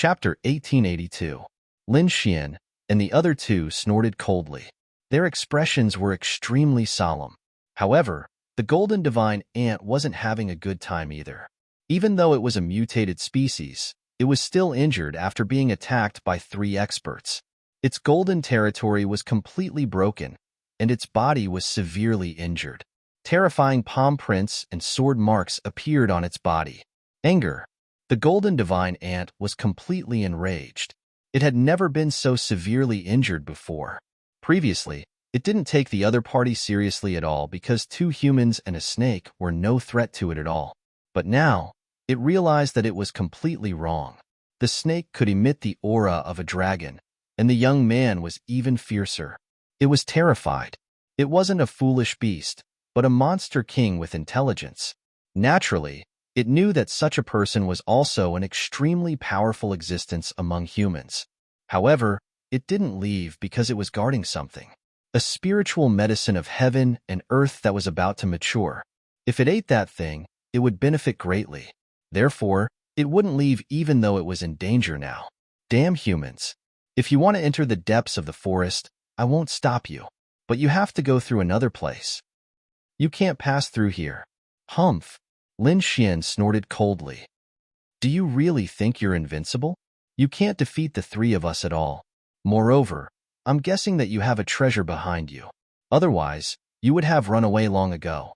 Chapter 1882. Lin Xian and the other two snorted coldly. Their expressions were extremely solemn. However, the golden divine ant wasn't having a good time either. Even though it was a mutated species, it was still injured after being attacked by 3 experts. Its golden territory was completely broken, and its body was severely injured. Terrifying palm prints and sword marks appeared on its body. Anger. The golden divine ant was completely enraged. It had never been so severely injured before. Previously, it didn't take the other party seriously at all because 2 humans and a snake were no threat to it at all. But now, it realized that it was completely wrong. The snake could emit the aura of a dragon, and the young man was even fiercer. It was terrified. It wasn't a foolish beast, but a monster king with intelligence. Naturally, it knew that such a person was also an extremely powerful existence among humans. However, it didn't leave because it was guarding something. A spiritual medicine of heaven and earth that was about to mature. If it ate that thing, it would benefit greatly. Therefore, it wouldn't leave even though it was in danger now. Damn humans. If you want to enter the depths of the forest, I won't stop you. But you have to go through another place. You can't pass through here. Humph. Lin Xian snorted coldly. Do you really think you're invincible? You can't defeat the 3 of us at all. Moreover, I'm guessing that you have a treasure behind you. Otherwise, you would have run away long ago.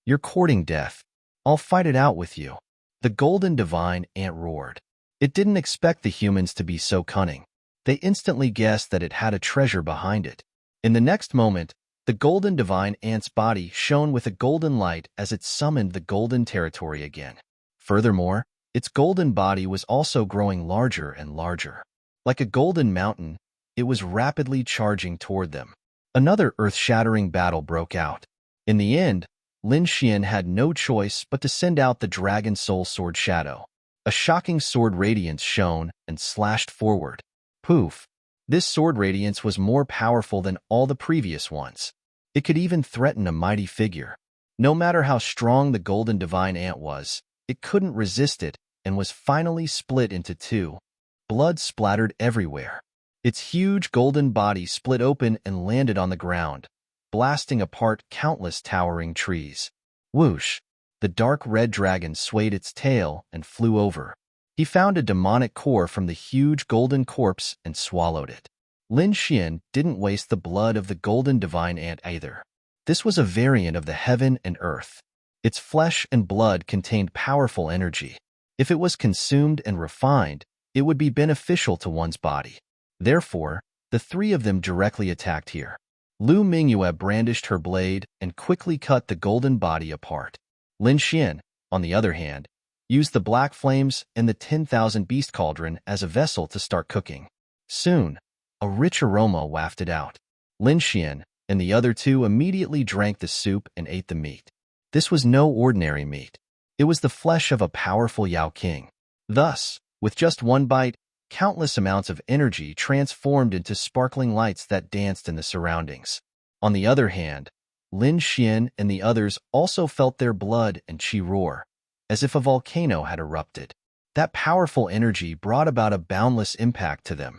You're courting death. I'll fight it out with you. The golden divine ant roared. It didn't expect the humans to be so cunning. They instantly guessed that it had a treasure behind it. In the next moment, the golden divine ant's body shone with a golden light as it summoned the golden territory again. Furthermore, its golden body was also growing larger and larger. Like a golden mountain, it was rapidly charging toward them. Another earth-shattering battle broke out. In the end, Lin Xian had no choice but to send out the Dragon Soul Sword Shadow. A shocking sword radiance shone and slashed forward. Poof! This sword radiance was more powerful than all the previous ones. It could even threaten a mighty figure. No matter how strong the golden divine ant was, it couldn't resist it and was finally split into 2. Blood splattered everywhere. Its huge golden body split open and landed on the ground, blasting apart countless towering trees. Whoosh! The dark red dragon swayed its tail and flew over. He found a demonic core from the huge golden corpse and swallowed it. Lin Xian didn't waste the blood of the golden divine ant either. This was a variant of the heaven and earth. Its flesh and blood contained powerful energy. If it was consumed and refined, it would be beneficial to one's body. Therefore, the 3 of them directly attacked here. Lu Mingyue brandished her blade and quickly cut the golden body apart. Lin Xian, on the other hand, used the black flames and the 10,000 beast cauldron as a vessel to start cooking. Soon, a rich aroma wafted out. Lin Xian and the other 2 immediately drank the soup and ate the meat. This was no ordinary meat. It was the flesh of a powerful Yao King. Thus, with just one bite, countless amounts of energy transformed into sparkling lights that danced in the surroundings. On the other hand, Lin Xian and the others also felt their blood and qi roar, as if a volcano had erupted. That powerful energy brought about a boundless impact to them.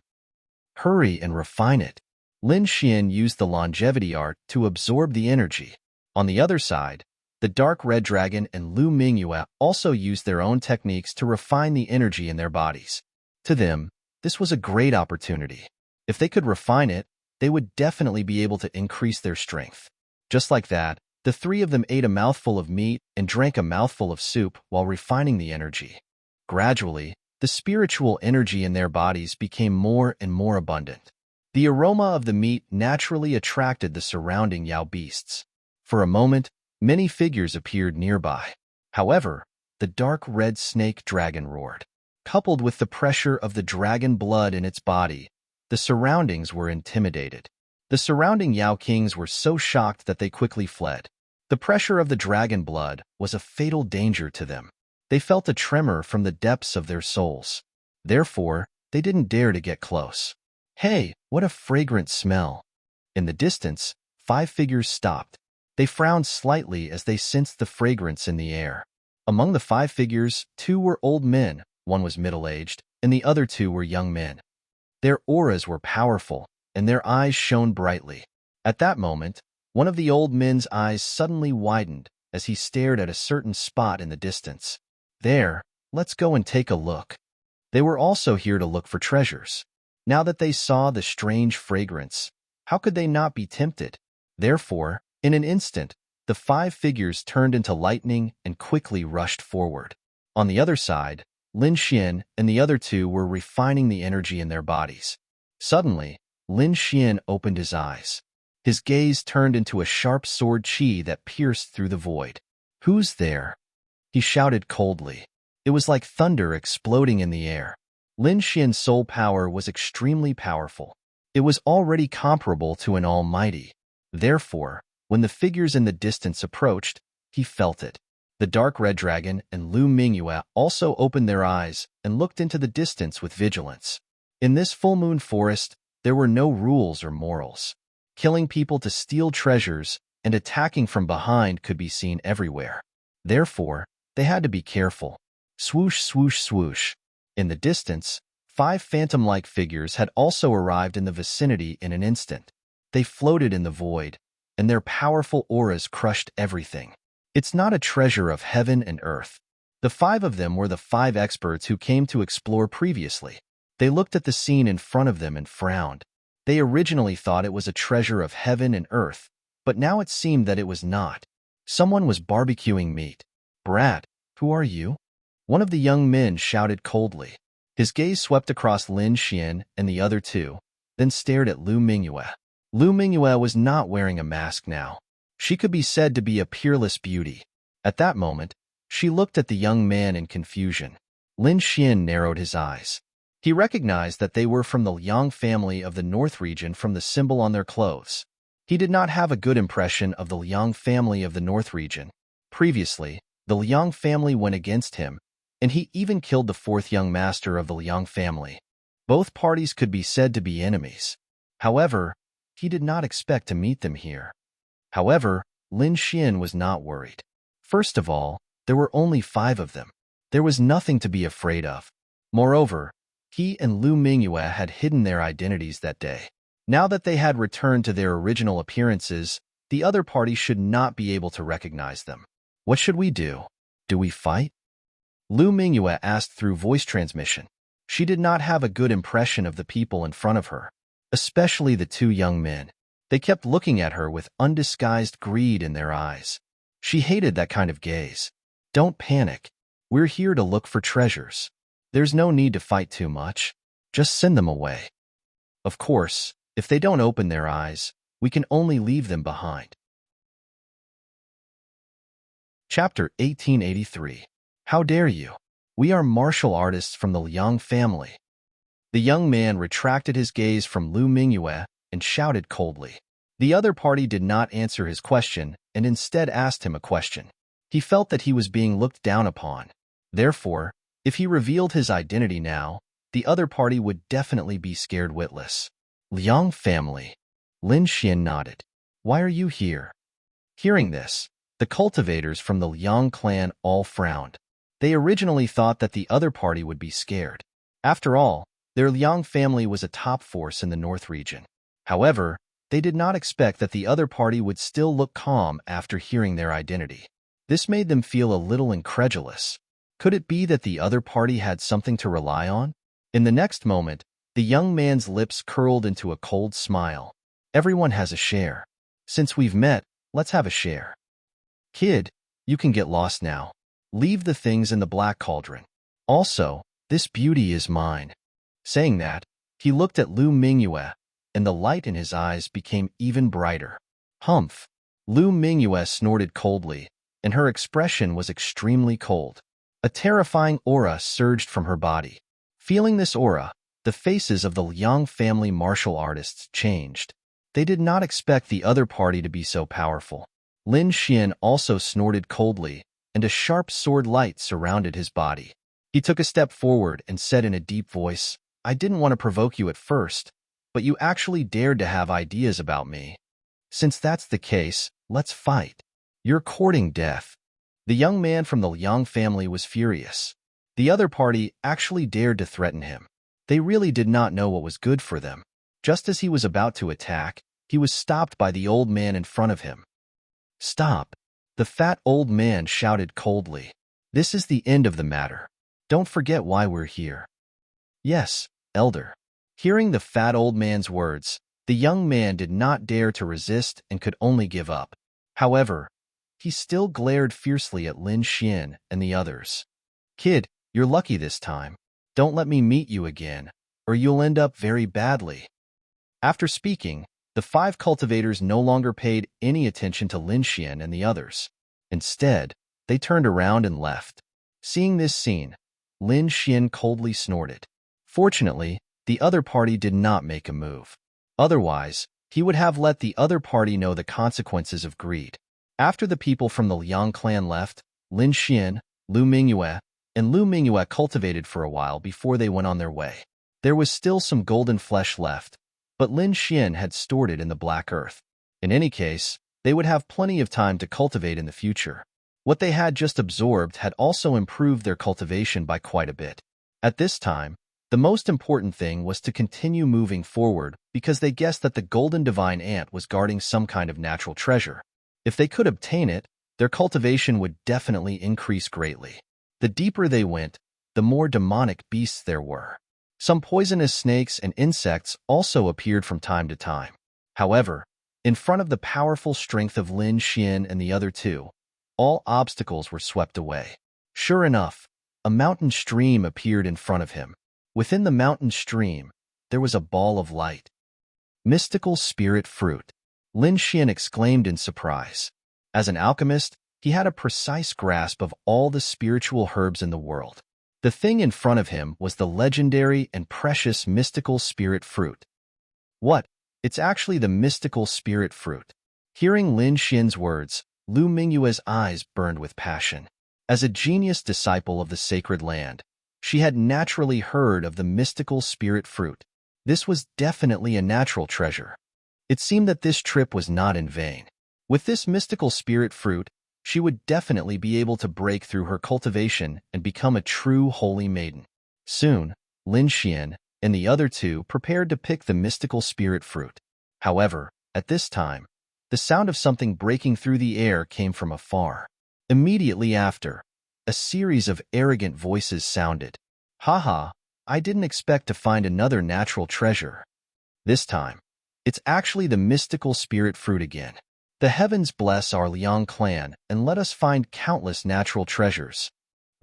Hurry and refine it. Lin Xian used the longevity art to absorb the energy. On the other side, the dark red dragon and Lu Mingyue also used their own techniques to refine the energy in their bodies. To them, this was a great opportunity. If they could refine it, they would definitely be able to increase their strength. Just like that, the 3 of them ate a mouthful of meat and drank a mouthful of soup while refining the energy. Gradually, the spiritual energy in their bodies became more and more abundant. The aroma of the meat naturally attracted the surrounding Yao beasts. For a moment, many figures appeared nearby. However, the dark red snake dragon roared. Coupled with the pressure of the dragon blood in its body, the surroundings were intimidated. The surrounding Yao Kings were so shocked that they quickly fled. The pressure of the dragon blood was a fatal danger to them. They felt a tremor from the depths of their souls. Therefore, they didn't dare to get close. Hey, what a fragrant smell! In the distance, 5 figures stopped. They frowned slightly as they sensed the fragrance in the air. Among the 5 figures, 2 were old men, one was middle-aged, and the other two were young men. Their auras were powerful, and their eyes shone brightly. At that moment, one of the old men's eyes suddenly widened as he stared at a certain spot in the distance. There, let's go and take a look. They were also here to look for treasures. Now that they saw the strange fragrance, how could they not be tempted? Therefore, in an instant, the 5 figures turned into lightning and quickly rushed forward. On the other side, Lin Xian and the other two were refining the energy in their bodies. Suddenly, Lin Xian opened his eyes. His gaze turned into a sharp sword qi that pierced through the void. "Who's there?" he shouted coldly. It was like thunder exploding in the air. Lin Xian's soul power was extremely powerful. It was already comparable to an almighty. Therefore, when the figures in the distance approached, he felt it. The dark red dragon and Lu Mingyue also opened their eyes and looked into the distance with vigilance. In this full moon forest, there were no rules or morals. Killing people to steal treasures and attacking from behind could be seen everywhere. Therefore, they had to be careful. Swoosh, swoosh, swoosh. In the distance, 5 phantom-like figures had also arrived in the vicinity in an instant. They floated in the void, and their powerful auras crushed everything. It's not a treasure of heaven and earth. The 5 of them were the 5 experts who came to explore previously. They looked at the scene in front of them and frowned. They originally thought it was a treasure of heaven and earth, but now it seemed that it was not. Someone was barbecuing meat. "Brat, who are you?" One of the young men shouted coldly. His gaze swept across Lin Xian and the other two, then stared at Lu Mingyue. Lu Mingyue was not wearing a mask now. She could be said to be a peerless beauty. At that moment, she looked at the young man in confusion. Lin Xian narrowed his eyes. He recognized that they were from the Liang family of the North region from the symbol on their clothes. He did not have a good impression of the Liang family of the North region. Previously, the Liang family went against him, and he even killed the 4th young master of the Liang family. Both parties could be said to be enemies. However, he did not expect to meet them here. However, Lin Xian was not worried. First of all, there were only 5 of them. There was nothing to be afraid of. Moreover, he and Lu Mingyue had hidden their identities that day. Now that they had returned to their original appearances, the other party should not be able to recognize them. "What should we do? Do we fight?" Lu Mingyue asked through voice transmission. She did not have a good impression of the people in front of her, especially the 2 young men. They kept looking at her with undisguised greed in their eyes. She hated that kind of gaze. "Don't panic. We're here to look for treasures. There's no need to fight too much. Just send them away. Of course, if they don't open their eyes, we can only leave them behind." Chapter 1883. How dare you? We are martial artists from the Liang family. The young man retracted his gaze from Lu Mingyue and shouted coldly. The other party did not answer his question and instead asked him a question. He felt that he was being looked down upon. Therefore, if he revealed his identity now, the other party would definitely be scared witless. "Liang family." Lin Xian nodded. "Why are you here?" Hearing this, the cultivators from the Liang clan all frowned. They originally thought that the other party would be scared. After all, their Liang family was a top force in the North region. However, they did not expect that the other party would still look calm after hearing their identity. This made them feel a little incredulous. Could it be that the other party had something to rely on? In the next moment, the young man's lips curled into a cold smile. "Everyone has a share. Since we've met, let's have a share. Kid, you can get lost now. Leave the things in the black cauldron. Also, this beauty is mine." Saying that, he looked at Lu Mingyue, and the light in his eyes became even brighter. "Humph." Lu Mingyue snorted coldly, and her expression was extremely cold. A terrifying aura surged from her body. Feeling this aura, the faces of the Liang family martial artists changed. They did not expect the other party to be so powerful. Lin Xian also snorted coldly, and a sharp sword light surrounded his body. He took a step forward and said in a deep voice, "I didn't want to provoke you at first, but you actually dared to have ideas about me. Since that's the case, let's fight. You're courting death." The young man from the Liang family was furious. The other party actually dared to threaten him. They really did not know what was good for them. Just as he was about to attack, he was stopped by the old man in front of him. "Stop!" The fat old man shouted coldly. "This is the end of the matter. Don't forget why we're here." "Yes, elder." Hearing the fat old man's words, the young man did not dare to resist and could only give up. However, he still glared fiercely at Lin Xian and the others. "Kid, you're lucky this time. Don't let me meet you again, or you'll end up very badly." After speaking, the 5 cultivators no longer paid any attention to Lin Xian and the others. Instead, they turned around and left. Seeing this scene, Lin Xian coldly snorted. Fortunately, the other party did not make a move. Otherwise, he would have let the other party know the consequences of greed. After the people from the Liang clan left, Lin Xian, Lu Mingyue, and Lu Mingyue cultivated for a while before they went on their way. There was still some golden flesh left, but Lin Xian had stored it in the black earth. In any case, they would have plenty of time to cultivate in the future. What they had just absorbed had also improved their cultivation by quite a bit. At this time, the most important thing was to continue moving forward because they guessed that the golden divine ant was guarding some kind of natural treasure. If they could obtain it, their cultivation would definitely increase greatly. The deeper they went, the more demonic beasts there were. Some poisonous snakes and insects also appeared from time to time. However, in front of the powerful strength of Lin Xian and the other two, all obstacles were swept away. Sure enough, a mountain stream appeared in front of him. Within the mountain stream, there was a ball of light. "Mystical spirit fruit," Lin Xian exclaimed in surprise. As an alchemist, he had a precise grasp of all the spiritual herbs in the world. The thing in front of him was the legendary and precious mystical spirit fruit. "What? It's actually the mystical spirit fruit." Hearing Lin Xian's words, Lu Mingyue's eyes burned with passion. As a genius disciple of the sacred land, she had naturally heard of the mystical spirit fruit. This was definitely a natural treasure. It seemed that this trip was not in vain. With this mystical spirit fruit, she would definitely be able to break through her cultivation and become a true holy maiden. Soon, Lin Xian and the other two prepared to pick the mystical spirit fruit. However, at this time, the sound of something breaking through the air came from afar. Immediately after, a series of arrogant voices sounded. "Haha, I didn't expect to find another natural treasure. This time, it's actually the mystical spirit fruit again. The heavens bless our Liang clan and let us find countless natural treasures."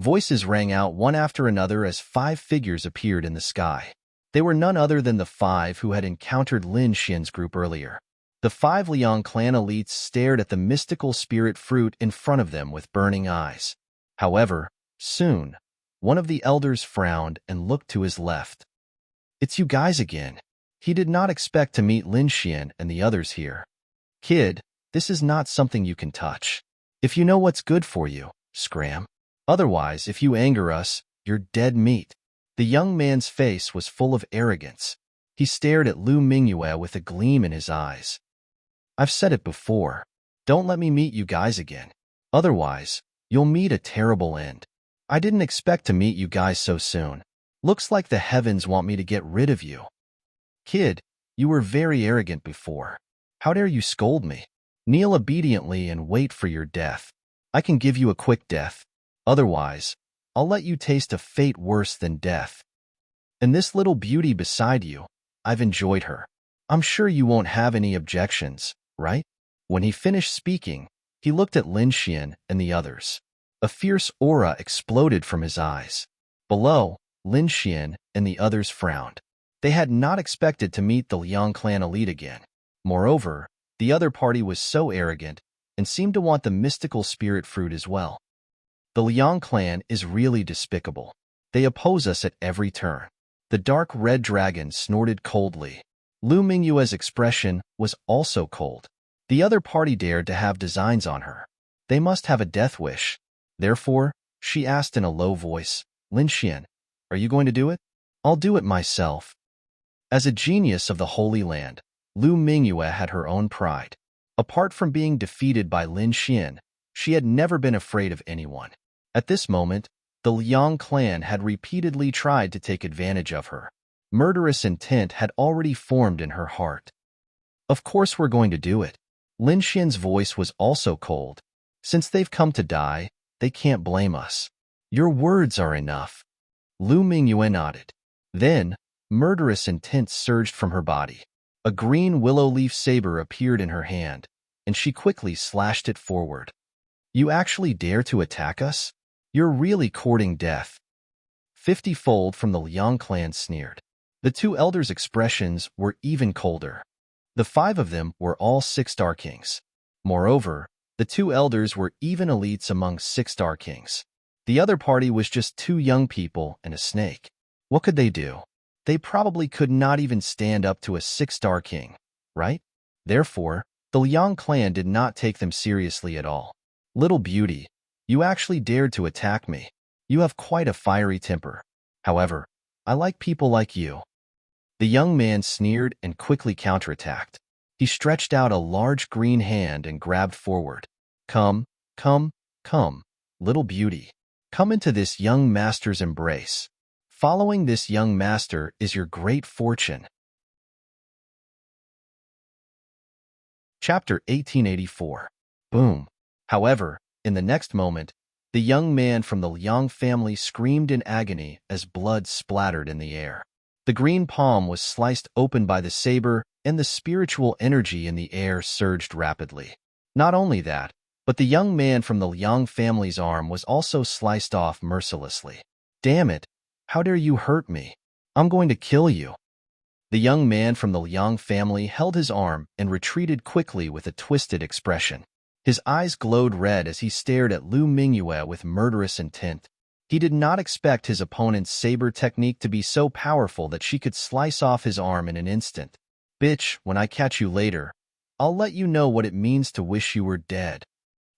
Voices rang out one after another as 5 figures appeared in the sky. They were none other than the 5 who had encountered Lin Xian's group earlier. The 5 Liang clan elites stared at the mystical spirit fruit in front of them with burning eyes. However, soon, one of the elders frowned and looked to his left. "It's you guys again." He did not expect to meet Lin Xian and the others here. "Kid, this is not something you can touch. If you know what's good for you, scram. Otherwise, if you anger us, you're dead meat." The young man's face was full of arrogance. He stared at Lu Mingyue with a gleam in his eyes. "I've said it before. Don't let me meet you guys again. Otherwise, you'll meet a terrible end. I didn't expect to meet you guys so soon. Looks like the heavens want me to get rid of you." "Kid, you were very arrogant before. How dare you scold me? Kneel obediently and wait for your death. I can give you a quick death. Otherwise, I'll let you taste a fate worse than death. And this little beauty beside you, I've enjoyed her. I'm sure you won't have any objections, right?" When he finished speaking, he looked at Lin Xian and the others. A fierce aura exploded from his eyes. Below, Lin Xian and the others frowned. They had not expected to meet the Liang clan elite again. Moreover, the other party was so arrogant and seemed to want the mystical spirit fruit as well. The Liang clan is really despicable. They oppose us at every turn. The dark red dragon snorted coldly. Lu Mingyue's expression was also cold. The other party dared to have designs on her. They must have a death wish. Therefore, she asked in a low voice, "Lin Xian, are you going to do it?" "I'll do it myself." As a genius of the Holy Land, Lu Mingyue had her own pride. Apart from being defeated by Lin Xian, she had never been afraid of anyone. At this moment, the The Liang clan had repeatedly tried to take advantage of her. Murderous intent had already formed in her heart. Of course we're going to do it. Lin Xian's voice was also cold. Since they've come to die, they can't blame us. Your words are enough. Lu Mingyue nodded. Then, murderous intent surged from her body. A green willow leaf saber appeared in her hand, and she quickly slashed it forward. You actually dare to attack us? You're really courting death. 50-fold from the Liang clan sneered. The two elders' expressions were even colder. The 5 of them were all 6-star kings. Moreover, the 2 elders were even elites among 6-star kings. The other party was just 2 young people and a snake. What could they do? They probably could not even stand up to a 6-star king, right? Therefore, the Liang clan did not take them seriously at all. Little beauty, you actually dared to attack me. You have quite a fiery temper. However, I like people like you. The young man sneered and quickly counterattacked. He stretched out a large green hand and grabbed forward. Come, come, come, little beauty. Come into this young master's embrace. Following this young master is your great fortune. Chapter 1884. Boom. However, in the next moment, the young man from the Liang family screamed in agony as blood splattered in the air. The green palm was sliced open by the saber, and the spiritual energy in the air surged rapidly. Not only that, but the young man from the Liang family's arm was also sliced off mercilessly. Damn it! How dare you hurt me? I'm going to kill you. The young man from the Liang family held his arm and retreated quickly with a twisted expression. His eyes glowed red as he stared at Lu Mingyue with murderous intent. He did not expect his opponent's saber technique to be so powerful that she could slice off his arm in an instant. Bitch, when I catch you later, I'll let you know what it means to wish you were dead.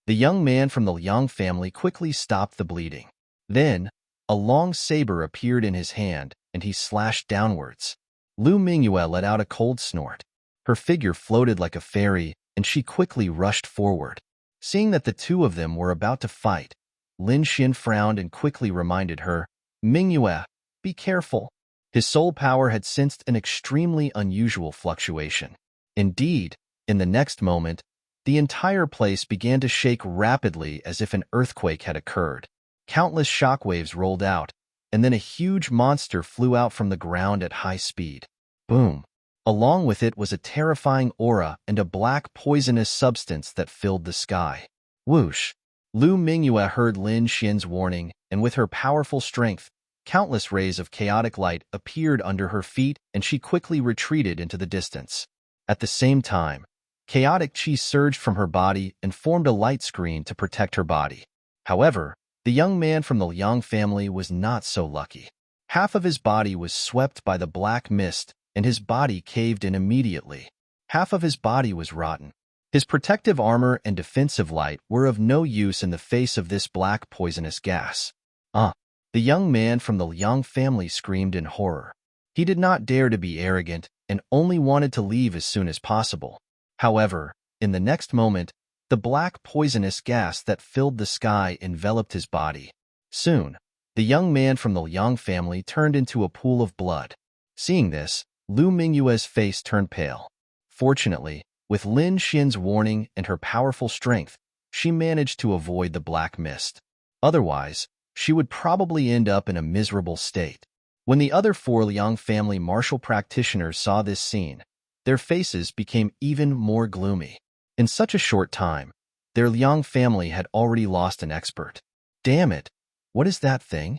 The young man from the Liang family quickly stopped the bleeding. Then, a long saber appeared in his hand, and he slashed downwards. Lu Mingyue let out a cold snort. Her figure floated like a fairy, and she quickly rushed forward. Seeing that the 2 of them were about to fight, Lin Xian frowned and quickly reminded her, Mingyue, be careful. His soul power had sensed an extremely unusual fluctuation. Indeed, in the next moment, the entire place began to shake rapidly as if an earthquake had occurred. Countless shockwaves rolled out, and then a huge monster flew out from the ground at high speed. Boom! Along with it was a terrifying aura and a black poisonous substance that filled the sky. Whoosh! Lu Mingyue heard Lin Xian's warning, and with her powerful strength, countless rays of chaotic light appeared under her feet, and she quickly retreated into the distance. At the same time, chaotic chi surged from her body and formed a light screen to protect her body. However, the young man from the Liang family was not so lucky. Half of his body was swept by the black mist, and his body caved in immediately. Half of his body was rotten. His protective armor and defensive light were of no use in the face of this black poisonous gas. The young man from the Liang family screamed in horror. He did not dare to be arrogant and only wanted to leave as soon as possible. However, in the next moment, the black poisonous gas that filled the sky enveloped his body. Soon, the young man from the Liang family turned into a pool of blood. Seeing this, Lu Mingyue's face turned pale. Fortunately, with Lin Xian's warning and her powerful strength, she managed to avoid the black mist. Otherwise, she would probably end up in a miserable state. When the other 4 Liang family martial practitioners saw this scene, their faces became even more gloomy. In such a short time, their Liang family had already lost an expert. Damn it! What is that thing?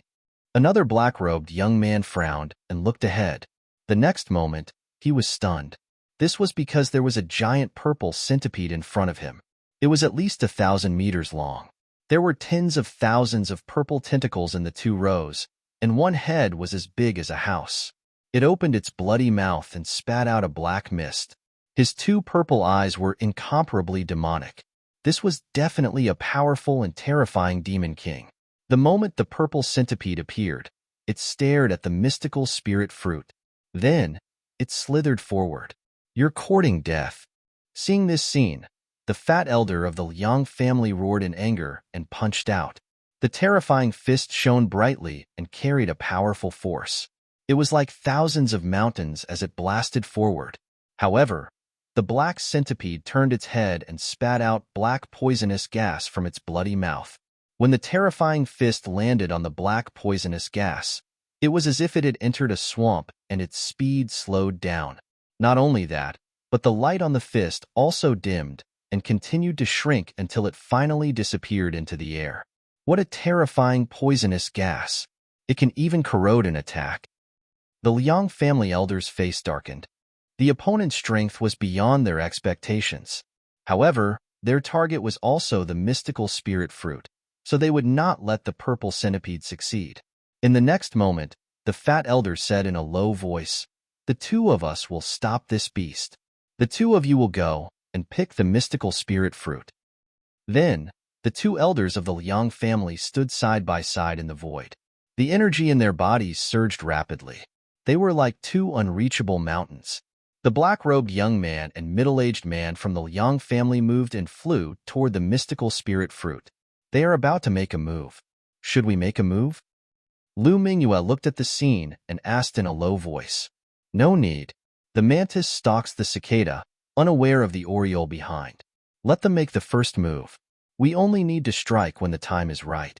Another black-robed young man frowned and looked ahead. The next moment, he was stunned. This was because there was a giant purple centipede in front of him. It was at least 1,000 meters long. There were tens of thousands of purple tentacles in the 2 rows, and one head was as big as a house. It opened its bloody mouth and spat out a black mist. His 2 purple eyes were incomparably demonic. This was definitely a powerful and terrifying demon king. The moment the purple centipede appeared, it stared at the mystical spirit fruit. Then, it slithered forward. You're courting death. Seeing this scene, the fat elder of the Liang family roared in anger and punched out. The terrifying fist shone brightly and carried a powerful force. It was like thousands of mountains as it blasted forward. However, the black centipede turned its head and spat out black poisonous gas from its bloody mouth. When the terrifying fist landed on the black poisonous gas, it was as if it had entered a swamp and its speed slowed down. Not only that, but the light on the fist also dimmed and continued to shrink until it finally disappeared into the air. What a terrifying poisonous gas! It can even corrode an attack. The Liang family elders' face darkened. The opponent's strength was beyond their expectations. However, their target was also the mystical spirit fruit, so they would not let the purple centipede succeed. In the next moment, the fat elder said in a low voice, "The two of us will stop this beast. The two of you will go and pick the mystical spirit fruit." Then, the two elders of the Liang family stood side by side in the void. The energy in their bodies surged rapidly. They were like two unreachable mountains. The black-robed young man and middle-aged man from the Liang family moved and flew toward the mystical spirit fruit. They are about to make a move. Should we make a move? Lu Mingyue looked at the scene and asked in a low voice. No need. The mantis stalks the cicada, unaware of the oriole behind. Let them make the first move. We only need to strike when the time is right.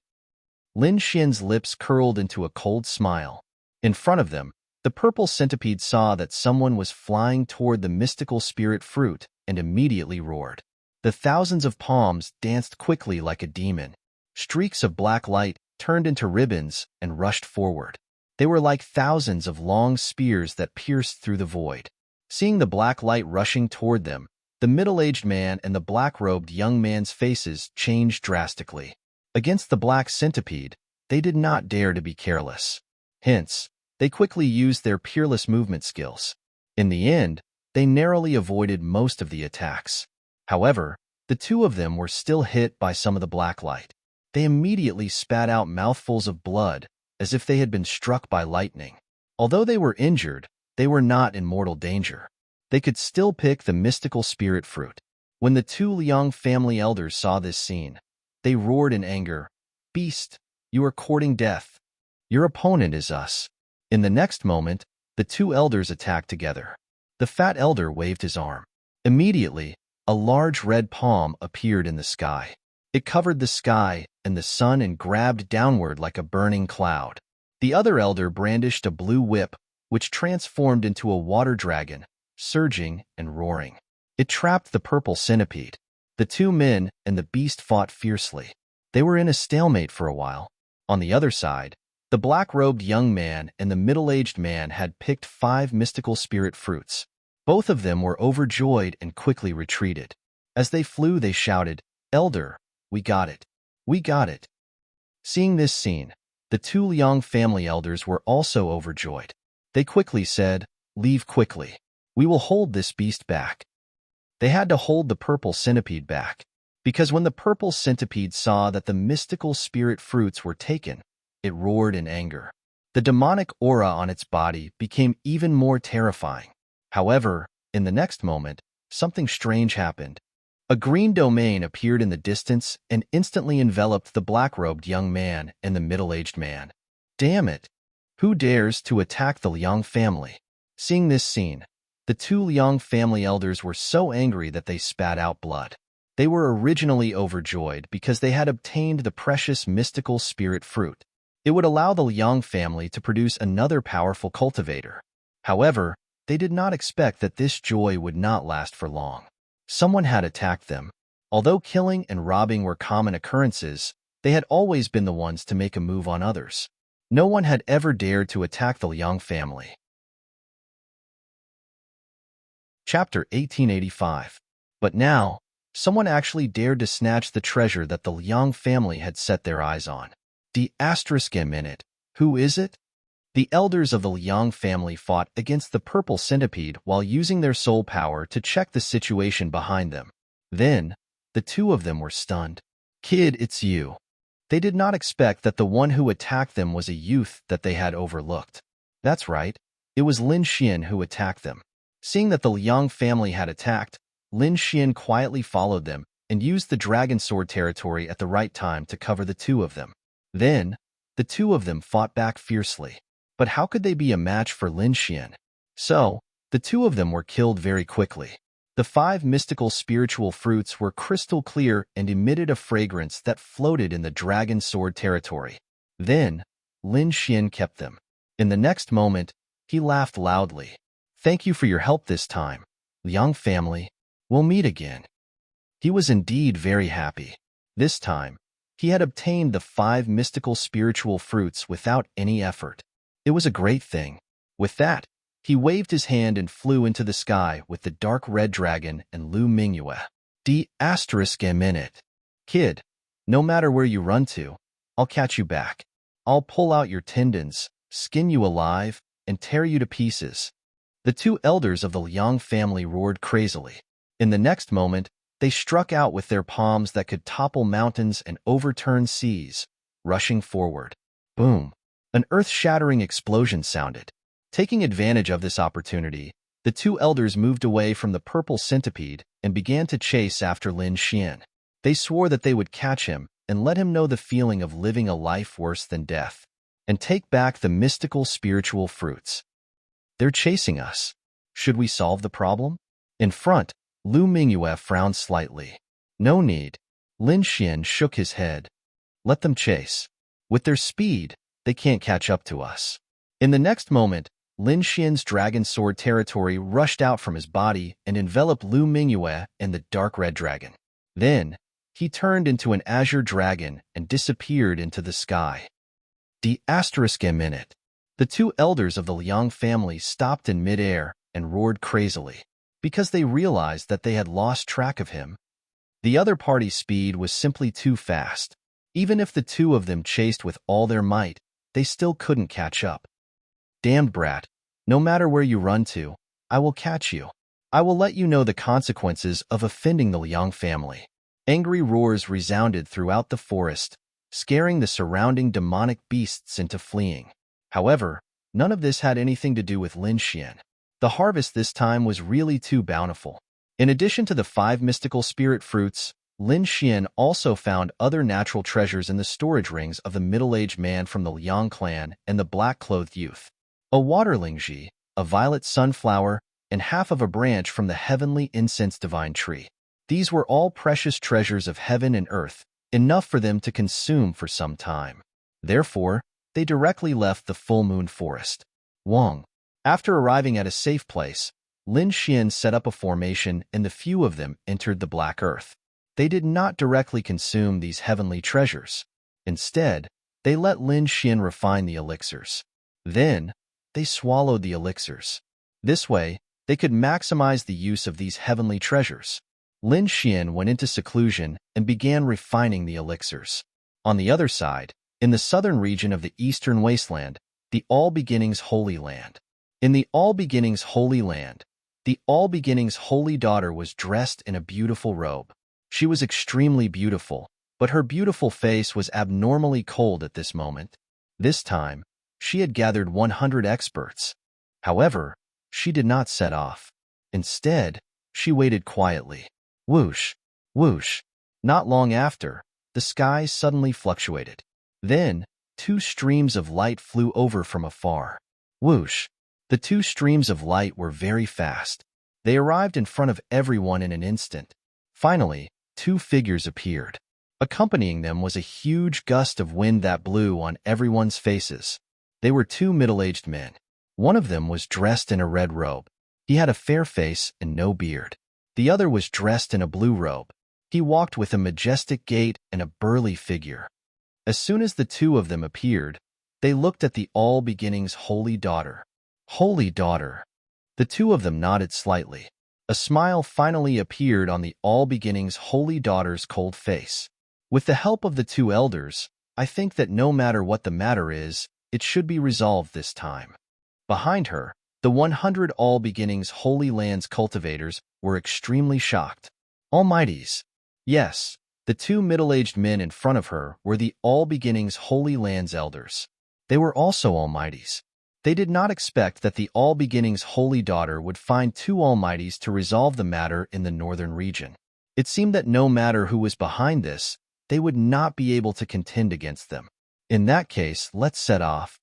Lin Xian's lips curled into a cold smile. In front of them, the purple centipede saw that someone was flying toward the mystical spirit fruit and immediately roared. The thousands of palms danced quickly like a demon. Streaks of black light turned into ribbons and rushed forward. They were like thousands of long spears that pierced through the void. Seeing the black light rushing toward them, the middle-aged man and the black-robed young man's faces changed drastically. Against the black centipede, they did not dare to be careless. Hence, they quickly used their peerless movement skills. In the end, they narrowly avoided most of the attacks. However, the two of them were still hit by some of the black light. They immediately spat out mouthfuls of blood, as if they had been struck by lightning. Although they were injured, they were not in mortal danger. They could still pick the mystical spirit fruit. When the two Liang family elders saw this scene, they roared in anger, "Beast, you are courting death. Your opponent is us." In the next moment, the two elders attacked together. The fat elder waved his arm. Immediately, a large red palm appeared in the sky. It covered the sky and the sun and grabbed downward like a burning cloud. The other elder brandished a blue whip, which transformed into a water dragon, surging and roaring. It trapped the purple centipede. The two men and the beast fought fiercely. They were in a stalemate for a while. On the other side, the black-robed young man and the middle-aged man had picked 5 mystical spirit fruits. Both of them were overjoyed and quickly retreated. As they flew, they shouted, "Elder, we got it. We got it." Seeing this scene, the two Liang family elders were also overjoyed. They quickly said, "Leave quickly. We will hold this beast back." They had to hold the purple centipede back, because when the purple centipede saw that the mystical spirit fruits were taken, it roared in anger. The demonic aura on its body became even more terrifying. However, in the next moment, something strange happened. A green domain appeared in the distance and instantly enveloped the black-robed young man and the middle-aged man. Damn it! Who dares to attack the Liang family? Seeing this scene, the two Liang family elders were so angry that they spat out blood. They were originally overjoyed because they had obtained the precious mystical spirit fruit. It would allow the Liang family to produce another powerful cultivator. However, they did not expect that this joy would not last for long. Someone had attacked them. Although killing and robbing were common occurrences, they had always been the ones to make a move on others. No one had ever dared to attack the Liang family. Chapter 1885. But now, someone actually dared to snatch the treasure that the Liang family had set their eyes on. ***. Who is it? The elders of the Liang family fought against the purple centipede while using their soul power to check the situation behind them. Then, the two of them were stunned. "Kid, it's you." They did not expect that the one who attacked them was a youth that they had overlooked. That's right, it was Lin Xian who attacked them. Seeing that the Liang family had attacked, Lin Xian quietly followed them and used the dragon sword territory at the right time to cover the two of them. Then, the two of them fought back fiercely. But how could they be a match for Lin Xian? So, the two of them were killed very quickly. The 5 mystical spiritual fruits were crystal clear and emitted a fragrance that floated in the dragon sword territory. Then, Lin Xian kept them. In the next moment, he laughed loudly. "Thank you for your help this time, Liang family. We'll meet again." He was indeed very happy. This time, he had obtained the 5 mystical spiritual fruits without any effort. It was a great thing. With that, he waved his hand and flew into the sky with the dark red dragon and Lu Mingyue. D***. Kid, no matter where you run to, I'll catch you back. I'll pull out your tendons, skin you alive, and tear you to pieces. The 2 elders of the Liang family roared crazily. In the next moment, they struck out with their palms that could topple mountains and overturn seas, rushing forward. Boom! An earth-shattering explosion sounded. Taking advantage of this opportunity, the 2 elders moved away from the purple centipede and began to chase after Lin Xian. They swore that they would catch him and let him know the feeling of living a life worse than death, and take back the mystical spiritual fruits. They're chasing us. Should we solve the problem? In front, Lu Mingyue frowned slightly. No need. Lin Xian shook his head. Let them chase. With their speed, they can't catch up to us. In the next moment, Lin Xian's dragon sword territory rushed out from his body and enveloped Lu Mingyue and the dark red dragon. Then, he turned into an azure dragon and disappeared into the sky. The 2 elders of the Liang family stopped in midair and roared crazily, because they realized that they had lost track of him. The other party's speed was simply too fast. Even if the 2 of them chased with all their might, they still couldn't catch up. Damned brat, no matter where you run to, I will catch you. I will let you know the consequences of offending the Liang family. Angry roars resounded throughout the forest, scaring the surrounding demonic beasts into fleeing. However, none of this had anything to do with Lin Xian. The harvest this time was really too bountiful. In addition to the 5 mystical spirit fruits, Lin Xian also found other natural treasures in the storage rings of the middle-aged man from the Liang clan and the black-clothed youth. A water lingji, a violet sunflower, and half of a branch from the heavenly incense divine tree. These were all precious treasures of heaven and earth, enough for them to consume for some time. Therefore, they directly left the full moon forest. Wang. After arriving at a safe place, Lin Xian set up a formation and the few of them entered the black earth. They did not directly consume these heavenly treasures. Instead, they let Lin Xian refine the elixirs. Then, they swallowed the elixirs. This way, they could maximize the use of these heavenly treasures. Lin Xian went into seclusion and began refining the elixirs. On the other side, in the southern region of the eastern wasteland, the All Beginnings Holy Land. In the All Beginnings Holy Land, the All Beginnings Holy Daughter was dressed in a beautiful robe. She was extremely beautiful, but her beautiful face was abnormally cold at this moment. This time, she had gathered 100 experts. However, she did not set off. Instead, she waited quietly. Whoosh, whoosh. Not long after, the sky suddenly fluctuated. Then, 2 streams of light flew over from afar. Whoosh. The 2 streams of light were very fast. They arrived in front of everyone in an instant. Finally, 2 figures appeared. Accompanying them was a huge gust of wind that blew on everyone's faces. They were 2 middle-aged men. One of them was dressed in a red robe. He had a fair face and no beard. The other was dressed in a blue robe. He walked with a majestic gait and a burly figure. As soon as the 2 of them appeared, they looked at the All Beginnings Holy Daughter. Holy Daughter. The 2 of them nodded slightly. A smile finally appeared on the All Beginnings Holy Daughter's cold face. With the help of the 2 elders, I think that no matter what the matter is, it should be resolved this time. Behind her, the 100 All Beginnings Holy Lands cultivators were extremely shocked. Almighties. Yes, the 2 middle-aged men in front of her were the All Beginnings Holy Lands elders. They were also Almighties. They did not expect that the All Beginnings Holy Daughter would find 2 Almighties to resolve the matter in the northern region. It seemed that no matter who was behind this, they would not be able to contend against them. In that case, let's set off.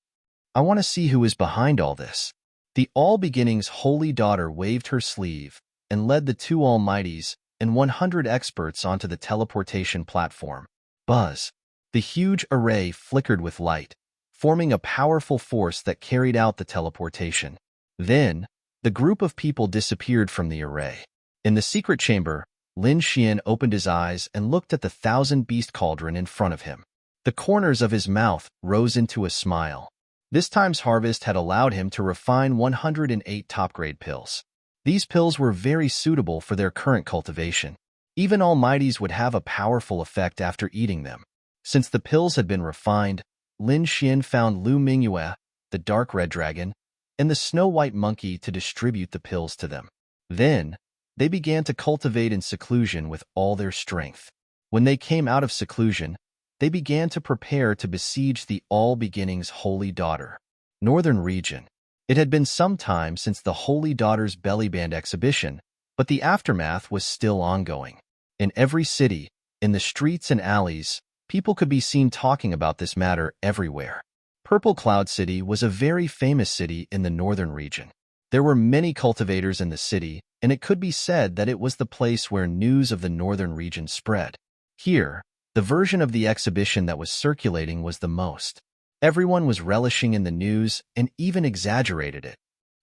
I want to see who is behind all this. The All-Beginning's holy daughter waved her sleeve and led the two Almighties and 100 experts onto the teleportation platform. Buzz. The huge array flickered with light, forming a powerful force that carried out the teleportation. Then, the group of people disappeared from the array. In the secret chamber, Lin Xian opened his eyes and looked at the thousand-beast cauldron in front of him. The corners of his mouth rose into a smile. This time's harvest had allowed him to refine 108 top-grade pills. These pills were very suitable for their current cultivation. Even Almighties would have a powerful effect after eating them. Since the pills had been refined, Lin Xian found Lu Mingyue, the dark red dragon, and the snow-white monkey to distribute the pills to them. Then, they began to cultivate in seclusion with all their strength. When they came out of seclusion, they began to prepare to besiege the All-Beginning's holy daughter. Northern region. It had been some time since the Holy Daughter's Bellyband exhibition, but the aftermath was still ongoing. In every city, in the streets and alleys, people could be seen talking about this matter everywhere. Purple Cloud City was a very famous city in the northern region. There were many cultivators in the city, and it could be said that it was the place where news of the northern region spread. Here, the version of the exhibition that was circulating was the most. Everyone was relishing in the news and even exaggerated it.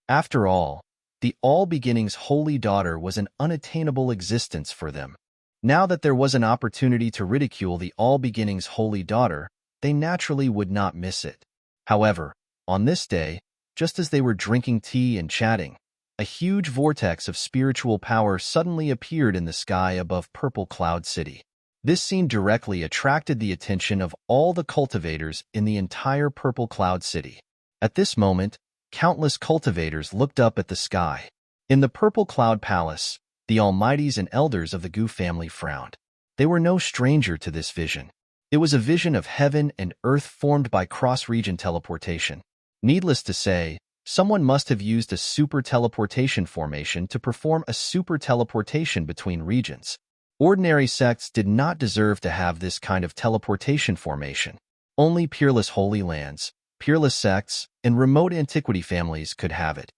After all, the All-Beginning's holy daughter was an unattainable existence for them. Now that there was an opportunity to ridicule the All-Beginning's holy daughter, they naturally would not miss it. However, on this day, just as they were drinking tea and chatting, a huge vortex of spiritual power suddenly appeared in the sky above Purple Cloud City. This scene directly attracted the attention of all the cultivators in the entire Purple Cloud City. At this moment, countless cultivators looked up at the sky. In the Purple Cloud Palace, the Almighties and elders of the Gu family frowned. They were no stranger to this vision. It was a vision of heaven and earth formed by cross-region teleportation. Needless to say, someone must have used a super teleportation formation to perform a super teleportation between regions. Ordinary sects did not deserve to have this kind of teleportation formation. Only peerless holy lands, peerless sects, and remote antiquity families could have it.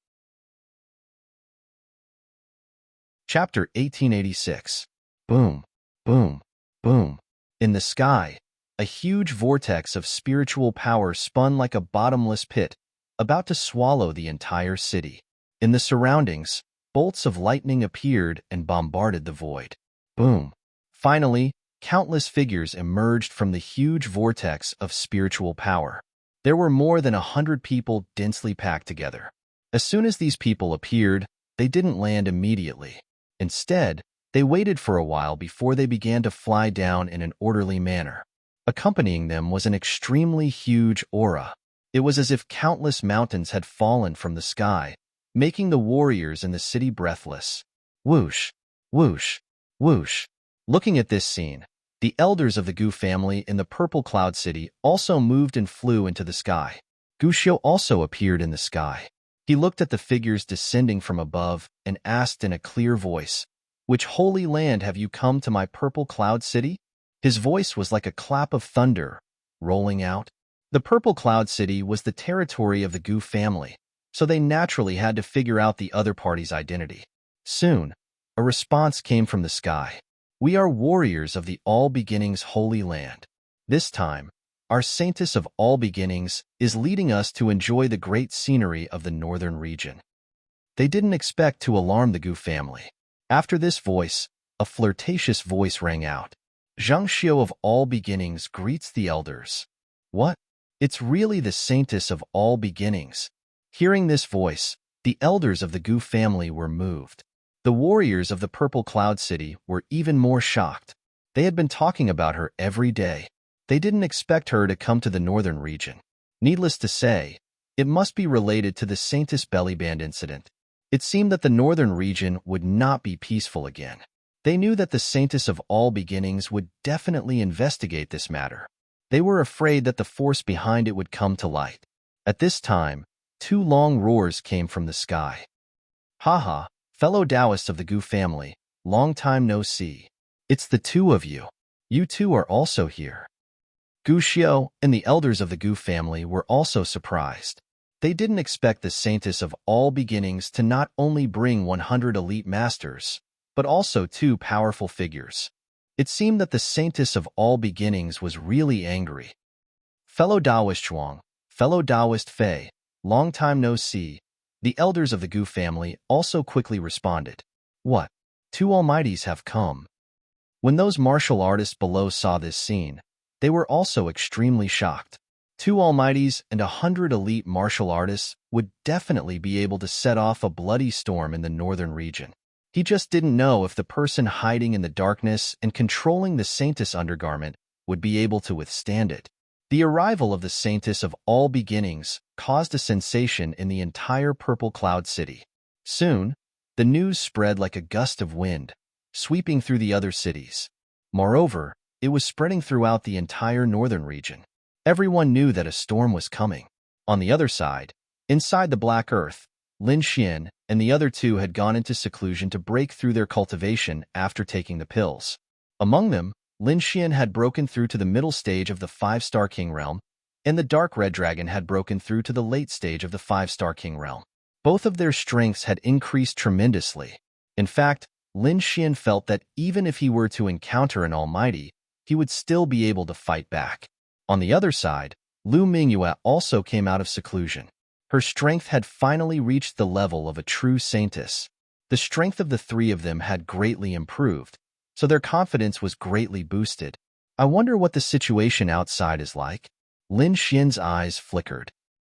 Chapter 1886. Boom, boom, boom. In the sky, a huge vortex of spiritual power spun like a bottomless pit, about to swallow the entire city. In the surroundings, bolts of lightning appeared and bombarded the void. Boom. Finally, countless figures emerged from the huge vortex of spiritual power. There were more than 100 people densely packed together. As soon as these people appeared, they didn't land immediately. Instead, they waited for a while before they began to fly down in an orderly manner. Accompanying them was an extremely huge aura. It was as if countless mountains had fallen from the sky, making the warriors in the city breathless. Whoosh, whoosh, whoosh. Looking at this scene, the elders of the Gu family in the Purple Cloud City also moved and flew into the sky. Guxiu also appeared in the sky. He looked at the figures descending from above and asked in a clear voice, "Which holy land have you come to my Purple Cloud City?" His voice was like a clap of thunder, rolling out. The Purple Cloud City was the territory of the Gu family, so they naturally had to figure out the other party's identity. Soon, a response came from the sky. "We are warriors of the All-Beginning's holy land. This time, our Saintess of All Beginnings is leading us to enjoy the great scenery of the northern region." They didn't expect to alarm the Gu family. After this voice, a flirtatious voice rang out. "Zhang Xiu of All Beginnings greets the elders." What? It's really the Saintess of All Beginnings. Hearing this voice, the elders of the Gu family were moved. The warriors of the Purple Cloud City were even more shocked. They had been talking about her every day. They didn't expect her to come to the northern region. Needless to say, it must be related to the Saintess Bellyband incident. It seemed that the northern region would not be peaceful again. They knew that the Saintess of All Beginnings would definitely investigate this matter. They were afraid that the force behind it would come to light. At this time, two long roars came from the sky. "Haha, fellow Taoists of the Gu family, long time no see. It's the two of you. You two are also here." Gushio and the elders of the Gu family were also surprised. They didn't expect the Saintess of All Beginnings to not only bring 100 elite masters, but also two powerful figures. It seemed that the Saintess of All Beginnings was really angry. Fellow Taoist Chuang, fellow Taoist Fei, long time no see, the elders of the Gu family also quickly responded. What? Two almighties have come. When those martial artists below saw this scene, they were also extremely shocked. Two almighties and 100 elite martial artists would definitely be able to set off a bloody storm in the northern region. He just didn't know if the person hiding in the darkness and controlling the Saintess undergarment would be able to withstand it. The arrival of the Saintess of All Beginnings caused a sensation in the entire Purple Cloud City. Soon, the news spread like a gust of wind, sweeping through the other cities. Moreover, it was spreading throughout the entire northern region. Everyone knew that a storm was coming. On the other side, inside the Black Earth, Lin Xian and the other two had gone into seclusion to break through their cultivation after taking the pills. Among them, Lin Xian had broken through to the middle stage of the 5-star King realm, and the Dark Red Dragon had broken through to the late stage of the 5-star King realm. Both of their strengths had increased tremendously. In fact, Lin Xian felt that even if he were to encounter an almighty, he would still be able to fight back. On the other side, Lu Mingyue also came out of seclusion. Her strength had finally reached the level of a true saintess. The strength of the three of them had greatly improved, so their confidence was greatly boosted. I wonder what the situation outside is like. Lin Xian's eyes flickered.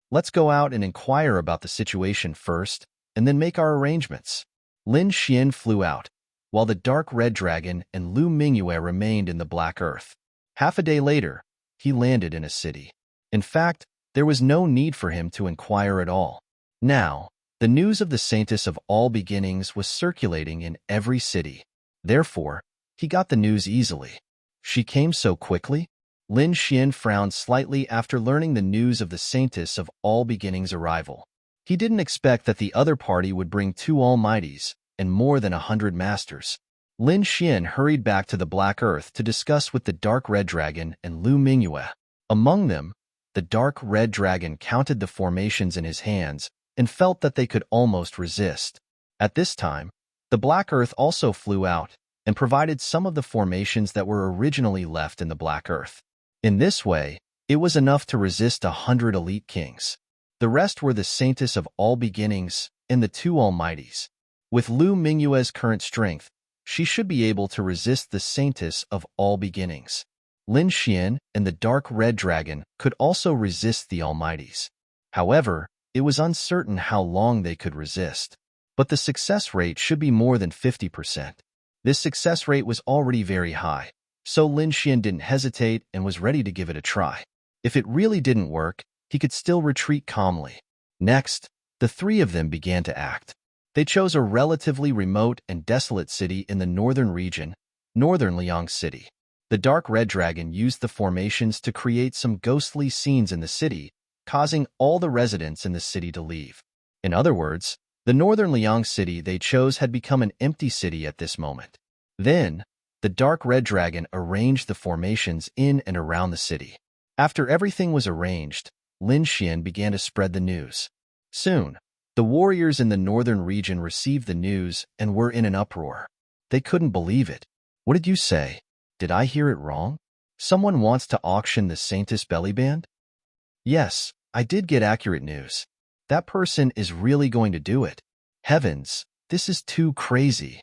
Let's go out and inquire about the situation first, and then make our arrangements. Lin Xian flew out, while the Dark Red Dragon and Lu Mingyue remained in the Black Earth. Half a day later, he landed in a city. In fact, there was no need for him to inquire at all. Now, the news of the Saintess of All Beginnings was circulating in every city. Therefore, he got the news easily. She came so quickly? Lin Xian frowned slightly after learning the news of the Saintess of All Beginnings' arrival. He didn't expect that the other party would bring two almighties and more than 100 masters. Lin Xian hurried back to the Black Earth to discuss with the Dark Red Dragon and Lu Mingyue. Among them, the Dark Red Dragon counted the formations in his hands and felt that they could almost resist. At this time, the Black Earth also flew out and provided some of the formations that were originally left in the Black Earth. In this way, it was enough to resist 100 elite kings. The rest were the Saintess of All Beginnings and the two almighties. With Lu Mingyue's current strength, she should be able to resist the Saintess of All Beginnings. Lin Xian and the Dark Red Dragon could also resist the almighties. However, it was uncertain how long they could resist. But the success rate should be more than 50%. This success rate was already very high, so Lin Xian didn't hesitate and was ready to give it a try. If it really didn't work, he could still retreat calmly. Next, the three of them began to act. They chose a relatively remote and desolate city in the northern region, Northern Liang City. The Dark Red Dragon used the formations to create some ghostly scenes in the city, causing all the residents in the city to leave. In other words, the Northern Liang City they chose had become an empty city at this moment. Then, the Dark Red Dragon arranged the formations in and around the city. After everything was arranged, Lin Xian began to spread the news. Soon, the warriors in the northern region received the news and were in an uproar. They couldn't believe it. What did you say? Did I hear it wrong? Someone wants to auction the Saintess Bellyband? Yes, I did get accurate news. That person is really going to do it. Heavens, this is too crazy.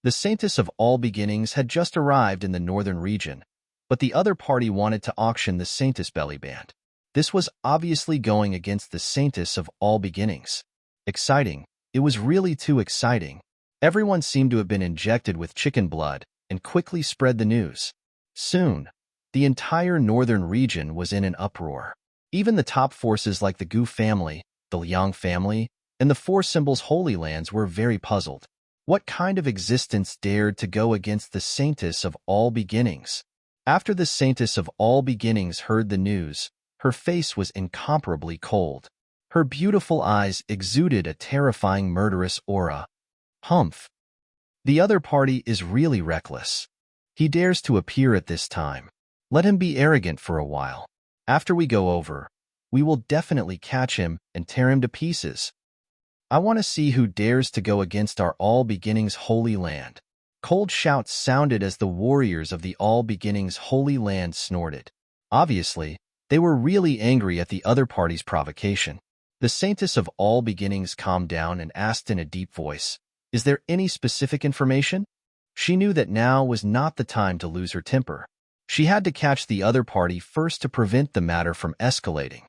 The Saintess of All Beginnings had just arrived in the northern region, but the other party wanted to auction the Saintess Bellyband. This was obviously going against the Saintess of All Beginnings. Exciting. It was really too exciting. Everyone seemed to have been injected with chicken blood and quickly spread the news. Soon, the entire northern region was in an uproar. Even the top forces like the Gu family, the Liang family, and the Four Symbols Holy Lands were very puzzled. What kind of existence dared to go against the Saintess of All Beginnings? After the Saintess of All Beginnings heard the news, her face was incomparably cold. Her beautiful eyes exuded a terrifying murderous aura. Humph! The other party is really reckless. He dares to appear at this time. Let him be arrogant for a while. After we go over, we will definitely catch him and tear him to pieces. I want to see who dares to go against our All Beginnings Holy Land." Cold shouts sounded as the warriors of the All Beginnings Holy Land snorted. Obviously, they were really angry at the other party's provocation. The Saintess of All Beginnings calmed down and asked in a deep voice, "Is there any specific information?" She knew that now was not the time to lose her temper. She had to catch the other party first to prevent the matter from escalating.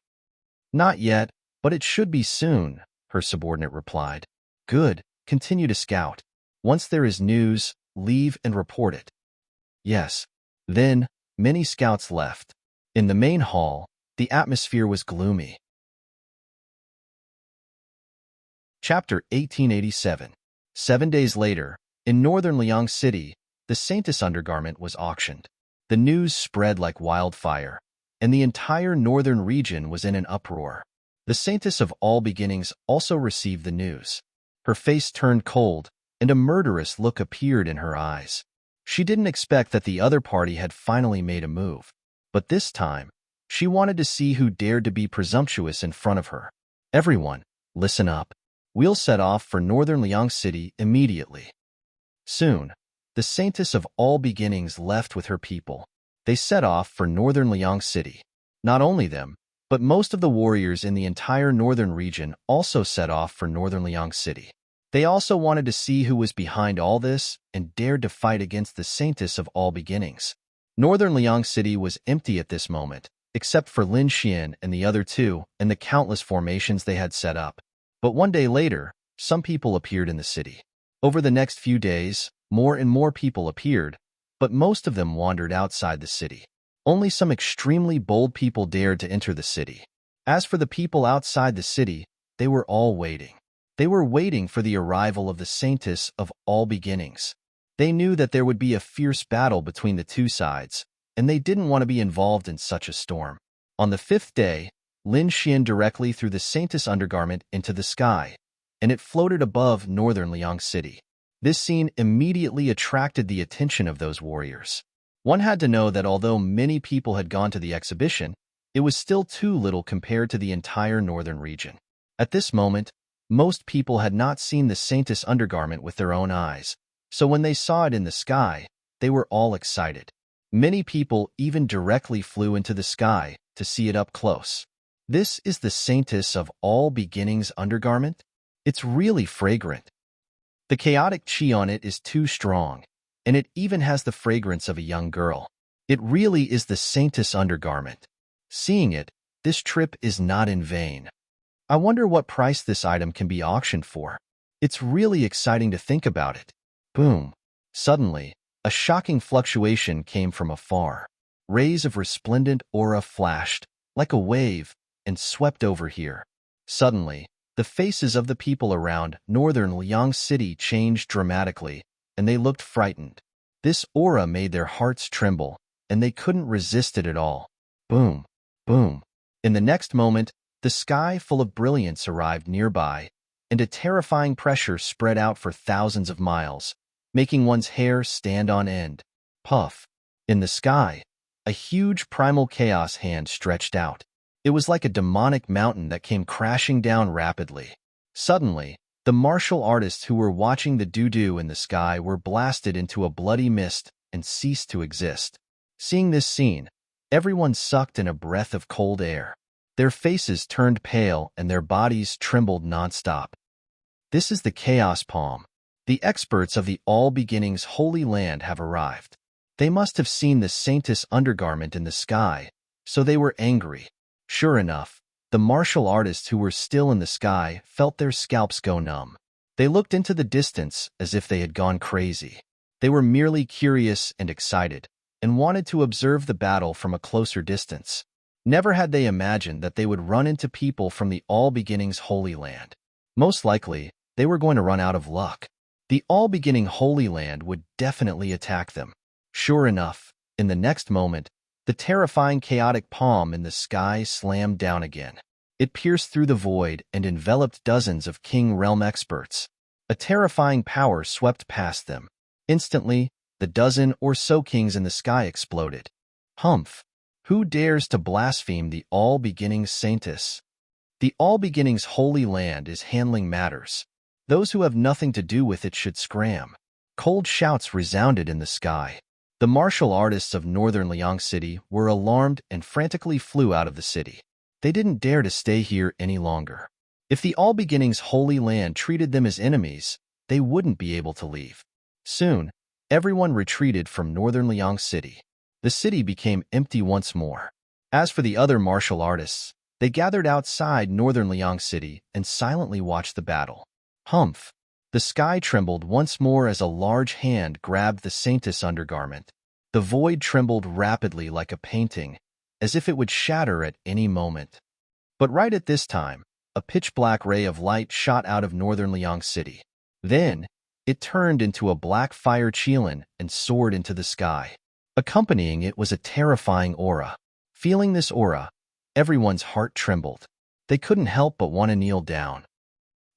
"Not yet, but it should be soon," her subordinate replied. "Good, continue to scout. Once there is news, leave and report it." Yes. Then, many scouts left. In the main hall, the atmosphere was gloomy. Chapter 1887. 7 days later, in northern Liang City, the Saintess undergarment was auctioned. The news spread like wildfire, and the entire northern region was in an uproar. The Saintess of All Beginnings also received the news. Her face turned cold, and a murderous look appeared in her eyes. She didn't expect that the other party had finally made a move. But this time, she wanted to see who dared to be presumptuous in front of her. "Everyone, listen up. We'll set off for northern Liang City immediately." Soon, the Saintess of All Beginnings left with her people. They set off for northern Liang City. Not only them, but most of the warriors in the entire northern region also set off for northern Liang City. They also wanted to see who was behind all this and dared to fight against the Saintess of All Beginnings. Northern Liang City was empty at this moment, except for Lin Xian and the other two and the countless formations they had set up. But one day later, some people appeared in the city. Over the next few days, more and more people appeared, but most of them wandered outside the city. Only some extremely bold people dared to enter the city. As for the people outside the city, they were all waiting. They were waiting for the arrival of the Saintess of All Beginnings. They knew that there would be a fierce battle between the two sides, and they didn't want to be involved in such a storm. On the 5th day, Lin Xian directly threw the Saintess undergarment into the sky, and it floated above northern Liang City. This scene immediately attracted the attention of those warriors. One had to know that although many people had gone to the exhibition, it was still too little compared to the entire northern region. At this moment, most people had not seen the Saintess undergarment with their own eyes, so when they saw it in the sky, they were all excited. Many people even directly flew into the sky to see it up close. "This is the Saintess of All Beginnings undergarment? It's really fragrant. The chaotic chi on it is too strong, and it even has the fragrance of a young girl. It really is the Saintess undergarment. Seeing it, this trip is not in vain. I wonder what price this item can be auctioned for. It's really exciting to think about it." Boom. Suddenly, a shocking fluctuation came from afar. Rays of resplendent aura flashed, like a wave, and swept over here. Suddenly, the faces of the people around northern Liang City changed dramatically, and they looked frightened. This aura made their hearts tremble, and they couldn't resist it at all. Boom, boom. In the next moment, the sky full of brilliance arrived nearby, and a terrifying pressure spread out for thousands of miles, making one's hair stand on end. Puff. In the sky, a huge primal chaos hand stretched out. It was like a demonic mountain that came crashing down rapidly. Suddenly, the martial artists who were watching the doo-doo in the sky were blasted into a bloody mist and ceased to exist. Seeing this scene, everyone sucked in a breath of cold air. Their faces turned pale and their bodies trembled non-stop. This is the Chaos Palm. The experts of the All Beginnings Holy Land have arrived. They must have seen the Saintess undergarment in the sky, so they were angry. Sure enough, the martial artists who were still in the sky felt their scalps go numb. They looked into the distance as if they had gone crazy. They were merely curious and excited, and wanted to observe the battle from a closer distance. Never had they imagined that they would run into people from the All Beginnings Holy Land. Most likely, they were going to run out of luck. The All Beginning Holy Land would definitely attack them. Sure enough, in the next moment, the terrifying chaotic palm in the sky slammed down again. It pierced through the void and enveloped dozens of King Realm experts. A terrifying power swept past them. Instantly, the dozen or so kings in the sky exploded. Humph! Who dares to blaspheme the all-beginning saintess? The all-beginning's holy land is handling matters. Those who have nothing to do with it should scram. Cold shouts resounded in the sky. The martial artists of northern Liang City were alarmed and frantically flew out of the city. They didn't dare to stay here any longer. If the all-beginning's holy land treated them as enemies, they wouldn't be able to leave. Soon, everyone retreated from northern Liang City. The city became empty once more. As for the other martial artists, they gathered outside northern Liang City and silently watched the battle. Humph! The sky trembled once more as a large hand grabbed the saintess' undergarment. The void trembled rapidly like a painting, as if it would shatter at any moment. But right at this time, a pitch-black ray of light shot out of northern Liang City. Then, it turned into a black fire chelan and soared into the sky. Accompanying it was a terrifying aura. Feeling this aura, everyone's heart trembled. They couldn't help but want to kneel down.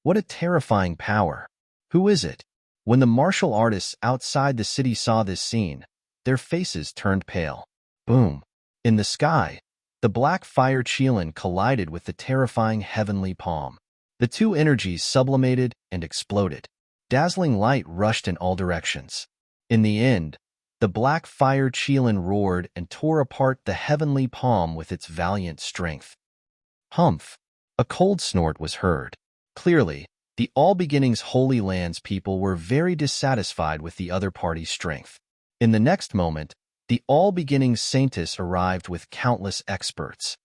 What a terrifying power! Who is it? When the martial artists outside the city saw this scene, their faces turned pale. Boom! In the sky, the black fire chelan collided with the terrifying heavenly palm. The two energies sublimated and exploded. Dazzling light rushed in all directions. In the end, the black fire chelan roared and tore apart the heavenly palm with its valiant strength. Humph! A cold snort was heard. Clearly, the all-beginning's holy land's people were very dissatisfied with the other party's strength. In the next moment, the all-beginning's saintess arrived with countless experts.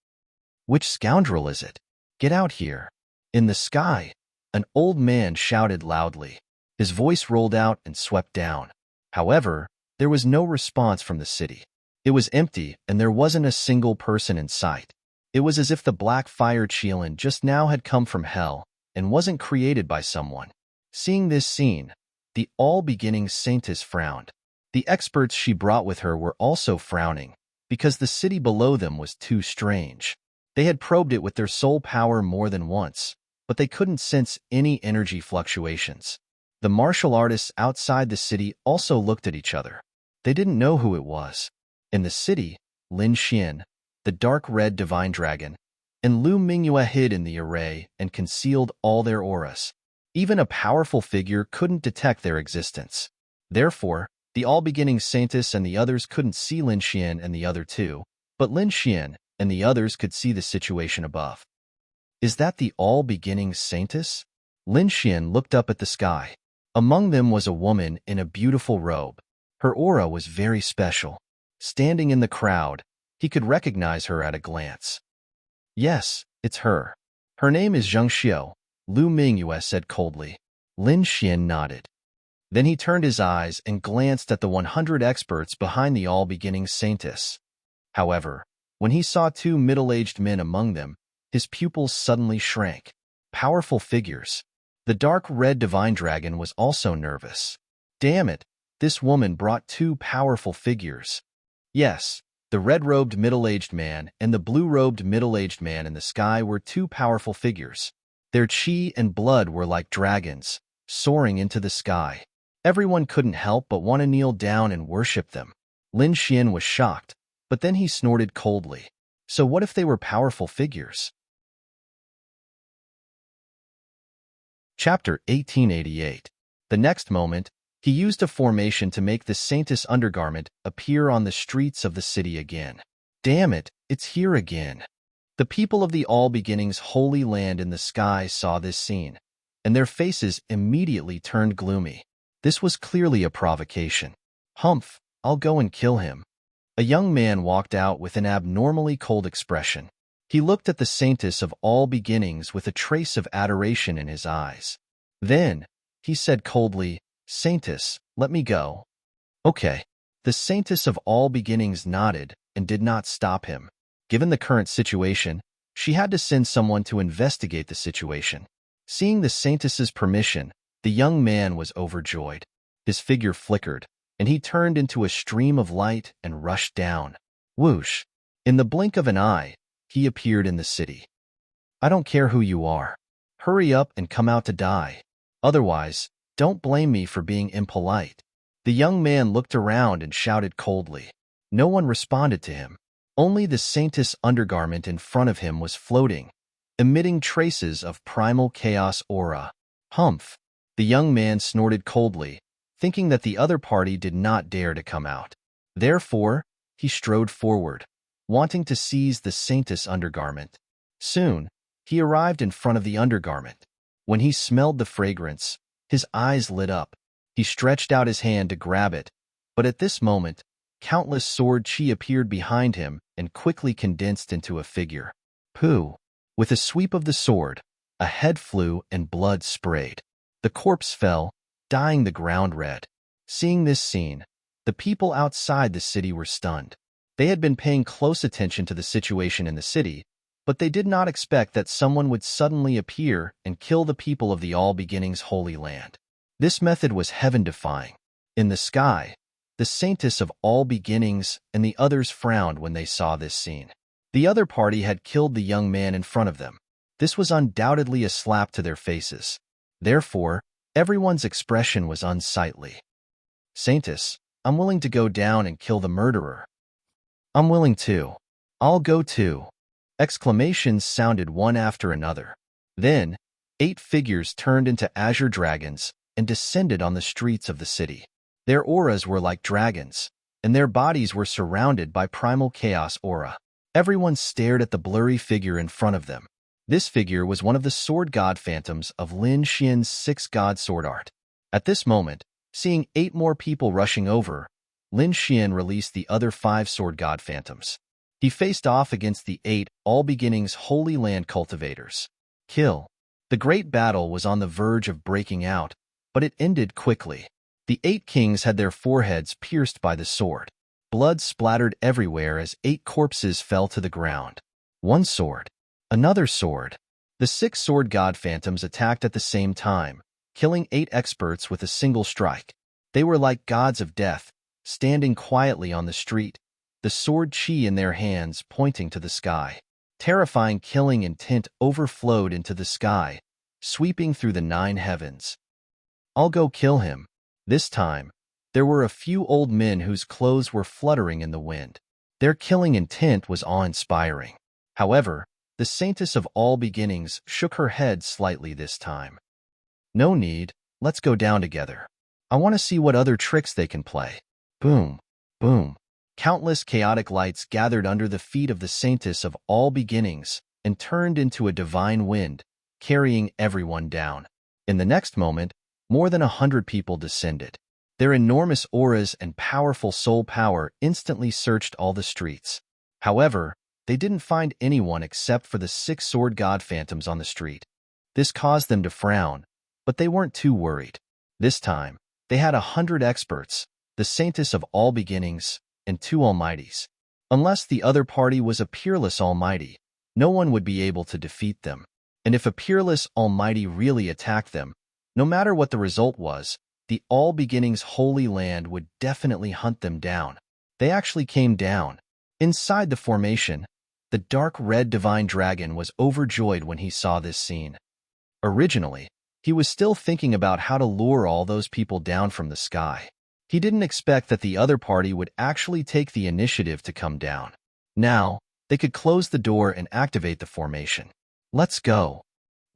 Which scoundrel is it? Get out here! In the sky, an old man shouted loudly. His voice rolled out and swept down. However, there was no response from the city. It was empty, and there wasn't a single person in sight. It was as if the black fire chelan just now had come from hell and wasn't created by someone. Seeing this scene, the all-beginning saintess frowned. The experts she brought with her were also frowning, because the city below them was too strange. They had probed it with their soul power more than once, but they couldn't sense any energy fluctuations. The martial artists outside the city also looked at each other. They didn't know who it was. In the city, Lin Xian, the dark red divine dragon, and Lu Mingyue hid in the array and concealed all their auras. Even a powerful figure couldn't detect their existence. Therefore, the all-beginning saintess and the others couldn't see Lin Xian and the other two, but Lin Xian and the others could see the situation above. Is that the all-beginning saintess? Lin Xian looked up at the sky. Among them was a woman in a beautiful robe. Her aura was very special. Standing in the crowd, he could recognize her at a glance. Yes, it's her. Her name is Zheng Xiu, Lu Mingyue said coldly. Lin Xian nodded. Then he turned his eyes and glanced at the 100 experts behind the all-beginning saintess. However, when he saw two middle-aged men among them, his pupils suddenly shrank. Powerful figures. The dark red divine dragon was also nervous. Damn it, this woman brought two powerful figures. Yes, the red-robed middle-aged man and the blue-robed middle-aged man in the sky were two powerful figures. Their chi and blood were like dragons, soaring into the sky. Everyone couldn't help but want to kneel down and worship them. Lin Xian was shocked, but then he snorted coldly. So what if they were powerful figures? Chapter 1888. The next moment, he used a formation to make the saintess undergarment appear on the streets of the city again. Damn it, it's here again. The people of the all-beginning's holy land in the sky saw this scene, and their faces immediately turned gloomy. This was clearly a provocation. Humph, I'll go and kill him. A young man walked out with an abnormally cold expression. He looked at the saintess of all beginnings with a trace of adoration in his eyes. Then, he said coldly, Saintess, let me go. Okay. The saintess of all beginnings nodded and did not stop him. Given the current situation, she had to send someone to investigate the situation. Seeing the saintess's permission, the young man was overjoyed. His figure flickered, and he turned into a stream of light and rushed down. Whoosh! In the blink of an eye, he appeared in the city. I don't care who you are. Hurry up and come out to die. Otherwise, don't blame me for being impolite. The young man looked around and shouted coldly. No one responded to him. Only the saintess undergarment in front of him was floating, emitting traces of primal chaos aura. Humph! The young man snorted coldly, thinking that the other party did not dare to come out. Therefore, he strode forward, wanting to seize the saintess undergarment. Soon, he arrived in front of the undergarment. When he smelled the fragrance, his eyes lit up. He stretched out his hand to grab it, but at this moment, countless sword chi appeared behind him and quickly condensed into a figure. Pooh! With a sweep of the sword, a head flew and blood sprayed. The corpse fell, dyeing the ground red. Seeing this scene, the people outside the city were stunned. They had been paying close attention to the situation in the city, but they did not expect that someone would suddenly appear and kill the people of the All Beginnings Holy Land. This method was heaven-defying. In the sky, the saintess of All Beginnings and the others frowned when they saw this scene. The other party had killed the young man in front of them. This was undoubtedly a slap to their faces. Therefore, everyone's expression was unsightly. Saintess, I'm willing to go down and kill the murderer. I'm willing to. I'll go too. Exclamations sounded one after another. Then, 8 figures turned into azure dragons and descended on the streets of the city. Their auras were like dragons, and their bodies were surrounded by primal chaos aura. Everyone stared at the blurry figure in front of them. This figure was one of the sword god phantoms of Lin Xian's 6 god sword art. At this moment, seeing 8 more people rushing over, Lin Xian released the other 5 sword god phantoms. He faced off against the 8 All Beginnings Holy Land cultivators. Kill. The great battle was on the verge of breaking out, but it ended quickly. The 8 kings had their foreheads pierced by the sword. Blood splattered everywhere as 8 corpses fell to the ground. One sword. Another sword. The 6 sword god phantoms attacked at the same time, killing 8 experts with a single strike. They were like gods of death, standing quietly on the street, the sword chi in their hands pointing to the sky. Terrifying killing intent overflowed into the sky, sweeping through the 9 heavens. I'll go kill him. This time, there were a few old men whose clothes were fluttering in the wind. Their killing intent was awe-inspiring. However, the saintess of All Beginnings shook her head slightly this time. No need, let's go down together. I want to see what other tricks they can play. Boom, boom. Countless chaotic lights gathered under the feet of the saintess of All Beginnings and turned into a divine wind, carrying everyone down. In the next moment, more than 100 people descended. Their enormous auras and powerful soul power instantly searched all the streets. However, they didn't find anyone except for the 6 sword god phantoms on the street. This caused them to frown, but they weren't too worried. This time, they had 100 experts, the saintess of All Beginnings, and 2 almighties. Unless the other party was a peerless almighty, no one would be able to defeat them. And if a peerless almighty really attacked them, no matter what the result was, the All Beginnings Holy Land would definitely hunt them down. They actually came down. Inside the formation, the dark red divine dragon was overjoyed when he saw this scene. Originally, he was still thinking about how to lure all those people down from the sky. He didn't expect that the other party would actually take the initiative to come down. Now, they could close the door and activate the formation. Let's go.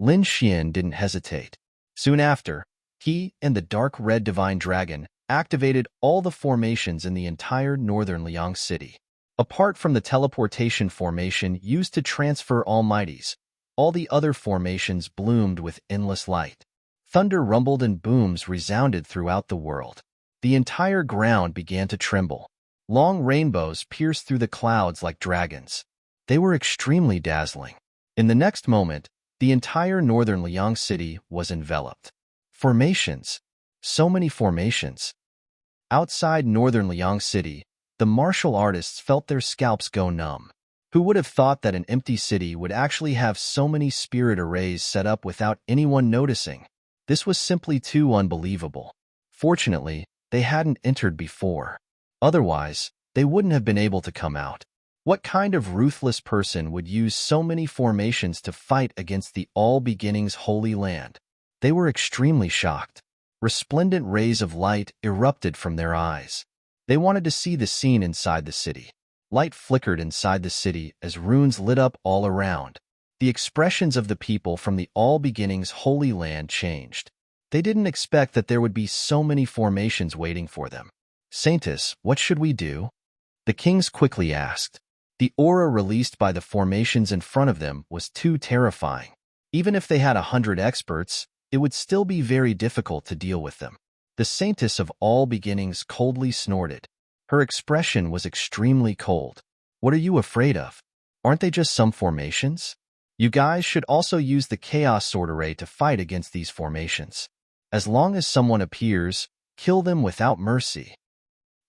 Lin Xian didn't hesitate. Soon after, he and the dark red divine dragon activated all the formations in the entire northern Liang city. Apart from the teleportation formation used to transfer almighties, all the other formations bloomed with endless light. Thunder rumbled and booms resounded throughout the world. The entire ground began to tremble. Long rainbows pierced through the clouds like dragons. They were extremely dazzling. In the next moment, the entire northern Liang city was enveloped. Formations. So many formations. Outside northern Liang city, the martial artists felt their scalps go numb. Who would have thought that an empty city would actually have so many spirit arrays set up without anyone noticing? This was simply too unbelievable. Fortunately, they hadn't entered before. Otherwise, they wouldn't have been able to come out. What kind of ruthless person would use so many formations to fight against the All Beginnings Holy Land? They were extremely shocked. Resplendent rays of light erupted from their eyes. They wanted to see the scene inside the city. Light flickered inside the city as runes lit up all around. The expressions of the people from the All Beginnings Holy Land changed. They didn't expect that there would be so many formations waiting for them. Saintess, what should we do? The kings quickly asked. The aura released by the formations in front of them was too terrifying. Even if they had 100 experts, it would still be very difficult to deal with them. The Saintess of All Beginnings coldly snorted. Her expression was extremely cold. What are you afraid of? Aren't they just some formations? You guys should also use the Chaos Sword Array to fight against these formations. As long as someone appears, kill them without mercy.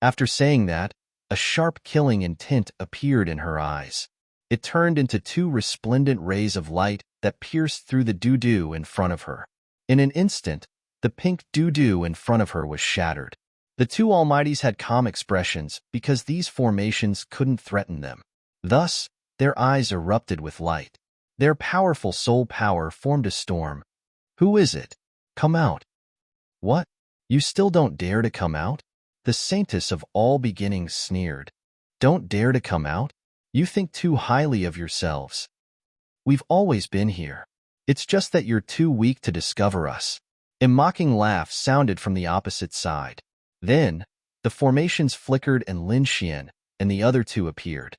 After saying that, a sharp killing intent appeared in her eyes. It turned into two resplendent rays of light that pierced through the doo-doo in front of her. In an instant, the pink doo-doo in front of her was shattered. The two Almighties had calm expressions because these formations couldn't threaten them. Thus, their eyes erupted with light. Their powerful soul power formed a storm. Who is it? Come out. What? You still don't dare to come out? The Saintess of All Beginnings sneered. Don't dare to come out? You think too highly of yourselves. We've always been here. It's just that you're too weak to discover us. A mocking laugh sounded from the opposite side. Then, the formations flickered and Lin Xian and the other two appeared.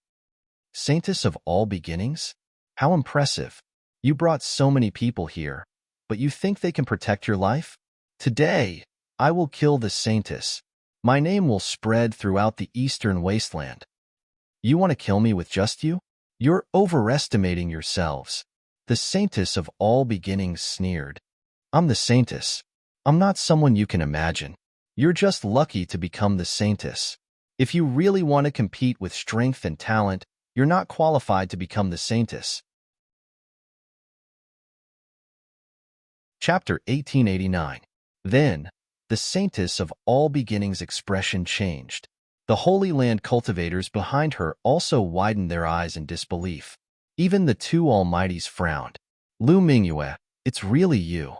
Saintess of All Beginnings? How impressive. You brought so many people here, but you think they can protect your life? Today, I will kill the Saintess. My name will spread throughout the Eastern Wasteland. You want to kill me with just you? You're overestimating yourselves. The Saintess of All Beginnings sneered. I'm the Saintess. I'm not someone you can imagine. You're just lucky to become the Saintess. If you really want to compete with strength and talent, you're not qualified to become the Saintess. Chapter 1889. Then, the Saintess of All Beginnings' expression changed. The Holy Land cultivators behind her also widened their eyes in disbelief. Even the two Almighties frowned. Lu Mingyue, it's really you.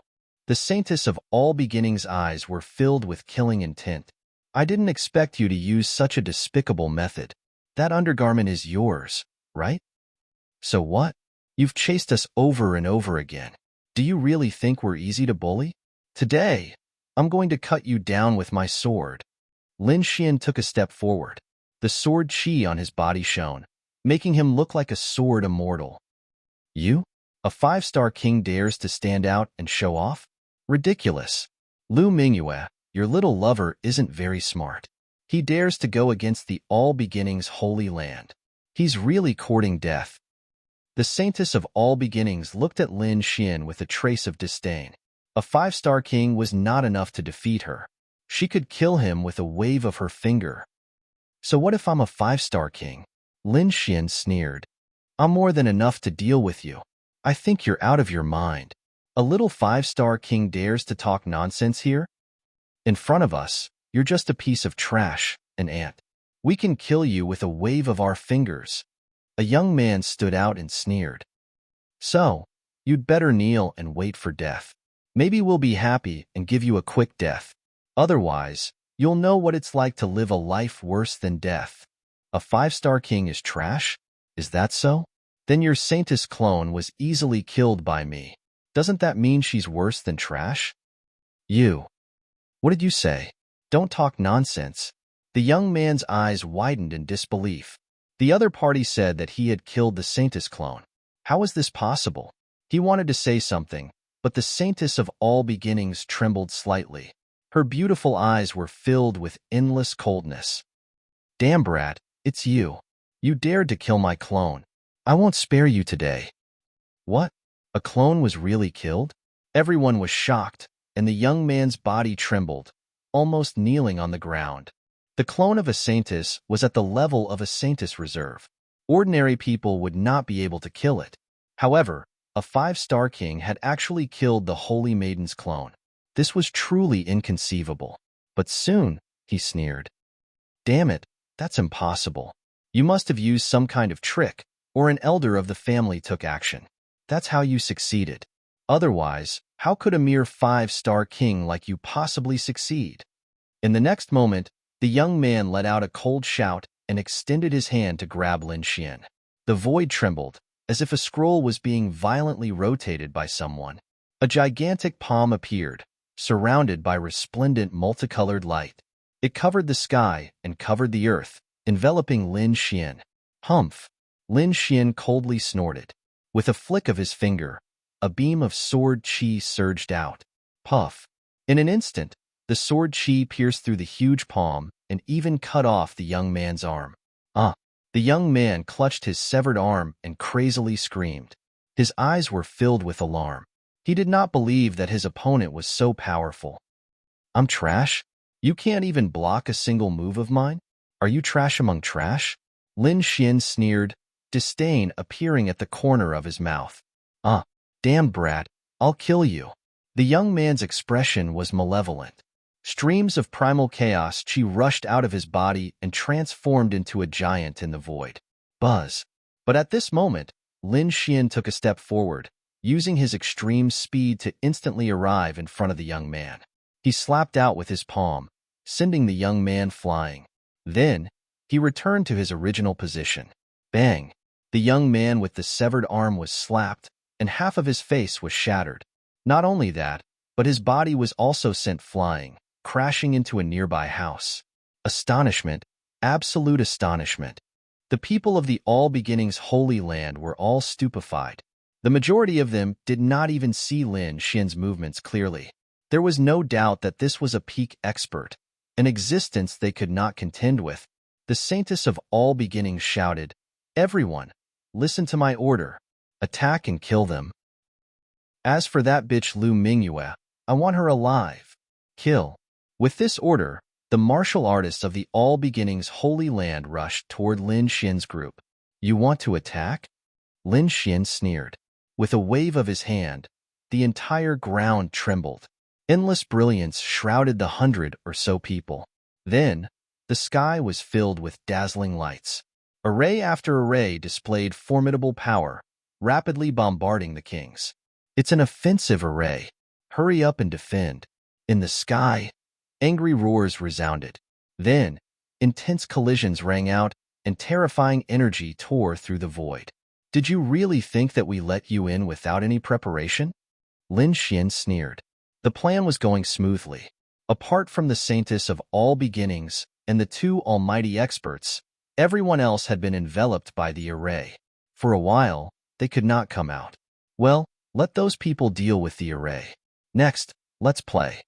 The Saintess of All Beginnings' eyes were filled with killing intent. I didn't expect you to use such a despicable method. That undergarment is yours, right? So what? You've chased us over and over again. Do you really think we're easy to bully? Today, I'm going to cut you down with my sword. Lin Xian took a step forward. The sword chi on his body shone, making him look like a sword immortal. You? A 5-star king dares to stand out and show off? Ridiculous. Lu Mingyue, your little lover isn't very smart. He dares to go against the All Beginnings Holy Land. He's really courting death. The Saintess of All Beginnings looked at Lin Xian with a trace of disdain. A 5-star king was not enough to defeat her. She could kill him with a wave of her finger. So what if I'm a 5-star king? Lin Xian sneered. I'm more than enough to deal with you. I think you're out of your mind. A little 5-star king dares to talk nonsense here? In front of us, you're just a piece of trash, an ant. We can kill you with a wave of our fingers. A young man stood out and sneered. So, you'd better kneel and wait for death. Maybe we'll be happy and give you a quick death. Otherwise, you'll know what it's like to live a life worse than death. A 5-star king is trash? Is that so? Then your Saintess clone was easily killed by me. Doesn't that mean she's worse than trash? You. What did you say? Don't talk nonsense. The young man's eyes widened in disbelief. The other party said that he had killed the Saintess clone. How is this possible? He wanted to say something, but the Saintess of All Beginnings trembled slightly. Her beautiful eyes were filled with endless coldness. Damn brat, it's you. You dared to kill my clone. I won't spare you today. What? A clone was really killed? Everyone was shocked, and the young man's body trembled, almost kneeling on the ground. The clone of a Saintess was at the level of a Saintess reserve. Ordinary people would not be able to kill it. However, a 5-star king had actually killed the Holy Maiden's clone. This was truly inconceivable. But soon, he sneered. Damn it, that's impossible. You must have used some kind of trick, or an elder of the family took action. That's how you succeeded. Otherwise, how could a mere 5-star king like you possibly succeed? In the next moment, The young man let out a cold shout and extended his hand to grab Lin Xian. The void trembled, as if a scroll was being violently rotated by someone. A gigantic palm appeared, surrounded by resplendent multicolored light. It covered the sky and covered the earth, enveloping Lin Xian. Humph! Lin Xian coldly snorted. With a flick of his finger, a beam of sword chi surged out. Puff! In an instant, the sword chi pierced through the huge palm and even cut off the young man's arm. The young man clutched his severed arm and crazily screamed. His eyes were filled with alarm. He did not believe that his opponent was so powerful. I'm trash? You can't even block a single move of mine? Are you trash among trash? Lin Xian sneered, disdain appearing at the corner of his mouth. Damn brat, I'll kill you. The young man's expression was malevolent. Streams of primal chaos chi rushed out of his body and transformed into a giant in the void. Buzz. But at this moment, Lin Xian took a step forward, using his extreme speed to instantly arrive in front of the young man. He slapped out with his palm, sending the young man flying. Then, he returned to his original position. Bang! The young man with the severed arm was slapped, and half of his face was shattered. Not only that, but his body was also sent flying, crashing into a nearby house. Astonishment, absolute astonishment. The people of the All Beginnings Holy Land were all stupefied. The majority of them did not even see Lin Xian's movements clearly. There was no doubt that this was a peak expert, an existence they could not contend with. The Saintess of All Beginnings shouted, "Everyone, listen to my order. Attack and kill them. As for that bitch Lu Mingyue, I want her alive. Kill." With this order, the martial artists of the All Beginnings Holy Land rushed toward Lin Xian's group. You want to attack? Lin Xian sneered. With a wave of his hand, the entire ground trembled. Endless brilliance shrouded the 100 or so people. Then, the sky was filled with dazzling lights. Array after array displayed formidable power, rapidly bombarding the kings. It's an offensive array. Hurry up and defend. In the sky, angry roars resounded. Then, intense collisions rang out, and terrifying energy tore through the void. Did you really think that we let you in without any preparation? Lin Xian sneered. The plan was going smoothly. Apart from the Saintess of All Beginnings and the two almighty experts, everyone else had been enveloped by the array. For a while, they could not come out. Well, let those people deal with the array. Next, let's play.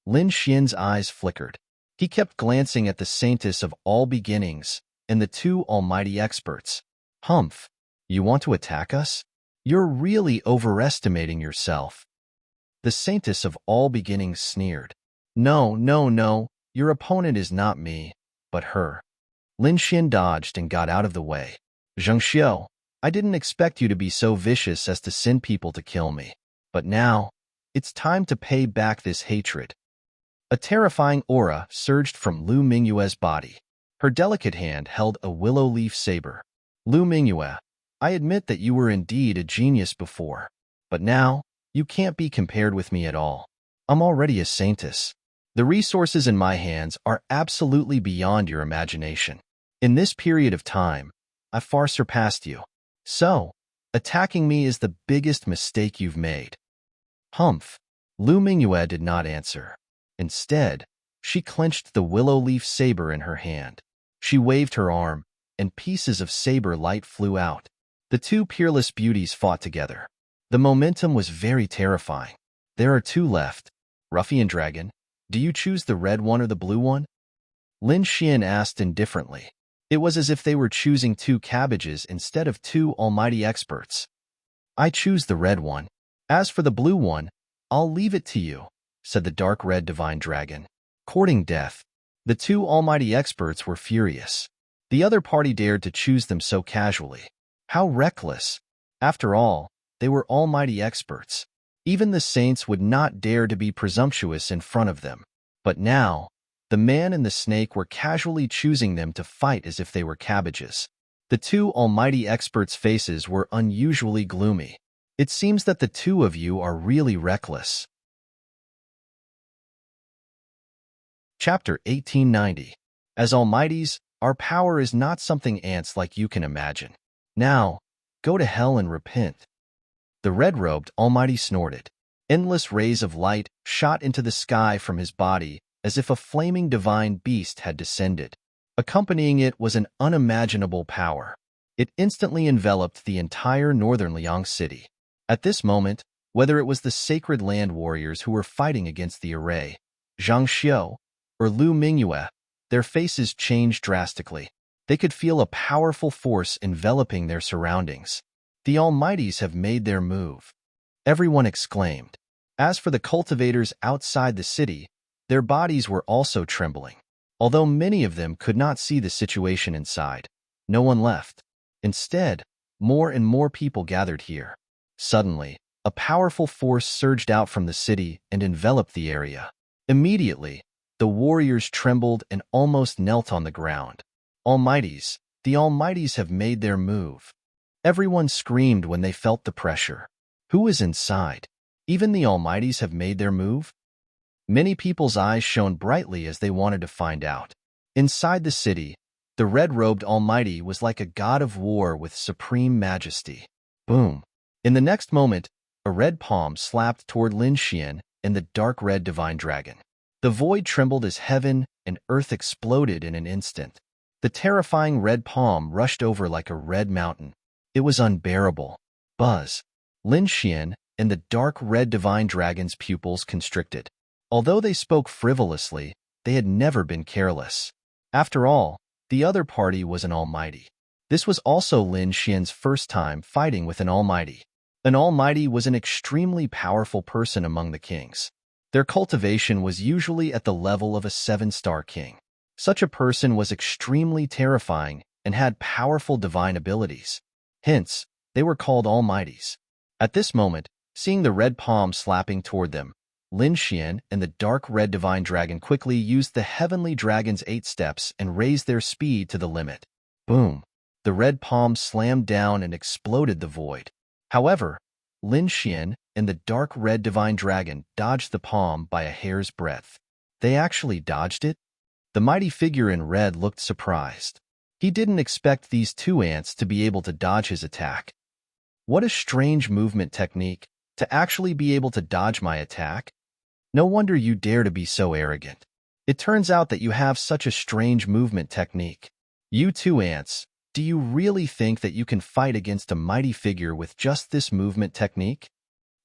Lin Xian's eyes flickered. He kept glancing at the Saintess of All Beginnings and the two almighty experts. Humph, you want to attack us? You're really overestimating yourself. The Saintess of All Beginnings sneered. No, no, no, your opponent is not me, but her. Lin Xian dodged and got out of the way. Zheng Xiu, I didn't expect you to be so vicious as to send people to kill me. But now, it's time to pay back this hatred. A terrifying aura surged from Lu Mingyue's body. Her delicate hand held a willow leaf saber. Lu Mingyue, I admit that you were indeed a genius before, but now, you can't be compared with me at all. I'm already a saintess. The resources in my hands are absolutely beyond your imagination. In this period of time, I far surpassed you. So, attacking me is the biggest mistake you've made. Humph. Lu Mingyue did not answer. Instead, she clenched the willow leaf saber in her hand. She waved her arm, and pieces of saber light flew out. The two peerless beauties fought together. The momentum was very terrifying. There are two left. Ruffian Dragon, do you choose the red one or the blue one? Lin Xian asked indifferently. It was as if they were choosing two cabbages instead of two almighty experts. I choose the red one. As for the blue one, I'll leave it to you, said the dark red divine dragon. Courting death, the two almighty experts were furious. The other party dared to choose them so casually. How reckless! After all, they were almighty experts. Even the saints would not dare to be presumptuous in front of them. But now, the man and the snake were casually choosing them to fight as if they were cabbages. The two almighty experts' faces were unusually gloomy. It seems that the two of you are really reckless. Chapter 1890. As almighties, our power is not something ants like you can imagine. Now, go to hell and repent. The red-robed almighty snorted. Endless rays of light shot into the sky from his body as if a flaming divine beast had descended. Accompanying it was an unimaginable power. It instantly enveloped the entire northern Liang city. At this moment, whether it was the sacred land warriors who were fighting against the array, Zhang Xiu, or Lu Mingyue, their faces changed drastically. They could feel a powerful force enveloping their surroundings. The Almighties have made their move, everyone exclaimed. As for the cultivators outside the city, their bodies were also trembling. Although many of them could not see the situation inside, no one left. Instead, more and more people gathered here. Suddenly, a powerful force surged out from the city and enveloped the area. Immediately, the warriors trembled and almost knelt on the ground. Almighties, the Almighties have made their move. Everyone screamed when they felt the pressure. Who is inside? Even the Almighties have made their move? Many people's eyes shone brightly as they wanted to find out. Inside the city, the red-robed Almighty was like a god of war with supreme majesty. Boom! In the next moment, a red palm slapped toward Lin Xian and the dark red divine dragon. The void trembled as heaven and earth exploded in an instant. The terrifying red palm rushed over like a red mountain. It was unbearable. Buzz! Lin Xian and the dark red divine dragon's pupils constricted. Although they spoke frivolously, they had never been careless. After all, the other party was an almighty. This was also Lin Xian's first time fighting with an almighty. An almighty was an extremely powerful person among the kings. Their cultivation was usually at the level of a 7-star king. Such a person was extremely terrifying and had powerful divine abilities. Hence, they were called almighties. At this moment, seeing the red palm slapping toward them, Lin Xian and the dark red divine dragon quickly used the heavenly dragon's 8 steps and raised their speed to the limit. Boom! The red palm slammed down and exploded the void. However, Lin Xian and the dark red divine dragon dodged the palm by a hair's breadth. They actually dodged it? The mighty figure in red looked surprised. He didn't expect these 2 ants to be able to dodge his attack. What a strange movement technique, to actually be able to dodge my attack. No wonder you dare to be so arrogant. It turns out that you have such a strange movement technique. You 2 ants, do you really think that you can fight against a mighty figure with just this movement technique?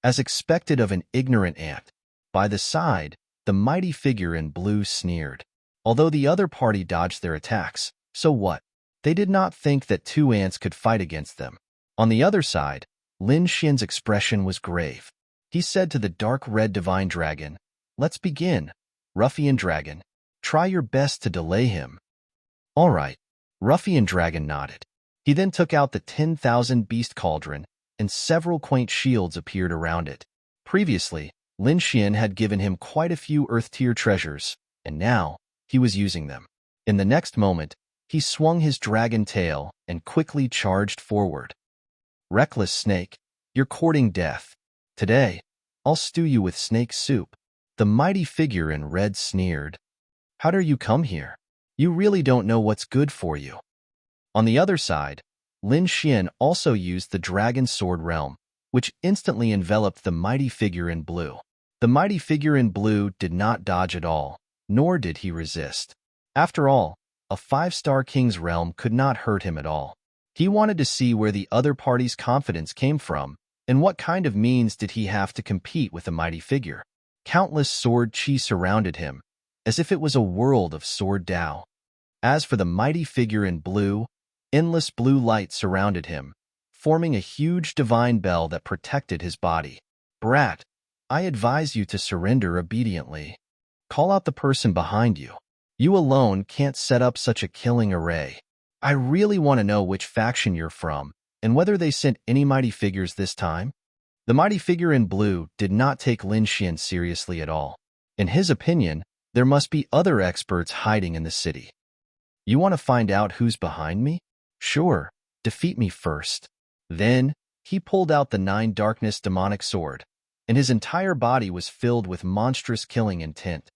As expected of an ignorant ant, by the side, the mighty figure in blue sneered. Although the other party dodged their attacks, so what? They did not think that 2 ants could fight against them. On the other side, Lin Xian's expression was grave. He said to the dark red divine dragon, "Let's begin, ruffian dragon. Try your best to delay him." "All right." Ruffian dragon nodded. He then took out the 10,000 beast cauldron, and several quaint shields appeared around it. Previously, Lin Xian had given him quite a few earth-tier treasures, and now he was using them. In the next moment, he swung his dragon tail and quickly charged forward. "Reckless snake, you're courting death. Today, I'll stew you with snake soup." The mighty figure in red sneered. "How dare you come here? You really don't know what's good for you." On the other side, Lin Xian also used the dragon sword realm, which instantly enveloped the mighty figure in blue. The mighty figure in blue did not dodge at all, nor did he resist. After all, a 5-star king's realm could not hurt him at all. He wanted to see where the other party's confidence came from, and what kind of means did he have to compete with the mighty figure. Countless sword chi surrounded him, as if it was a world of sword Tao. As for the mighty figure in blue, endless blue light surrounded him, forming a huge divine bell that protected his body. "Brat, I advise you to surrender obediently. Call out the person behind you. You alone can't set up such a killing array. I really want to know which faction you're from, and whether they sent any mighty figures this time." The mighty figure in blue did not take Lin Xian seriously at all. In his opinion, there must be other experts hiding in the city. "You want to find out who's behind me? Sure, defeat me first." Then, he pulled out the 9 darkness demonic sword, and his entire body was filled with monstrous killing intent.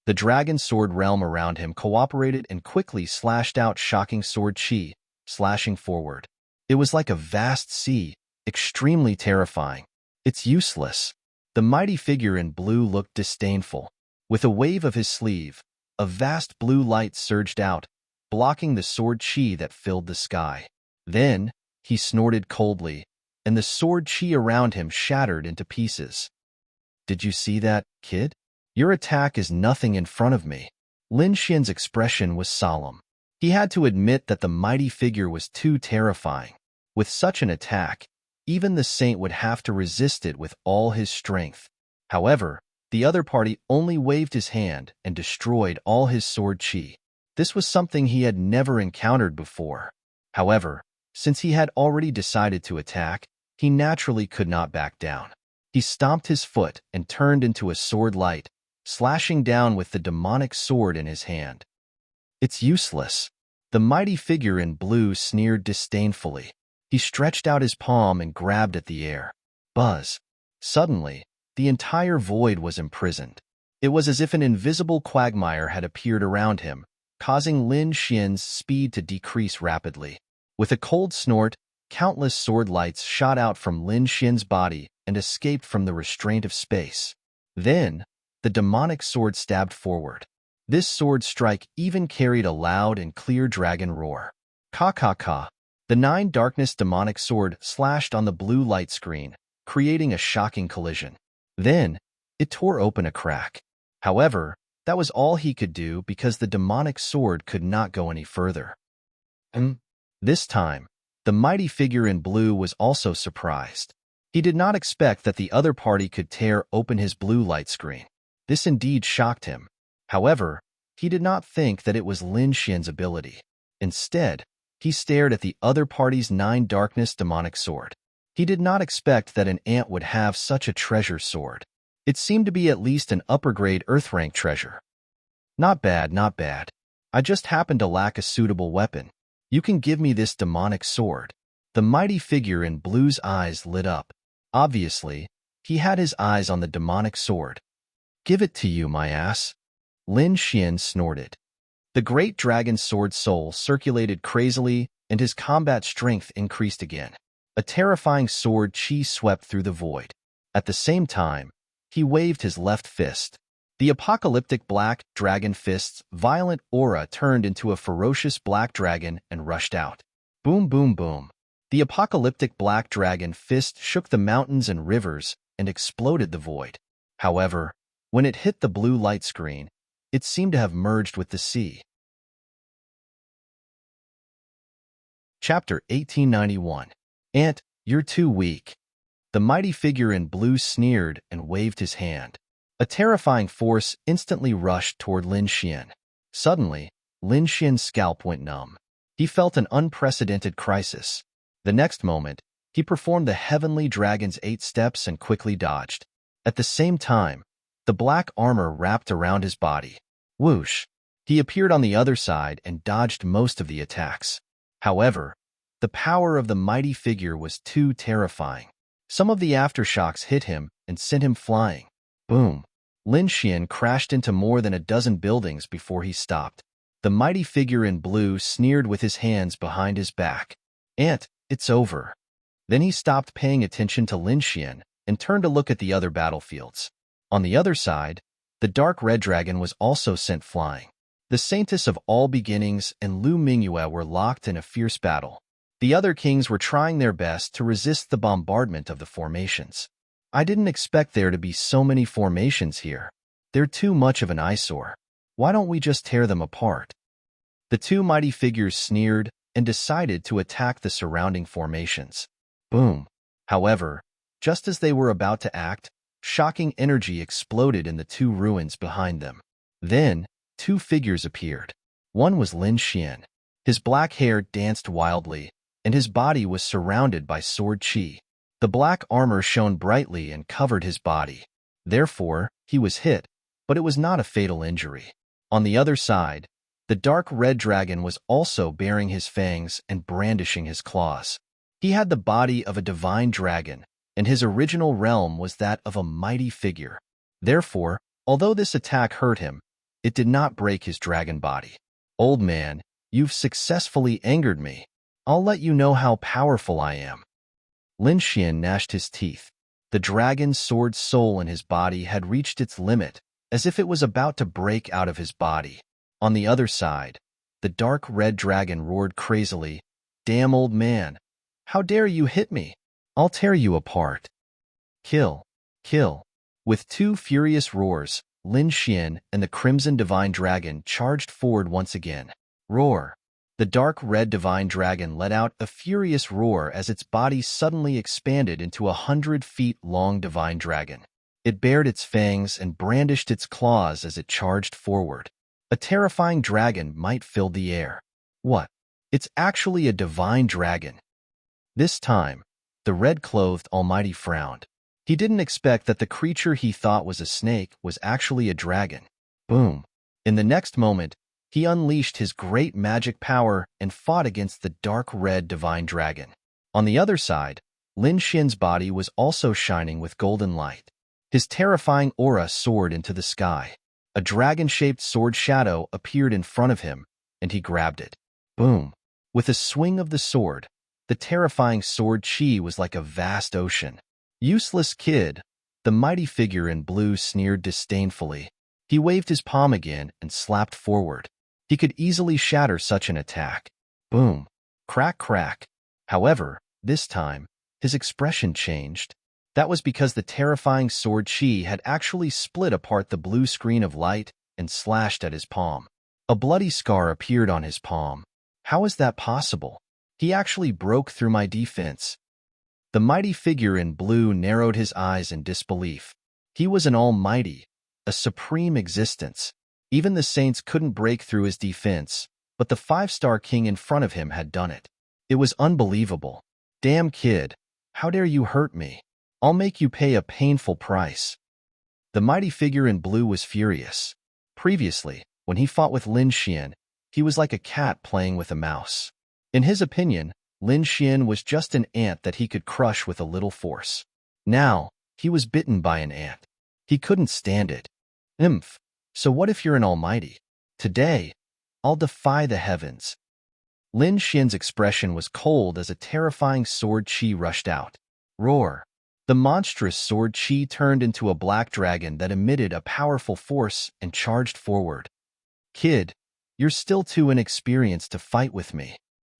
The dragon sword realm around him cooperated and quickly slashed out shocking sword chi, slashing forward. It was like a vast sea, extremely terrifying. It's useless. The mighty figure in blue looked disdainful. With a wave of his sleeve, a vast blue light surged out, blocking the sword chi that filled the sky. Then, he snorted coldly, and the sword chi around him shattered into pieces. Did you see that, kid? Your attack is nothing in front of me. Lin Xian's expression was solemn. He had to admit that the mighty figure was too terrifying. With such an attack, even the saint would have to resist it with all his strength. However, the other party only waved his hand and destroyed all his sword chi. This was something he had never encountered before. However, since he had already decided to attack, he naturally could not back down. He stomped his foot and turned into a sword light, slashing down with the demonic sword in his hand. It's useless. The mighty figure in blue sneered disdainfully. He stretched out his palm and grabbed at the air. Buzz. Suddenly, the entire void was imprisoned. It was as if an invisible quagmire had appeared around him, causing Lin Xian's speed to decrease rapidly. With a cold snort, countless sword lights shot out from Lin Xian's body and escaped from the restraint of space. Then, the demonic sword stabbed forward. This sword strike even carried a loud and clear dragon roar. Ka. The 9 darkness demonic sword slashed on the blue light screen, creating a shocking collision. Then, it tore open a crack. However, that was all he could do because the demonic sword could not go any further. This time, the mighty figure in blue was also surprised. He did not expect that the other party could tear open his blue light screen. This indeed shocked him. However, he did not think that it was Lin Xian's ability. Instead, he stared at the other party's 9 darkness demonic sword. He did not expect that an ant would have such a treasure sword. It seemed to be at least an upper-grade Earth-rank treasure. Not bad, not bad. I just happen to lack a suitable weapon. You can give me this demonic sword. The mighty figure in blue's eyes lit up. Obviously, he had his eyes on the demonic sword. Give it to you, my ass. Lin Xian snorted. The great dragon's sword soul circulated crazily, and his combat strength increased again. A terrifying sword chi swept through the void. At the same time, he waved his left fist. The apocalyptic black dragon fist's violent aura turned into a ferocious black dragon and rushed out. Boom, boom, boom. The apocalyptic black dragon fist shook the mountains and rivers and exploded the void. However, when it hit the blue light screen, it seemed to have merged with the sea. Chapter 1891. Ant, you're too weak. The mighty figure in blue sneered and waved his hand. A terrifying force instantly rushed toward Lin Xian. Suddenly, Lin Xian's scalp went numb. He felt an unprecedented crisis. The next moment, he performed the heavenly dragon's 8 steps and quickly dodged. At the same time, the black armor wrapped around his body. Whoosh! He appeared on the other side and dodged most of the attacks. However, the power of the mighty figure was too terrifying. Some of the aftershocks hit him and sent him flying. Boom! Lin Xian crashed into more than a dozen buildings before he stopped. The mighty figure in blue sneered with his hands behind his back. Ant, it's over. Then he stopped paying attention to Lin Xian and turned to look at the other battlefields. On the other side, the dark red dragon was also sent flying. The Saintess of All Beginnings and Lu Mingyue were locked in a fierce battle. The other kings were trying their best to resist the bombardment of the formations. I didn't expect there to be so many formations here. They're too much of an eyesore. Why don't we just tear them apart? The 2 mighty figures sneered and decided to attack the surrounding formations. Boom! However, just as they were about to act, shocking energy exploded in the 2 ruins behind them. Then, 2 figures appeared. One was Lin Xian. His black hair danced wildly, and his body was surrounded by sword chi. The black armor shone brightly and covered his body. Therefore, he was hit, but it was not a fatal injury. On the other side, the dark red dragon was also baring his fangs and brandishing his claws. He had the body of a divine dragon, and his original realm was that of a mighty figure. Therefore, although this attack hurt him, it did not break his dragon body. Old man, you've successfully angered me. I'll let you know how powerful I am. Lin Xian gnashed his teeth. The dragon's sword soul in his body had reached its limit, as if it was about to break out of his body. On the other side, the dark red dragon roared crazily, "Damn old man! How dare you hit me? I'll tear you apart. Kill! Kill!" With two furious roars, Lin Xian and the Crimson Divine Dragon charged forward once again. Roar! The dark red divine dragon let out a furious roar as its body suddenly expanded into 100 feet-long divine dragon. It bared its fangs and brandished its claws as it charged forward. A terrifying dragon might fill the air. What? It's actually a divine dragon. This time, the red-clothed Almighty frowned. He didn't expect that the creature he thought was a snake was actually a dragon. Boom! In the next moment, he unleashed his great magic power and fought against the dark red divine dragon. On the other side, Lin Xian's body was also shining with golden light. His terrifying aura soared into the sky. A dragon-shaped sword shadow appeared in front of him, and he grabbed it. Boom! With a swing of the sword, the terrifying sword chi was like a vast ocean. "Useless kid," the mighty figure in blue sneered disdainfully. He waved his palm again and slapped forward. He could easily shatter such an attack. Boom! Crack, crack. However, this time, his expression changed. That was because the terrifying sword chi had actually split apart the blue screen of light and slashed at his palm. A bloody scar appeared on his palm. How is that possible? He actually broke through my defense. The mighty figure in blue narrowed his eyes in disbelief. He was an almighty, a supreme existence. Even the saints couldn't break through his defense, but the five-star king in front of him had done it. It was unbelievable. "Damn kid, how dare you hurt me? I'll make you pay a painful price." The mighty figure in blue was furious. Previously, when he fought with Lin Xian, he was like a cat playing with a mouse. In his opinion, Lin Xian was just an ant that he could crush with a little force. Now, he was bitten by an ant. He couldn't stand it. "Imph. So what if you're an almighty? Today, I'll defy the heavens." Lin Xian's expression was cold as a terrifying sword chi rushed out. Roar! The monstrous sword chi turned into a black dragon that emitted a powerful force and charged forward. "Kid, you're still too inexperienced to fight with me."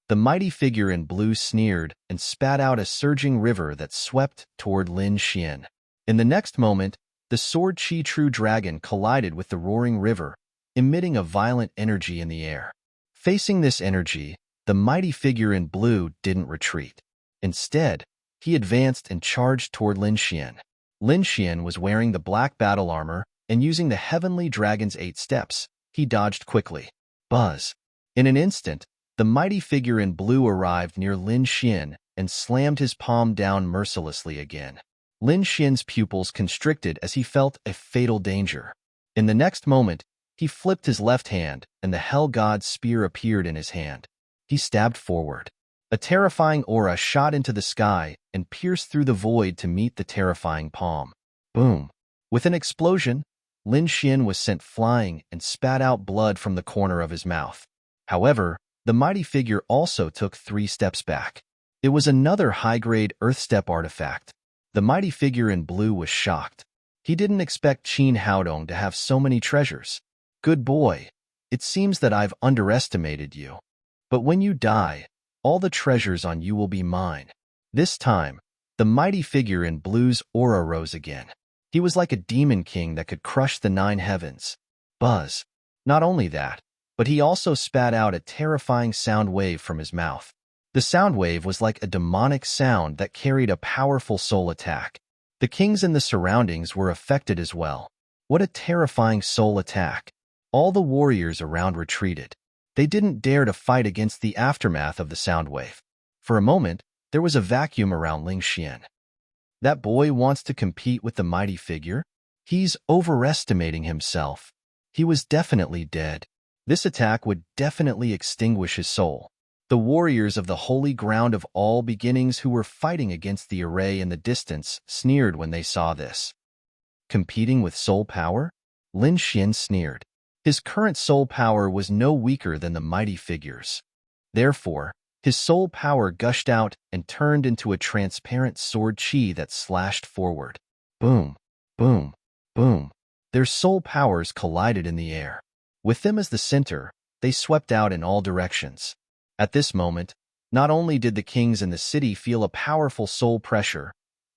The mighty figure in blue sneered and spat out a surging river that swept toward Lin Xian. In the next moment, the sword chi true dragon collided with the roaring river, emitting a violent energy in the air. Facing this energy, the mighty figure in blue didn't retreat. Instead, he advanced and charged toward Lin Xian. Lin Xian was wearing the black battle armor, and using the heavenly dragon's 8 steps, he dodged quickly. Buzz! In an instant, the mighty figure in blue arrived near Lin Xian and slammed his palm down mercilessly again. Lin Xian's pupils constricted as he felt a fatal danger. In the next moment, he flipped his left hand, and the Hell God's spear appeared in his hand. He stabbed forward. A terrifying aura shot into the sky and pierced through the void to meet the terrifying palm. Boom! With an explosion, Lin Xian was sent flying and spat out blood from the corner of his mouth. However, the mighty figure also took 3 steps back. It was another high-grade Earth Step artifact. The mighty figure in blue was shocked. He didn't expect Qin Haodong to have so many treasures. "Good boy. It seems that I've underestimated you. But when you die, all the treasures on you will be mine." This time, the mighty figure in blue's aura rose again. He was like a demon king that could crush the 9 heavens. Buzz! Not only that, but he also spat out a terrifying sound wave from his mouth. The sound wave was like a demonic sound that carried a powerful soul attack. The kings in the surroundings were affected as well. What a terrifying soul attack! All the warriors around retreated. They didn't dare to fight against the aftermath of the sound wave. For a moment, there was a vacuum around Lin Xian. That boy wants to compete with the mighty figure? He's overestimating himself. He was definitely dead. This attack would definitely extinguish his soul. The warriors of the holy ground of all beginnings who were fighting against the array in the distance sneered when they saw this. Competing with soul power? Lin Xian sneered. His current soul power was no weaker than the mighty figures. Therefore, his soul power gushed out and turned into a transparent sword chi that slashed forward. Boom, boom, boom. Their soul powers collided in the air. With them as the center, they swept out in all directions. At this moment, not only did the kings in the city feel a powerful soul pressure,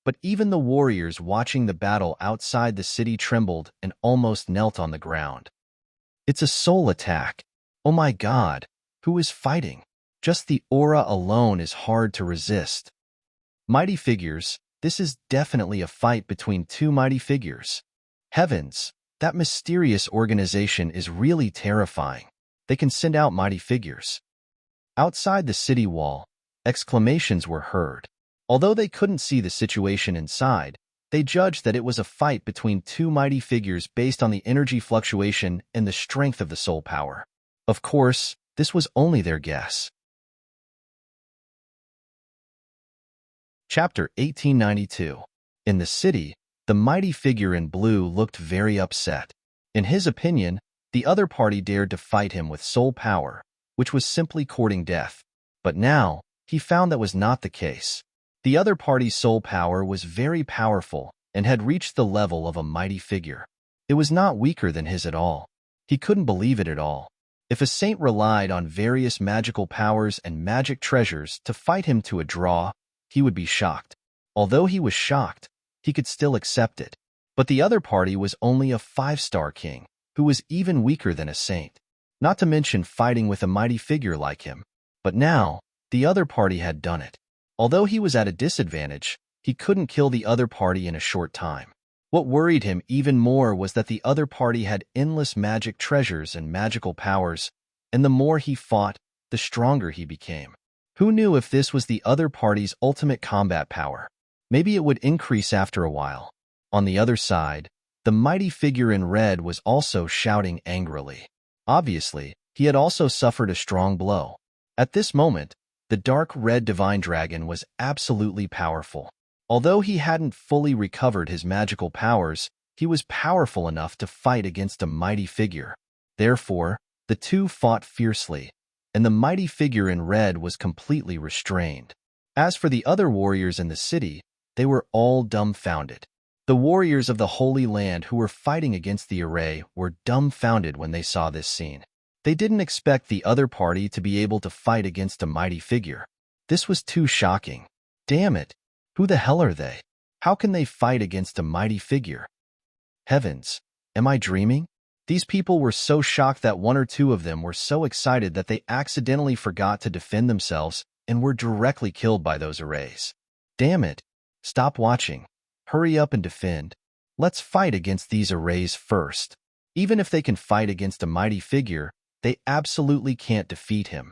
but even the warriors watching the battle outside the city trembled and almost knelt on the ground. It's a soul attack. Oh my God, who is fighting? Just the aura alone is hard to resist. Mighty figures, this is definitely a fight between two mighty figures. Heavens, that mysterious organization is really terrifying. They can send out mighty figures. Outside the city wall, exclamations were heard. Although they couldn't see the situation inside, they judged that it was a fight between two mighty figures based on the energy fluctuation and the strength of the soul power. Of course, this was only their guess. Chapter 1892. In the city, the mighty figure in blue looked very upset. In his opinion, the other party dared to fight him with soul power, which was simply courting death. But now, he found that was not the case. The other party's soul power was very powerful and had reached the level of a mighty figure. It was not weaker than his at all. He couldn't believe it at all. If a saint relied on various magical powers and magic treasures to fight him to a draw, he would be shocked. Although he was shocked, he could still accept it. But the other party was only a 5-star king, who was even weaker than a saint. Not to mention fighting with a mighty figure like him. But now, the other party had done it. Although he was at a disadvantage, he couldn't kill the other party in a short time. What worried him even more was that the other party had endless magic treasures and magical powers, and the more he fought, the stronger he became. Who knew if this was the other party's ultimate combat power? Maybe it would increase after a while. On the other side, the mighty figure in red was also shouting angrily. Obviously, he had also suffered a strong blow. At this moment, the dark red divine dragon was absolutely powerful. Although he hadn't fully recovered his magical powers, he was powerful enough to fight against a mighty figure. Therefore, the two fought fiercely, and the mighty figure in red was completely restrained. As for the other warriors in the city, they were all dumbfounded. The warriors of the Holy Land who were fighting against the array were dumbfounded when they saw this scene. They didn't expect the other party to be able to fight against a mighty figure. This was too shocking. Damn it! Who the hell are they? How can they fight against a mighty figure? Heavens! Am I dreaming? These people were so shocked that one or two of them were so excited that they accidentally forgot to defend themselves and were directly killed by those arrays. Damn it! Stop watching. Hurry up and defend. Let's fight against these arrays first. Even if they can fight against a mighty figure, they absolutely can't defeat him.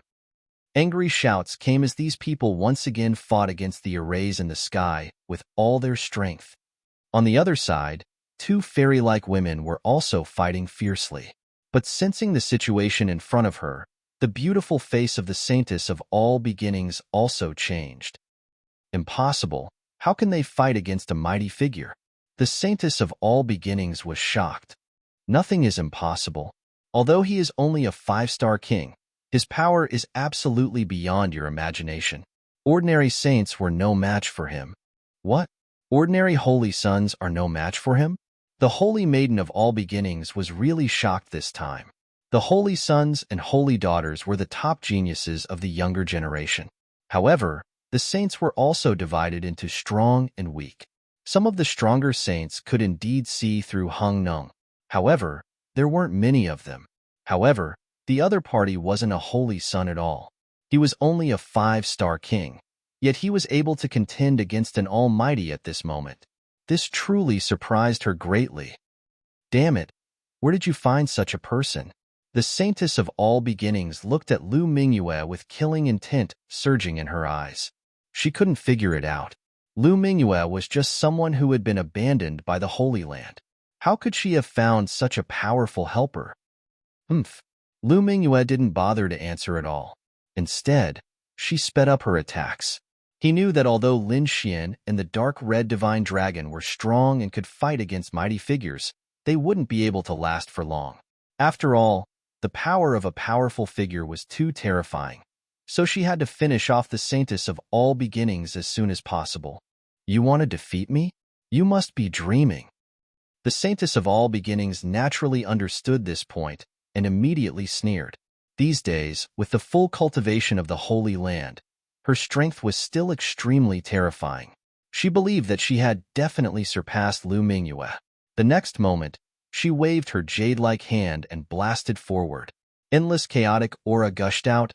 Angry shouts came as these people once again fought against the arrays in the sky with all their strength. On the other side, two fairy-like women were also fighting fiercely. But sensing the situation in front of her, the beautiful face of the saintess of all beginnings also changed. Impossible. How can they fight against a mighty figure? The saintess of all beginnings was shocked. Nothing is impossible. Although he is only a 5-star king, his power is absolutely beyond your imagination. Ordinary saints were no match for him. What? Ordinary holy sons are no match for him? The holy maiden of all beginnings was really shocked this time. The holy sons and holy daughters were the top geniuses of the younger generation. However, the saints were also divided into strong and weak. Some of the stronger saints could indeed see through Hung Nung. However, there weren't many of them. However, the other party wasn't a holy son at all. He was only a 5-star king, yet he was able to contend against an almighty at this moment. This truly surprised her greatly. Damn it, where did you find such a person? The saintess of all beginnings looked at Lu Mingyue with killing intent surging in her eyes. She couldn't figure it out. Lu Mingyue was just someone who had been abandoned by the Holy Land. How could she have found such a powerful helper? Lu Mingyue didn't bother to answer at all. Instead, she sped up her attacks. He knew that although Lin Xian and the dark red divine dragon were strong and could fight against mighty figures, they wouldn't be able to last for long. After all, the power of a powerful figure was too terrifying, so she had to finish off the Saintess of all beginnings as soon as possible. You want to defeat me? You must be dreaming. The Saintess of all beginnings naturally understood this point and immediately sneered. These days, with the full cultivation of the Holy Land, her strength was still extremely terrifying. She believed that she had definitely surpassed Lu Mingyue. The next moment, she waved her jade-like hand and blasted forward. Endless chaotic aura gushed out,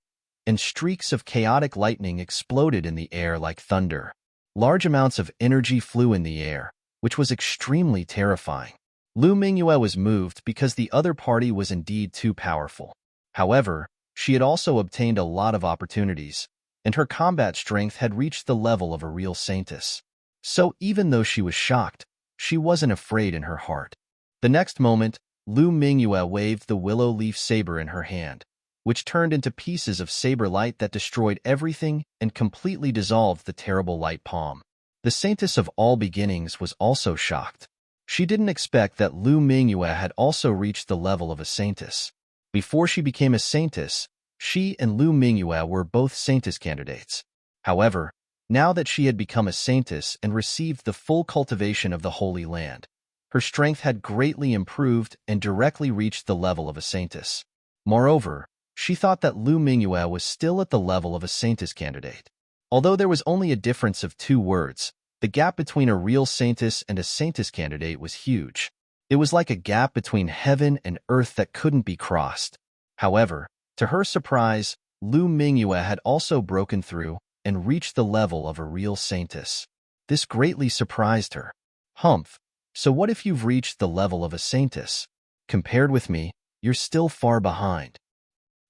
and streaks of chaotic lightning exploded in the air like thunder. Large amounts of energy flew in the air, which was extremely terrifying. Lu Mingyue was moved because the other party was indeed too powerful. However, she had also obtained a lot of opportunities, and her combat strength had reached the level of a real saintess. So even though she was shocked, she wasn't afraid in her heart. The next moment, Lu Mingyue waved the willow leaf saber in her hand, which turned into pieces of saber light that destroyed everything and completely dissolved the terrible light palm. The Saintess of all beginnings was also shocked. She didn't expect that Lu Mingyue had also reached the level of a saintess. Before she became a saintess, she and Lu Mingyue were both saintess candidates. However, now that she had become a saintess and received the full cultivation of the Holy Land, her strength had greatly improved and directly reached the level of a saintess. Moreover, she thought that Lu Mingyue was still at the level of a saintess candidate. Although there was only a difference of 2 words, the gap between a real saintess and a saintess candidate was huge. It was like a gap between heaven and earth that couldn't be crossed. However, to her surprise, Lu Mingyue had also broken through and reached the level of a real saintess. This greatly surprised her. Humph, so what if you've reached the level of a saintess? Compared with me, you're still far behind.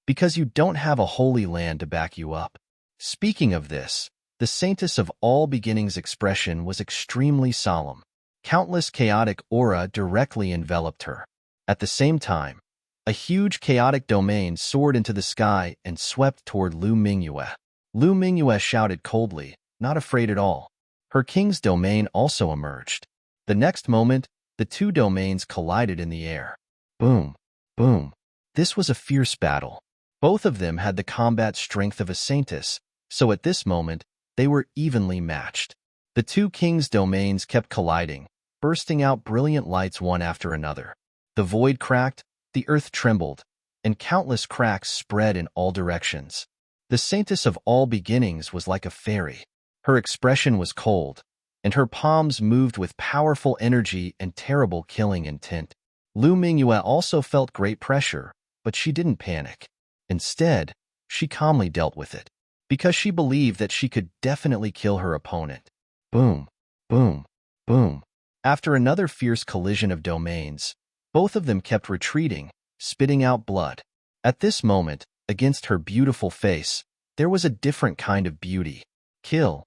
Because you don't have a holy land to back you up. Speaking of this, the Saintess of all beginnings expression was extremely solemn. Countless chaotic aura directly enveloped her. At the same time, a huge chaotic domain soared into the sky and swept toward Lu Mingyue. Lu Mingyue shouted coldly, not afraid at all. Her king's domain also emerged. The next moment, the 2 domains collided in the air. Boom, boom. This was a fierce battle. Both of them had the combat strength of a saintess, so at this moment, they were evenly matched. The 2 kings' domains kept colliding, bursting out brilliant lights one after another. The void cracked, the earth trembled, and countless cracks spread in all directions. The Saintess of all beginnings was like a fairy. Her expression was cold, and her palms moved with powerful energy and terrible killing intent. Lu Mingyue also felt great pressure, but she didn't panic. Instead, she calmly dealt with it, because she believed that she could definitely kill her opponent. Boom, boom, boom. After another fierce collision of domains, both of them kept retreating, spitting out blood. At this moment, against her beautiful face, there was a different kind of beauty. Kill.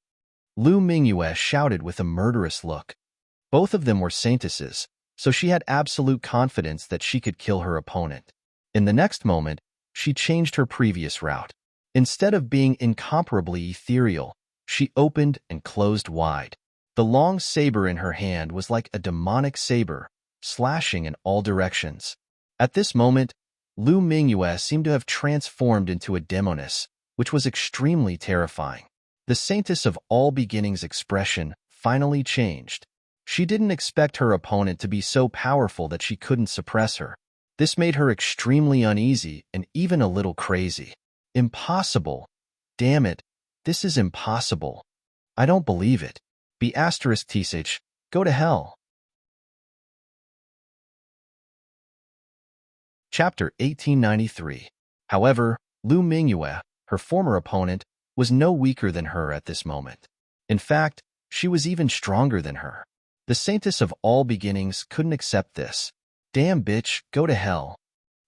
Lu Mingyue shouted with a murderous look. Both of them were saintesses, so she had absolute confidence that she could kill her opponent. In the next moment, she changed her previous route. Instead of being incomparably ethereal, she opened and closed wide. The long saber in her hand was like a demonic saber, slashing in all directions. At this moment, Lu Mingyue seemed to have transformed into a demoness, which was extremely terrifying. The Saintess of all beginnings expression finally changed. She didn't expect her opponent to be so powerful that she couldn't suppress her. This made her extremely uneasy and even a little crazy. Impossible. Damn it. This is impossible. I don't believe it. *TSH. Go to hell. Chapter 1893. However, Lu Mingyue, her former opponent, was no weaker than her at this moment. In fact, she was even stronger than her. The Saintess of all beginnings couldn't accept this. Damn bitch, go to hell.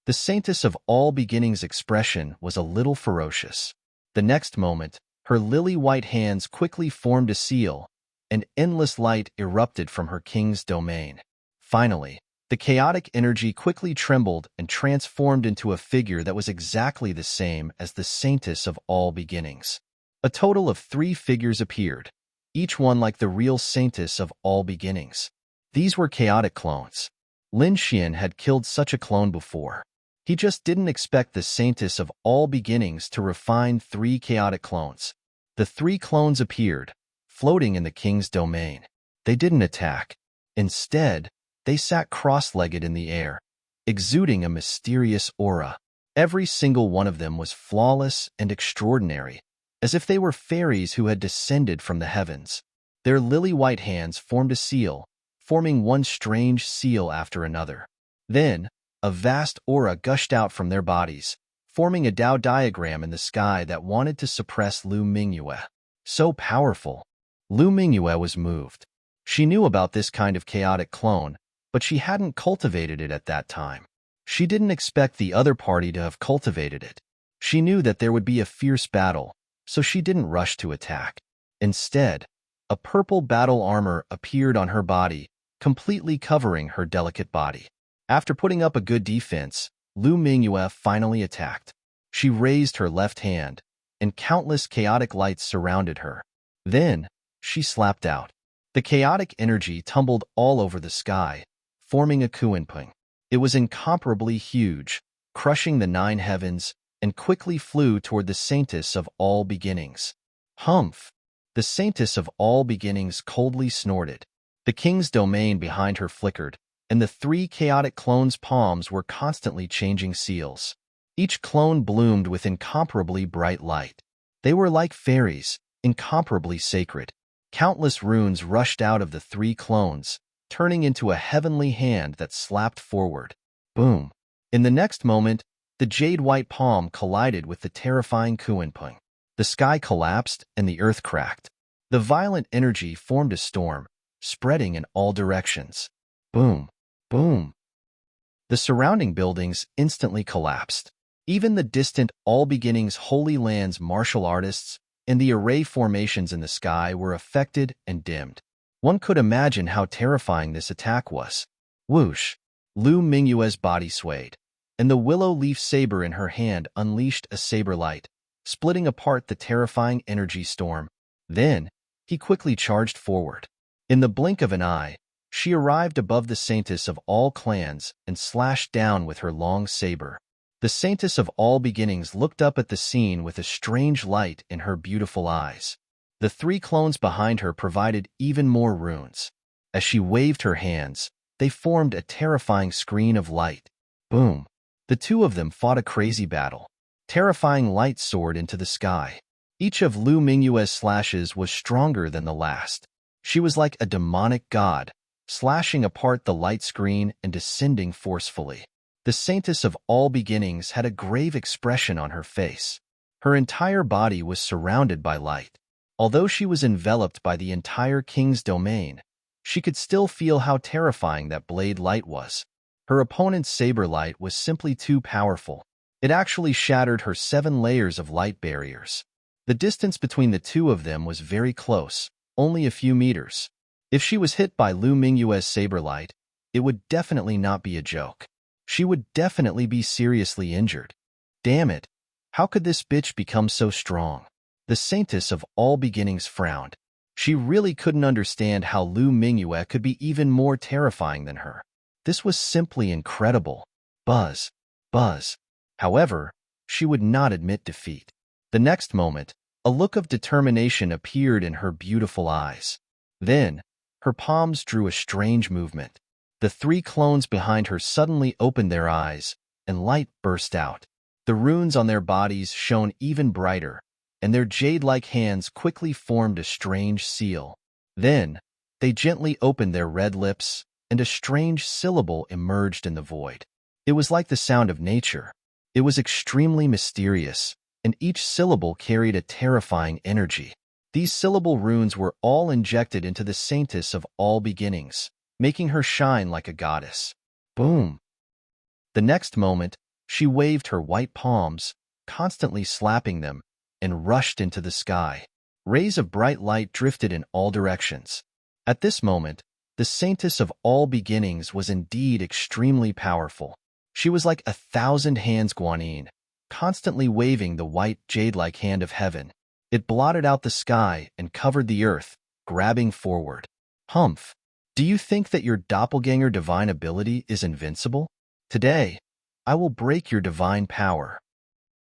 The Saintess of all beginnings expression was a little ferocious. The next moment, her lily-white hands quickly formed a seal, and endless light erupted from her king's domain. Finally, the chaotic energy quickly trembled and transformed into a figure that was exactly the same as the Saintess of all beginnings. A total of 3 figures appeared, each one like the real Saintess of all beginnings. These were chaotic clones. Lin Xian had killed such a clone before. He just didn't expect the saintess of all beginnings to refine 3 chaotic clones. The 3 clones appeared, floating in the king's domain. They didn't attack. Instead, they sat cross-legged in the air, exuding a mysterious aura. Every single one of them was flawless and extraordinary, as if they were fairies who had descended from the heavens. Their lily-white hands formed a seal, forming one strange seal after another. Then, a vast aura gushed out from their bodies, forming a Tao diagram in the sky that wanted to suppress Lu Mingyue. So powerful. Lu Mingyue was moved. She knew about this kind of chaotic clone, but she hadn't cultivated it at that time. She didn't expect the other party to have cultivated it. She knew that there would be a fierce battle, so she didn't rush to attack. Instead, a purple battle armor appeared on her body, completely covering her delicate body. After putting up a good defense, Lu Mingyue finally attacked. She raised her left hand, and countless chaotic lights surrounded her. Then, she slapped out. The chaotic energy tumbled all over the sky, forming a kunpeng. It was incomparably huge, crushing the 9 heavens, and quickly flew toward the saintess of all beginnings. Humph! The saintess of all beginnings coldly snorted. The king's domain behind her flickered, and the 3 chaotic clones' palms were constantly changing seals. Each clone bloomed with incomparably bright light. They were like fairies, incomparably sacred. Countless runes rushed out of the 3 clones, turning into a heavenly hand that slapped forward. Boom! In the next moment, the jade-white palm collided with the terrifying kunpeng. The sky collapsed and the earth cracked. The violent energy formed a storm, spreading in all directions. Boom! Boom! The surrounding buildings instantly collapsed. Even the distant All Beginnings Holy Land's martial artists and the array formations in the sky were affected and dimmed. One could imagine how terrifying this attack was. Whoosh! Lu Mingyue's body swayed, and the willow leaf saber in her hand unleashed a saber light, splitting apart the terrifying energy storm. Then, he quickly charged forward. In the blink of an eye, she arrived above the saintess of all clans and slashed down with her long saber. The saintess of all beginnings looked up at the scene with a strange light in her beautiful eyes. The 3 clones behind her provided even more runes. As she waved her hands, they formed a terrifying screen of light. Boom! The 2 of them fought a crazy battle. Terrifying light soared into the sky. Each of Lu Mingyue's slashes was stronger than the last. She was like a demonic god, slashing apart the light screen and descending forcefully. The saintess of all beginnings had a grave expression on her face. Her entire body was surrounded by light. Although she was enveloped by the entire king's domain, she could still feel how terrifying that blade light was. Her opponent's saber light was simply too powerful. It actually shattered her 7 layers of light barriers. The distance between the 2 of them was very close, only a few meters. If she was hit by Lu Mingyue's saber light, it would definitely not be a joke. She would definitely be seriously injured. Damn it! How could this bitch become so strong? The saintess of all beginnings frowned. She really couldn't understand how Lu Mingyue could be even more terrifying than her. This was simply incredible. Buzz. Buzz. However, she would not admit defeat. The next moment, a look of determination appeared in her beautiful eyes. Then, her palms drew a strange movement. The 3 clones behind her suddenly opened their eyes, and light burst out. The runes on their bodies shone even brighter, and their jade-like hands quickly formed a strange seal. Then, they gently opened their red lips, and a strange syllable emerged in the void. It was like the sound of nature. It was extremely mysterious, and each syllable carried a terrifying energy. These syllable runes were all injected into the saintess of all beginnings, making her shine like a goddess. Boom! The next moment, she waved her white palms, constantly slapping them, and rushed into the sky. Rays of bright light drifted in all directions. At this moment, the saintess of all beginnings was indeed extremely powerful. She was like 1,000 hands Guanyin, constantly waving the white jade-like hand of heaven. It blotted out the sky and covered the earth, grabbing forward. Humph! Do you think that your doppelganger divine ability is invincible? Today, I will break your divine power.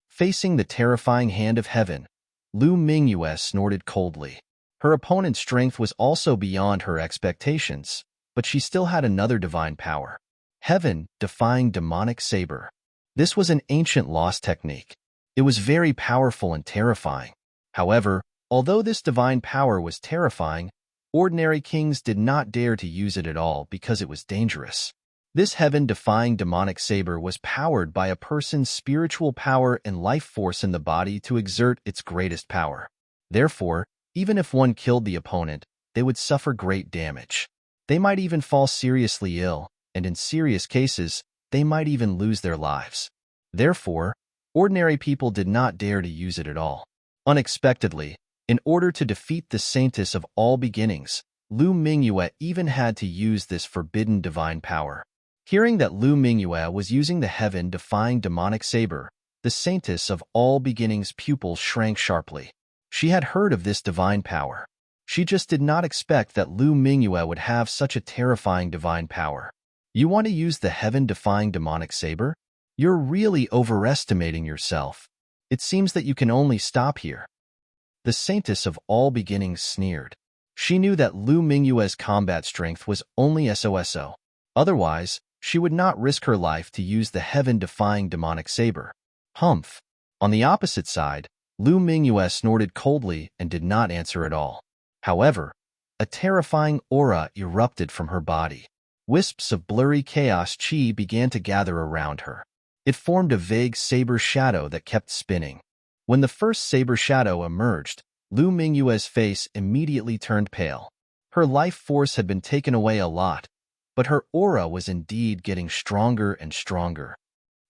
Facing the terrifying hand of heaven, Lu Mingyue snorted coldly. Her opponent's strength was also beyond her expectations, but she still had another divine power. Heaven defying demonic saber. This was an ancient lost technique. It was very powerful and terrifying. However, although this divine power was terrifying, ordinary kings did not dare to use it at all because it was dangerous. This heaven-defying demonic saber was powered by a person's spiritual power and life force in the body to exert its greatest power. Therefore, even if one killed the opponent, they would suffer great damage. They might even fall seriously ill, and in serious cases, they might even lose their lives. Therefore, ordinary people did not dare to use it at all. Unexpectedly, in order to defeat the saintess of all beginnings, Lu Mingyue even had to use this forbidden divine power. Hearing that Lu Mingyue was using the heaven-defying demonic saber, the saintess of all beginnings' pupils shrank sharply. She had heard of this divine power. She just did not expect that Lu Mingyue would have such a terrifying divine power. You want to use the heaven-defying demonic saber? You're really overestimating yourself. It seems that you can only stop here. The saintess of all beginnings sneered. She knew that Lu Mingyue's combat strength was only so. Otherwise, she would not risk her life to use the heaven-defying demonic saber. Humph. On the opposite side, Lu Mingyue snorted coldly and did not answer at all. However, a terrifying aura erupted from her body. Wisps of blurry chaos chi began to gather around her. It formed a vague saber shadow that kept spinning. When the first saber shadow emerged, Lu Mingyue's face immediately turned pale. Her life force had been taken away a lot, but her aura was indeed getting stronger and stronger.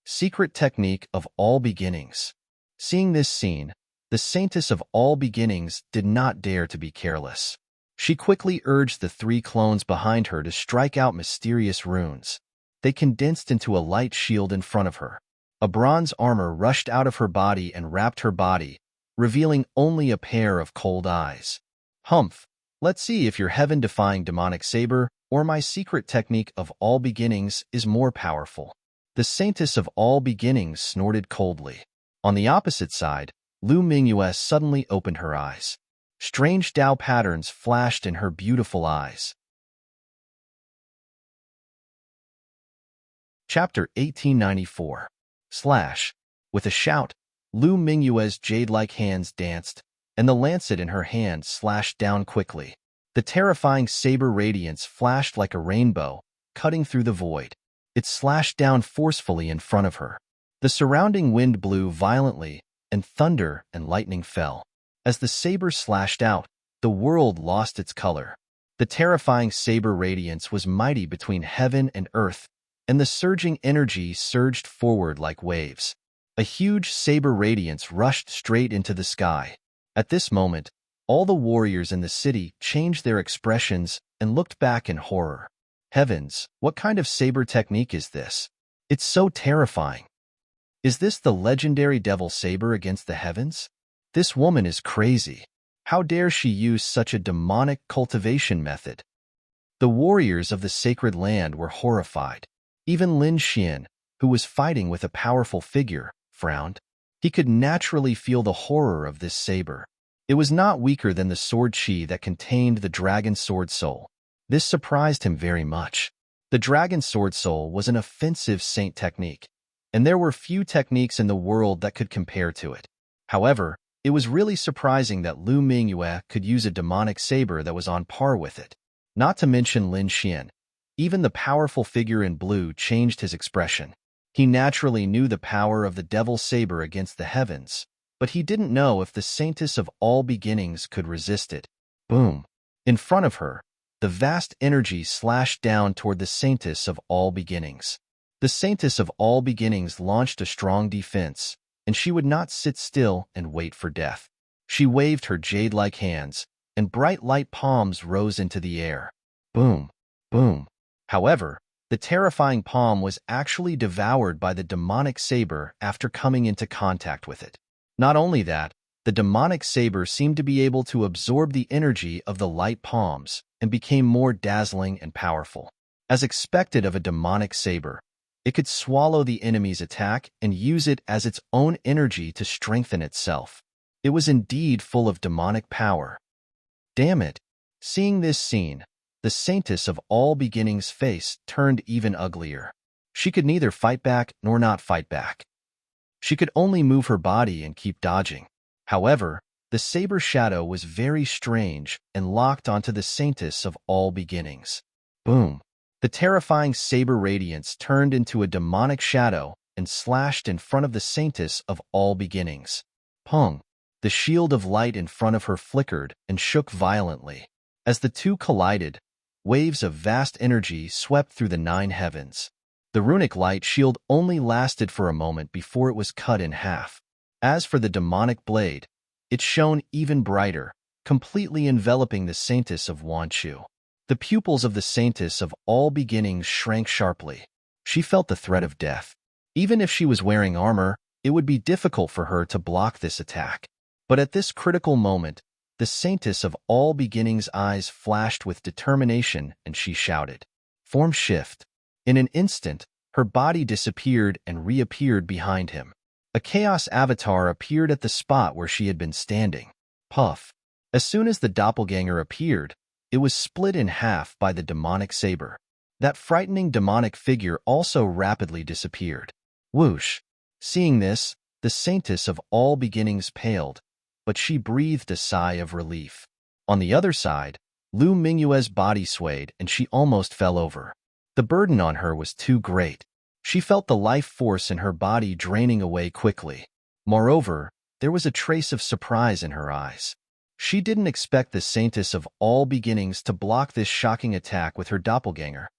Secret technique of all beginnings. Seeing this scene, the saintess of all beginnings did not dare to be careless. She quickly urged the 3 clones behind her to strike out mysterious runes. They condensed into a light shield in front of her. A bronze armor rushed out of her body and wrapped her body, revealing only a pair of cold eyes. Humph, let's see if your heaven-defying demonic saber or my secret technique of all beginnings is more powerful. The saintess of all beginnings snorted coldly. On the opposite side, Lu Mingyue suddenly opened her eyes. Strange Tao patterns flashed in her beautiful eyes. Chapter 1894. With a shout, Lu Mingyue's jade-like hands danced, and the lancet in her hand slashed down quickly. The terrifying saber radiance flashed like a rainbow, cutting through the void. It slashed down forcefully in front of her. The surrounding wind blew violently, and thunder and lightning fell. As the saber slashed out, the world lost its color. The terrifying saber radiance was mighty between heaven and earth, and the surging energy surged forward like waves. A huge saber radiance rushed straight into the sky. At this moment, all the warriors in the city changed their expressions and looked back in horror. Heavens, what kind of saber technique is this? It's so terrifying. Is this the legendary devil saber against the heavens? This woman is crazy. How dare she use such a demonic cultivation method? The warriors of the sacred land were horrified. Even Lin Xian, who was fighting with a powerful figure, frowned. He could naturally feel the horror of this saber. It was not weaker than the sword chi that contained the dragon sword soul. This surprised him very much. The dragon sword soul was an offensive saint technique, and there were few techniques in the world that could compare to it. However, it was really surprising that Lu Mingyue could use a demonic saber that was on par with it. Not to mention Lin Xian. Even the powerful figure in blue changed his expression. He naturally knew the power of the devil's saber against the heavens, but he didn't know if the saintess of all beginnings could resist it. Boom! In front of her, the vast energy slashed down toward the saintess of all beginnings. The saintess of all beginnings launched a strong defense, and she would not sit still and wait for death. She waved her jade-like hands, and bright light palms rose into the air. Boom! Boom! However, the terrifying palm was actually devoured by the demonic saber after coming into contact with it. Not only that, The demonic saber seemed to be able to absorb the energy of the light palms and became more dazzling and powerful. As expected of a demonic saber, it could swallow the enemy's attack and use it as its own energy to strengthen itself. It was indeed full of demonic power. Damn it! Seeing this scene, the saintess of all beginnings' face turned even uglier. She could neither fight back nor not fight back. She could only move her body and keep dodging. However, the saber shadow was very strange and locked onto the saintess of all beginnings. Boom! The terrifying saber radiance turned into a demonic shadow and slashed in front of the saintess of all beginnings. Pung! The shield of light in front of her flickered and shook violently. As the two collided, waves of vast energy swept through the 9 heavens. The runic light shield only lasted for a moment before it was cut in half. As for the demonic blade, it shone even brighter, completely enveloping the saintess of Wanchu. The pupils of the saintess of all beginnings shrank sharply. She felt the threat of death. Even if she was wearing armor, it would be difficult for her to block this attack. But at this critical moment, the saintess of all beginnings' eyes flashed with determination and she shouted, "Form shift." In an instant, her body disappeared and reappeared behind him. A chaos avatar appeared at the spot where she had been standing. Puff! As soon as the doppelganger appeared, it was split in half by the demonic saber. That frightening demonic figure also rapidly disappeared. Whoosh! Seeing this, the saintess of all beginnings paled, but she breathed a sigh of relief. On the other side, Lu Mingyue's body swayed and she almost fell over. The burden on her was too great. She felt the life force in her body draining away quickly. Moreover, there was a trace of surprise in her eyes. She didn't expect the saintess of all beginnings to block this shocking attack with her doppelganger.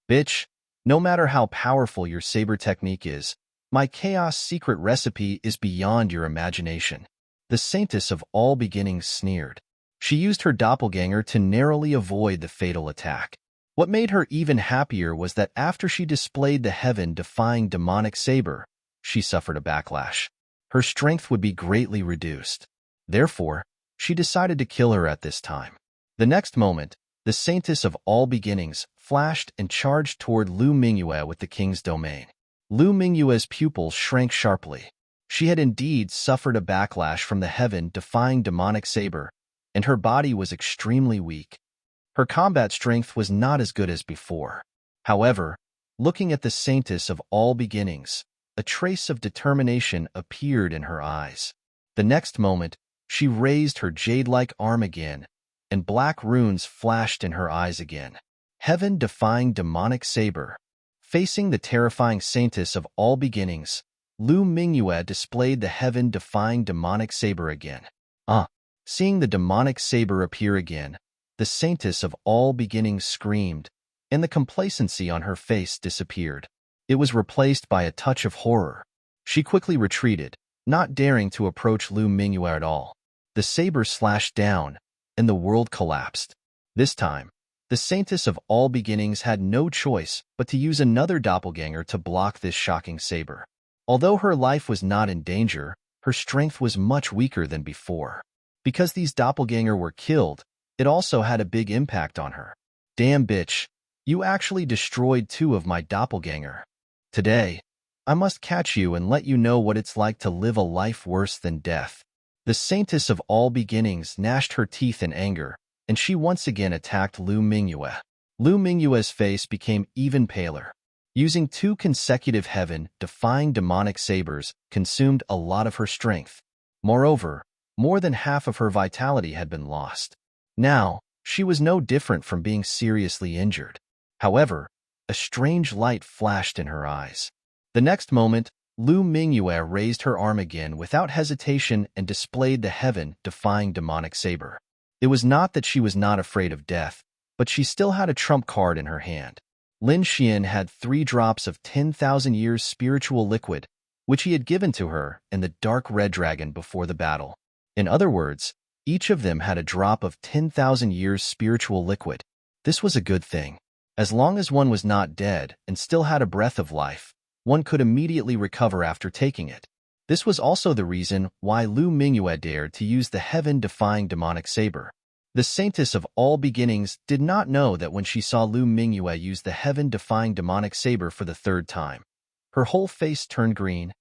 Bitch, no matter how powerful your saber technique is, my chaos secret recipe is beyond your imagination. The saintess of all beginnings sneered. She used her doppelganger to narrowly avoid the fatal attack. What made her even happier was that after she displayed the heaven-defying demonic saber, she suffered a backlash. Her strength would be greatly reduced. Therefore, she decided to kill her at this time. The next moment, the saintess of all beginnings flashed and charged toward Lu Mingyue with the king's domain. Lu Mingyue's pupils shrank sharply. She had indeed suffered a backlash from the heaven-defying demonic saber, and her body was extremely weak. Her combat strength was not as good as before. However, looking at the saintess of all beginnings, a trace of determination appeared in her eyes. The next moment, she raised her jade-like arm again, and black runes flashed in her eyes again. Heaven-defying demonic saber. Facing the terrifying saintess of all beginnings, Lu Mingyue displayed the heaven-defying demonic saber again. Seeing the demonic saber appear again, the saintess of all beginnings screamed, and the complacency on her face disappeared. It was replaced by a touch of horror. She quickly retreated, not daring to approach Lu Mingyue at all. The saber slashed down, and the world collapsed. This time, the saintess of all beginnings had no choice but to use another doppelganger to block this shocking saber. Although her life was not in danger, her strength was much weaker than before. Because these doppelganger were killed, it also had a big impact on her. Damn bitch, you actually destroyed 2 of my doppelganger. Today, I must catch you and let you know what it's like to live a life worse than death. The saintess of all beginnings gnashed her teeth in anger, and she once again attacked Lu Mingyue. Lu Mingyue's face became even paler. Using 2 consecutive heaven-defying demonic sabers consumed a lot of her strength. Moreover, more than half of her vitality had been lost. Now, she was no different from being seriously injured. However, a strange light flashed in her eyes. The next moment, Lu Mingyue raised her arm again without hesitation and displayed the heaven-defying demonic saber. It was not that she was not afraid of death, but she still had a trump card in her hand. Lin Xian had 3 drops of 10,000 years spiritual liquid, which he had given to her and the dark red dragon before the battle. In other words, each of them had a drop of 10,000 years spiritual liquid. This was a good thing. As long as one was not dead and still had a breath of life, one could immediately recover after taking it. This was also the reason why Lu Mingyue dared to use the heaven-defying demonic saber. The Saintess of all beginnings did not know that when she saw Lu Mingyue use the heaven-defying demonic saber for the third time, her whole face turned green.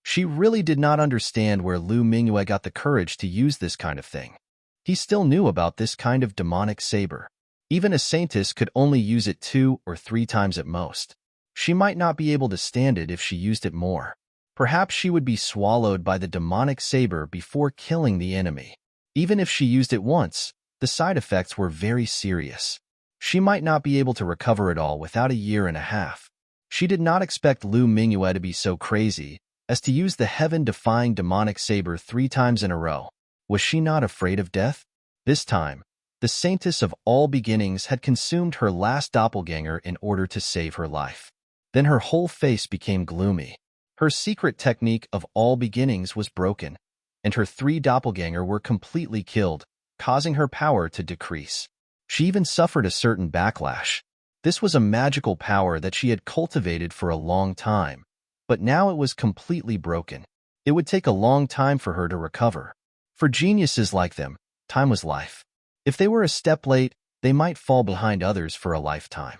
She really did not understand where Lu Mingyue got the courage to use this kind of thing. He still knew about this kind of demonic saber. Even a saintess could only use it 2 or 3 times at most. She might not be able to stand it if she used it more. Perhaps she would be swallowed by the demonic saber before killing the enemy. Even if she used it once, the side effects were very serious. She might not be able to recover it all without a year and a half. She did not expect Lu Mingyue to be so crazy as to use the heaven-defying demonic saber 3 times in a row. Was she not afraid of death? This time, the Saintess of all beginnings had consumed her last doppelganger in order to save her life. Then her whole face became gloomy. Her secret technique of all beginnings was broken, and her 3 doppelganger were completely killed, causing her power to decrease. She even suffered a certain backlash. This was a magical power that she had cultivated for a long time, but now it was completely broken. It would take a long time for her to recover. For geniuses like them, time was life. If they were a step late, they might fall behind others for a lifetime.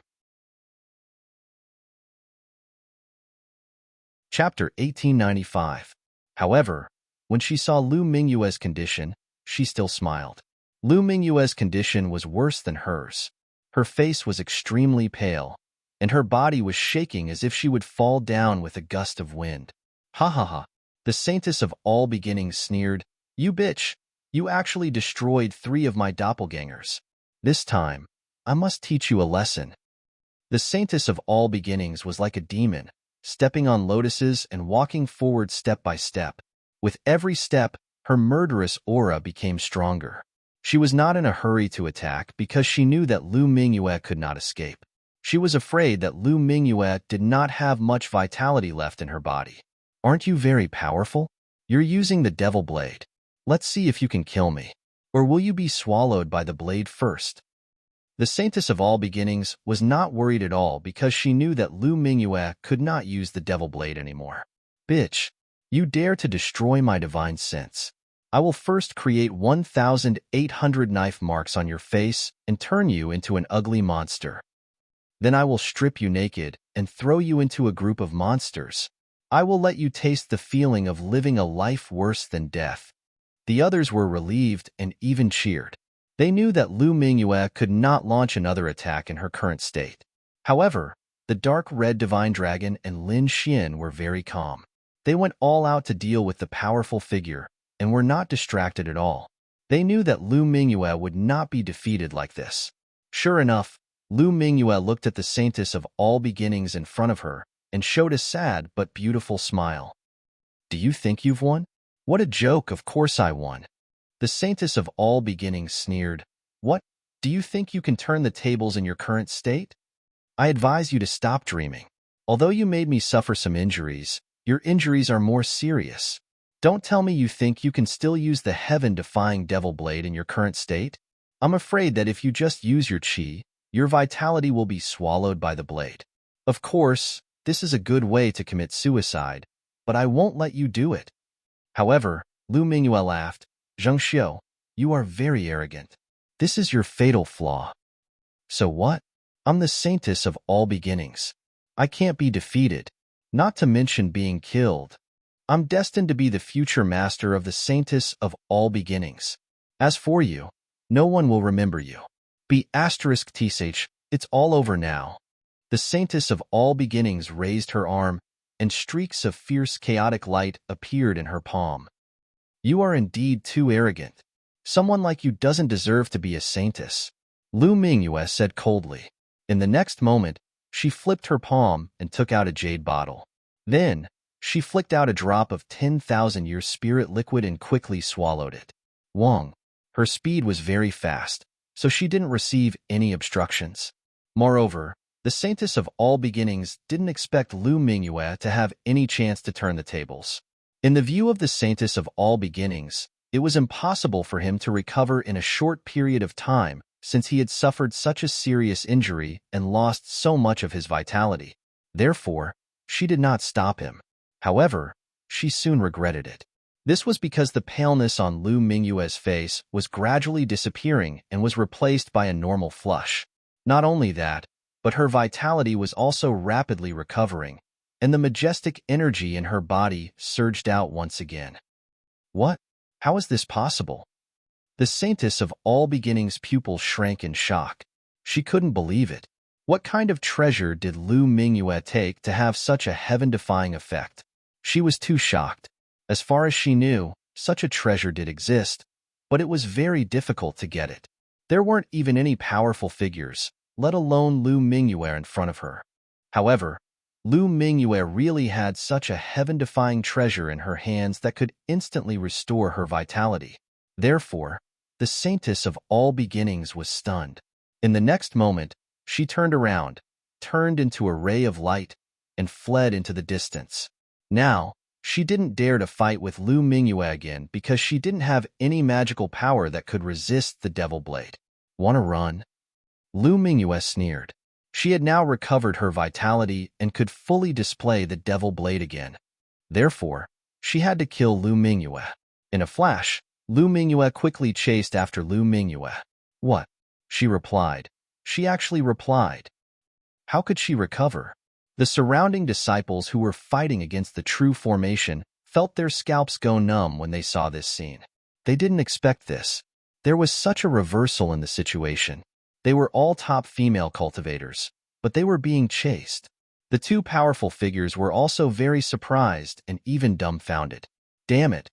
Chapter 1895. However, when she saw Lu Mingyue's condition, she still smiled. Lu Mingyue's condition was worse than hers. Her face was extremely pale, and her body was shaking as if she would fall down with a gust of wind. Ha ha ha. The Saintess of all beginnings sneered, "You bitch! You actually destroyed 3 of my doppelgangers. This time, I must teach you a lesson." The Saintess of all beginnings was like a demon, stepping on lotuses and walking forward step by step. With every step, her murderous aura became stronger. She was not in a hurry to attack because she knew that Lu Mingyue could not escape. She was afraid that Lu Mingyue did not have much vitality left in her body. "Aren't you very powerful? You're using the devil blade. Let's see if you can kill me. Or will you be swallowed by the blade first?" The Saintess of all beginnings was not worried at all because she knew that Lu Mingyue could not use the devil blade anymore. "Bitch, you dare to destroy my divine sense. I will first create 1,800 knife marks on your face and turn you into an ugly monster. Then I will strip you naked and throw you into a group of monsters. I will let you taste the feeling of living a life worse than death." The others were relieved and even cheered. They knew that Lu Mingyue could not launch another attack in her current state. However, the dark red divine dragon and Lin Xian were very calm. They went all out to deal with the powerful figure and were not distracted at all. They knew that Lu Mingyue would not be defeated like this. Sure enough, Lu Mingyue looked at the Saintess of all beginnings in front of her and showed a sad but beautiful smile. "Do you think you've won? What a joke, of course I won." The Saintess of all beginnings sneered. "What? Do you think you can turn the tables in your current state? I advise you to stop dreaming. Although you made me suffer some injuries, your injuries are more serious. Don't tell me you think you can still use the heaven-defying devil blade in your current state. I'm afraid that if you just use your chi, your vitality will be swallowed by the blade. Of course, this is a good way to commit suicide, but I won't let you do it." However, Lu Mingyue laughed. "Zheng Xiu, you are very arrogant. This is your fatal flaw." "So what? I'm the Saintess of all beginnings. I can't be defeated, not to mention being killed. I'm destined to be the future master of the Saintess of all beginnings. As for you, no one will remember you. *tsh, it's all over now." The Saintess of all beginnings raised her arm, and streaks of fierce chaotic light appeared in her palm. "You are indeed too arrogant. Someone like you doesn't deserve to be a saintess," Lu Mingyue said coldly. In the next moment, she flipped her palm and took out a jade bottle. Then, she flicked out a drop of 10,000-year spirit liquid and quickly swallowed it. Wong. Her speed was very fast, so she didn't receive any obstructions. Moreover, the Saintess of all beginnings didn't expect Lu Mingyue to have any chance to turn the tables. In the view of the Saintess of all beginnings, it was impossible for him to recover in a short period of time since he had suffered such a serious injury and lost so much of his vitality. Therefore, she did not stop him. However, she soon regretted it. This was because the paleness on Lu Mingyue's face was gradually disappearing and was replaced by a normal flush. Not only that, but her vitality was also rapidly recovering, and the majestic energy in her body surged out once again. What? How is this possible? The saintess of all beginnings' pupils shrank in shock. She couldn't believe it. What kind of treasure did Lu Mingyue take to have such a heaven-defying effect? She was too shocked. As far as she knew, such a treasure did exist, but it was very difficult to get it. There weren't even any powerful figures, let alone Lu Mingyue in front of her. However, Lu Mingyue really had such a heaven-defying treasure in her hands that could instantly restore her vitality. Therefore, the saintess of all beginnings was stunned. In the next moment, she turned around, turned into a ray of light, and fled into the distance. Now, she didn't dare to fight with Lu Mingyue again because she didn't have any magical power that could resist the Devil Blade. "Want to run?" Lu Mingyue sneered. She had now recovered her vitality and could fully display the Devil Blade again. Therefore, she had to kill Lu Mingyue. In a flash, Lu Mingyue quickly chased after Lu Mingyue. "What?" she replied. She actually replied. How could she recover? The surrounding disciples who were fighting against the true formation felt their scalps go numb when they saw this scene. They didn't expect this. There was such a reversal in the situation. They were all top female cultivators, but they were being chased. The two powerful figures were also very surprised and even dumbfounded. Damn it!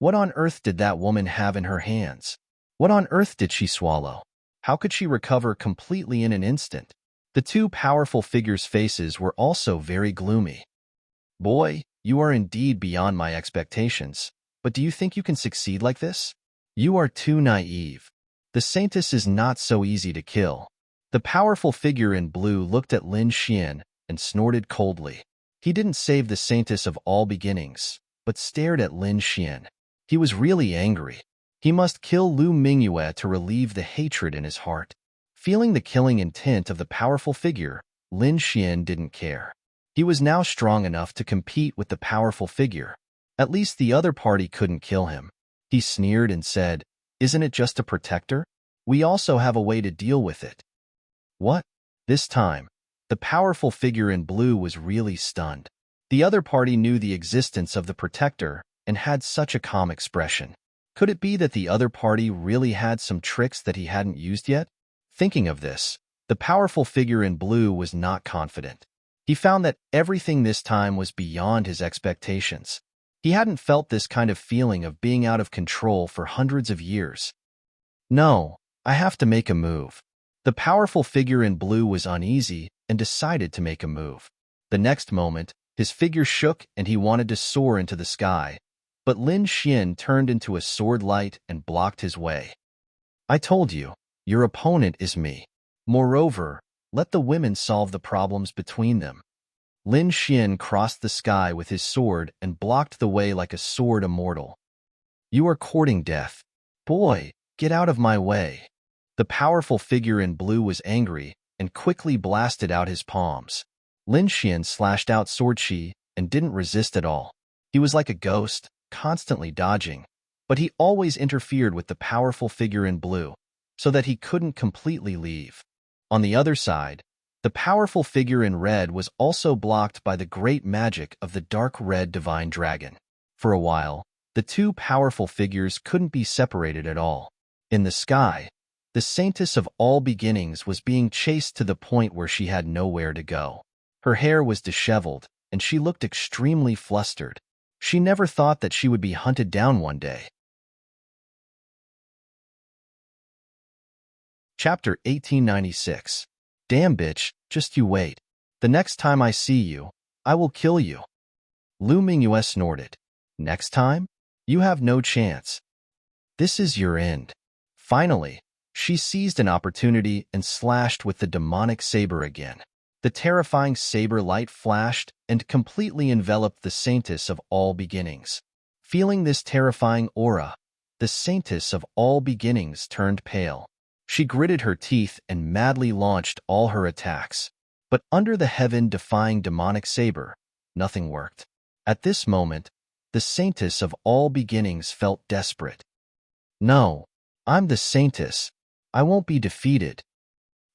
What on earth did that woman have in her hands? What on earth did she swallow? How could she recover completely in an instant? The two powerful figures' faces were also very gloomy. "Boy, you are indeed beyond my expectations, but do you think you can succeed like this? You are too naive. The saintess is not so easy to kill." The powerful figure in blue looked at Lin Xian and snorted coldly. He didn't save the saintess of all beginnings, but stared at Lin Xian. He was really angry. He must kill Lu Mingyue to relieve the hatred in his heart. Feeling the killing intent of the powerful figure, Lin Xian didn't care. He was now strong enough to compete with the powerful figure. At least the other party couldn't kill him. He sneered and said, "Isn't it just a protector? We also have a way to deal with it." What? This time, the powerful figure in blue was really stunned. The other party knew the existence of the protector and had such a calm expression. Could it be that the other party really had some tricks that he hadn't used yet? Thinking of this, the powerful figure in blue was not confident. He found that everything this time was beyond his expectations. He hadn't felt this kind of feeling of being out of control for hundreds of years. "No, I have to make a move." The powerful figure in blue was uneasy and decided to make a move. The next moment, his figure shook and he wanted to soar into the sky, but Lin Xian turned into a sword light and blocked his way. "I told you, your opponent is me. Moreover, let the women solve the problems between them." Lin Xian crossed the sky with his sword and blocked the way like a sword immortal. "You are courting death. Boy, get out of my way." The powerful figure in blue was angry and quickly blasted out his palms. Lin Xian slashed out sword chi and didn't resist at all. He was like a ghost, constantly dodging, but he always interfered with the powerful figure in blue, so that he couldn't completely leave. On the other side, the powerful figure in red was also blocked by the great magic of the dark red divine dragon. For a while, the two powerful figures couldn't be separated at all. In the sky, the saintess of all beginnings was being chased to the point where she had nowhere to go. Her hair was disheveled, and she looked extremely flustered. She never thought that she would be hunted down one day. Chapter 1896. Damn bitch, just you wait. The next time I see you, I will kill you. Lu Mingyue snorted. Next time? You have no chance. This is your end. Finally, she seized an opportunity and slashed with the demonic saber again. The terrifying saber light flashed and completely enveloped the saintess of all beginnings. Feeling this terrifying aura, the saintess of all beginnings turned pale. She gritted her teeth and madly launched all her attacks. But under the heaven-defying demonic saber, nothing worked. At this moment, the saintess of all beginnings felt desperate. No, I'm the saintess. I won't be defeated.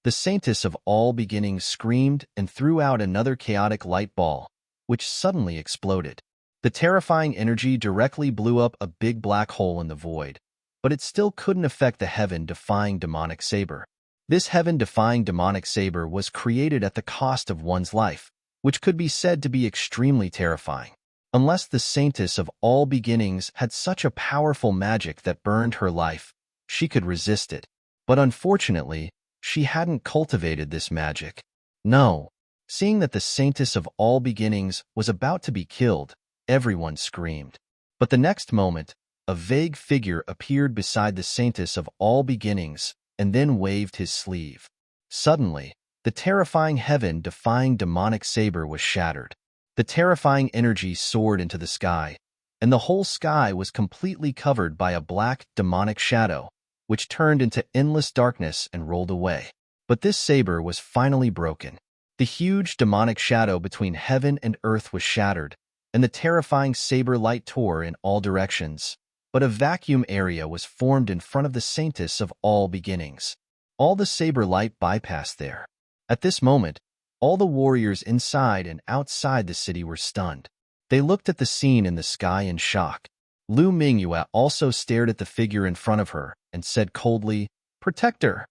The saintess of all beginnings screamed and threw out another chaotic light ball, which suddenly exploded. The terrifying energy directly blew up a big black hole in the void, but it still couldn't affect the heaven-defying demonic saber. This heaven-defying demonic saber was created at the cost of one's life, which could be said to be extremely terrifying. Unless the saintess of all beginnings had such a powerful magic that burned her life, she could resist it. But unfortunately, she hadn't cultivated this magic. No. Seeing that the saintess of all beginnings was about to be killed, everyone screamed. But the next moment, a vague figure appeared beside the saintess of all beginnings and then waved his sleeve. Suddenly, the terrifying heaven-defying demonic saber was shattered. The terrifying energy soared into the sky, and the whole sky was completely covered by a black, demonic shadow, which turned into endless darkness and rolled away. But this saber was finally broken. The huge demonic shadow between heaven and earth was shattered, and the terrifying saber light tore in all directions. But a vacuum area was formed in front of the saintess of all beginnings. All the saber light bypassed there. At this moment, all the warriors inside and outside the city were stunned. They looked at the scene in the sky in shock. Lu Mingyue also stared at the figure in front of her and said coldly, "Protector."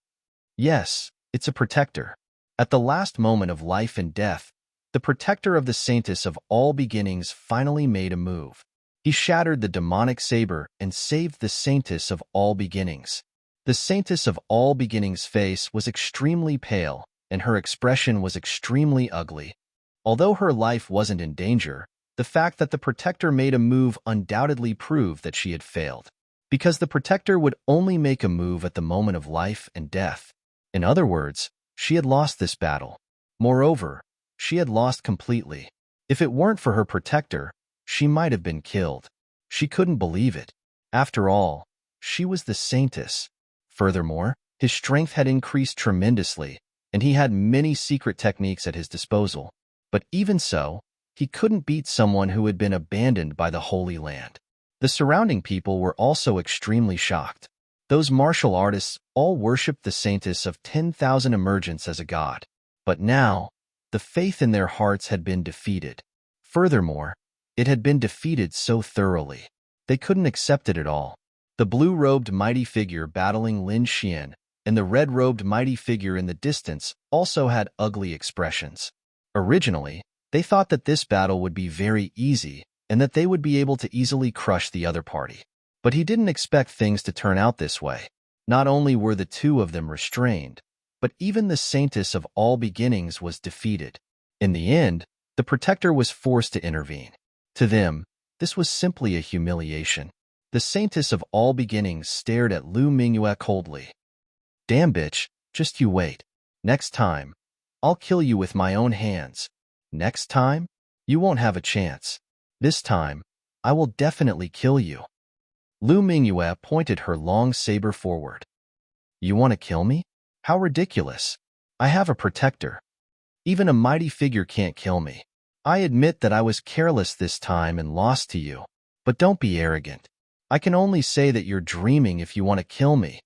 Yes, it's a protector. At the last moment of life and death, the protector of the saintess of all beginnings finally made a move. He shattered the demonic saber and saved the saintess of all beginnings. The saintess of all beginnings' face was extremely pale, and her expression was extremely ugly. Although her life wasn't in danger, the fact that the protector made a move undoubtedly proved that she had failed, because the protector would only make a move at the moment of life and death. In other words, she had lost this battle. Moreover, she had lost completely. If it weren't for her protector, she might have been killed. She couldn't believe it. After all, she was the saintess. Furthermore, his strength had increased tremendously, and he had many secret techniques at his disposal. But even so, he couldn't beat someone who had been abandoned by the Holy Land. The surrounding people were also extremely shocked. Those martial artists all worshipped the saintess of 10,000 emergence as a god. But now, the faith in their hearts had been defeated. Furthermore, it had been defeated so thoroughly. They couldn't accept it at all. The blue-robed mighty figure battling Lin Xian and the red-robed mighty figure in the distance also had ugly expressions. Originally, they thought that this battle would be very easy and that they would be able to easily crush the other party. But he didn't expect things to turn out this way. Not only were the two of them restrained, but even the saintess of all beginnings was defeated. In the end, the protector was forced to intervene. To them, this was simply a humiliation. The saintess of all beginnings stared at Lu Mingyue coldly. "Damn bitch, just you wait. Next time, I'll kill you with my own hands. Next time, you won't have a chance. This time, I will definitely kill you." Lu Mingyue pointed her long saber forward. "You want to kill me? How ridiculous. I have a protector. Even a mighty figure can't kill me. I admit that I was careless this time and lost to you, but don't be arrogant. I can only say that you're dreaming if you want to kill me."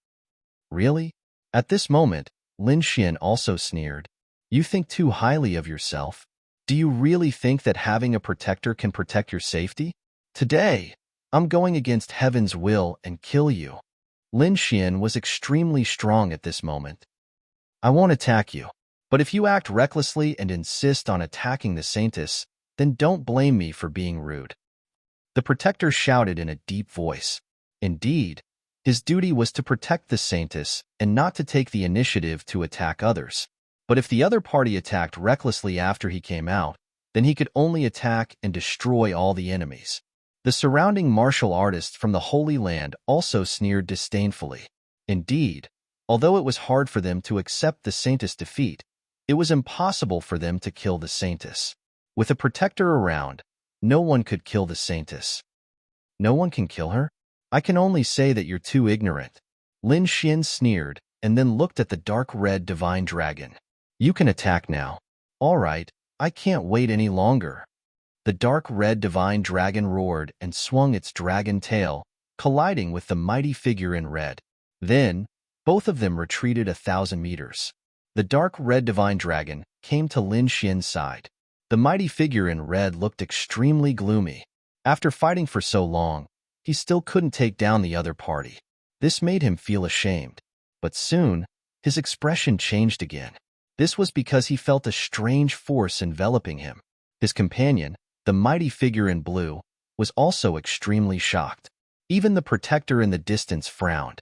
"Really?" At this moment, Lin Xian also sneered. "You think too highly of yourself. Do you really think that having a protector can protect your safety? Today, I'm going against heaven's will and kill you." Lin Xian was extremely strong at this moment. "I won't attack you. But if you act recklessly and insist on attacking the saintess, then don't blame me for being rude." The protector shouted in a deep voice. Indeed, his duty was to protect the saintess and not to take the initiative to attack others. But if the other party attacked recklessly after he came out, then he could only attack and destroy all the enemies. The surrounding martial artists from the Holy Land also sneered disdainfully. Indeed, although it was hard for them to accept the saintess' defeat, it was impossible for them to kill the saintess. With a protector around, no one could kill the saintess. "No one can kill her? I can only say that you're too ignorant." Lin Xian sneered and then looked at the dark red divine dragon. "You can attack now." "All right, I can't wait any longer." The dark red divine dragon roared and swung its dragon tail, colliding with the mighty figure in red. Then, both of them retreated 1,000 meters. The dark red divine dragon came to Lin Xian's side. The mighty figure in red looked extremely gloomy. After fighting for so long, he still couldn't take down the other party. This made him feel ashamed. But soon, his expression changed again. This was because he felt a strange force enveloping him. His companion, the mighty figure in blue, was also extremely shocked. Even the protector in the distance frowned.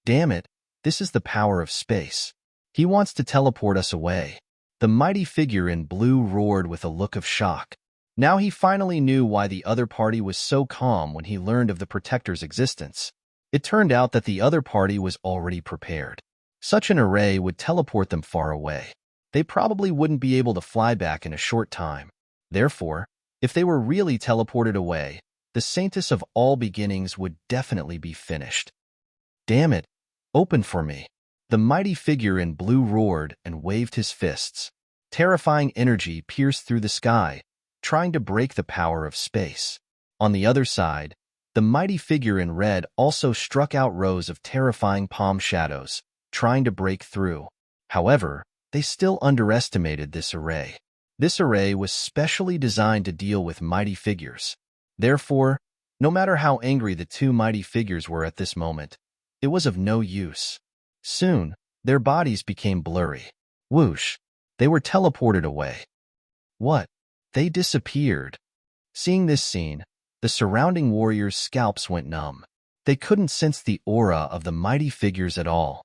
Damn it, this is the power of space. He wants to teleport us away. The mighty figure in blue roared with a look of shock. Now he finally knew why the other party was so calm when he learned of the protector's existence. It turned out that the other party was already prepared. Such an array would teleport them far away. They probably wouldn't be able to fly back in a short time. Therefore, if they were really teleported away, the Saintess of all beginnings would definitely be finished. Damn it, open for me. The mighty figure in blue roared and waved his fists. Terrifying energy pierced through the sky, trying to break the power of space. On the other side, the mighty figure in red also struck out rows of terrifying palm shadows, trying to break through. However, they still underestimated this array. This array was specially designed to deal with mighty figures. Therefore, no matter how angry the two mighty figures were at this moment, it was of no use. Soon, their bodies became blurry. Whoosh! They were teleported away. What? They disappeared. Seeing this scene, the surrounding warriors' scalps went numb. They couldn't sense the aura of the mighty figures at all.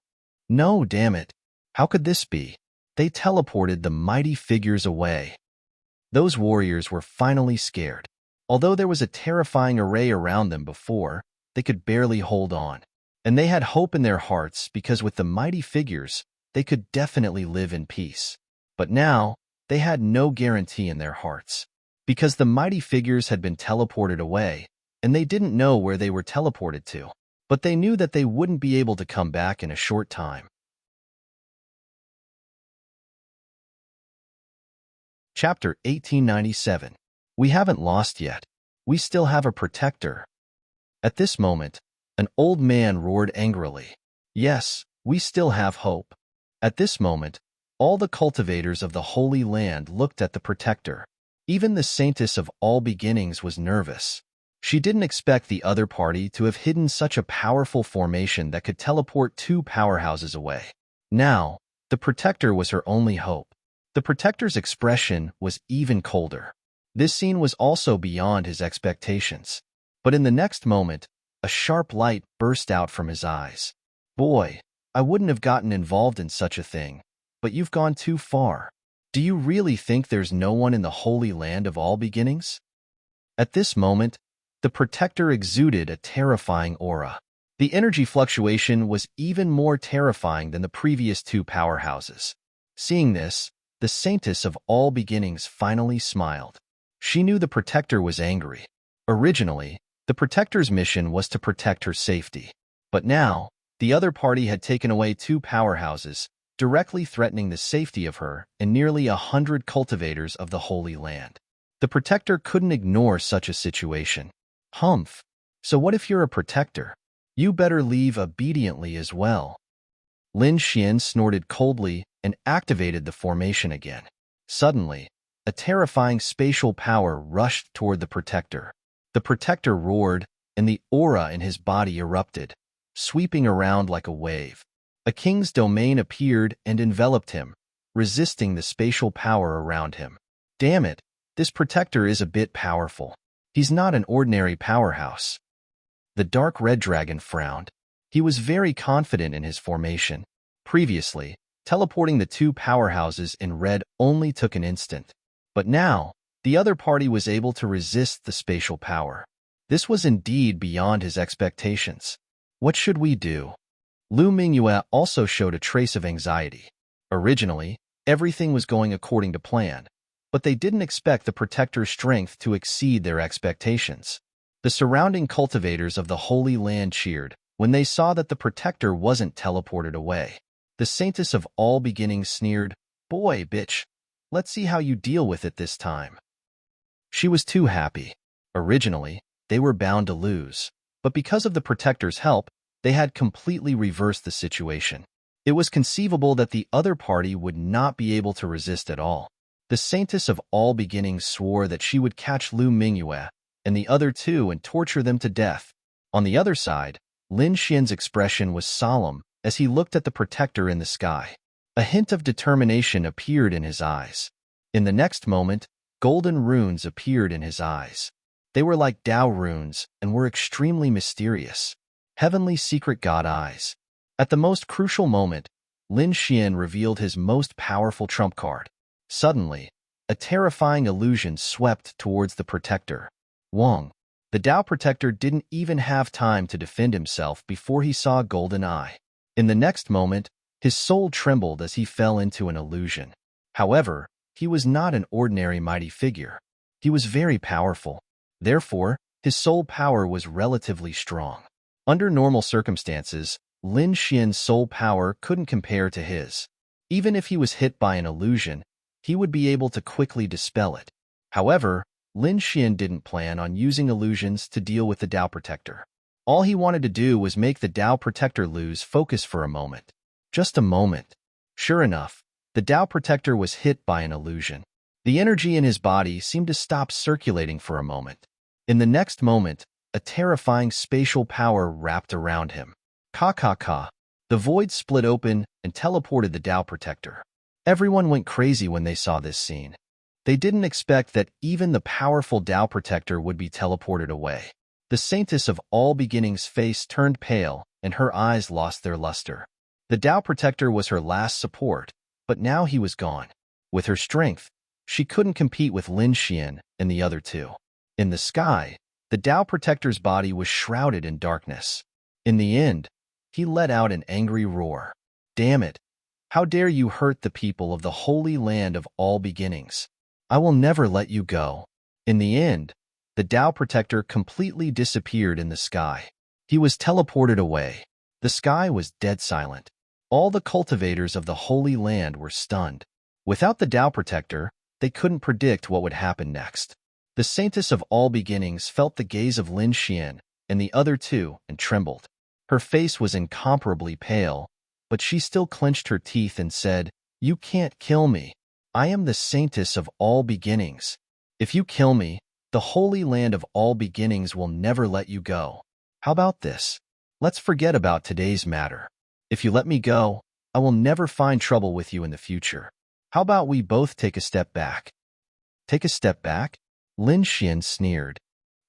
No, damn it. How could this be? They teleported the mighty figures away. Those warriors were finally scared. Although there was a terrifying array around them before, they could barely hold on. And they had hope in their hearts because with the mighty figures, they could definitely live in peace. But now, they had no guarantee in their hearts. Because the mighty figures had been teleported away, and they didn't know where they were teleported to. But they knew that they wouldn't be able to come back in a short time. Chapter 1897. We haven't lost yet. We still have a protector. At this moment, an old man roared angrily. Yes, we still have hope. At this moment, all the cultivators of the Holy Land looked at the protector. Even the Saintess of all beginnings was nervous. She didn't expect the other party to have hidden such a powerful formation that could teleport two powerhouses away. Now, the protector was her only hope. The protector's expression was even colder. This scene was also beyond his expectations. But in the next moment, a sharp light burst out from his eyes. Boy, I wouldn't have gotten involved in such a thing, but you've gone too far. Do you really think there's no one in the Holy Land of all beginnings? At this moment, the protector exuded a terrifying aura. The energy fluctuation was even more terrifying than the previous two powerhouses. Seeing this, the Saintess of all beginnings finally smiled. She knew the protector was angry. Originally, the protector's mission was to protect her safety. But now, the other party had taken away two powerhouses, directly threatening the safety of her and nearly 100 cultivators of the Holy Land. The protector couldn't ignore such a situation. Humph. So what if you're a protector? You better leave obediently as well. Lin Xian snorted coldly and activated the formation again. Suddenly, a terrifying spatial power rushed toward the protector. The protector roared, and the aura in his body erupted, sweeping around like a wave. A king's domain appeared and enveloped him, resisting the spatial power around him. Damn it, this protector is a bit powerful. He's not an ordinary powerhouse. The dark red dragon frowned. He was very confident in his formation. Previously, teleporting the two powerhouses in red only took an instant. But now, the other party was able to resist the spatial power. This was indeed beyond his expectations. What should we do? Lu Mingyue also showed a trace of anxiety. Originally, everything was going according to plan, but they didn't expect the protector's strength to exceed their expectations. The surrounding cultivators of the Holy Land cheered when they saw that the protector wasn't teleported away. The Saintess of all beginnings sneered, "Boy, bitch, let's see how you deal with it this time." She was too happy. Originally, they were bound to lose, but because of the Protector's help, they had completely reversed the situation. It was conceivable that the other party would not be able to resist at all. The Saintess of All Beginnings swore that she would catch Lu Mingyue and the other two and torture them to death. On the other side, Lin Xian's expression was solemn as he looked at the Protector in the sky. A hint of determination appeared in his eyes. In the next moment, golden runes appeared in his eyes. They were like Tao runes and were extremely mysterious. Heavenly secret god eyes. At the most crucial moment, Lin Xian revealed his most powerful trump card. Suddenly, a terrifying illusion swept towards the Protector. Wang, the Tao Protector, didn't even have time to defend himself before he saw a golden eye. In the next moment, his soul trembled as he fell into an illusion. However, he was not an ordinary mighty figure. He was very powerful. Therefore, his soul power was relatively strong. Under normal circumstances, Lin Xian's soul power couldn't compare to his. Even if he was hit by an illusion, he would be able to quickly dispel it. However, Lin Xian didn't plan on using illusions to deal with the Tao Protector. All he wanted to do was make the Tao Protector lose focus for a moment. Just a moment. Sure enough, the Tao Protector was hit by an illusion. The energy in his body seemed to stop circulating for a moment. In the next moment, a terrifying spatial power wrapped around him. Ka. The void split open and teleported the Tao Protector. Everyone went crazy when they saw this scene. They didn't expect that even the powerful Tao Protector would be teleported away. The Saintess of All Beginnings' face turned pale and her eyes lost their luster. The Tao Protector was her last support, but now he was gone. With her strength, she couldn't compete with Lin Xian and the other two. In the sky, the Tao Protector's body was shrouded in darkness. In the end, he let out an angry roar. Damn it! How dare you hurt the people of the Holy Land of All Beginnings? I will never let you go. In the end, the Tao Protector completely disappeared in the sky. He was teleported away. The sky was dead silent. All the cultivators of the Holy Land were stunned. Without the Tao Protector, they couldn't predict what would happen next. The Saintess of All Beginnings felt the gaze of Lin Xian and the other two and trembled. Her face was incomparably pale, but she still clenched her teeth and said, "You can't kill me. I am the Saintess of All Beginnings. If you kill me, the Holy Land of All Beginnings will never let you go. How about this? Let's forget about today's matter. If you let me go, I will never find trouble with you in the future. How about we both take a step back?" Take a step back? Lin Xian sneered.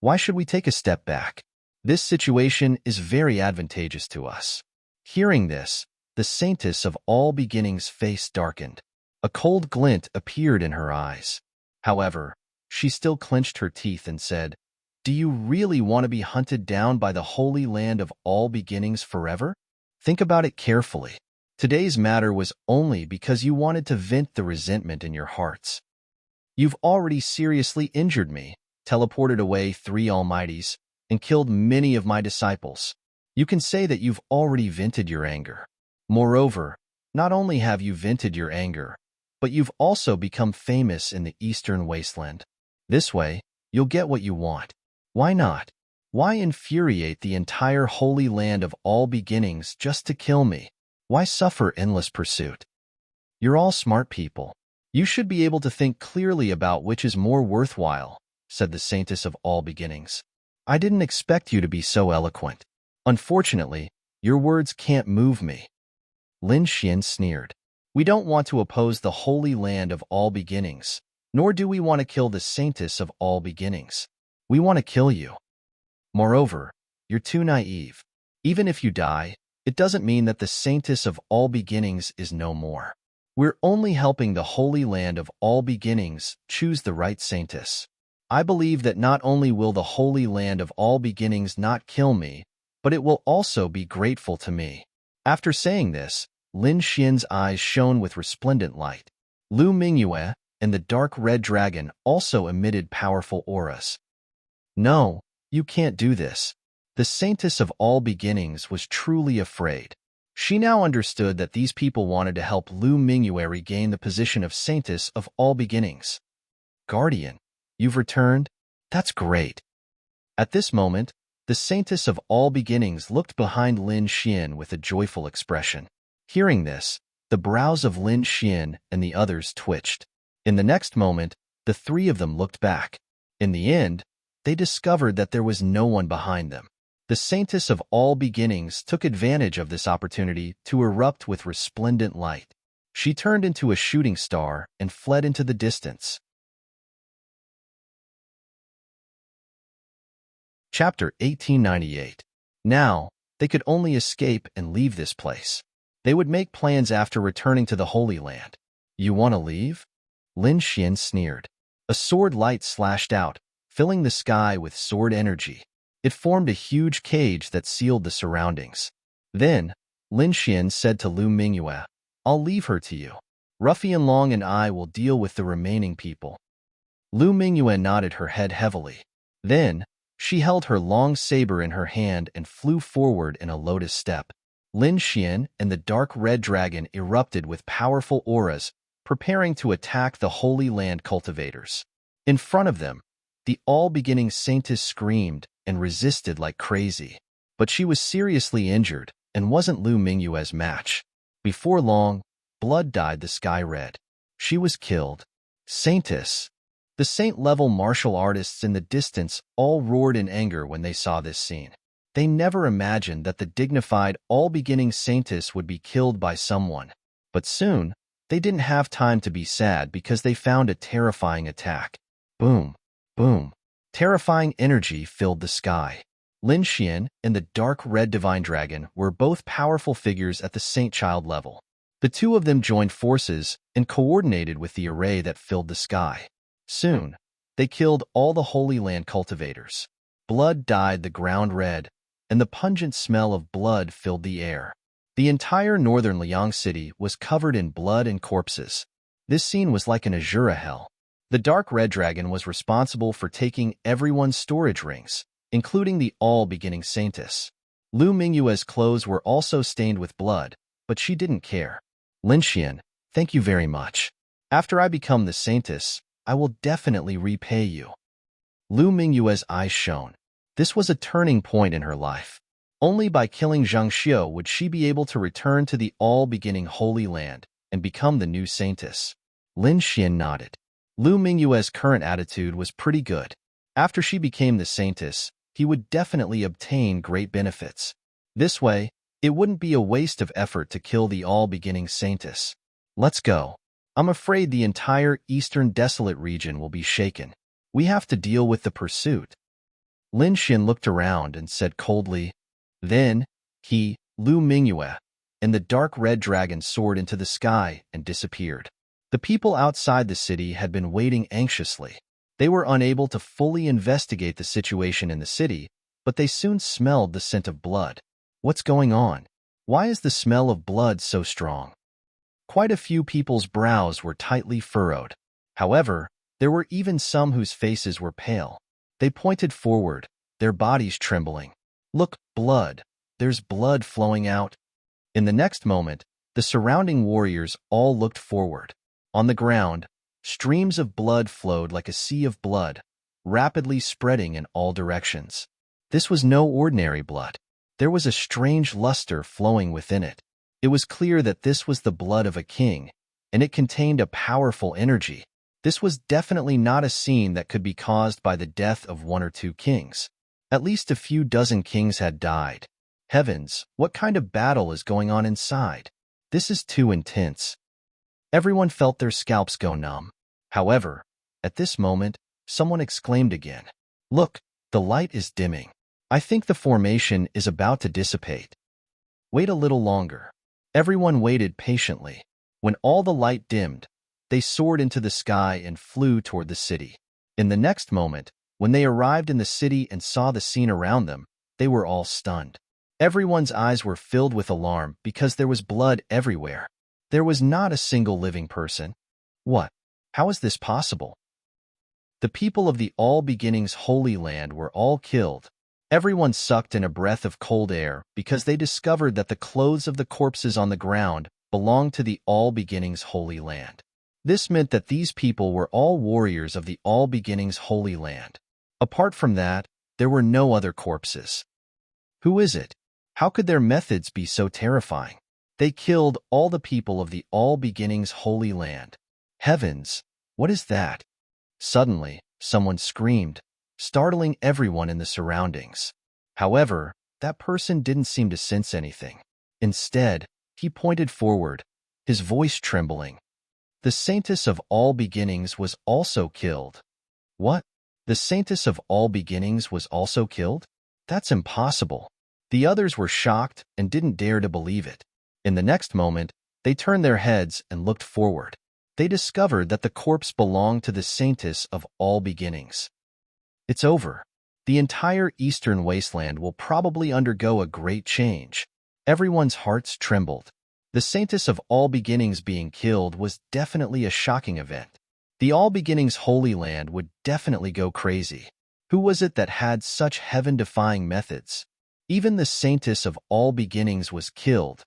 Why should we take a step back? This situation is very advantageous to us. Hearing this, the Saintess of All Beginnings' face darkened. A cold glint appeared in her eyes. However, she still clenched her teeth and said, "Do you really want to be hunted down by the Holy Land of All Beginnings forever? Think about it carefully. Today's matter was only because you wanted to vent the resentment in your hearts. You've already seriously injured me, teleported away 3 Almighties, and killed many of my disciples. You can say that you've already vented your anger. Moreover, not only have you vented your anger, but you've also become famous in the Eastern Wasteland. This way, you'll get what you want. Why not? Why infuriate the entire Holy Land of All Beginnings just to kill me? Why suffer endless pursuit? You're all smart people. You should be able to think clearly about which is more worthwhile," said the Saintess of All Beginnings. "I didn't expect you to be so eloquent. Unfortunately, your words can't move me." Lin Xian sneered. "We don't want to oppose the Holy Land of All Beginnings, nor do we want to kill the Saintess of All Beginnings. We want to kill you. Moreover, you're too naive. Even if you die, it doesn't mean that the Saintess of All Beginnings is no more. We're only helping the Holy Land of All Beginnings choose the right Saintess. I believe that not only will the Holy Land of All Beginnings not kill me, but it will also be grateful to me." After saying this, Lin Xian's eyes shone with resplendent light. Lu Mingyue and the dark red dragon also emitted powerful auras. "No, you can't do this." The Saintess of All Beginnings was truly afraid. She now understood that these people wanted to help Lu Mingyue regain the position of Saintess of All Beginnings. "Guardian, You've returned? That's great. At this moment, the saintess of all beginnings looked behind Lin Xian with a joyful expression. Hearing this, the brows of Lin Xian and the others twitched. In the next moment, the three of them looked back. In the end, they discovered that there was no one behind them. The saintess of all beginnings took advantage of this opportunity to erupt with resplendent light. She turned into a shooting star and fled into the distance. Chapter 1898. Now, they could only escape and leave this place. They would make plans after returning to the Holy Land. You want to leave? Lin Xian sneered. A sword light slashed out, filling the sky with sword energy. It formed a huge cage that sealed the surroundings. Then, Lin Xian said to Lu Mingyue, I'll leave her to you. Ruffian Long and I will deal with the remaining people. Lu Mingyue nodded her head heavily. Then, she held her long saber in her hand and flew forward in a lotus step. Lin Xian and the dark red dragon erupted with powerful auras, preparing to attack the Holy Land cultivators. In front of them, the all-beginning saintess screamed and resisted like crazy. But she was seriously injured and wasn't Lu Mingyue's match. Before long, blood dyed the sky red. She was killed. Saintess! The saint-level martial artists in the distance all roared in anger when they saw this scene. They never imagined that the dignified, all-beginning saintess would be killed by someone. But soon, they didn't have time to be sad because they found a terrifying attack. Boom, boom. Terrifying energy filled the sky. Lin Xian and the dark red divine dragon were both powerful figures at the saint-child level. The two of them joined forces and coordinated with the array that filled the sky. Soon, they killed all the Holy Land cultivators. Blood dyed the ground red, and the pungent smell of blood filled the air. The entire northern Liang city was covered in blood and corpses. This scene was like an Azura hell. The dark red dragon was responsible for taking everyone's storage rings, including the all-beginning saintess. Lu Mingyue's clothes were also stained with blood, but she didn't care. Lin Xian, thank you very much. After I become the saintess, I will definitely repay you. Lu Mingyue's eyes shone. This was a turning point in her life. Only by killing Zhang Xiu would she be able to return to the all-beginning Holy Land and become the new saintess. Lin Xian nodded. Lu Mingyue's current attitude was pretty good. After she became the saintess, he would definitely obtain great benefits. This way, it wouldn't be a waste of effort to kill the all-beginning saintess. Let's go. I'm afraid the entire eastern desolate region will be shaken. We have to deal with the pursuit. Lin Xian looked around and said coldly. Then, he, Lu Mingyue, and the dark red dragon soared into the sky and disappeared. The people outside the city had been waiting anxiously. They were unable to fully investigate the situation in the city, but they soon smelled the scent of blood. What's going on? Why is the smell of blood so strong? Quite a few people's brows were tightly furrowed. However, there were even some whose faces were pale. They pointed forward, their bodies trembling. Look, blood. There's blood flowing out. In the next moment, the surrounding warriors all looked forward. On the ground, streams of blood flowed like a sea of blood, rapidly spreading in all directions. This was no ordinary blood. There was a strange luster flowing within it. It was clear that this was the blood of a king, and it contained a powerful energy. This was definitely not a scene that could be caused by the death of one or two kings. At least a few dozen kings had died. Heavens, what kind of battle is going on inside? This is too intense. Everyone felt their scalps go numb. However, at this moment, someone exclaimed again. Look, the light is dimming. I think the formation is about to dissipate. Wait a little longer. Everyone waited patiently. When all the light dimmed, they soared into the sky and flew toward the city. In the next moment, when they arrived in the city and saw the scene around them, they were all stunned. Everyone's eyes were filled with alarm because there was blood everywhere. There was not a single living person. What? How is this possible? The people of the All Beginnings Holy Land were all killed. Everyone sucked in a breath of cold air because they discovered that the clothes of the corpses on the ground belonged to the All Beginnings Holy Land. This meant that these people were all warriors of the All Beginnings Holy Land. Apart from that, there were no other corpses. Who is it? How could their methods be so terrifying? They killed all the people of the All Beginnings Holy Land. Heavens, what is that? Suddenly, someone screamed, startling everyone in the surroundings. However, that person didn't seem to sense anything. Instead, he pointed forward, his voice trembling. The Saintess of All Beginnings was also killed. What? The Saintess of All Beginnings was also killed? That's impossible. The others were shocked and didn't dare to believe it. In the next moment, they turned their heads and looked forward. They discovered that the corpse belonged to the Saintess of All Beginnings. It's over. The entire Eastern Wasteland will probably undergo a great change. Everyone's hearts trembled. The Saintess of All Beginnings being killed was definitely a shocking event. The All Beginnings Holy Land would definitely go crazy. Who was it that had such heaven-defying methods? Even the Saintess of All Beginnings was killed.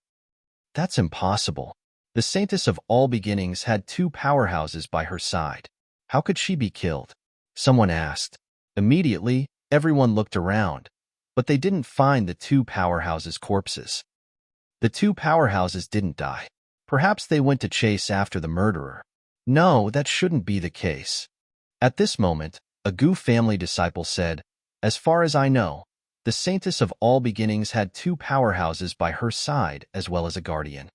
That's impossible. The Saintess of All Beginnings had two powerhouses by her side. How could she be killed? Someone asked. Immediately, everyone looked around, but they didn't find the two powerhouses' corpses. The two powerhouses didn't die. Perhaps they went to chase after the murderer. No, that shouldn't be the case. At this moment, a Gu family disciple said, "As far as I know, the Saintess of All Beginnings had two powerhouses by her side as well as a guardian.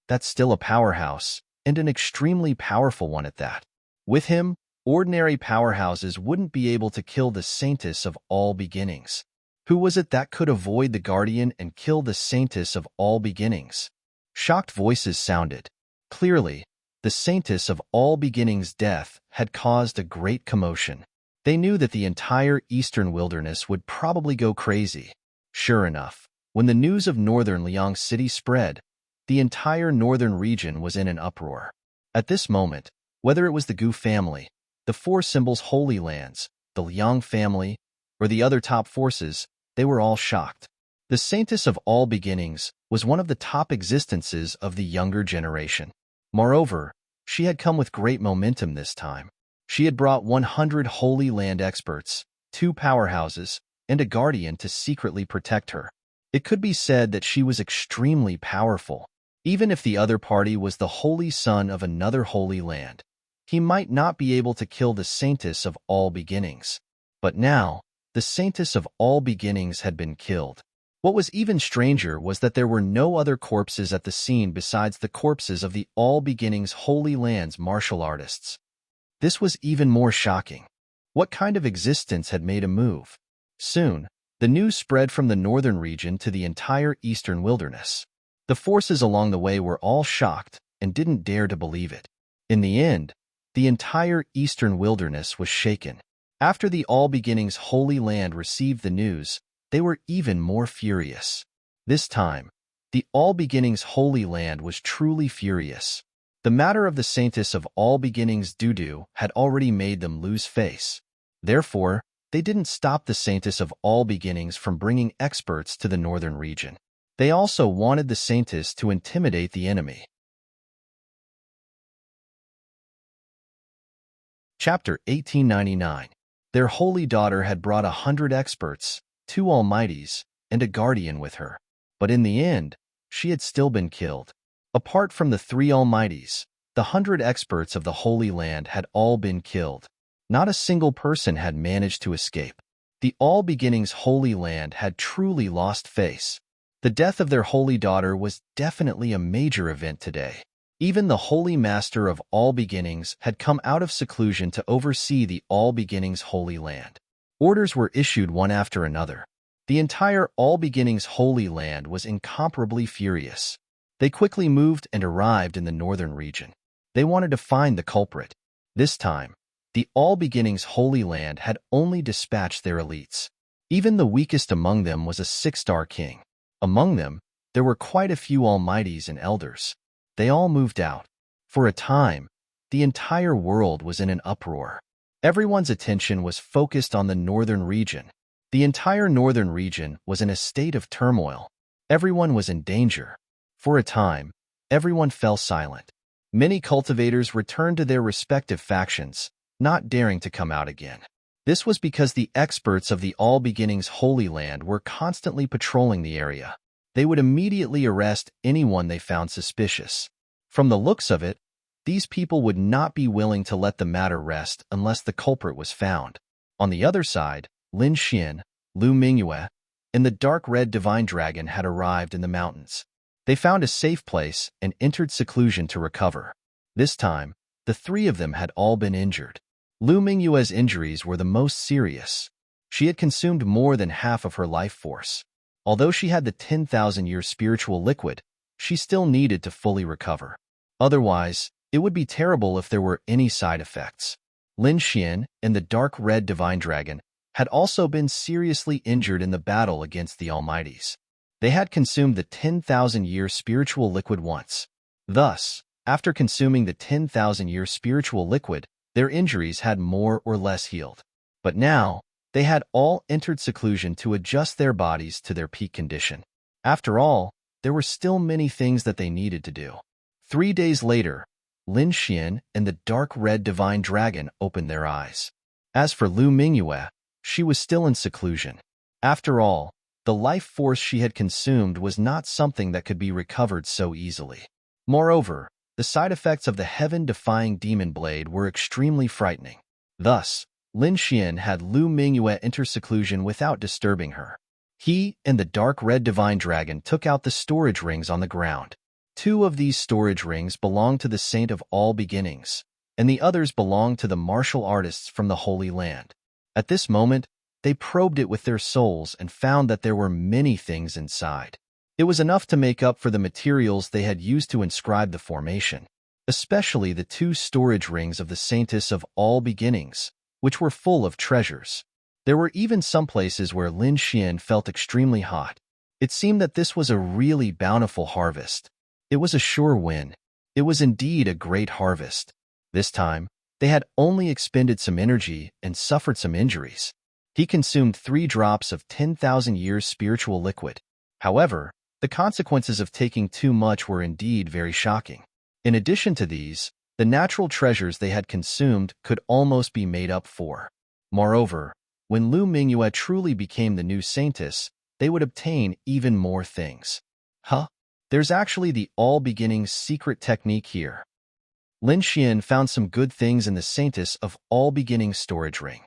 That's still a powerhouse, and an extremely powerful one at that. With him, ordinary powerhouses wouldn't be able to kill the Saintess of All Beginnings. Who was it that could avoid the guardian and kill the Saintess of All Beginnings?" Shocked voices sounded. Clearly, the Saintess of All Beginnings' death had caused a great commotion. They knew that the entire Eastern Wilderness would probably go crazy. Sure enough, when the news of northern Liang City spread, the entire northern region was in an uproar. At this moment, whether it was the Gu family, the Four Symbols Holy Lands, the Liang family, or the other top forces, they were all shocked. The Saintess of All Beginnings was one of the top existences of the younger generation. Moreover, she had come with great momentum this time. She had brought 100 Holy Land experts, two powerhouses, and a guardian to secretly protect her. It could be said that she was extremely powerful. Even if the other party was the holy son of another holy land, he might not be able to kill the Saintess of All Beginnings. But now, the Saintess of All Beginnings had been killed. What was even stranger was that there were no other corpses at the scene besides the corpses of the All Beginnings Holy Land's martial artists. This was even more shocking. What kind of existence had made a move? Soon, the news spread from the northern region to the entire eastern wilderness. The forces along the way were all shocked and didn't dare to believe it. In the end, the entire eastern wilderness was shaken. After the All Beginnings Holy Land received the news, they were even more furious. This time, the All Beginnings Holy Land was truly furious. The matter of the Saintess of All Beginnings doo-doo had already made them lose face. Therefore, they didn't stop the Saintess of All Beginnings from bringing experts to the northern region. They also wanted the Saintess to intimidate the enemy. Chapter 1899. Their holy daughter had brought 100 experts, 2 almighties, and a guardian with her. But in the end, she had still been killed. Apart from the 3 almighties, the 100 experts of the Holy Land had all been killed. Not a single person had managed to escape. The All Beginnings Holy Land had truly lost face. The death of their holy daughter was definitely a major event today. Even the Holy Master of All Beginnings had come out of seclusion to oversee the All Beginnings Holy Land. Orders were issued one after another. The entire All Beginnings Holy Land was incomparably furious. They quickly moved and arrived in the northern region. They wanted to find the culprit. This time, the All Beginnings Holy Land had only dispatched their elites. Even the weakest among them was a 6-star king. Among them, there were quite a few almighties and elders. They all moved out. For a time, the entire world was in an uproar. Everyone's attention was focused on the northern region. The entire northern region was in a state of turmoil. Everyone was in danger. For a time, everyone fell silent. Many cultivators returned to their respective factions, not daring to come out again. This was because the experts of the All Beginnings Holy Land were constantly patrolling the area. They would immediately arrest anyone they found suspicious. From the looks of it, these people would not be willing to let the matter rest unless the culprit was found. On the other side, Lin Xian, Lu Mingyue, and the dark red divine dragon had arrived in the mountains. They found a safe place and entered seclusion to recover. This time, the three of them had all been injured. Lu Mingyue's injuries were the most serious. She had consumed more than half of her life force. Although she had the 10,000-year spiritual liquid, she still needed to fully recover. Otherwise, it would be terrible if there were any side effects. Lin Xian and the dark red divine dragon had also been seriously injured in the battle against the Almighties. They had consumed the 10,000-year spiritual liquid once. Thus, after consuming the 10,000-year spiritual liquid, their injuries had more or less healed. But now, they had all entered seclusion to adjust their bodies to their peak condition. After all, there were still many things that they needed to do. 3 days later, Lin Xian and the dark red divine dragon opened their eyes. As for Lu Mingyue, she was still in seclusion. After all, the life force she had consumed was not something that could be recovered so easily. Moreover, the side effects of the heaven-defying demon blade were extremely frightening. Thus, Lin Xian had Lu Mingyue enter seclusion without disturbing her. He and the dark red divine dragon took out the storage rings on the ground. 2 of these storage rings belonged to the Saint of All Beginnings, and the others belonged to the martial artists from the Holy Land. At this moment, they probed it with their souls and found that there were many things inside. It was enough to make up for the materials they had used to inscribe the formation, especially the 2 storage rings of the Saintess of All Beginnings, which were full of treasures. There were even some places where Lin Xian felt extremely hot. It seemed that this was a really bountiful harvest. It was a sure win. It was indeed a great harvest. This time, they had only expended some energy and suffered some injuries. He consumed 3 drops of 10,000 years spiritual liquid. However, the consequences of taking too much were indeed very shocking. In addition to these, the natural treasures they had consumed could almost be made up for. Moreover, when Lu Mingyue truly became the new saintess, they would obtain even more things. There's actually the All Beginnings secret technique here. Lin Xian found some good things in the Saintess of All Beginnings storage ring.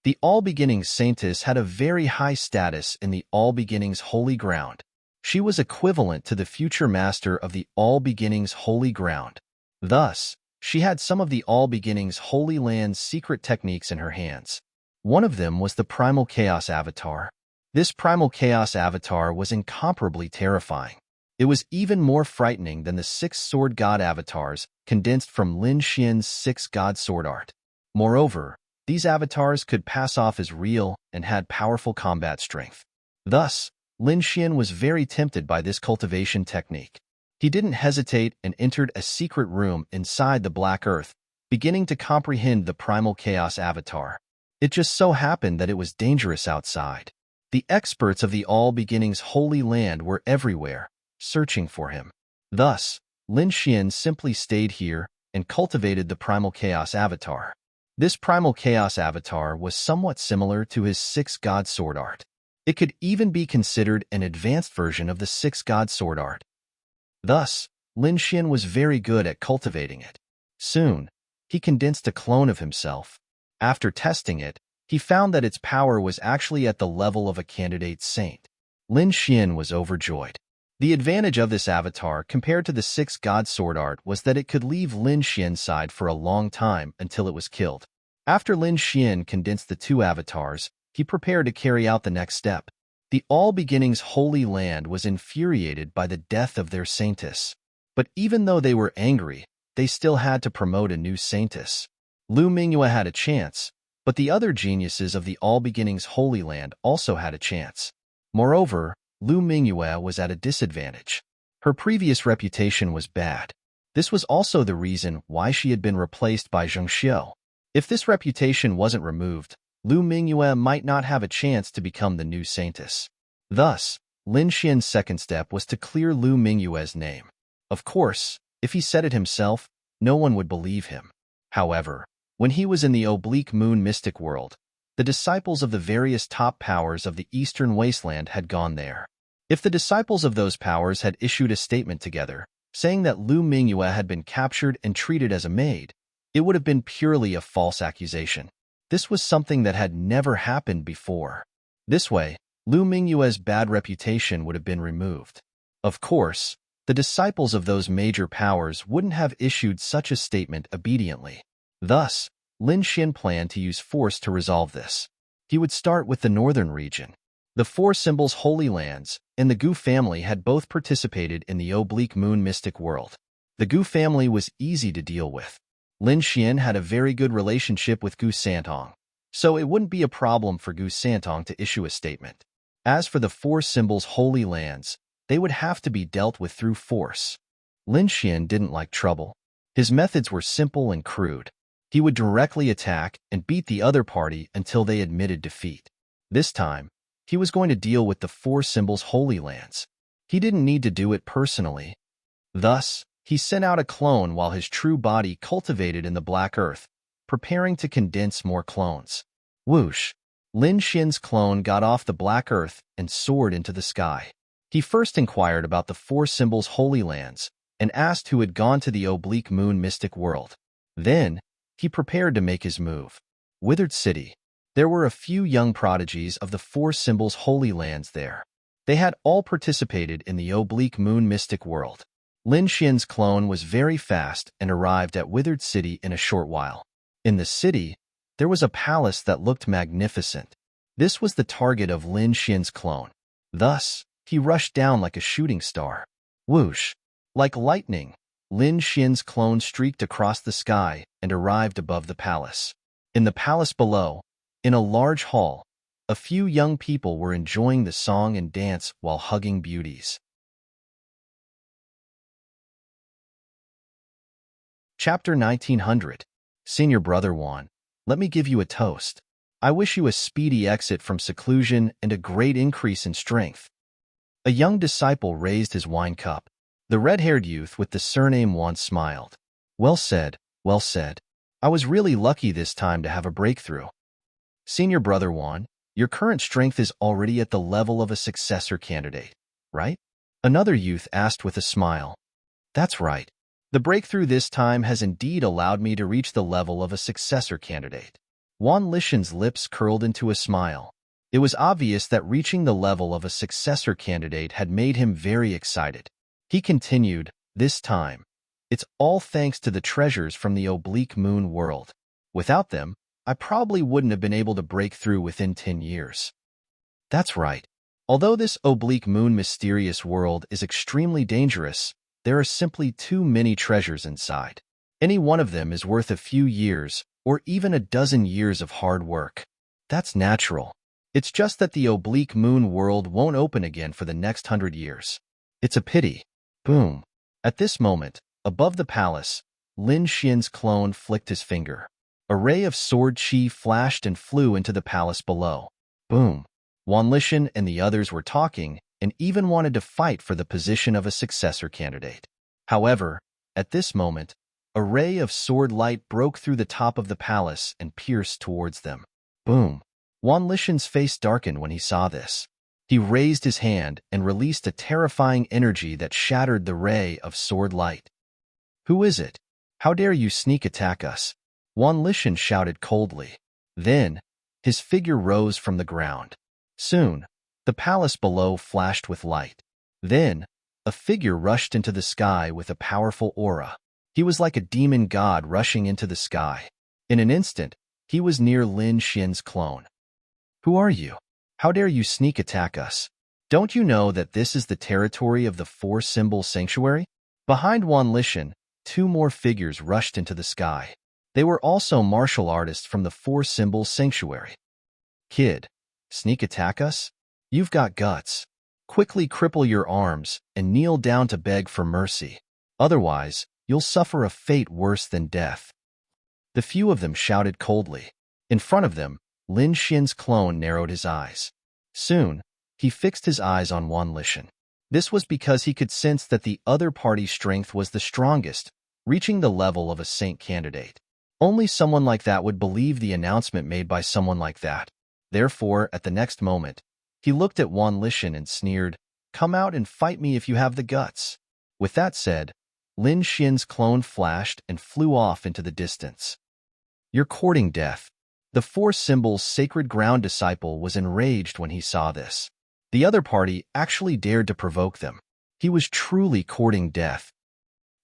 The All Beginnings Saintess had a very high status in the All Beginnings Holy Ground. She was equivalent to the future master of the All Beginnings Holy Ground. Thus, she had some of the All Beginnings Holy Land's secret techniques in her hands. One of them was the Primal Chaos Avatar. This Primal Chaos Avatar was incomparably terrifying. It was even more frightening than the 6 Sword God avatars condensed from Lin Xian's 6 God Sword art. Moreover, these avatars could pass off as real and had powerful combat strength. Thus, Lin Xian was very tempted by this cultivation technique. He didn't hesitate and entered a secret room inside the Black Earth, beginning to comprehend the Primal Chaos Avatar. It just so happened that it was dangerous outside. The experts of the All Beginnings Holy Land were everywhere, searching for him. Thus, Lin Xian simply stayed here and cultivated the Primal Chaos Avatar. This Primal Chaos Avatar was somewhat similar to his 6 God Sword art. It could even be considered an advanced version of the 6 God Sword art. Thus, Lin Xian was very good at cultivating it. Soon, he condensed a clone of himself. After testing it, he found that its power was actually at the level of a candidate saint. Lin Xian was overjoyed. The advantage of this avatar compared to the 6 God Sword art was that it could leave Lin Xian's side for a long time until it was killed. After Lin Xian condensed the 2 avatars, he prepared to carry out the next step. The All Beginnings Holy Land was infuriated by the death of their saintess. But even though they were angry, they still had to promote a new saintess. Lu Mingyue had a chance, but the other geniuses of the All Beginnings Holy Land also had a chance. Moreover, Lu Mingyue was at a disadvantage. Her previous reputation was bad. This was also the reason why she had been replaced by Zheng Xiu. If this reputation wasn't removed, Lu Mingyue might not have a chance to become the new saintess. Thus, Lin Xian's second step was to clear Lu Mingyue's name. Of course, if he said it himself, no one would believe him. However, when he was in the oblique moon mystic world, the disciples of the various top powers of the eastern wasteland had gone there. If the disciples of those powers had issued a statement together, saying that Lu Mingyue had been captured and treated as a maid, it would have been purely a false accusation. This was something that had never happened before. This way, Lu Mingyue's bad reputation would have been removed. Of course, the disciples of those major powers wouldn't have issued such a statement obediently. Thus, Lin Xin planned to use force to resolve this. He would start with the northern region. The Four Symbols Holy Lands and the Gu family had both participated in the oblique moon mystic world. The Gu family was easy to deal with. Lin Xian had a very good relationship with Gu Santong, so it wouldn't be a problem for Gu Santong to issue a statement. As for the Four Symbols Holy Lands, they would have to be dealt with through force. Lin Xian didn't like trouble. His methods were simple and crude. He would directly attack and beat the other party until they admitted defeat. This time, he was going to deal with the Four Symbols Holy Lands. He didn't need to do it personally. Thus, he sent out a clone while his true body cultivated in the Black Earth, preparing to condense more clones. Whoosh! Lin Xin's clone got off the Black Earth and soared into the sky. He first inquired about the Four Symbols Holy Lands and asked who had gone to the oblique moon mystic world. Then, he prepared to make his move. Withered City. There were a few young prodigies of the Four Symbols Holy Lands there. They had all participated in the oblique moon mystic world. Lin Xin's clone was very fast and arrived at Withered City in a short while. In the city, there was a palace that looked magnificent. This was the target of Lin Xin's clone. Thus, he rushed down like a shooting star. Whoosh! Like lightning, Lin Xin's clone streaked across the sky and arrived above the palace. In the palace below, in a large hall, a few young people were enjoying the song and dance while hugging beauties. Chapter 1900. Senior Brother Wan, let me give you a toast. I wish you a speedy exit from seclusion and a great increase in strength. A young disciple raised his wine cup. The red-haired youth with the surname Wan smiled. Well said, well said. I was really lucky this time to have a breakthrough. Senior Brother Wan, your current strength is already at the level of a successor candidate, right? Another youth asked with a smile. That's right. The breakthrough this time has indeed allowed me to reach the level of a successor candidate. Wan Lishan's lips curled into a smile. It was obvious that reaching the level of a successor candidate had made him very excited. He continued, this time, it's all thanks to the treasures from the oblique moon world. Without them, I probably wouldn't have been able to break through within 10 years. That's right. Although this oblique moon mysterious world is extremely dangerous, there are simply too many treasures inside. Any one of them is worth a few years or even a dozen years of hard work. That's natural. It's just that the oblique moon world won't open again for the next 100 years. It's a pity. Boom. At this moment, above the palace, Lin Xin's clone flicked his finger. A ray of sword chi flashed and flew into the palace below. Boom. Wan Lishan and the others were talking and even wanted to fight for the position of a successor candidate. However, at this moment, a ray of sword light broke through the top of the palace and pierced towards them. Boom! Wan Lishan's face darkened when he saw this. He raised his hand and released a terrifying energy that shattered the ray of sword light. Who is it? How dare you sneak attack us? Wan Lishan shouted coldly. Then, his figure rose from the ground. Soon, the palace below flashed with light. Then, a figure rushed into the sky with a powerful aura. He was like a demon god rushing into the sky. In an instant, he was near Lin Xin's clone. Who are you? How dare you sneak attack us? Don't you know that this is the territory of the Four Symbol Sanctuary? Behind Wan Lishan, two more figures rushed into the sky. They were also martial artists from the Four Symbol Sanctuary. Kid, sneak attack us? You've got guts. Quickly cripple your arms and kneel down to beg for mercy. Otherwise, you'll suffer a fate worse than death. The few of them shouted coldly. In front of them, Lin Xin's clone narrowed his eyes. Soon, he fixed his eyes on Wan Lishan. This was because he could sense that the other party's strength was the strongest, reaching the level of a saint candidate. Only someone like that would believe the announcement made by someone like that. Therefore, at the next moment, he looked at Wan Lishan and sneered, "Come out and fight me if you have the guts." With that said, Lin Xian's clone flashed and flew off into the distance. "You're courting death." The Four Symbols' sacred ground disciple was enraged when he saw this. The other party actually dared to provoke them. He was truly courting death.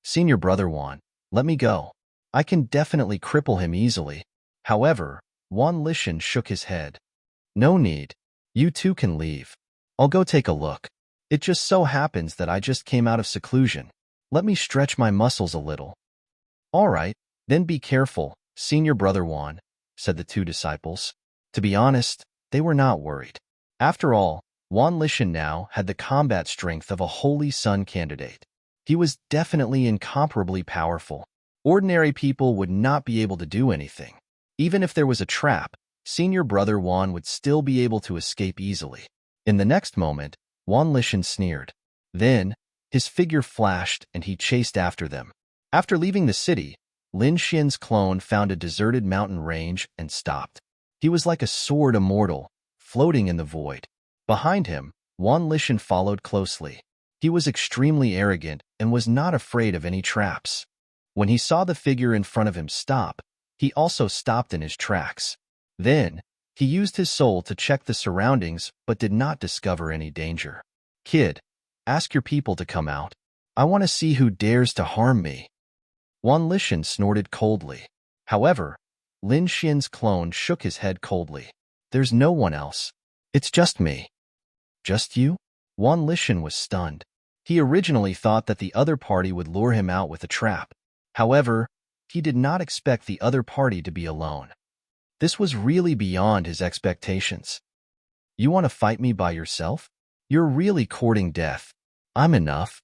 "Senior Brother Wan, let me go. I can definitely cripple him easily." However, Wan Lishan shook his head. "No need. You two can leave. I'll go take a look. It just so happens that I just came out of seclusion. Let me stretch my muscles a little." "All right, then be careful, Senior Brother Wan," said the two disciples. To be honest, they were not worried. After all, Wan Lishan now had the combat strength of a Holy Sun candidate. He was definitely incomparably powerful. Ordinary people would not be able to do anything. Even if there was a trap, Senior Brother Wan would still be able to escape easily. In the next moment, Wan Lishan sneered. Then, his figure flashed and he chased after them. After leaving the city, Lin Xian's clone found a deserted mountain range and stopped. He was like a sword immortal, floating in the void. Behind him, Wan Lishan followed closely. He was extremely arrogant and was not afraid of any traps. When he saw the figure in front of him stop, he also stopped in his tracks. Then, he used his soul to check the surroundings but did not discover any danger. "Kid, ask your people to come out. I want to see who dares to harm me." Wan Lishan snorted coldly. However, Lin Xian's clone shook his head coldly. "There's no one else. It's just me." "Just you?" Wan Lishan was stunned. He originally thought that the other party would lure him out with a trap. However, he did not expect the other party to be alone. This was really beyond his expectations. "You want to fight me by yourself? You're really courting death. I'm enough."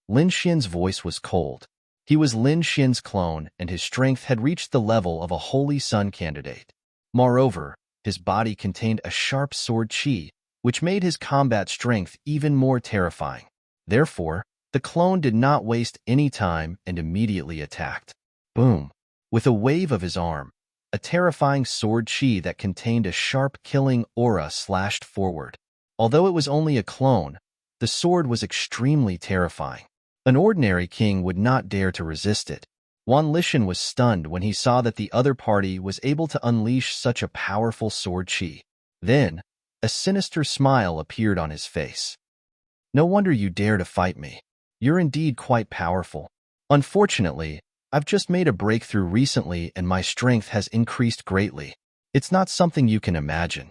Lin Xian's voice was cold. He was Lin Xian's clone, and his strength had reached the level of a Holy Sun candidate. Moreover, his body contained a sharp sword chi, which made his combat strength even more terrifying. Therefore, the clone did not waste any time and immediately attacked. Boom! With a wave of his arm, a terrifying sword chi that contained a sharp killing aura slashed forward. Although it was only a clone, the sword was extremely terrifying. An ordinary king would not dare to resist it. Wan Lishan was stunned when he saw that the other party was able to unleash such a powerful sword chi. Then, a sinister smile appeared on his face. "No wonder you dare to fight me. You're indeed quite powerful. Unfortunately, I've just made a breakthrough recently and my strength has increased greatly. It's not something you can imagine.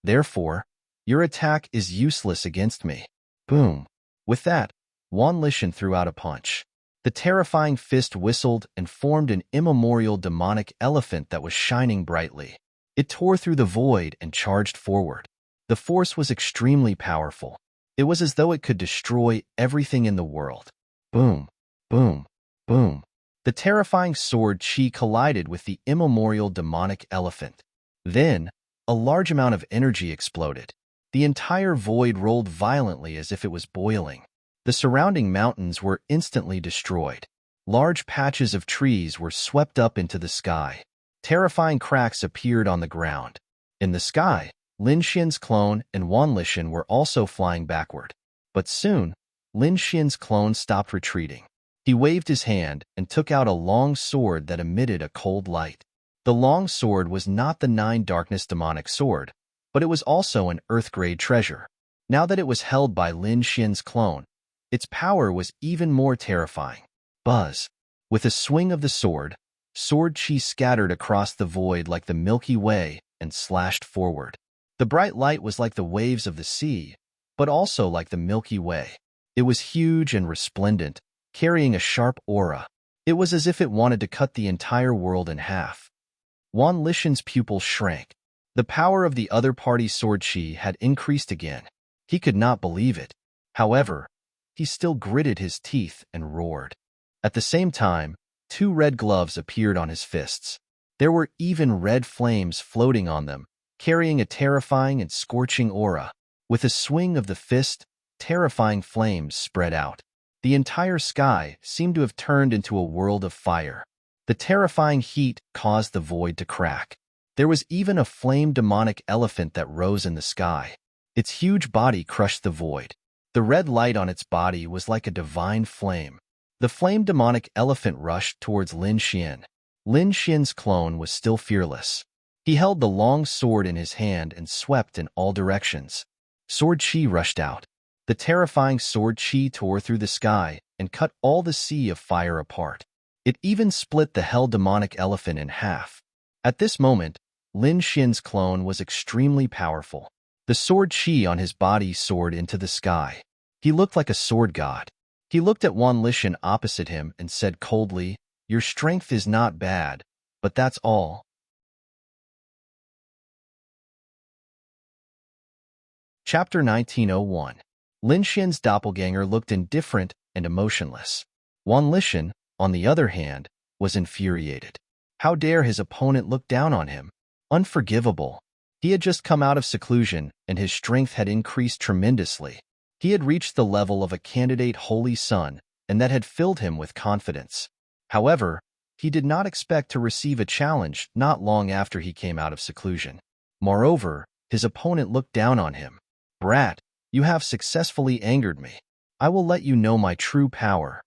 Therefore, your attack is useless against me." Boom! With that, Wan Lishan threw out a punch. The terrifying fist whistled and formed an immemorial demonic elephant that was shining brightly. It tore through the void and charged forward. The force was extremely powerful. It was as though it could destroy everything in the world. Boom! Boom! Boom! The terrifying sword chi collided with the immemorial demonic elephant. Then, a large amount of energy exploded. The entire void rolled violently as if it was boiling. The surrounding mountains were instantly destroyed. Large patches of trees were swept up into the sky. Terrifying cracks appeared on the ground. In the sky, Lin Xian's clone and Wan Lishan were also flying backward. But soon, Lin Xian's clone stopped retreating. He waved his hand and took out a long sword that emitted a cold light. The long sword was not the 9 Darkness demonic sword, but it was also an Earth-grade treasure. Now that it was held by Lin Xian's clone, its power was even more terrifying. Buzz! With a swing of the sword chi scattered across the void like the Milky Way and slashed forward. The bright light was like the waves of the sea, but also like the Milky Way. It was huge and resplendent, carrying a sharp aura. It was as if it wanted to cut the entire world in half. Wan Lishan's pupils shrank. The power of the other party's sword chi had increased again. He could not believe it. However, he still gritted his teeth and roared. At the same time, 2 red gloves appeared on his fists. There were even red flames floating on them, carrying a terrifying and scorching aura. With a swing of the fist, terrifying flames spread out. The entire sky seemed to have turned into a world of fire. The terrifying heat caused the void to crack. There was even a flame demonic elephant that rose in the sky. Its huge body crushed the void. The red light on its body was like a divine flame. The flame demonic elephant rushed towards Lin Xian. Lin Xian's clone was still fearless. He held the long sword in his hand and swept in all directions. Sword Qi rushed out. The terrifying sword Qi tore through the sky and cut all the sea of fire apart. It even split the hell demonic elephant in half. At this moment, Lin Xian's clone was extremely powerful. The sword Qi on his body soared into the sky. He looked like a sword god. He looked at Wan Lishan opposite him and said coldly, "Your strength is not bad, but that's all." Chapter 1901. Lin Xian's doppelganger looked indifferent and emotionless. Wan Lishan, on the other hand, was infuriated. How dare his opponent look down on him? Unforgivable. He had just come out of seclusion, and his strength had increased tremendously. He had reached the level of a candidate holy son, and that had filled him with confidence. However, he did not expect to receive a challenge not long after he came out of seclusion. Moreover, his opponent looked down on him. "Brat, you have successfully angered me. I will let you know my true power."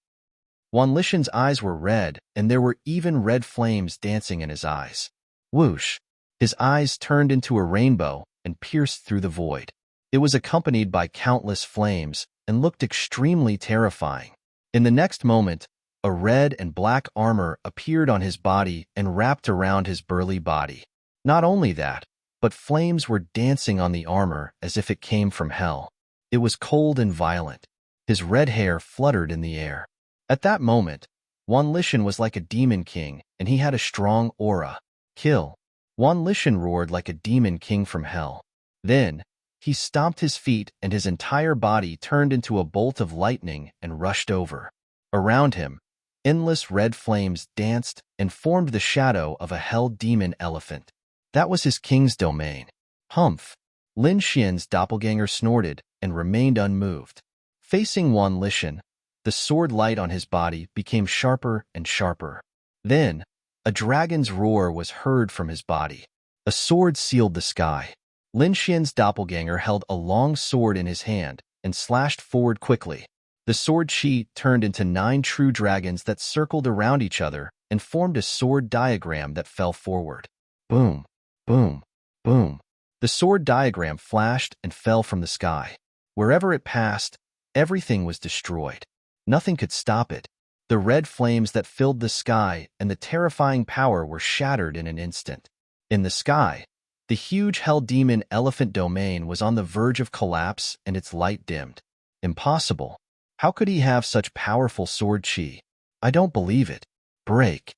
Wan Lishan's eyes were red, and there were even red flames dancing in his eyes. Whoosh! His eyes turned into a rainbow and pierced through the void. It was accompanied by countless flames and looked extremely terrifying. In the next moment, a red and black armor appeared on his body and wrapped around his burly body. Not only that, but flames were dancing on the armor as if it came from hell. It was cold and violent. His red hair fluttered in the air. At that moment, Wan Lishan was like a demon king, and he had a strong aura. Kill! Wan Lishan roared like a demon king from hell. Then, he stomped his feet and his entire body turned into a bolt of lightning and rushed over. Around him, endless red flames danced and formed the shadow of a hell demon elephant. That was his king's domain. Humph! Lin Xian's doppelganger snorted and remained unmoved. Facing Wan Lishan, the sword light on his body became sharper and sharper. Then, a dragon's roar was heard from his body. A sword sealed the sky. Lin Xian's doppelganger held a long sword in his hand and slashed forward quickly. The sword Qi turned into 9 true dragons that circled around each other and formed a sword diagram that fell forward. Boom, boom, boom. The sword diagram flashed and fell from the sky. Wherever it passed, everything was destroyed. Nothing could stop it. The red flames that filled the sky and the terrifying power were shattered in an instant. In the sky, the huge hell demon elephant domain was on the verge of collapse and its light dimmed. Impossible. How could he have such powerful sword Qi? I don't believe it. Break.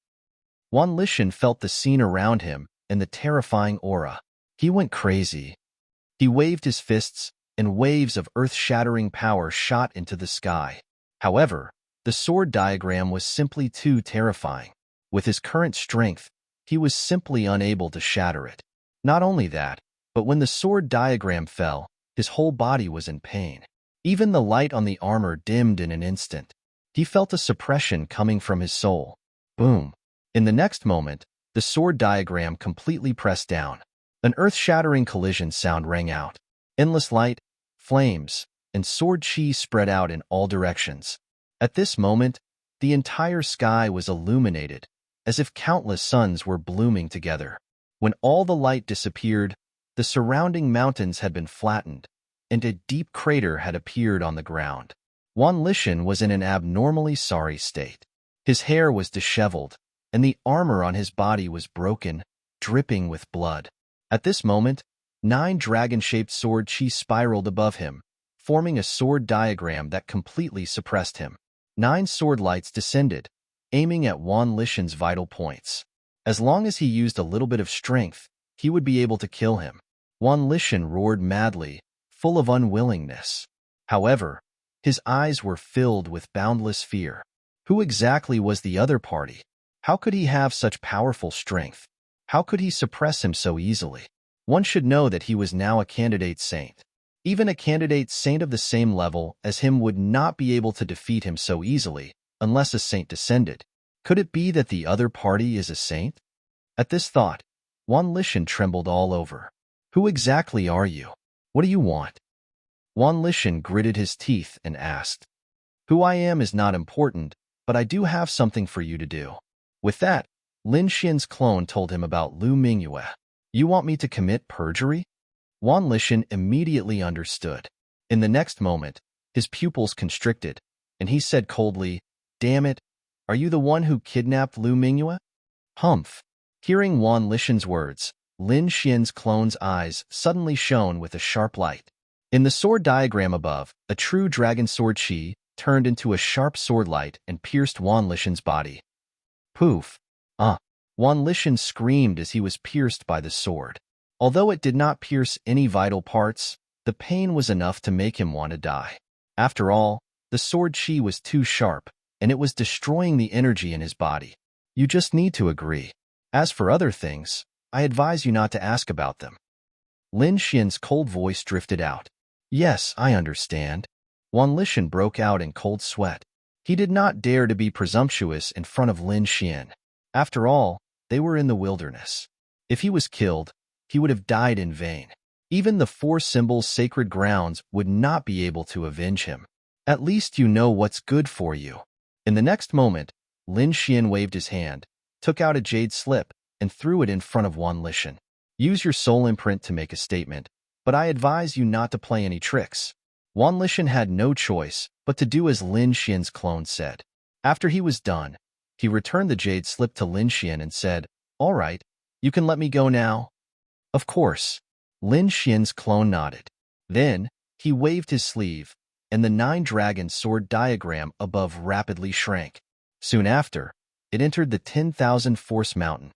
Wan Lishan felt the scene around him and the terrifying aura. He went crazy. He waved his fists, and waves of earth-shattering power shot into the sky. However, the sword diagram was simply too terrifying. With his current strength, he was simply unable to shatter it. Not only that, but when the sword diagram fell, his whole body was in pain. Even the light on the armor dimmed in an instant. He felt a suppression coming from his soul. Boom. In the next moment, the sword diagram completely pressed down. An earth-shattering collision sound rang out. Endless light, flames, and sword Qi spread out in all directions. At this moment, the entire sky was illuminated, as if countless suns were blooming together. When all the light disappeared, the surrounding mountains had been flattened, and a deep crater had appeared on the ground. Wan Lishan was in an abnormally sorry state. His hair was disheveled, and the armor on his body was broken, dripping with blood. At this moment, 9 dragon-shaped sword Qi spiraled above him, forming a sword diagram that completely suppressed him. 9 sword lights descended, aiming at Wan Lishan's vital points. As long as he used a little bit of strength, he would be able to kill him. Wan Lishan roared madly, full of unwillingness. However, his eyes were filled with boundless fear. Who exactly was the other party? How could he have such powerful strength? How could he suppress him so easily? One should know that he was now a candidate saint. Even a candidate saint of the same level as him would not be able to defeat him so easily, unless a saint descended. Could it be that the other party is a saint? At this thought, Wan Lishan trembled all over. Who exactly are you? What do you want? Wan Lishan gritted his teeth and asked. Who I am is not important, but I do have something for you to do. With that, Lin Xian's clone told him about Lu Mingyue. You want me to commit perjury? Wan Lishan immediately understood. In the next moment, his pupils constricted, and he said coldly, Damn it, are you the one who kidnapped Lu Mingyue? Humph. Hearing Wan Lishan's words, Lin Xian's clone's eyes suddenly shone with a sharp light. In the sword diagram above, a true dragon sword chi turned into a sharp sword light and pierced Wan Lishan's body. Poof! Wan Lishan screamed as he was pierced by the sword. Although it did not pierce any vital parts, the pain was enough to make him want to die. After all, the sword chi was too sharp, and it was destroying the energy in his body. You just need to agree. As for other things, I advise you not to ask about them. Lin Xian's cold voice drifted out. Yes, I understand. Wan Lishan broke out in cold sweat. He did not dare to be presumptuous in front of Lin Xian. After all, they were in the wilderness. If he was killed, he would have died in vain. Even the four symbols' sacred grounds would not be able to avenge him. At least you know what's good for you. In the next moment, Lin Xian waved his hand, took out a jade slip, and threw it in front of Wan Lishan. Use your soul imprint to make a statement, but I advise you not to play any tricks. Wan Lishan had no choice but to do as Lin Xian's clone said. After he was done, he returned the jade slip to Lin Xian and said, All right, you can let me go now. Of course. Lin Xian's clone nodded. Then, he waved his sleeve, and the 9-dragon sword diagram above rapidly shrank. Soon after, it entered the 10,000 force mountain.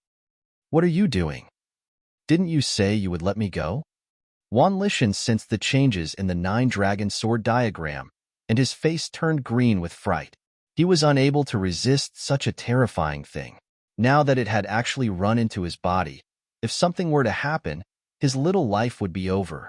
What are you doing? Didn't you say you would let me go? Wan Lishan sensed the changes in the 9-dragon sword diagram, and his face turned green with fright. He was unable to resist such a terrifying thing. Now that it had actually run into his body, if something were to happen, his little life would be over.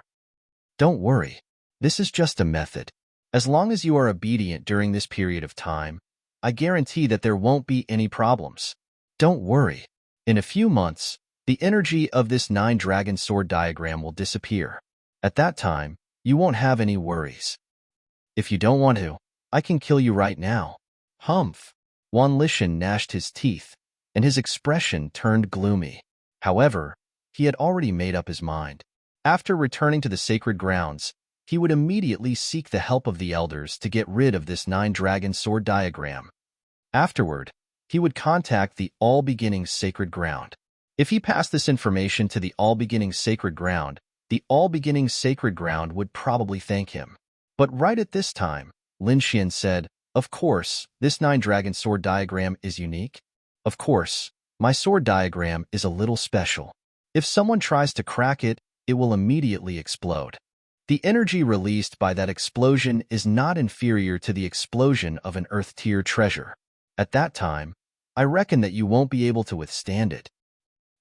Don't worry. This is just a method. As long as you are obedient during this period of time, I guarantee that there won't be any problems. Don't worry. In a few months, the energy of this 9-dragon sword diagram will disappear. At that time, you won't have any worries. If you don't want to, I can kill you right now. Humph! Wan Lishan gnashed his teeth, and his expression turned gloomy. However, he had already made up his mind. After returning to the sacred grounds, he would immediately seek the help of the elders to get rid of this 9-dragon sword diagram. Afterward, he would contact the All-Beginnings Sacred Ground. If he passed this information to the All-Beginnings Sacred Ground, the All-Beginnings Sacred Ground would probably thank him. But right at this time, Lin Xian said, Of course, this 9-dragon sword diagram is unique. Of course, my sword diagram is a little special. If someone tries to crack it, it will immediately explode. The energy released by that explosion is not inferior to the explosion of an Earth-tier treasure. At that time, I reckon that you won't be able to withstand it.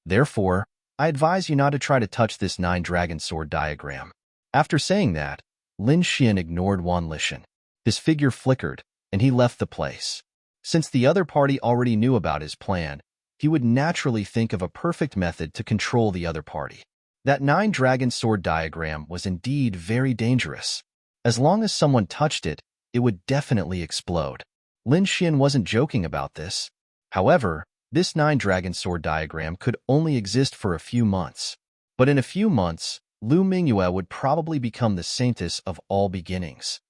Therefore, I advise you not to try to touch this 9-dragon sword diagram. After saying that, Lin Xian ignored Wan Lishan. His figure flickered, and he left the place. Since the other party already knew about his plan, he would naturally think of a perfect method to control the other party. That 9-dragon sword diagram was indeed very dangerous. As long as someone touched it, it would definitely explode. Lin Xian wasn't joking about this. However, this 9-dragon sword diagram could only exist for a few months. But in a few months, Lu Mingyue would probably become the saintess of all beginnings.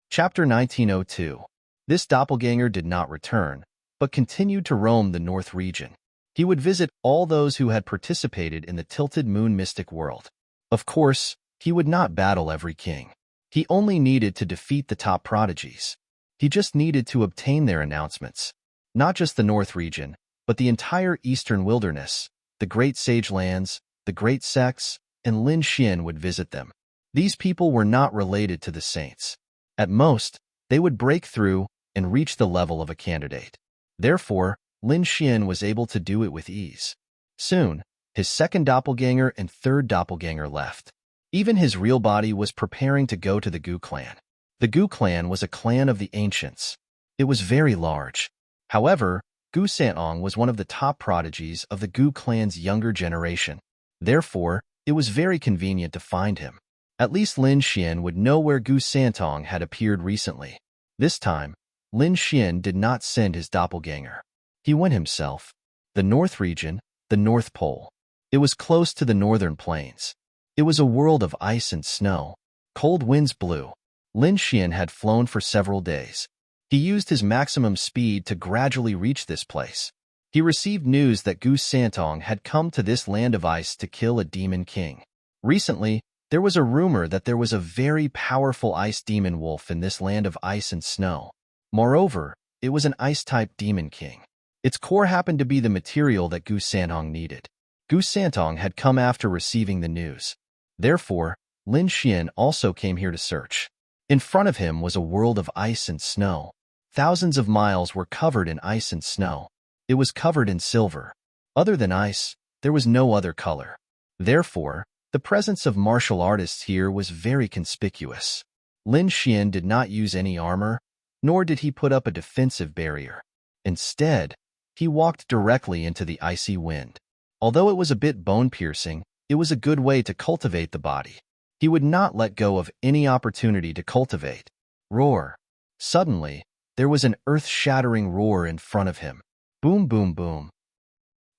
Chapter 1902. This doppelganger did not return, but continued to roam the North region. He would visit all those who had participated in the Tilted Moon mystic world. Of course, he would not battle every king. He only needed to defeat the top prodigies. He just needed to obtain their announcements. Not just the North region, but the entire Eastern wilderness, the Great Sage Lands, the Great Sects, and Lin Xian would visit them. These people were not related to the saints. At most, they would break through and reach the level of a candidate. Therefore, Lin Xian was able to do it with ease. Soon, His second doppelganger and third doppelganger left. Even his real body was preparing to go to the Gu clan. The Gu clan was a clan of the ancients. It was very large. However, Gu Santong was one of the top prodigies of the Gu clan's younger generation. Therefore, it was very convenient to find him. At least Lin Xian would know where Gu Santong had appeared recently. This time, Lin Xian did not send his doppelganger. He went himself. The North region, the North Pole. It was close to the northern plains. It was a world of ice and snow. Cold winds blew. Lin Xian had flown for several days. He used his maximum speed to gradually reach this place. He received news that Gu Santong had come to this land of ice to kill a demon king. Recently, there was a rumor that there was a very powerful ice demon wolf in this land of ice and snow. Moreover, it was an ice-type demon king. Its core happened to be the material that Gu Santong needed. Gu Santong had come after receiving the news. Therefore, Lin Xian also came here to search. In front of him was a world of ice and snow. Thousands of miles were covered in ice and snow. It was covered in silver. Other than ice, there was no other color. Therefore, the presence of martial artists here was very conspicuous. Lin Xian did not use any armor, nor did he put up a defensive barrier. Instead, he walked directly into the icy wind. Although it was a bit bone-piercing, it was a good way to cultivate the body. He would not let go of any opportunity to cultivate. Roar. Suddenly, there was an earth-shattering roar in front of him. Boom, boom, boom.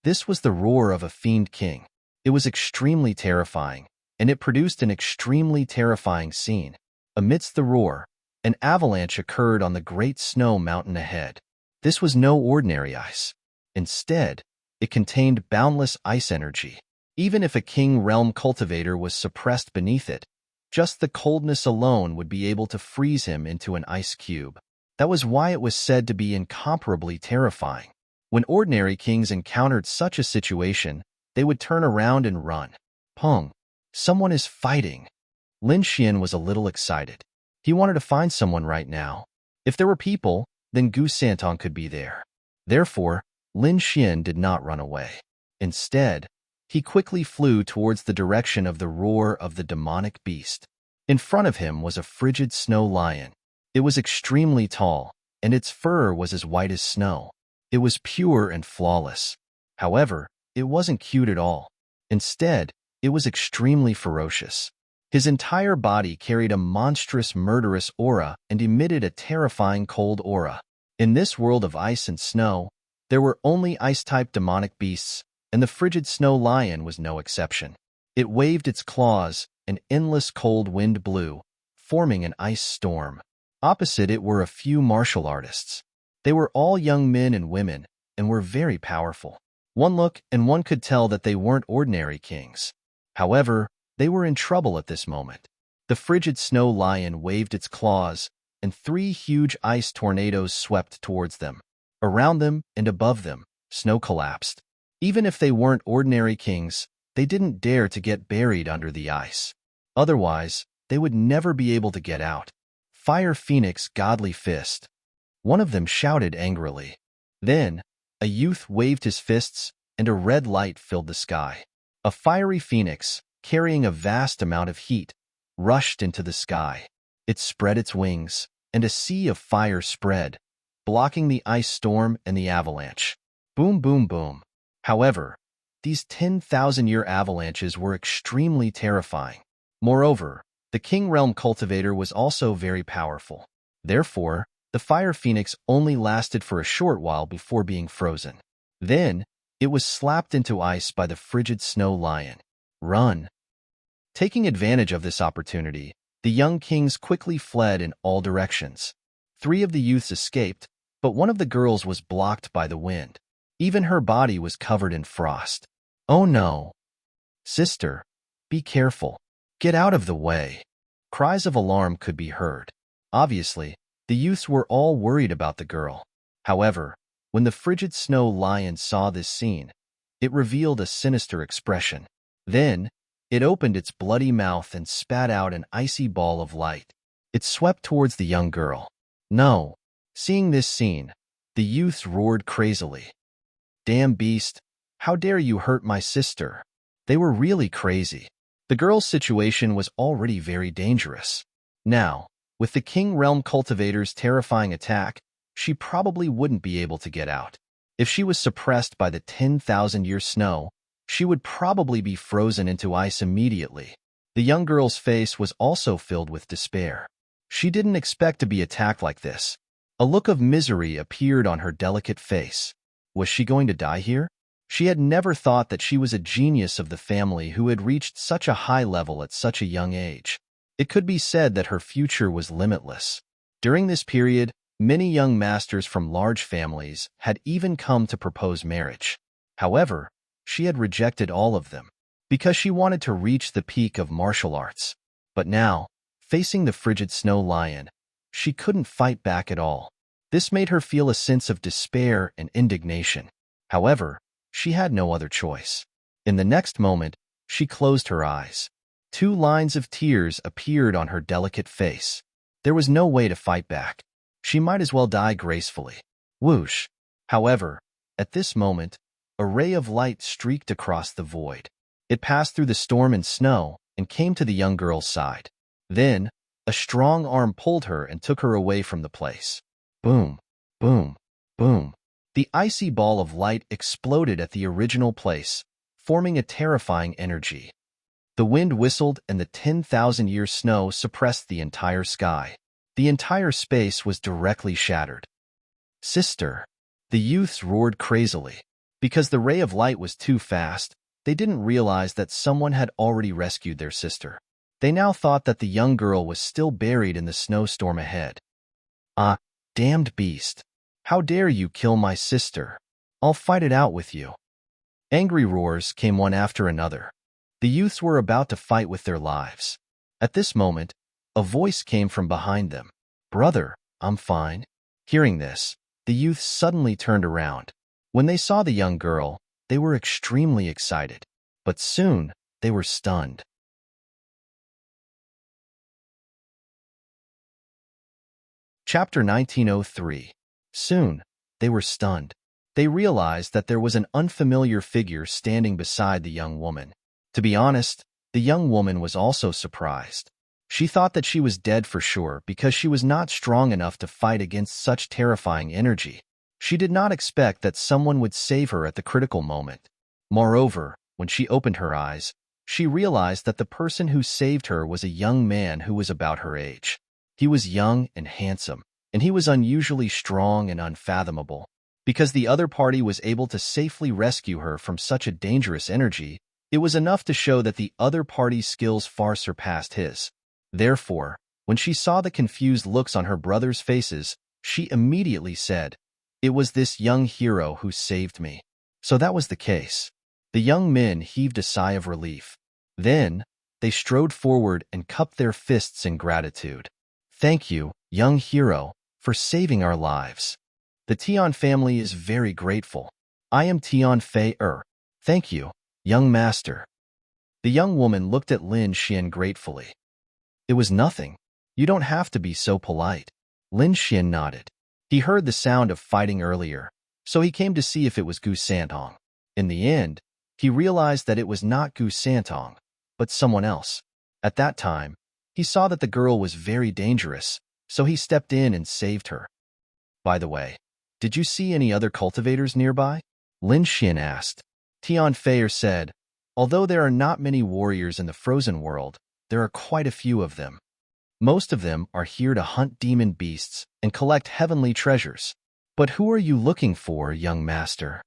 This was the roar of a fiend king. It was extremely terrifying, and it produced an extremely terrifying scene. Amidst the roar, an avalanche occurred on the great snow mountain ahead. This was no ordinary ice. Instead, it contained boundless ice energy. Even if a king realm cultivator was suppressed beneath it, just the coldness alone would be able to freeze him into an ice cube. That was why it was said to be incomparably terrifying. When ordinary kings encountered such a situation, they would turn around and run. Peng. Someone is fighting. Lin Xian was a little excited. He wanted to find someone right now. If there were people, then Gu Santong could be there. Therefore, Lin Xian did not run away. Instead, he quickly flew towards the direction of the roar of the demonic beast. In front of him was a frigid snow lion. It was extremely tall, and its fur was as white as snow. It was pure and flawless. However, it wasn't cute at all. Instead, it was extremely ferocious. His entire body carried a monstrous, murderous aura and emitted a terrifying cold aura. In this world of ice and snow, there were only ice-type demonic beasts, and the frigid snow lion was no exception. It waved its claws, and endless cold wind blew, forming an ice storm. Opposite it were a few martial artists. They were all young men and women, and were very powerful. One look, and one could tell that they weren't ordinary kings. However, they were in trouble at this moment. The frigid snow lion waved its claws, and 3 huge ice tornadoes swept towards them. Around them and above them, snow collapsed. Even if they weren't ordinary kings, they didn't dare to get buried under the ice. Otherwise, they would never be able to get out. Fire Phoenix Godly Fist. One of them shouted angrily. Then, a youth waved his fists, and a red light filled the sky. A fiery phoenix, carrying a vast amount of heat, rushed into the sky. It spread its wings, and a sea of fire spread, blocking the ice storm and the avalanche. Boom, boom, boom. However, these 10,000-year avalanches were extremely terrifying. Moreover, the King Realm Cultivator was also very powerful. Therefore, the Fire Phoenix only lasted for a short while before being frozen. Then, it was slapped into ice by the frigid snow lion. Run! Taking advantage of this opportunity, the young kings quickly fled in all directions. 3 of the youths escaped, but one of the girls was blocked by the wind. Even her body was covered in frost. Oh no! Sister, be careful. Get out of the way. Cries of alarm could be heard. Obviously, the youths were all worried about the girl. However, when the frigid snow lion saw this scene, it revealed a sinister expression. Then, it opened its bloody mouth and spat out an icy ball of light. It swept towards the young girl. No! Seeing this scene, the youths roared crazily. Damn beast! How dare you hurt my sister? They were really crazy. The girl's situation was already very dangerous. Now, with the King Realm Cultivator's terrifying attack, she probably wouldn't be able to get out. If she was suppressed by the 10,000-year snow, she would probably be frozen into ice immediately. The young girl's face was also filled with despair. She didn't expect to be attacked like this. A look of misery appeared on her delicate face. Was she going to die here? She had never thought that she was a genius of the family who had reached such a high level at such a young age. It could be said that her future was limitless. During this period, many young masters from large families had even come to propose marriage. However, she had rejected all of them because she wanted to reach the peak of martial arts. But now, facing the frigid snow lion, she couldn't fight back at all. This made her feel a sense of despair and indignation. However, she had no other choice. In the next moment, she closed her eyes. 2 lines of tears appeared on her delicate face. There was no way to fight back. She might as well die gracefully. Whoosh! However, at this moment, a ray of light streaked across the void. It passed through the storm and snow and came to the young girl's side. Then, a strong arm pulled her and took her away from the place. Boom! Boom! Boom! The icy ball of light exploded at the original place, forming a terrifying energy. The wind whistled and the 10,000-year snow suppressed the entire sky. The entire space was directly shattered. Sister! The youths roared crazily. Because the ray of light was too fast, they didn't realize that someone had already rescued their sister. They now thought that the young girl was still buried in the snowstorm ahead. Ah, damned beast! How dare you kill my sister? I'll fight it out with you. Angry roars came one after another. The youths were about to fight with their lives. At this moment, a voice came from behind them. Brother, I'm fine. Hearing this, the youths suddenly turned around. When they saw the young girl, they were extremely excited. But soon, they were stunned. Chapter 1903. Soon, they were stunned. They realized that there was an unfamiliar figure standing beside the young woman. To be honest, the young woman was also surprised. She thought that she was dead for sure because she was not strong enough to fight against such terrifying energy. She did not expect that someone would save her at the critical moment. Moreover, when she opened her eyes, she realized that the person who saved her was a young man who was about her age. He was young and handsome, and he was unusually strong and unfathomable. Because the other party was able to safely rescue her from such a dangerous energy, it was enough to show that the other party's skills far surpassed his. Therefore, when she saw the confused looks on her brothers' faces, she immediately said, "It was this young hero who saved me." So that was the case. The young men heaved a sigh of relief. Then, they strode forward and cupped their fists in gratitude. "Thank you, young hero, for saving our lives. The Tian family is very grateful. I am Tian Fei-er. Thank you, young master." The young woman looked at Lin Xian gratefully. "It was nothing. You don't have to be so polite." Lin Xian nodded. He heard the sound of fighting earlier, so he came to see if it was Gu Santong. In the end, he realized that it was not Gu Santong, but someone else. At that time, he saw that the girl was very dangerous, so he stepped in and saved her. "By the way, did you see any other cultivators nearby?" Lin Xian asked. Tian Fei said, "Although there are not many warriors in the frozen world, there are quite a few of them. Most of them are here to hunt demon beasts and collect heavenly treasures. But who are you looking for, young master?"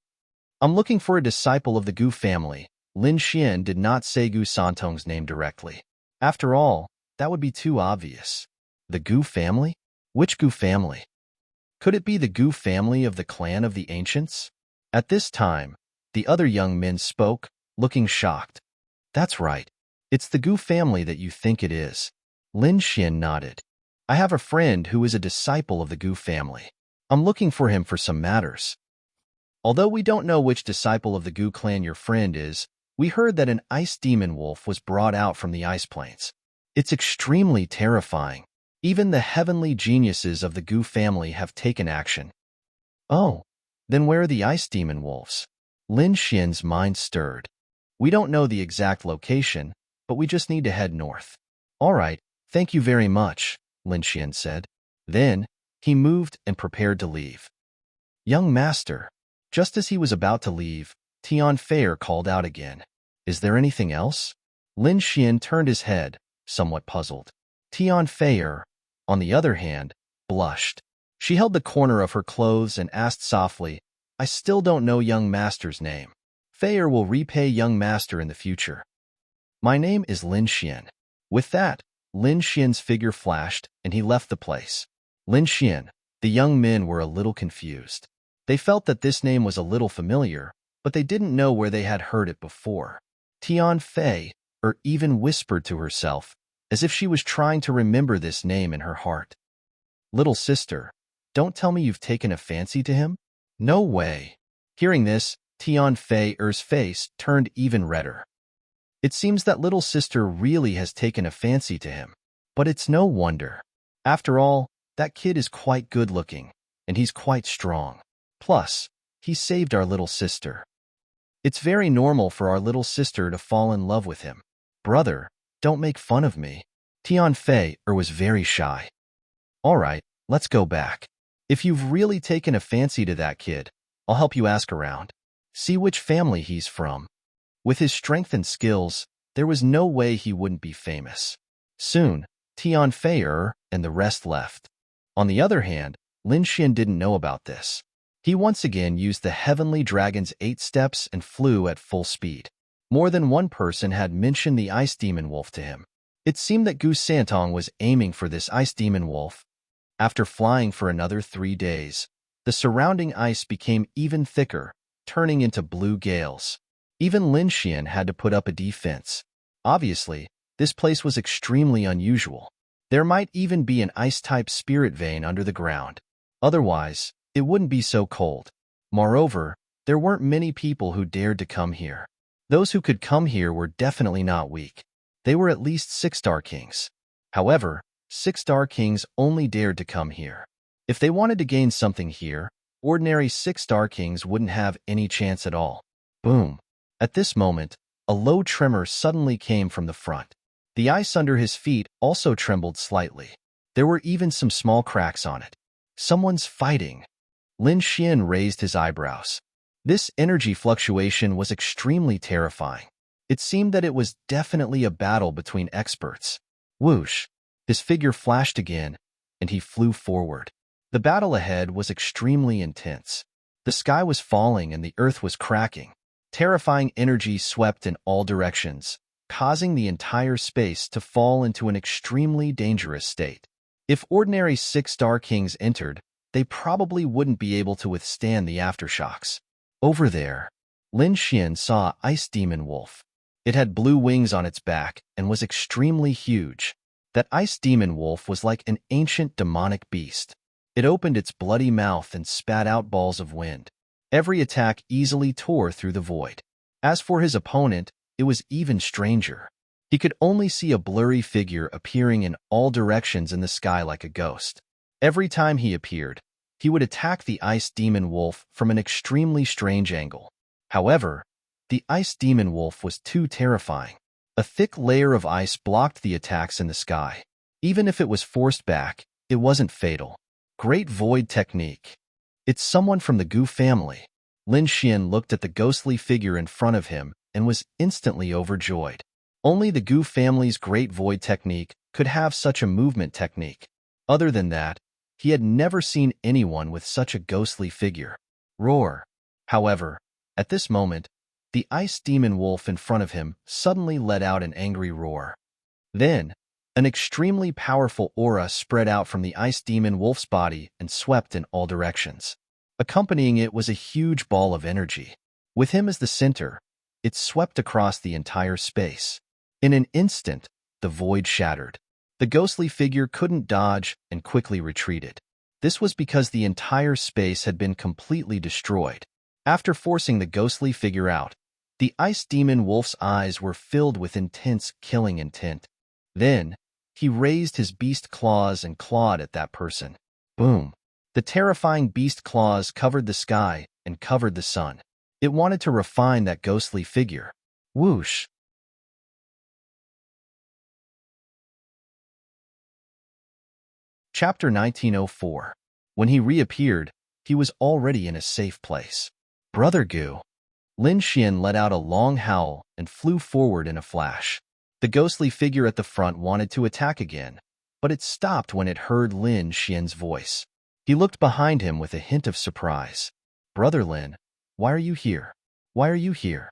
"I'm looking for a disciple of the Gu family." Lin Xian did not say Gu Santong's name directly. After all, that would be too obvious. The Gu family? Which Gu family? Could it be the Gu family of the clan of the ancients? At this time, the other young men spoke, looking shocked. "That's right. It's the Gu family that you think it is." Lin Xian nodded. "I have a friend who is a disciple of the Gu family. I'm looking for him for some matters. Although we don't know which disciple of the Gu clan your friend is, we heard that an ice demon wolf was brought out from the ice plains. It's extremely terrifying. Even the heavenly geniuses of the Gu family have taken action." "Oh, then where are the ice demon wolves?" Lin Xian's mind stirred. We don't know the exact location, but we just need to head north. All right, thank you very much, Lin Xian said. Then, he moved and prepared to leave. Young master. Just as he was about to leave, Tian Fei called out again. Is there anything else? Lin Xian turned his head, somewhat puzzled. Tian Fei, on the other hand, blushed. She held the corner of her clothes and asked softly, I still don't know young master's name. Fei will repay young master in the future. My name is Lin Xian. With that, Lin Xian's figure flashed, and he left the place. Lin Xian, the young men were a little confused. They felt that this name was a little familiar, but they didn't know where they had heard it before. Tian Fei, even whispered to herself, as if she was trying to remember this name in her heart. Little sister, don't tell me you've taken a fancy to him? No way. Hearing this, Tian Fei's face turned even redder. It seems that little sister really has taken a fancy to him. But it's no wonder. After all, that kid is quite good-looking, and he's quite strong. Plus, he saved our little sister. It's very normal for our little sister to fall in love with him. Brother, don't make fun of me. Tian Fei was very shy. All right, let's go back. If you've really taken a fancy to that kid, I'll help you ask around. See which family he's from. With his strength and skills, there was no way he wouldn't be famous. Soon, Tian Fei and the rest left. On the other hand, Lin Xian didn't know about this. He once again used the Heavenly Dragon's 8 steps and flew at full speed. More than one person had mentioned the Ice Demon Wolf to him. It seemed that Gu Santong was aiming for this Ice Demon Wolf. After flying for another 3 days, the surrounding ice became even thicker, turning into blue gales. Even Lin Xian had to put up a defense. Obviously, this place was extremely unusual. There might even be an ice-type spirit vein under the ground. Otherwise, it wouldn't be so cold. Moreover, there weren't many people who dared to come here. Those who could come here were definitely not weak. They were at least 6-star kings. However, 6-star kings only dared to come here. If they wanted to gain something here, ordinary 6-star kings wouldn't have any chance at all. Boom. At this moment, a low tremor suddenly came from the front. The ice under his feet also trembled slightly. There were even some small cracks on it. Someone's fighting. Lin Xian raised his eyebrows. This energy fluctuation was extremely terrifying. It seemed that it was definitely a battle between experts. Whoosh! His figure flashed again, and he flew forward. The battle ahead was extremely intense. The sky was falling and the earth was cracking. Terrifying energy swept in all directions, causing the entire space to fall into an extremely dangerous state. If ordinary 6-star kings entered, they probably wouldn't be able to withstand the aftershocks. Over there, Lin Xian saw Ice Demon Wolf. It had blue wings on its back and was extremely huge. That Ice Demon Wolf was like an ancient demonic beast. It opened its bloody mouth and spat out balls of wind. Every attack easily tore through the void. As for his opponent, it was even stranger. He could only see a blurry figure appearing in all directions in the sky like a ghost. Every time he appeared, he would attack the Ice Demon Wolf from an extremely strange angle. However, the Ice Demon Wolf was too terrifying. A thick layer of ice blocked the attacks in the sky. Even if it was forced back, it wasn't fatal. Great Void Technique. It's someone from the Gu family. Lin Xian looked at the ghostly figure in front of him and was instantly overjoyed. Only the Gu family's Great Void Technique could have such a movement technique. Other than that, he had never seen anyone with such a ghostly figure. Roar. However, at this moment, the Ice Demon Wolf in front of him suddenly let out an angry roar. Then, an extremely powerful aura spread out from the Ice Demon Wolf's body and swept in all directions. Accompanying it was a huge ball of energy. With him as the center, it swept across the entire space. In an instant, the void shattered. The ghostly figure couldn't dodge and quickly retreated. This was because the entire space had been completely destroyed. After forcing the ghostly figure out, the Ice Demon Wolf's eyes were filled with intense killing intent. Then, he raised his beast claws and clawed at that person. Boom! The terrifying beast claws covered the sky and covered the sun. It wanted to refine that ghostly figure. Whoosh! Chapter 1904. When he reappeared, he was already in a safe place. Brother Gu. Lin Xian let out a long howl and flew forward in a flash. The ghostly figure at the front wanted to attack again, but it stopped when it heard Lin Xian's voice. He looked behind him with a hint of surprise. Brother Lin, why are you here? Why are you here?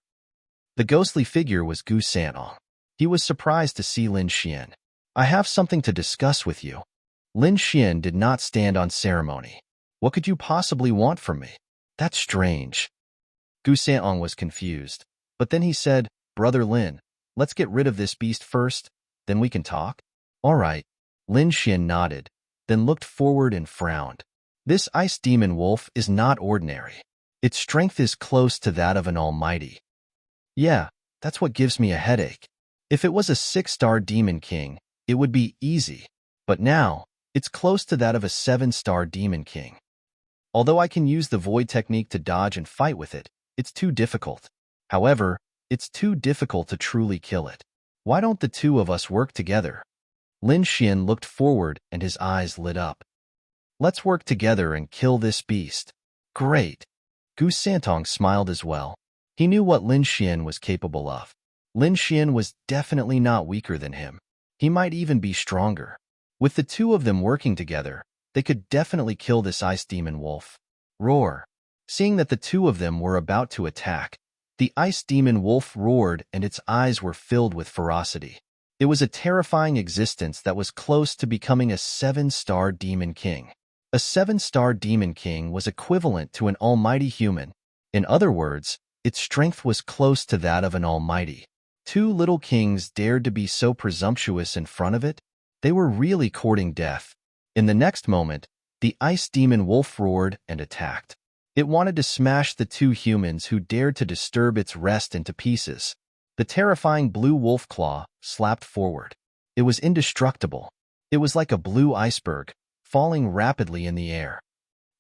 The ghostly figure was Gu Santong. He was surprised to see Lin Xian. I have something to discuss with you. Lin Xian did not stand on ceremony. What could you possibly want from me? That's strange. Gu Santong was confused, but then he said, Brother Lin, let's get rid of this beast first, then we can talk. All right. Lin Xian nodded, then looked forward and frowned. This ice demon wolf is not ordinary. Its strength is close to that of an almighty. Yeah, that's what gives me a headache. If it was a 6-star demon king, it would be easy, but now, it's close to that of a 7-star demon king. Although I can use the void technique to dodge and fight with it, it's too difficult. However, it's too difficult to truly kill it. Why don't the two of us work together? Lin Xian looked forward and his eyes lit up. Let's work together and kill this beast. Great. Gu Santong smiled as well. He knew what Lin Xian was capable of. Lin Xian was definitely not weaker than him. He might even be stronger. With the two of them working together, they could definitely kill this ice demon wolf. Roar. Seeing that the two of them were about to attack, the ice demon wolf roared and its eyes were filled with ferocity. It was a terrifying existence that was close to becoming a 7-star demon king. A 7-star demon king was equivalent to an almighty human. In other words, its strength was close to that of an almighty. Two little kings dared to be so presumptuous in front of it? They were really courting death. In the next moment, the ice demon wolf roared and attacked. It wanted to smash the two humans who dared to disturb its rest into pieces. The terrifying blue wolf claw slapped forward. It was indestructible. It was like a blue iceberg, falling rapidly in the air.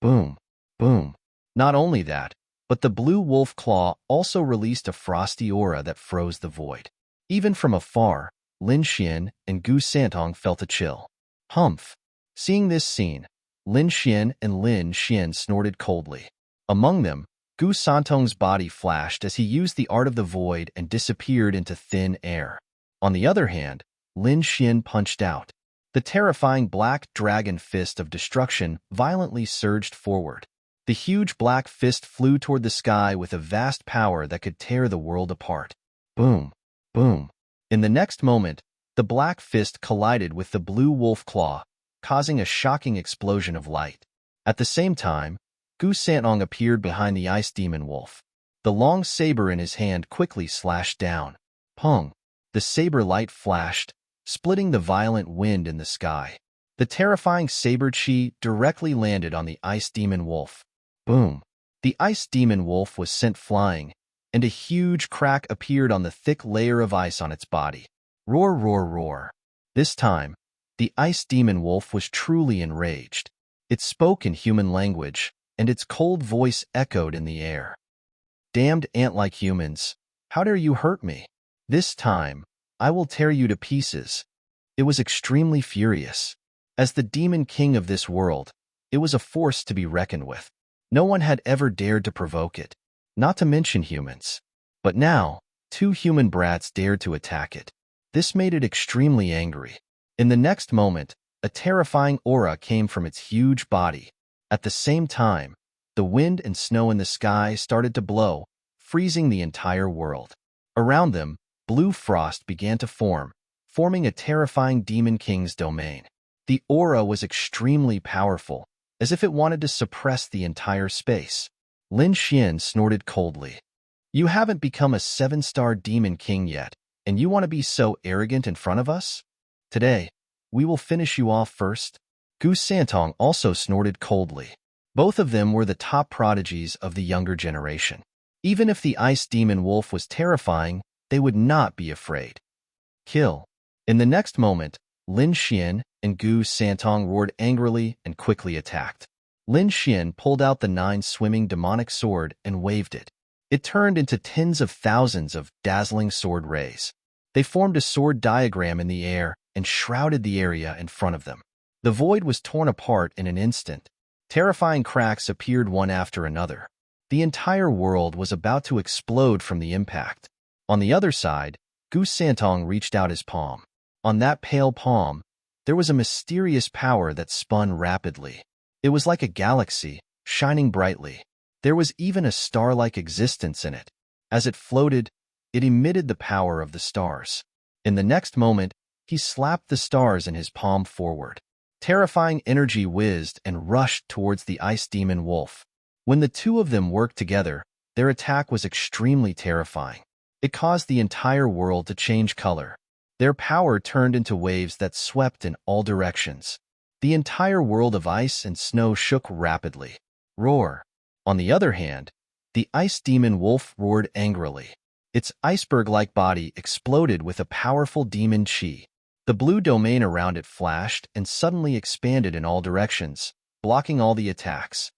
Boom, boom. Not only that, but the blue wolf claw also released a frosty aura that froze the void. Even from afar, Lin Xian and Gu Santong felt a chill. Humph. Seeing this scene, Lin Xian and Lin Xian snorted coldly. Among them, Gu Santong's body flashed as he used the art of the void and disappeared into thin air. On the other hand, Lin Xian punched out. The terrifying black dragon fist of destruction violently surged forward. The huge black fist flew toward the sky with a vast power that could tear the world apart. Boom, boom. In the next moment, the black fist collided with the blue wolf claw, causing a shocking explosion of light. At the same time, Gu Santong appeared behind the ice demon wolf. The long saber in his hand quickly slashed down. Pong! The saber light flashed, splitting the violent wind in the sky. The terrifying saber chi directly landed on the ice demon wolf. Boom! The ice demon wolf was sent flying, and a huge crack appeared on the thick layer of ice on its body. Roar, roar, roar. This time, the ice demon wolf was truly enraged. It spoke in human language, and its cold voice echoed in the air. Damned ant-like humans, how dare you hurt me? This time, I will tear you to pieces. It was extremely furious. As the demon king of this world, it was a force to be reckoned with. No one had ever dared to provoke it, not to mention humans. But now, two human brats dared to attack it. This made it extremely angry. In the next moment, a terrifying aura came from its huge body. At the same time, the wind and snow in the sky started to blow, freezing the entire world. Around them, blue frost began to form, forming a terrifying demon king's domain. The aura was extremely powerful, as if it wanted to suppress the entire space. Lin Xian snorted coldly. You haven't become a 7-star demon king yet, and you want to be so arrogant in front of us? Today, we will finish you off first. Gu Santong also snorted coldly. Both of them were the top prodigies of the younger generation. Even if the ice demon wolf was terrifying, they would not be afraid. Kill. In the next moment, Lin Xian and Gu Santong roared angrily and quickly attacked. Lin Xian pulled out the 9 swimming demonic sword and waved it. It turned into tens of thousands of dazzling sword rays. They formed a sword diagram in the air and shrouded the area in front of them. The void was torn apart in an instant. Terrifying cracks appeared one after another. The entire world was about to explode from the impact. On the other side, Gu Santong reached out his palm. On that pale palm, there was a mysterious power that spun rapidly. It was like a galaxy, shining brightly. There was even a star-like existence in it. As it floated, it emitted the power of the stars. In the next moment, he slapped the stars in his palm forward. Terrifying energy whizzed and rushed towards the ice demon wolf. When the two of them worked together, their attack was extremely terrifying. It caused the entire world to change color. Their power turned into waves that swept in all directions. The entire world of ice and snow shook rapidly. Roar! On the other hand, the ice demon wolf roared angrily. Its iceberg-like body exploded with a powerful demon chi. The blue domain around it flashed and suddenly expanded in all directions, blocking all the attacks.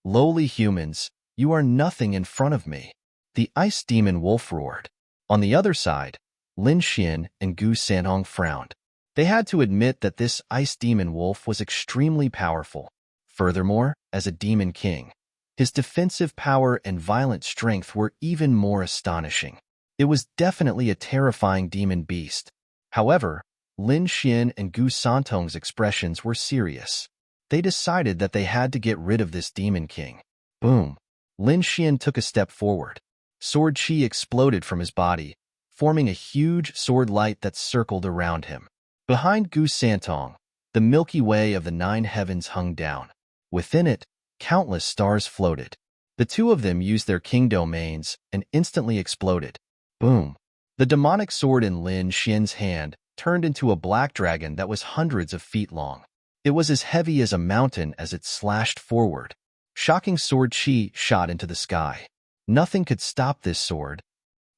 Lowly humans, you are nothing in front of me. The ice demon wolf roared. On the other side, Lin Xian and Gu Sanhong frowned. They had to admit that this ice demon wolf was extremely powerful. Furthermore, as a demon king, his defensive power and violent strength were even more astonishing. It was definitely a terrifying demon beast. However, Lin Xian and Gu Santong's expressions were serious. They decided that they had to get rid of this demon king. Boom! Lin Xian took a step forward. Sword chi exploded from his body, forming a huge sword light that circled around him. Behind Gu Santong, the Milky Way of the nine heavens hung down. Within it, countless stars floated. The two of them used their king domains and instantly exploded. Boom! The demonic sword in Lin Xian's hand turned into a black dragon that was hundreds of feet long. It was as heavy as a mountain as it slashed forward. Shocking sword chi shot into the sky. Nothing could stop this sword.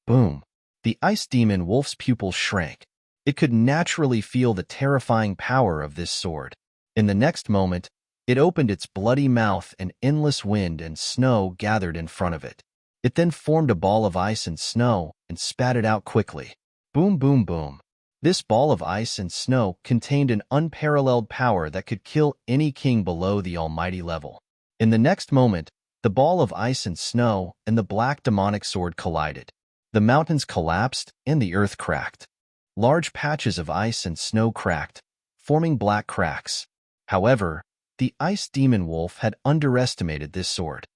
Boom! The ice demon wolf's pupils shrank. It could naturally feel the terrifying power of this sword. In the next moment, it opened its bloody mouth and endless wind and snow gathered in front of it. It then formed a ball of ice and snow and spat it out quickly. Boom, boom, boom. This ball of ice and snow contained an unparalleled power that could kill any king below the almighty level. In the next moment, the ball of ice and snow and the black demonic sword collided. The mountains collapsed and the earth cracked. Large patches of ice and snow cracked, forming black cracks. However, the ice demon wolf had underestimated this sword.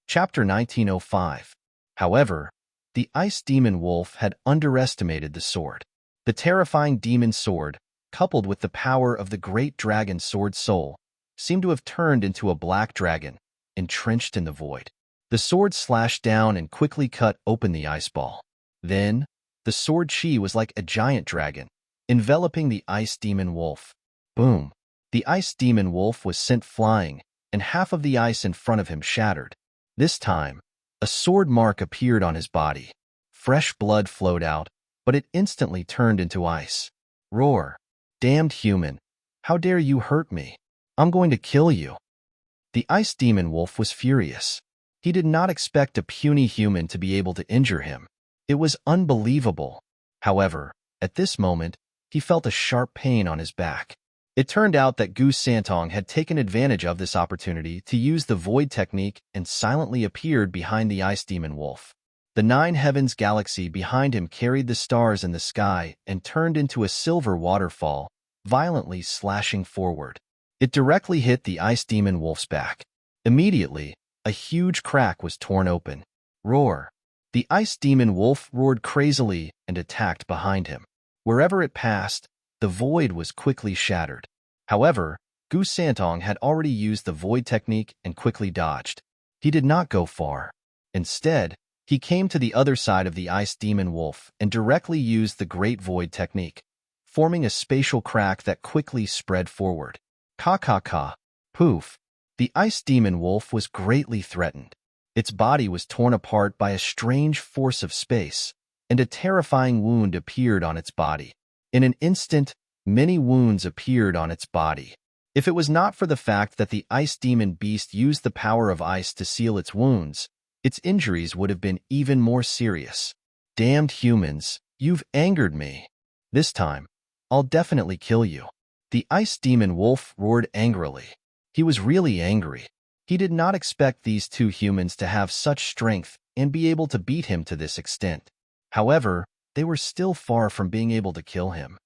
Chapter 1905. However, the ice demon wolf had underestimated the sword. The terrifying demon sword, coupled with the power of the great dragon sword soul, seemed to have turned into a black dragon, entrenched in the void. The sword slashed down and quickly cut open the ice ball. Then, the sword chi was like a giant dragon, enveloping the ice demon wolf. Boom! The ice demon wolf was sent flying, and half of the ice in front of him shattered. This time, a sword mark appeared on his body. Fresh blood flowed out, but it instantly turned into ice. Roar! Damned human! How dare you hurt me? I'm going to kill you! The ice demon wolf was furious. He did not expect a puny human to be able to injure him. It was unbelievable. However, at this moment, he felt a sharp pain on his back. It turned out that Gu Santong had taken advantage of this opportunity to use the void technique and silently appeared behind the ice demon wolf. The nine heavens galaxy behind him carried the stars in the sky and turned into a silver waterfall, violently slashing forward. It directly hit the ice demon wolf's back. Immediately, a huge crack was torn open. Roar! The ice demon wolf roared crazily and attacked behind him. Wherever it passed, the void was quickly shattered. However, Gu Santong had already used the void technique and quickly dodged. He did not go far. Instead, he came to the other side of the ice demon wolf and directly used the great void technique, forming a spatial crack that quickly spread forward. Ka. Poof! The ice demon wolf was greatly threatened. Its body was torn apart by a strange force of space, and a terrifying wound appeared on its body. In an instant, many wounds appeared on its body. If it was not for the fact that the ice demon beast used the power of ice to seal its wounds, its injuries would have been even more serious. Damned humans, you've angered me. This time, I'll definitely kill you. The ice demon wolf roared angrily. He was really angry. He did not expect these two humans to have such strength and be able to beat him to this extent. However, they were still far from being able to kill him.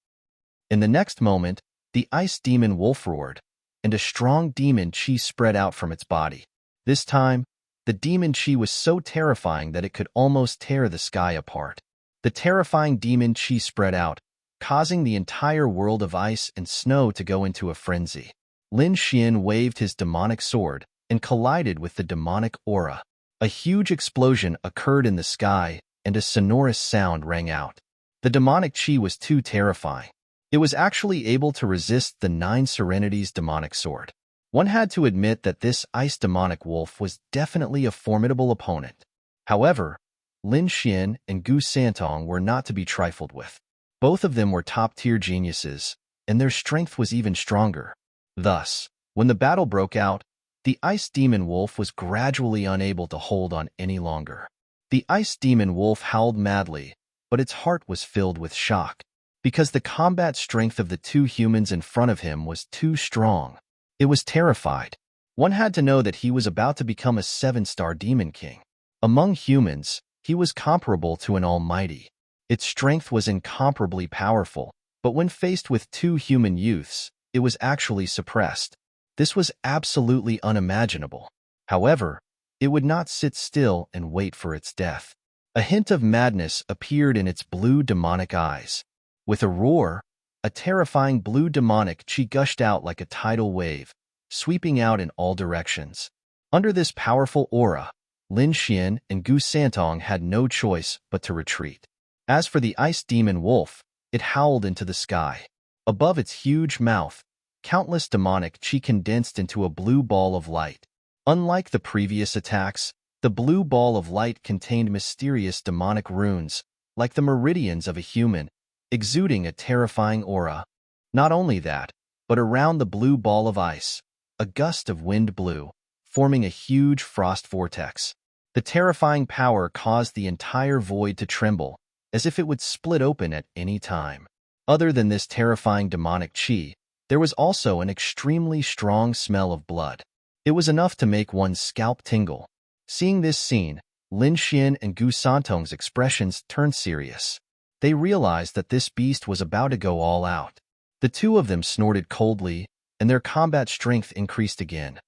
In the next moment, the ice demon wolf roared, and a strong demon chi spread out from its body. This time, the demon chi was so terrifying that it could almost tear the sky apart. The terrifying demon chi spread out, causing the entire world of ice and snow to go into a frenzy. Lin Xian waved his demonic sword and collided with the demonic aura. A huge explosion occurred in the sky, and a sonorous sound rang out. The demonic chi was too terrifying. It was actually able to resist the 9 Serenity's demonic sword. One had to admit that this ice demonic wolf was definitely a formidable opponent. However, Lin Xian and Gu Santong were not to be trifled with. Both of them were top-tier geniuses, and their strength was even stronger. Thus, when the battle broke out, the ice demon wolf was gradually unable to hold on any longer. The ice demon wolf howled madly, but its heart was filled with shock, because the combat strength of the two humans in front of him was too strong. It was terrified. One had to know that he was about to become a 7-star demon king. Among humans, he was comparable to an almighty. Its strength was incomparably powerful, but when faced with 2 human youths, it was actually suppressed. This was absolutely unimaginable. However, it would not sit still and wait for its death. A hint of madness appeared in its blue demonic eyes. With a roar, a terrifying blue demonic chi gushed out like a tidal wave, sweeping out in all directions. Under this powerful aura, Lin Xian and Gu Santong had no choice but to retreat. As for the ice demon wolf, it howled into the sky. Above its huge mouth, countless demonic chi condensed into a blue ball of light. Unlike the previous attacks, the blue ball of light contained mysterious demonic runes, like the meridians of a human, exuding a terrifying aura. Not only that, but around the blue ball of ice, a gust of wind blew, forming a huge frost vortex. The terrifying power caused the entire void to tremble, as if it would split open at any time. Other than this terrifying demonic chi, there was also an extremely strong smell of blood. It was enough to make one's scalp tingle. Seeing this scene, Lin Xian and Gu Santong's expressions turned serious. They realized that this beast was about to go all out. The two of them snorted coldly, and their combat strength increased again.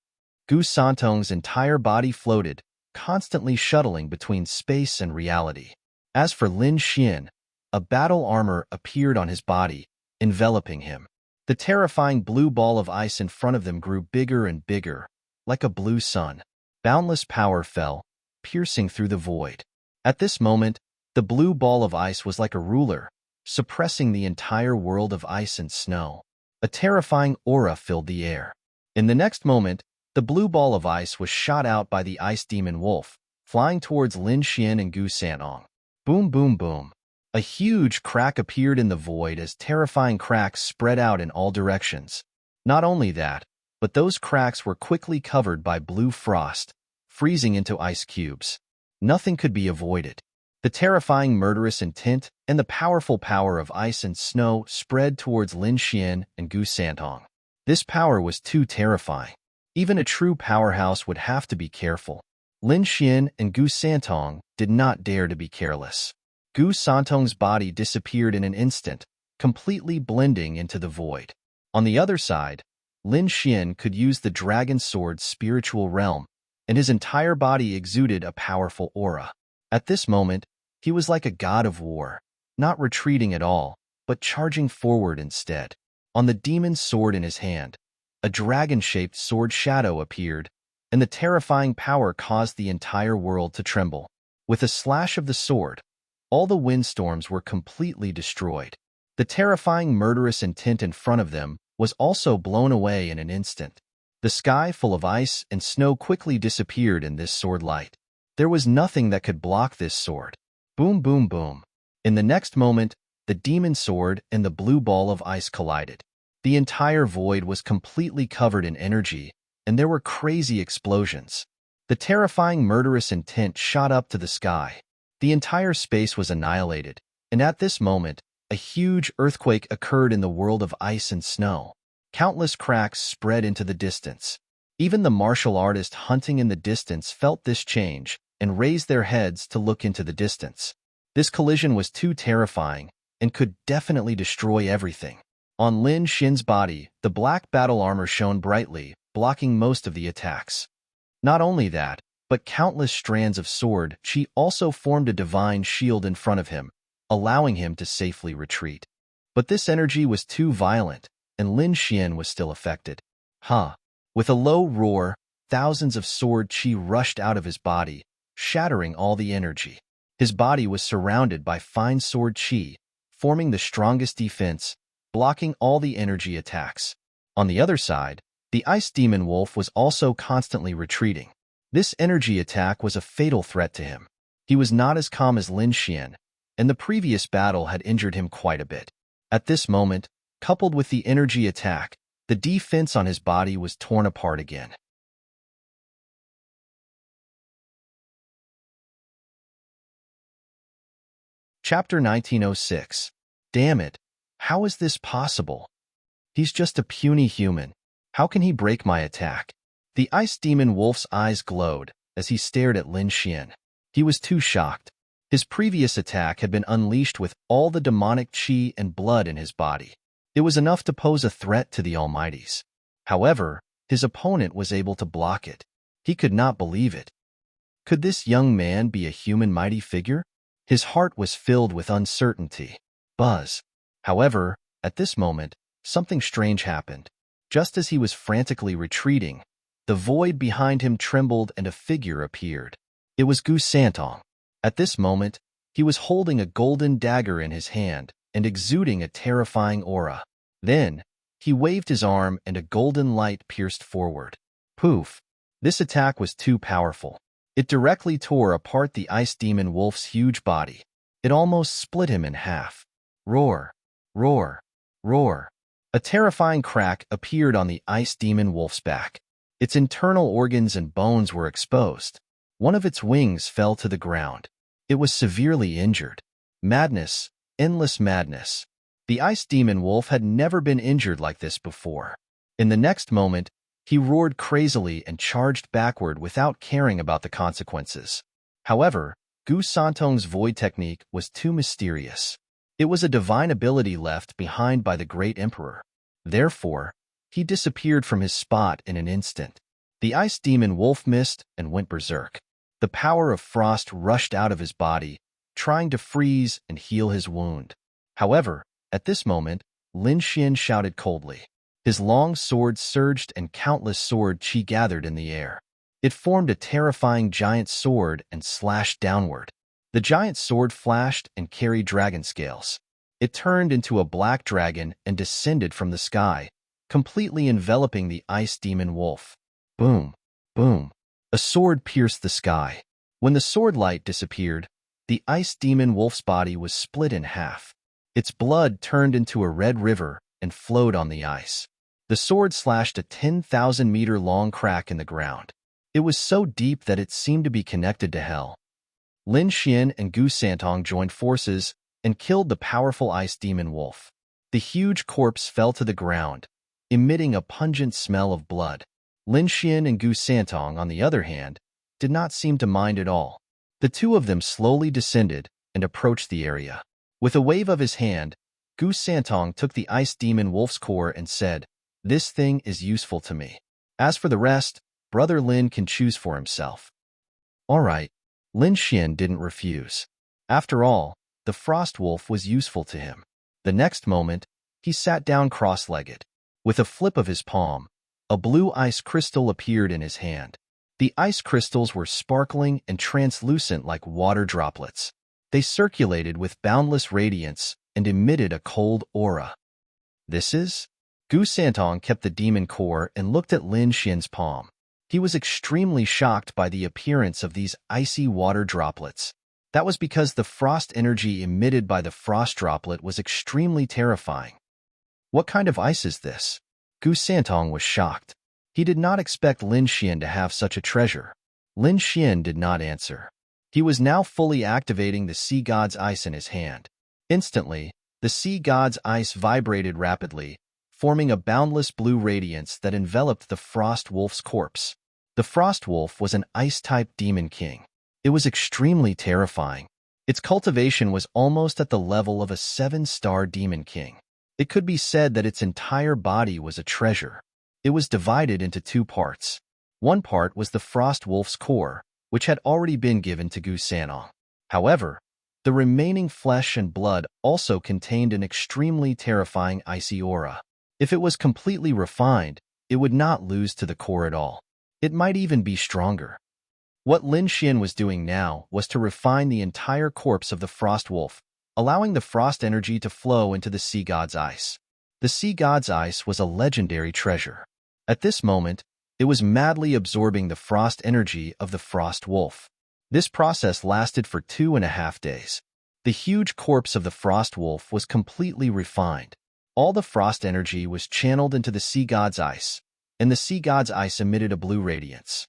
Gu Santong's entire body floated, constantly shuttling between space and reality. As for Lin Xian, a battle armor appeared on his body, enveloping him. The terrifying blue ball of ice in front of them grew bigger and bigger, like a blue sun. Boundless power fell, piercing through the void. At this moment, the blue ball of ice was like a ruler, suppressing the entire world of ice and snow. A terrifying aura filled the air. In the next moment, the blue ball of ice was shot out by the ice demon wolf, flying towards Lin Xian and Gu Santong. Boom, boom, boom. A huge crack appeared in the void as terrifying cracks spread out in all directions. Not only that, but those cracks were quickly covered by blue frost, freezing into ice cubes. Nothing could be avoided. The terrifying murderous intent and the powerful power of ice and snow spread towards Lin Xian and Gu Santong. This power was too terrifying. Even a true powerhouse would have to be careful. Lin Xian and Gu Santong did not dare to be careless. Gu Santong's body disappeared in an instant, completely blending into the void. On the other side, Lin Xian could use the dragon sword's spiritual realm, and his entire body exuded a powerful aura. At this moment, he was like a god of war, not retreating at all, but charging forward instead. On the demon's sword in his hand, a dragon-shaped sword shadow appeared, and the terrifying power caused the entire world to tremble. With a slash of the sword, all the windstorms were completely destroyed. The terrifying murderous intent in front of them was also blown away in an instant. The sky full of ice and snow quickly disappeared in this sword light. There was nothing that could block this sword. Boom, boom, boom. In the next moment, the demon sword and the blue ball of ice collided. The entire void was completely covered in energy, and there were crazy explosions. The terrifying murderous intent shot up to the sky. The entire space was annihilated, and at this moment, a huge earthquake occurred in the world of ice and snow. Countless cracks spread into the distance. Even the martial artist hunting in the distance felt this change and raised their heads to look into the distance. This collision was too terrifying and could definitely destroy everything. On Lin Xin's body, the black battle armor shone brightly, blocking most of the attacks. Not only that, but countless strands of sword chi also formed a divine shield in front of him, allowing him to safely retreat. But this energy was too violent, and Lin Xin was still affected. With a low roar, thousands of sword chi rushed out of his body, shattering all the energy. His body was surrounded by fine sword chi, forming the strongest defense, blocking all the energy attacks. On the other side, the ice demon wolf was also constantly retreating. This energy attack was a fatal threat to him. He was not as calm as Lin Xian, and the previous battle had injured him quite a bit. At this moment, coupled with the energy attack, the defense on his body was torn apart again. Chapter 1906. Damn it! How is this possible? He's just a puny human. How can he break my attack? The ice demon wolf's eyes glowed as he stared at Lin Xian. He was too shocked. His previous attack had been unleashed with all the demonic chi and blood in his body. It was enough to pose a threat to the Almighties. However, his opponent was able to block it. He could not believe it. Could this young man be a human mighty figure? His heart was filled with uncertainty. Buzz. However, at this moment, something strange happened. Just as he was frantically retreating, the void behind him trembled and a figure appeared. It was Gu Santong. At this moment, he was holding a golden dagger in his hand and exuding a terrifying aura. Then, he waved his arm and a golden light pierced forward. Poof! This attack was too powerful. It directly tore apart the ice demon wolf's huge body. It almost split him in half. Roar! Roar! Roar! A terrifying crack appeared on the ice demon wolf's back. Its internal organs and bones were exposed. One of its wings fell to the ground. It was severely injured. Madness, endless madness. The ice demon wolf had never been injured like this before. In the next moment, he roared crazily and charged backward without caring about the consequences. However, Gu Santong's void technique was too mysterious. It was a divine ability left behind by the great emperor. Therefore, he disappeared from his spot in an instant. The ice demon wolf missed and went berserk. The power of frost rushed out of his body, trying to freeze and heal his wound. However, at this moment, Lin Xian shouted coldly. His long sword surged and countless sword chi gathered in the air. It formed a terrifying giant sword and slashed downward. The giant sword flashed and carried dragon scales. It turned into a black dragon and descended from the sky, completely enveloping the ice demon wolf. Boom! Boom! A sword pierced the sky. When the sword light disappeared, the ice demon wolf's body was split in half. Its blood turned into a red river and flowed on the ice. The sword slashed a 10,000-meter-long crack in the ground. It was so deep that it seemed to be connected to hell. Lin Xian and Gu Santong joined forces and killed the powerful ice demon wolf. The huge corpse fell to the ground, emitting a pungent smell of blood. Lin Xian and Gu Santong, on the other hand, did not seem to mind at all. The two of them slowly descended and approached the area. With a wave of his hand, Gu Santong took the ice demon wolf's core and said, "This thing is useful to me. As for the rest, Brother Lin can choose for himself." All right. Lin Xian didn't refuse. After all, the frost wolf was useful to him. The next moment, he sat down cross-legged. With a flip of his palm, a blue ice crystal appeared in his hand. The ice crystals were sparkling and translucent like water droplets. They circulated with boundless radiance and emitted a cold aura. This is? Gu Santong kept the demon core and looked at Lin Xian's palm. He was extremely shocked by the appearance of these icy water droplets. That was because the frost energy emitted by the frost droplet was extremely terrifying. What kind of ice is this? Gu Santong was shocked. He did not expect Lin Xian to have such a treasure. Lin Xian did not answer. He was now fully activating the sea god's ice in his hand. Instantly, the sea god's ice vibrated rapidly, forming a boundless blue radiance that enveloped the Frost Wolf's corpse. The Frost Wolf was an ice-type demon king. It was extremely terrifying. Its cultivation was almost at the level of a 7-star demon king. It could be said that its entire body was a treasure. It was divided into 2 parts. One part was the Frost Wolf's core, which had already been given to Gu Santong. However, the remaining flesh and blood also contained an extremely terrifying icy aura. If it was completely refined, it would not lose to the core at all. It might even be stronger. What Lin Xian was doing now was to refine the entire corpse of the Frost Wolf, allowing the frost energy to flow into the sea god's ice. The sea god's ice was a legendary treasure. At this moment, it was madly absorbing the frost energy of the Frost Wolf. This process lasted for 2.5 days. The huge corpse of the Frost Wolf was completely refined. All the frost energy was channeled into the sea god's ice, and the sea god's ice emitted a blue radiance.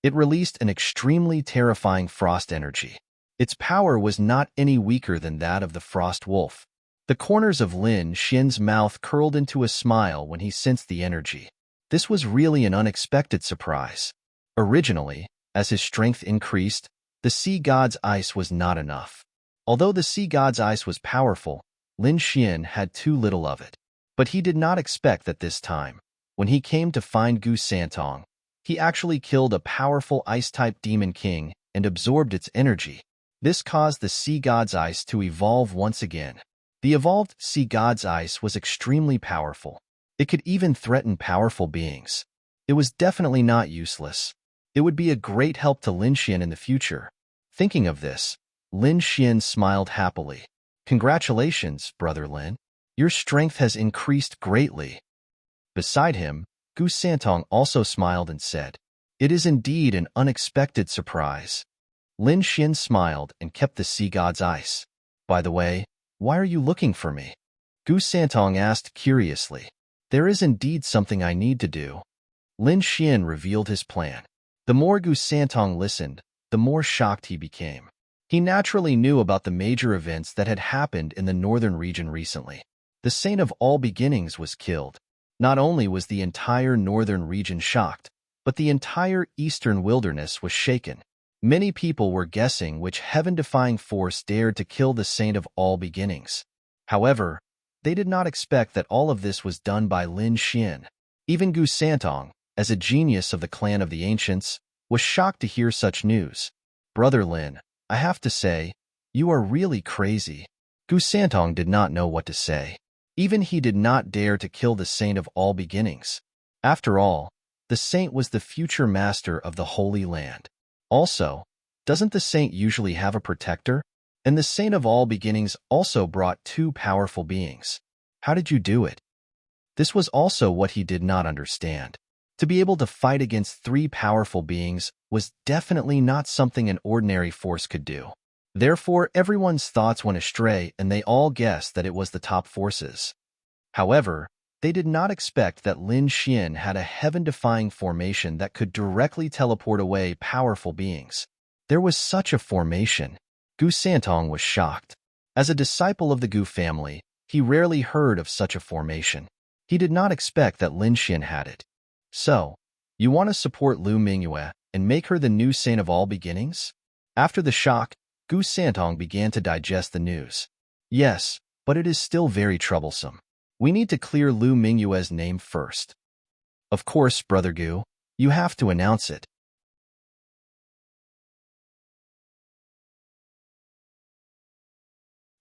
It released an extremely terrifying frost energy. Its power was not any weaker than that of the Frost Wolf. The corners of Lin Xian's mouth curled into a smile when he sensed the energy. This was really an unexpected surprise. Originally, as his strength increased, the sea god's ice was not enough. Although the sea god's ice was powerful, Lin Xian had too little of it. But he did not expect that this time, when he came to find Gu Santong, he actually killed a powerful ice-type demon king and absorbed its energy. This caused the sea god's ice to evolve once again. The evolved sea god's ice was extremely powerful. It could even threaten powerful beings. It was definitely not useless. It would be a great help to Lin Xian in the future. Thinking of this, Lin Xian smiled happily. Congratulations, Brother Lin. Your strength has increased greatly. Beside him, Gu Santong also smiled and said, "It is indeed an unexpected surprise." Lin Xian smiled and kept the sea god's ice. "By the way, why are you looking for me?" Gu Santong asked curiously. "There is indeed something I need to do." Lin Xian revealed his plan. The more Gu Santong listened, the more shocked he became. He naturally knew about the major events that had happened in the northern region recently. The Saint of All Beginnings was killed. Not only was the entire northern region shocked, but the entire eastern wilderness was shaken. Many people were guessing which heaven-defying force dared to kill the Saint of All Beginnings. However, they did not expect that all of this was done by Lin Xian. Even Gu Santong, as a genius of the clan of the ancients, was shocked to hear such news. "Brother Lin, I have to say, you are really crazy." Gu Santong did not know what to say. Even he did not dare to kill the Saint of All Beginnings. After all, the Saint was the future master of the Holy Land. Also, doesn't the Saint usually have a protector? And the Saint of All Beginnings also brought 2 powerful beings. How did you do it? This was also what he did not understand. To be able to fight against 3 powerful beings was definitely not something an ordinary force could do. Therefore, everyone's thoughts went astray and they all guessed that it was the top forces. However, they did not expect that Lin Xian had a heaven-defying formation that could directly teleport away powerful beings. There was such a formation. Gu Santong was shocked. As a disciple of the Gu family, he rarely heard of such a formation. He did not expect that Lin Xian had it. "So, you want to support Lu Mingyue and make her the new Saint of All Beginnings?" After the shock, Gu Santong began to digest the news. "Yes, but it is still very troublesome. We need to clear Lu Mingyue's name first." "Of course, Brother Gu, you have to announce it."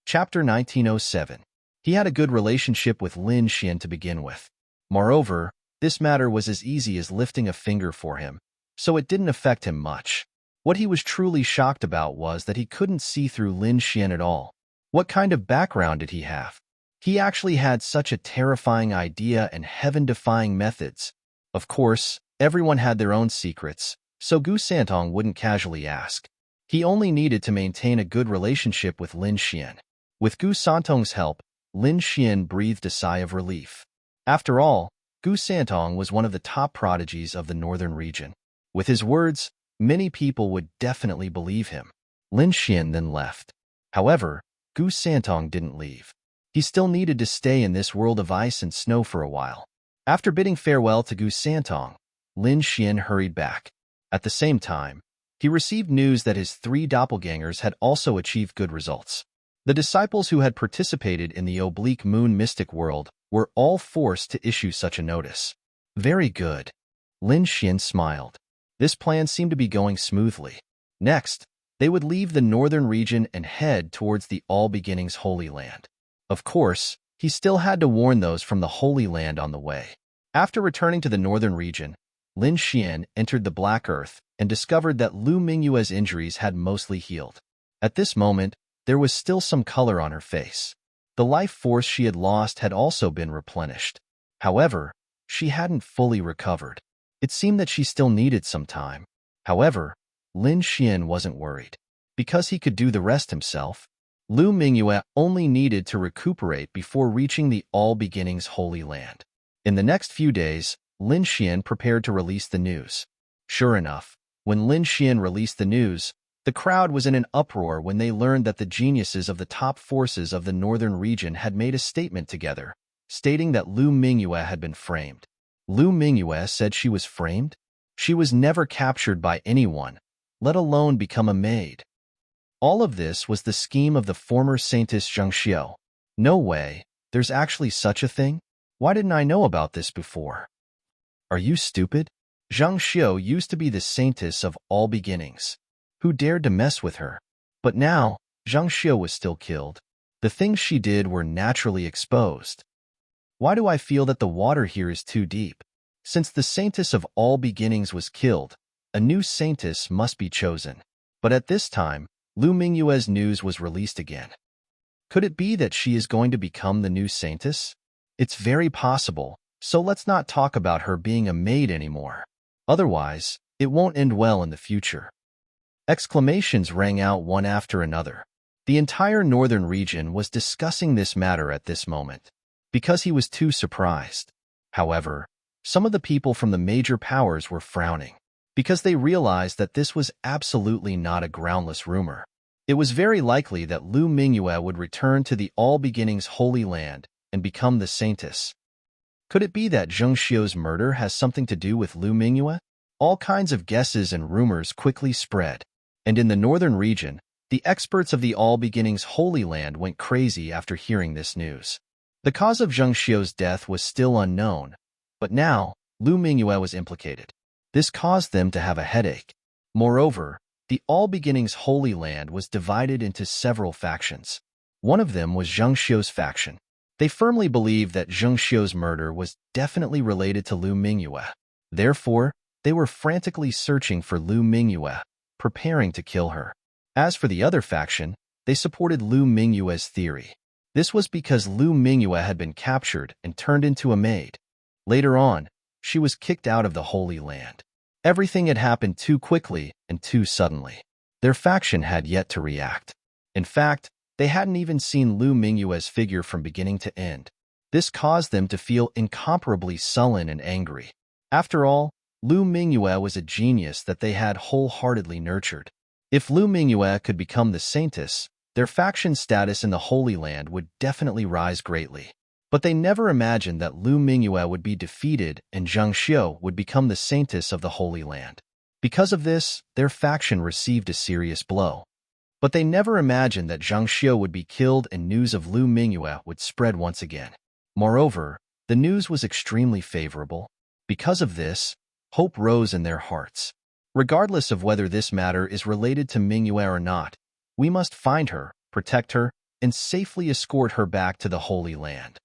Chapter 1907. He had a good relationship with Lin Xian to begin with. Moreover, this matter was as easy as lifting a finger for him, so it didn't affect him much. What he was truly shocked about was that he couldn't see through Lin Xian at all. What kind of background did he have? He actually had such a terrifying idea and heaven-defying methods. Of course, everyone had their own secrets, so Gu Santong wouldn't casually ask. He only needed to maintain a good relationship with Lin Xian. With Gu Santong's help, Lin Xian breathed a sigh of relief. After all, Gu Santong was one of the top prodigies of the northern region. With his words, many people would definitely believe him. Lin Xian then left. However, Gu Santong didn't leave. He still needed to stay in this world of ice and snow for a while. After bidding farewell to Gu Santong, Lin Xian hurried back. At the same time, he received news that his 3 doppelgangers had also achieved good results. The disciples who had participated in the Oblique Moon mystic world were all forced to issue such a notice. Very good. Lin Xian smiled. This plan seemed to be going smoothly. Next, they would leave the northern region and head towards the All Beginnings Holy Land. Of course, he still had to warn those from the Holy Land on the way. After returning to the northern region, Lin Xian entered the Black Earth and discovered that Lu Mingyue's injuries had mostly healed. At this moment, there was still some color on her face. The life force she had lost had also been replenished. However, she hadn't fully recovered. It seemed that she still needed some time. However, Lin Xian wasn't worried. Because he could do the rest himself, Lu Mingyue only needed to recuperate before reaching the All Beginnings Holy Land. In the next few days, Lin Xian prepared to release the news. Sure enough, when Lin Xian released the news, the crowd was in an uproar when they learned that the geniuses of the top forces of the northern region had made a statement together, stating that Lu Mingyue had been framed. Lu Mingyue said she was framed? She was never captured by anyone, let alone become a maid. All of this was the scheme of the former saintess Zheng Xiao. No way, there's actually such a thing? Why didn't I know about this before? Are you stupid? Zheng Xiao used to be the saintess of all beginnings. Who dared to mess with her? But now, Zheng Xiao was still killed. The things she did were naturally exposed. Why do I feel that the water here is too deep? Since the saintess of all beginnings was killed, a new saintess must be chosen. But at this time, Lu Mingyue's news was released again. Could it be that she is going to become the new saintess? It's very possible, so let's not talk about her being a maid anymore. Otherwise, it won't end well in the future. Exclamations rang out one after another. The entire northern region was discussing this matter at this moment, because he was too surprised. However, some of the people from the major powers were frowning, because they realized that this was absolutely not a groundless rumor. It was very likely that Lu Mingyue would return to the All Beginnings Holy Land and become the saintess. Could it be that Zheng Xiao's murder has something to do with Lu Mingyue? All kinds of guesses and rumors quickly spread, and in the northern region, the experts of the All Beginnings Holy Land went crazy after hearing this news. The cause of Zheng Xiao's death was still unknown, but now, Lu Mingyue was implicated. This caused them to have a headache. Moreover, the All Beginnings Holy Land was divided into several factions. One of them was Zheng Xiao's faction. They firmly believed that Zheng Xiao's murder was definitely related to Lu Mingyue. Therefore, they were frantically searching for Lu Mingyue, preparing to kill her. As for the other faction, they supported Lu Mingyue's theory. This was because Lu Mingyue had been captured and turned into a maid. Later on, she was kicked out of the Holy Land. Everything had happened too quickly and too suddenly. Their faction had yet to react. In fact, they hadn't even seen Lu Mingyue's figure from beginning to end. This caused them to feel incomparably sullen and angry. After all, Lu Mingyue was a genius that they had wholeheartedly nurtured. If Lu Mingyue could become the saintess, their faction status in the Holy Land would definitely rise greatly. But they never imagined that Lu Mingyue would be defeated and Zheng Xiao would become the saintess of the Holy Land. Because of this, their faction received a serious blow. But they never imagined that Zheng Xiao would be killed and news of Lu Mingyue would spread once again. Moreover, the news was extremely favorable. Because of this, hope rose in their hearts. Regardless of whether this matter is related to Mingyue or not, we must find her, protect her, and safely escort her back to the Holy Land.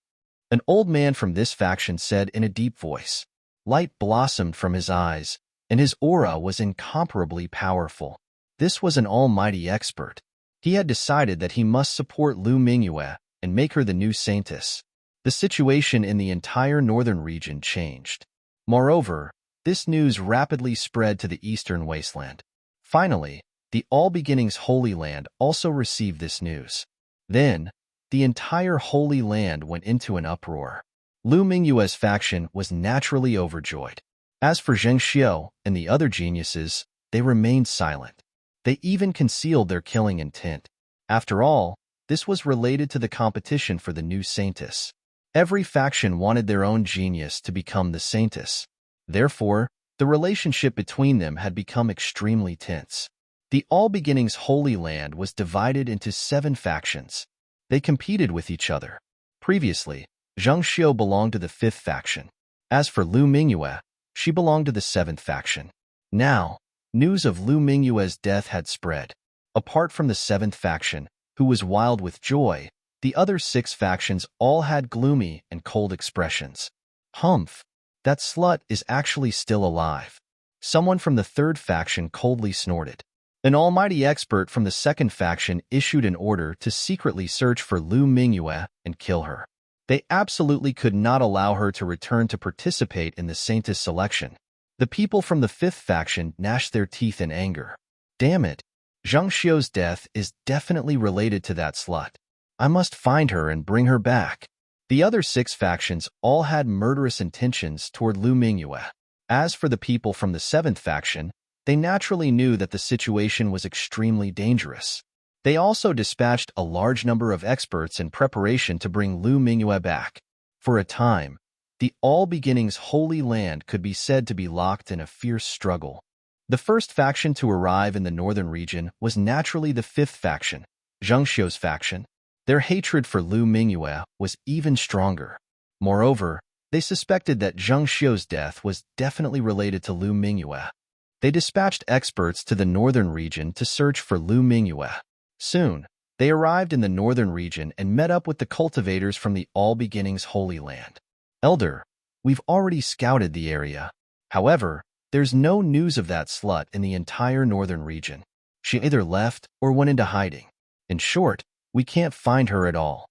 An old man from this faction said in a deep voice. Light blossomed from his eyes, and his aura was incomparably powerful. This was an almighty expert. He had decided that he must support Lu Mingyue and make her the new saintess. The situation in the entire northern region changed. Moreover, this news rapidly spread to the eastern wasteland. Finally, the All Beginnings Holy Land also received this news. Then, the entire Holy Land went into an uproar. Lu Mingyue's faction was naturally overjoyed. As for Zheng Xiu and the other geniuses, they remained silent. They even concealed their killing intent. After all, this was related to the competition for the new Saintess. Every faction wanted their own genius to become the Saintess. Therefore, the relationship between them had become extremely tense. The All Beginnings Holy Land was divided into 7 factions. They competed with each other. Previously, Zheng Xiu belonged to the 5th faction. As for Lu Mingyue, she belonged to the 7th faction. Now, news of Lu Mingyue's death had spread. Apart from the 7th faction, who was wild with joy, the other 6 factions all had gloomy and cold expressions. Humph, that slut is actually still alive. Someone from the 3rd faction coldly snorted. An almighty expert from the 2nd faction issued an order to secretly search for Lu Mingyue and kill her. They absolutely could not allow her to return to participate in the Saintess selection. The people from the 5th faction gnashed their teeth in anger. Damn it, Zheng Xiu's death is definitely related to that slut. I must find her and bring her back. The other 6 factions all had murderous intentions toward Lu Mingyue. As for the people from the 7th faction, they naturally knew that the situation was extremely dangerous. They also dispatched a large number of experts in preparation to bring Lu Mingyue back. For a time, the All Beginnings Holy Land could be said to be locked in a fierce struggle. The first faction to arrive in the northern region was naturally the 5th faction, Zheng Xiu's faction. Their hatred for Lu Mingyue was even stronger. Moreover, they suspected that Zheng Xiu's death was definitely related to Lu Mingyue. They dispatched experts to the northern region to search for Lu Mingyue. Soon, they arrived in the northern region and met up with the cultivators from the All Beginnings Holy Land. Elder, we've already scouted the area. However, there's no news of that slut in the entire northern region. She either left or went into hiding. In short, we can't find her at all.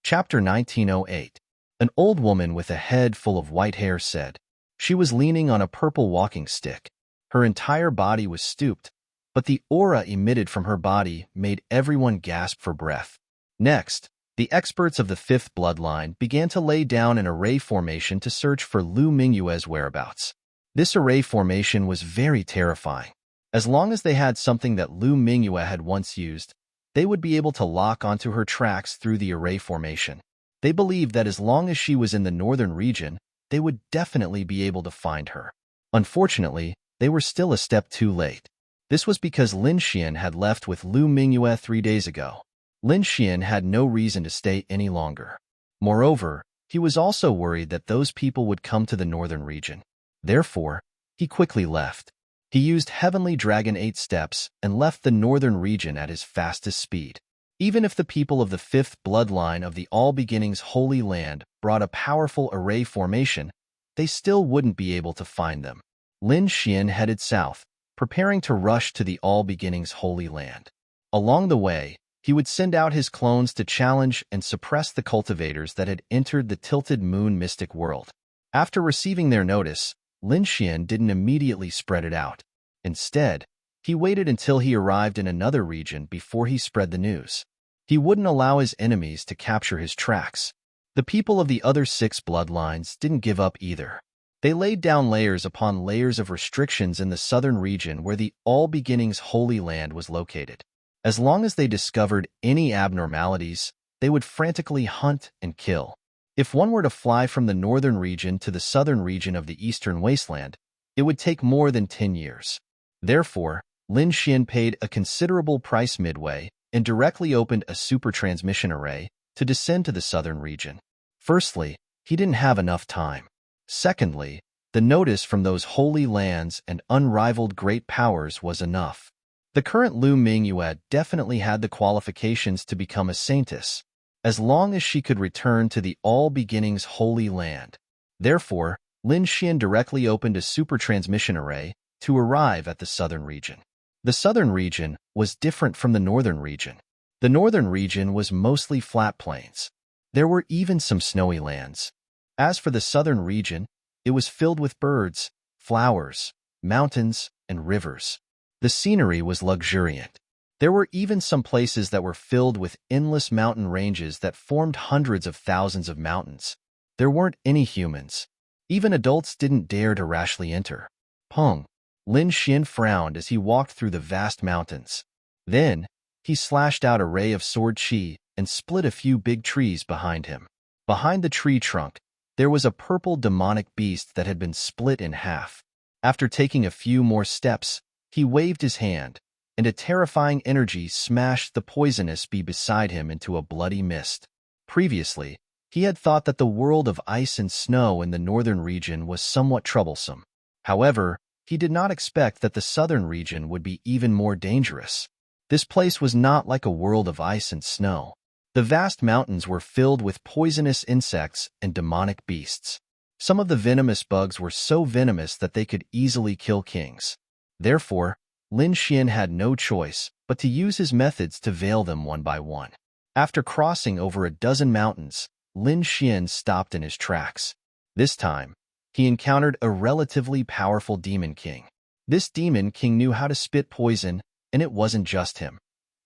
Chapter 1908. An old woman with a head full of white hair said. She was leaning on a purple walking stick. Her entire body was stooped, but the aura emitted from her body made everyone gasp for breath. Next, the experts of the 5th bloodline began to lay down an array formation to search for Lu Mingyue's whereabouts. This array formation was very terrifying. As long as they had something that Lu Mingyue had once used, they would be able to lock onto her tracks through the array formation. They believed that as long as she was in the northern region, they would definitely be able to find her. Unfortunately, they were still a step too late. This was because Lin Xian had left with Lu Mingyue 3 days ago. Lin Xian had no reason to stay any longer. Moreover, he was also worried that those people would come to the northern region. Therefore, he quickly left. He used Heavenly Dragon 8 steps and left the northern region at his fastest speed. Even if the people of the 5th bloodline of the All Beginnings Holy Land brought a powerful array formation, they still wouldn't be able to find them. Lin Xian headed south, preparing to rush to the All Beginnings Holy Land. Along the way, he would send out his clones to challenge and suppress the cultivators that had entered the Tilted Moon mystic world. After receiving their notice, Lin Xian didn't immediately spread it out. Instead, he waited until he arrived in another region before he spread the news. He wouldn't allow his enemies to capture his tracks. The people of the other 6 bloodlines didn't give up either. They laid down layers upon layers of restrictions in the southern region where the All Beginnings Holy Land was located. As long as they discovered any abnormalities, they would frantically hunt and kill. If one were to fly from the northern region to the southern region of the eastern wasteland, it would take more than 10 years. Therefore, Lin Xian paid a considerable price midway and directly opened a super transmission array to descend to the southern region. Firstly, he didn't have enough time. Secondly, the notice from those holy lands and unrivaled great powers was enough. The current Lu Mingyue definitely had the qualifications to become a saintess, as long as she could return to the All Beginnings Holy Land. Therefore, Lin Xian directly opened a super transmission array to arrive at the southern region. The southern region was different from the northern region. The northern region was mostly flat plains. There were even some snowy lands. As for the southern region, it was filled with birds, flowers, mountains, and rivers. The scenery was luxuriant. There were even some places that were filled with endless mountain ranges that formed hundreds of thousands of mountains. There weren't any humans. Even adults didn't dare to rashly enter. Peng. Lin Xian frowned as he walked through the vast mountains. Then, he slashed out a ray of sword chi and split a few big trees behind him. Behind the tree trunk, there was a purple demonic beast that had been split in half. After taking a few more steps, he waved his hand, and a terrifying energy smashed the poisonous bee beside him into a bloody mist. Previously, he had thought that the world of ice and snow in the northern region was somewhat troublesome. However, he did not expect that the southern region would be even more dangerous. This place was not like a world of ice and snow. The vast mountains were filled with poisonous insects and demonic beasts. Some of the venomous bugs were so venomous that they could easily kill kings. Therefore, Lin Xian had no choice but to use his methods to veil them one by one. After crossing over a dozen mountains, Lin Xian stopped in his tracks. This time, he encountered a relatively powerful demon king. This demon king knew how to spit poison, and it wasn't just him.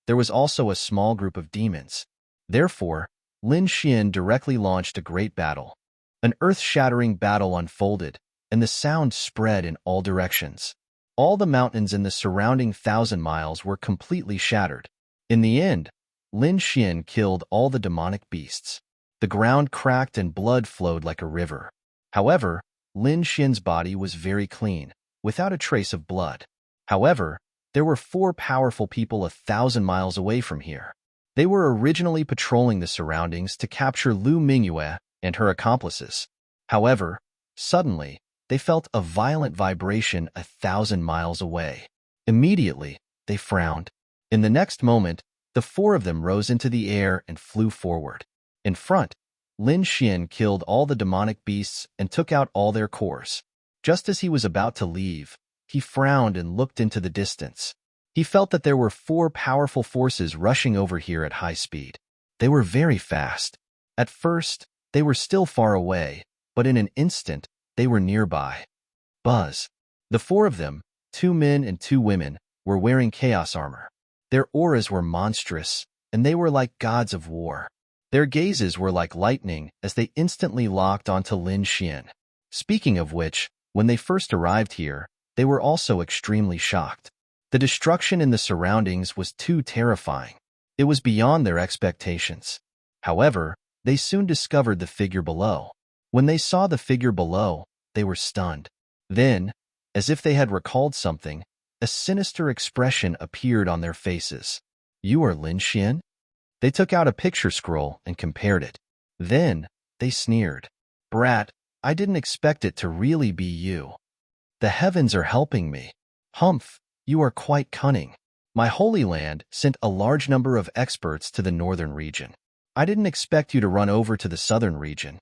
There was also a small group of demons. Therefore, Lin Xian directly launched a great battle. An earth-shattering battle unfolded, and the sound spread in all directions. All the mountains in the surrounding 1,000 miles were completely shattered. In the end, Lin Xian killed all the demonic beasts. The ground cracked and blood flowed like a river. However, Lin Xian's body was very clean, without a trace of blood. However, there were 4 powerful people 1,000 miles away from here. They were originally patrolling the surroundings to capture Lu Mingyue and her accomplices. However, suddenly, they felt a violent vibration 1,000 miles away. Immediately, they frowned. In the next moment, the 4 of them rose into the air and flew forward. In front, Lin Xian killed all the demonic beasts and took out all their cores. Just as he was about to leave, he frowned and looked into the distance. He felt that there were 4 powerful forces rushing over here at high speed. They were very fast. At first, they were still far away, but in an instant, they were nearby. Buzz. The 4 of them, 2 men and 2 women, were wearing chaos armor. Their auras were monstrous, and they were like gods of war. Their gazes were like lightning as they instantly locked onto Lin Xian. Speaking of which, when they first arrived here, they were also extremely shocked. The destruction in the surroundings was too terrifying. It was beyond their expectations. However, they soon discovered the figure below. When they saw the figure below, they were stunned. Then, as if they had recalled something, a sinister expression appeared on their faces. "You are Lin Xian?" They took out a picture scroll and compared it. Then, they sneered. "Brat, I didn't expect it to really be you. The heavens are helping me. Humph, you are quite cunning. My Holy Land sent a large number of experts to the northern region. I didn't expect you to run over to the southern region.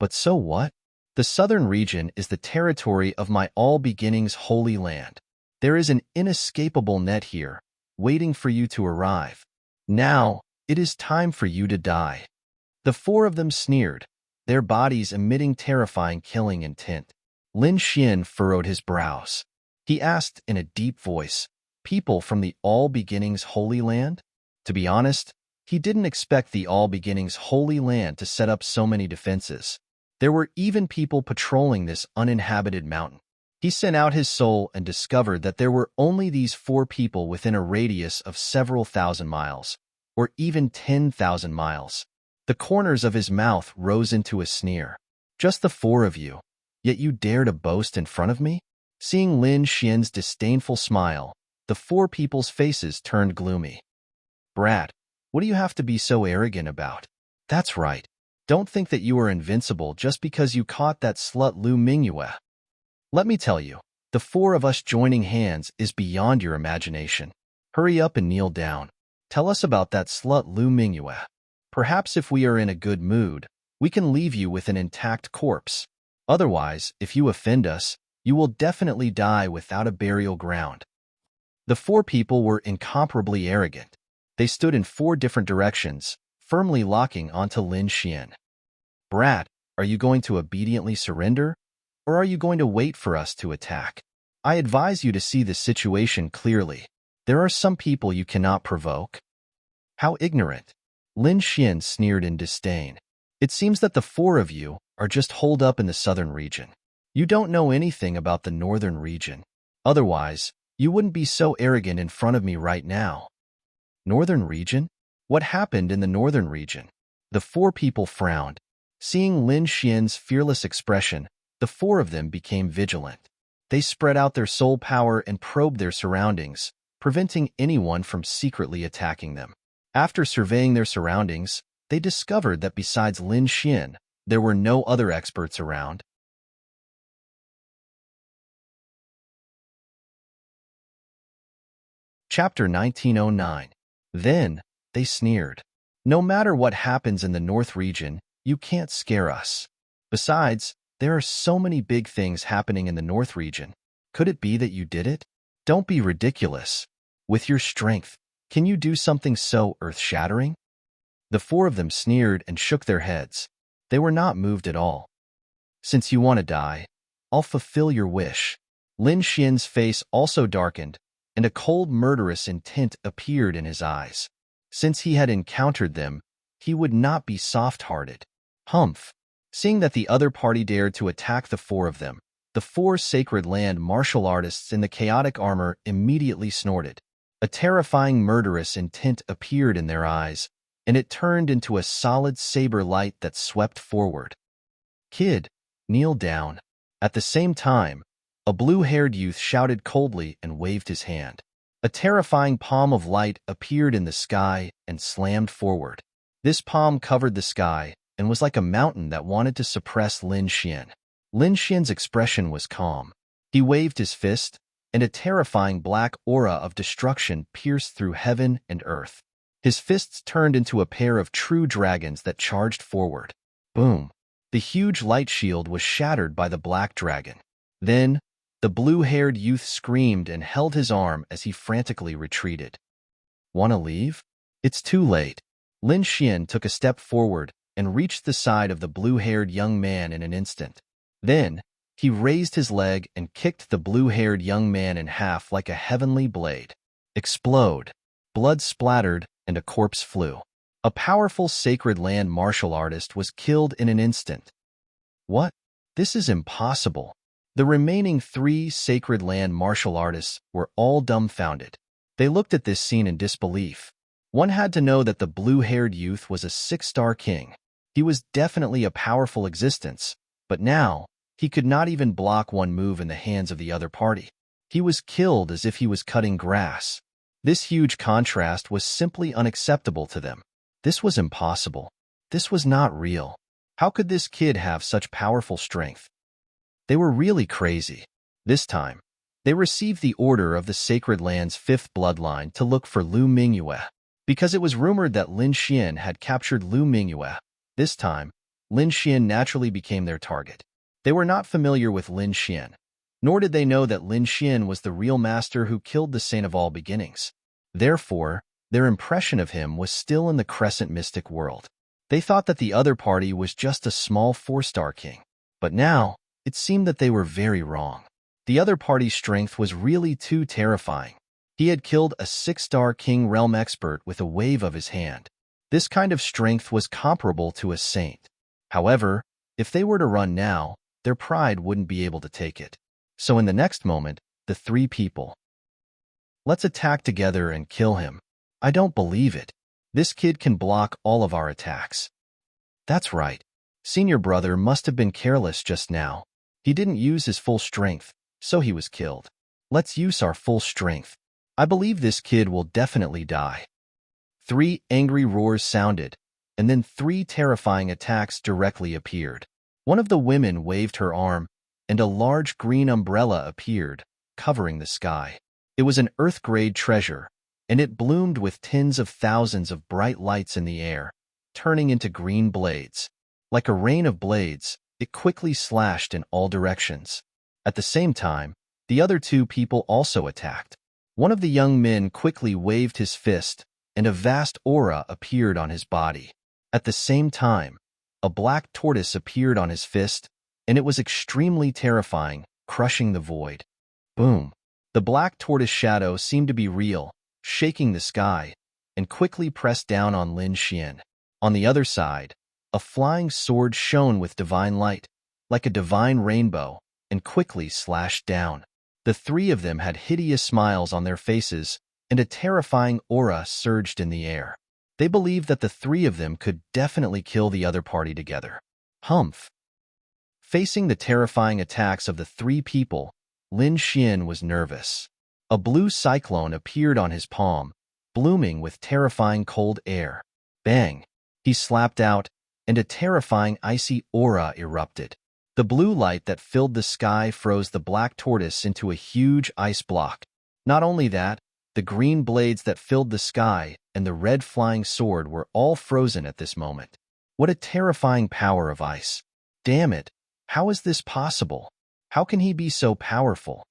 But so what? The southern region is the territory of my All Beginnings Holy Land. There is an inescapable net here, waiting for you to arrive. Now, it is time for you to die." The 4 of them sneered, their bodies emitting terrifying killing intent. Lin Xian furrowed his brows. He asked in a deep voice, "People from the All Beginnings Holy Land?" To be honest, he didn't expect the All Beginnings Holy Land to set up so many defenses. There were even people patrolling this uninhabited mountain. He sent out his soul and discovered that there were only these 4 people within a radius of several thousand miles, or even 10,000 miles. The corners of his mouth rose into a sneer. "Just the 4 of you, yet you dare to boast in front of me?" Seeing Lin Xian's disdainful smile, the 4 people's faces turned gloomy. "Brat, what do you have to be so arrogant about? That's right. Don't think that you are invincible just because you caught that slut Lu Mingyue. Let me tell you, the 4 of us joining hands is beyond your imagination. Hurry up and kneel down. Tell us about that slut Lu Mingyue. Perhaps if we are in a good mood, we can leave you with an intact corpse. Otherwise, if you offend us, you will definitely die without a burial ground." The 4 people were incomparably arrogant. They stood in 4 different directions, firmly locking onto Lin Xian. "Brat, are you going to obediently surrender? Or are you going to wait for us to attack?" I advise you to see the situation clearly. There are some people you cannot provoke. How ignorant. Lin Xian sneered in disdain. It seems that the four of you are just holed up in the southern region. You don't know anything about the northern region. Otherwise, you wouldn't be so arrogant in front of me right now. Northern region? What happened in the northern region? The four people frowned. Seeing Lin Xian's fearless expression, the four of them became vigilant. They spread out their soul power and probed their surroundings, preventing anyone from secretly attacking them. After surveying their surroundings, they discovered that besides Lin Xian, there were no other experts around. Chapter 1909. Then, they sneered. No matter what happens in the North region, you can't scare us. Besides, there are so many big things happening in the North region. Could it be that you did it? Don't be ridiculous. With your strength, can you do something so earth-shattering? The four of them sneered and shook their heads. They were not moved at all. Since you want to die, I'll fulfill your wish. Lin Xian's face also darkened, and a cold, murderous intent appeared in his eyes. Since he had encountered them, he would not be soft-hearted. Humph! Seeing that the other party dared to attack the four of them, the four sacred land martial artists in the chaotic armor immediately snorted. A terrifying, murderous intent appeared in their eyes, and it turned into a solid saber light that swept forward. Kid, kneel down. At the same time, a blue-haired youth shouted coldly and waved his hand. A terrifying palm of light appeared in the sky and slammed forward. This palm covered the sky and was like a mountain that wanted to suppress Lin Xian. Lin Xian's expression was calm. He waved his fist, and a terrifying black aura of destruction pierced through heaven and earth. His fists turned into a pair of true dragons that charged forward. Boom! The huge light shield was shattered by the black dragon. Then, the blue-haired youth screamed and held his arm as he frantically retreated. Wanna leave? It's too late. Lin Xian took a step forward and reached the side of the blue-haired young man in an instant. Then, he raised his leg and kicked the blue-haired young man in half like a heavenly blade. Explode! Blood splattered and a corpse flew. A powerful sacred land martial artist was killed in an instant. What? This is impossible. The remaining three sacred land martial artists were all dumbfounded. They looked at this scene in disbelief. One had to know that the blue-haired youth was a 6-star king. He was definitely a powerful existence, but now, he could not even block one move in the hands of the other party. He was killed as if he was cutting grass. This huge contrast was simply unacceptable to them. This was impossible. This was not real. How could this kid have such powerful strength? They were really crazy. This time, they received the order of the Sacred Land's 5th bloodline to look for Lu Mingyue. Because it was rumored that Lin Xian had captured Lu Mingyue, this time, Lin Xian naturally became their target. They were not familiar with Lin Xian, nor did they know that Lin Xian was the real master who killed the Saint of all beginnings. Therefore, their impression of him was still in the crescent mystic world. They thought that the other party was just a small 4-star king. But now, it seemed that they were very wrong. The other party's strength was really too terrifying. He had killed a 6-star king realm expert with a wave of his hand. This kind of strength was comparable to a saint. However, if they were to run now, their pride wouldn't be able to take it. So in the next moment, the three people. Let's attack together and kill him. I don't believe it. This kid can block all of our attacks. That's right. Senior brother must have been careless just now. He didn't use his full strength, so he was killed. Let's use our full strength. I believe this kid will definitely die. 3 angry roars sounded, and then 3 terrifying attacks directly appeared. One of the women waved her arm, and a large green umbrella appeared, covering the sky. It was an Earth-grade treasure, and it bloomed with tens of thousands of bright lights in the air, turning into green blades. Like a rain of blades, it quickly slashed in all directions. At the same time, the other 2 people also attacked. One of the young men quickly waved his fist, and a vast aura appeared on his body. At the same time, a black tortoise appeared on his fist, and it was extremely terrifying, crushing the void. Boom! The black tortoise shadow seemed to be real, shaking the sky, and quickly pressed down on Lin Xian. On the other side, a flying sword shone with divine light, like a divine rainbow, and quickly slashed down. The three of them had hideous smiles on their faces, and a terrifying aura surged in the air. They believed that the three of them could definitely kill the other party together. Humph! Facing the terrifying attacks of the three people, Lin Xian was nervous. A blue cyclone appeared on his palm, blooming with terrifying cold air. Bang! He slapped out, and a terrifying icy aura erupted. The blue light that filled the sky froze the black tortoise into a huge ice block. Not only that, the green blades that filled the sky and the red flying sword were all frozen at this moment. What a terrifying power of ice! Damn it! How is this possible? How can he be so powerful?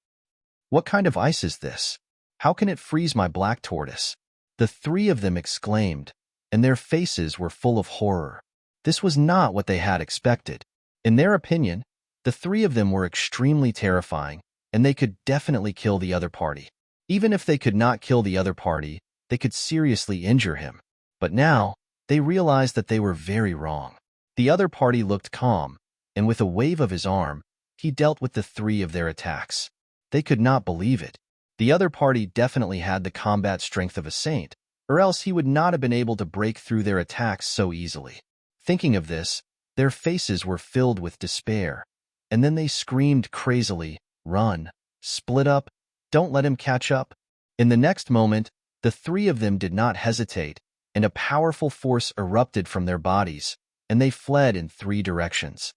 What kind of ice is this? How can it freeze my black tortoise? The three of them exclaimed, and their faces were full of horror. This was not what they had expected. In their opinion, the three of them were extremely terrifying, and they could definitely kill the other party. Even if they could not kill the other party, they could seriously injure him. But now, they realized that they were very wrong. The other party looked calm, and with a wave of his arm, he dealt with the three of their attacks. They could not believe it. The other party definitely had the combat strength of a saint, or else he would not have been able to break through their attacks so easily. Thinking of this, their faces were filled with despair, and then they screamed crazily, "Run! Split up! Don't let him catch up!" In the next moment, the three of them did not hesitate, and a powerful force erupted from their bodies, and they fled in three directions.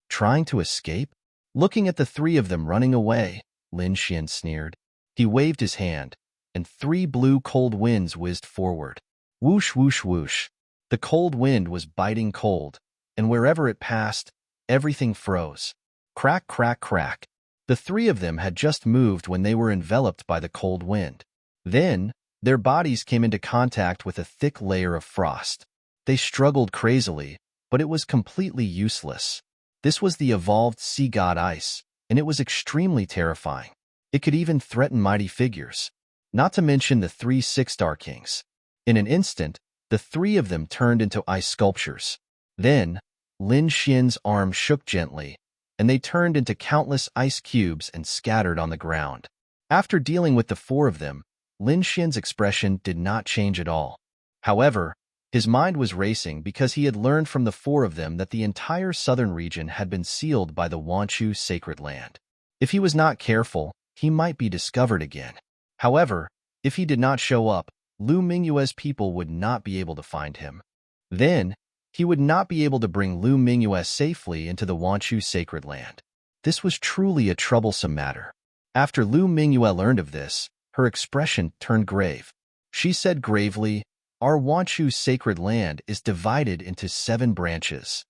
Trying to escape? Looking at the three of them running away, Lin Xian sneered. He waved his hand, and three blue cold winds whizzed forward. Whoosh, whoosh, whoosh. The cold wind was biting cold, and wherever it passed, everything froze. Crack, crack, crack. The three of them had just moved when they were enveloped by the cold wind. Then, their bodies came into contact with a thick layer of frost. They struggled crazily, but it was completely useless. This was the evolved sea god ice, and it was extremely terrifying. It could even threaten mighty figures, not to mention the three six-star kings. In an instant, the three of them turned into ice sculptures. Then, Lin Xian's arm shook gently, and they turned into countless ice cubes and scattered on the ground. After dealing with the four of them, Lin Xian's expression did not change at all. However, his mind was racing because he had learned from the four of them that the entire southern region had been sealed by the Wanchu sacred land. If he was not careful, he might be discovered again. However, if he did not show up, Lu Mingyue's people would not be able to find him. Then, he would not be able to bring Lu Mingyue safely into the Wanchu sacred land. This was truly a troublesome matter. After Lu Mingyue learned of this, her expression turned grave. She said gravely, "Our Wanchu sacred land is divided into 7 branches.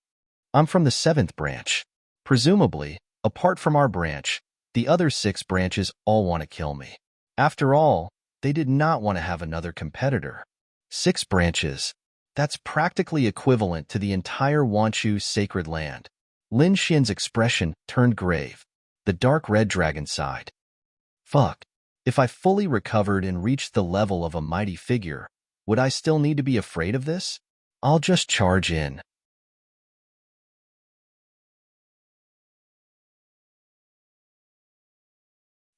I'm from the 7th branch. Presumably, apart from our branch, the other 6 branches all want to kill me." After all, they did not want to have another competitor. 6 branches. That's practically equivalent to the entire Wanchu sacred land. Lin Xian's expression turned grave. The dark red dragon sighed. Fuck. If I fully recovered and reached the level of a mighty figure, would I still need to be afraid of this? I'll just charge in.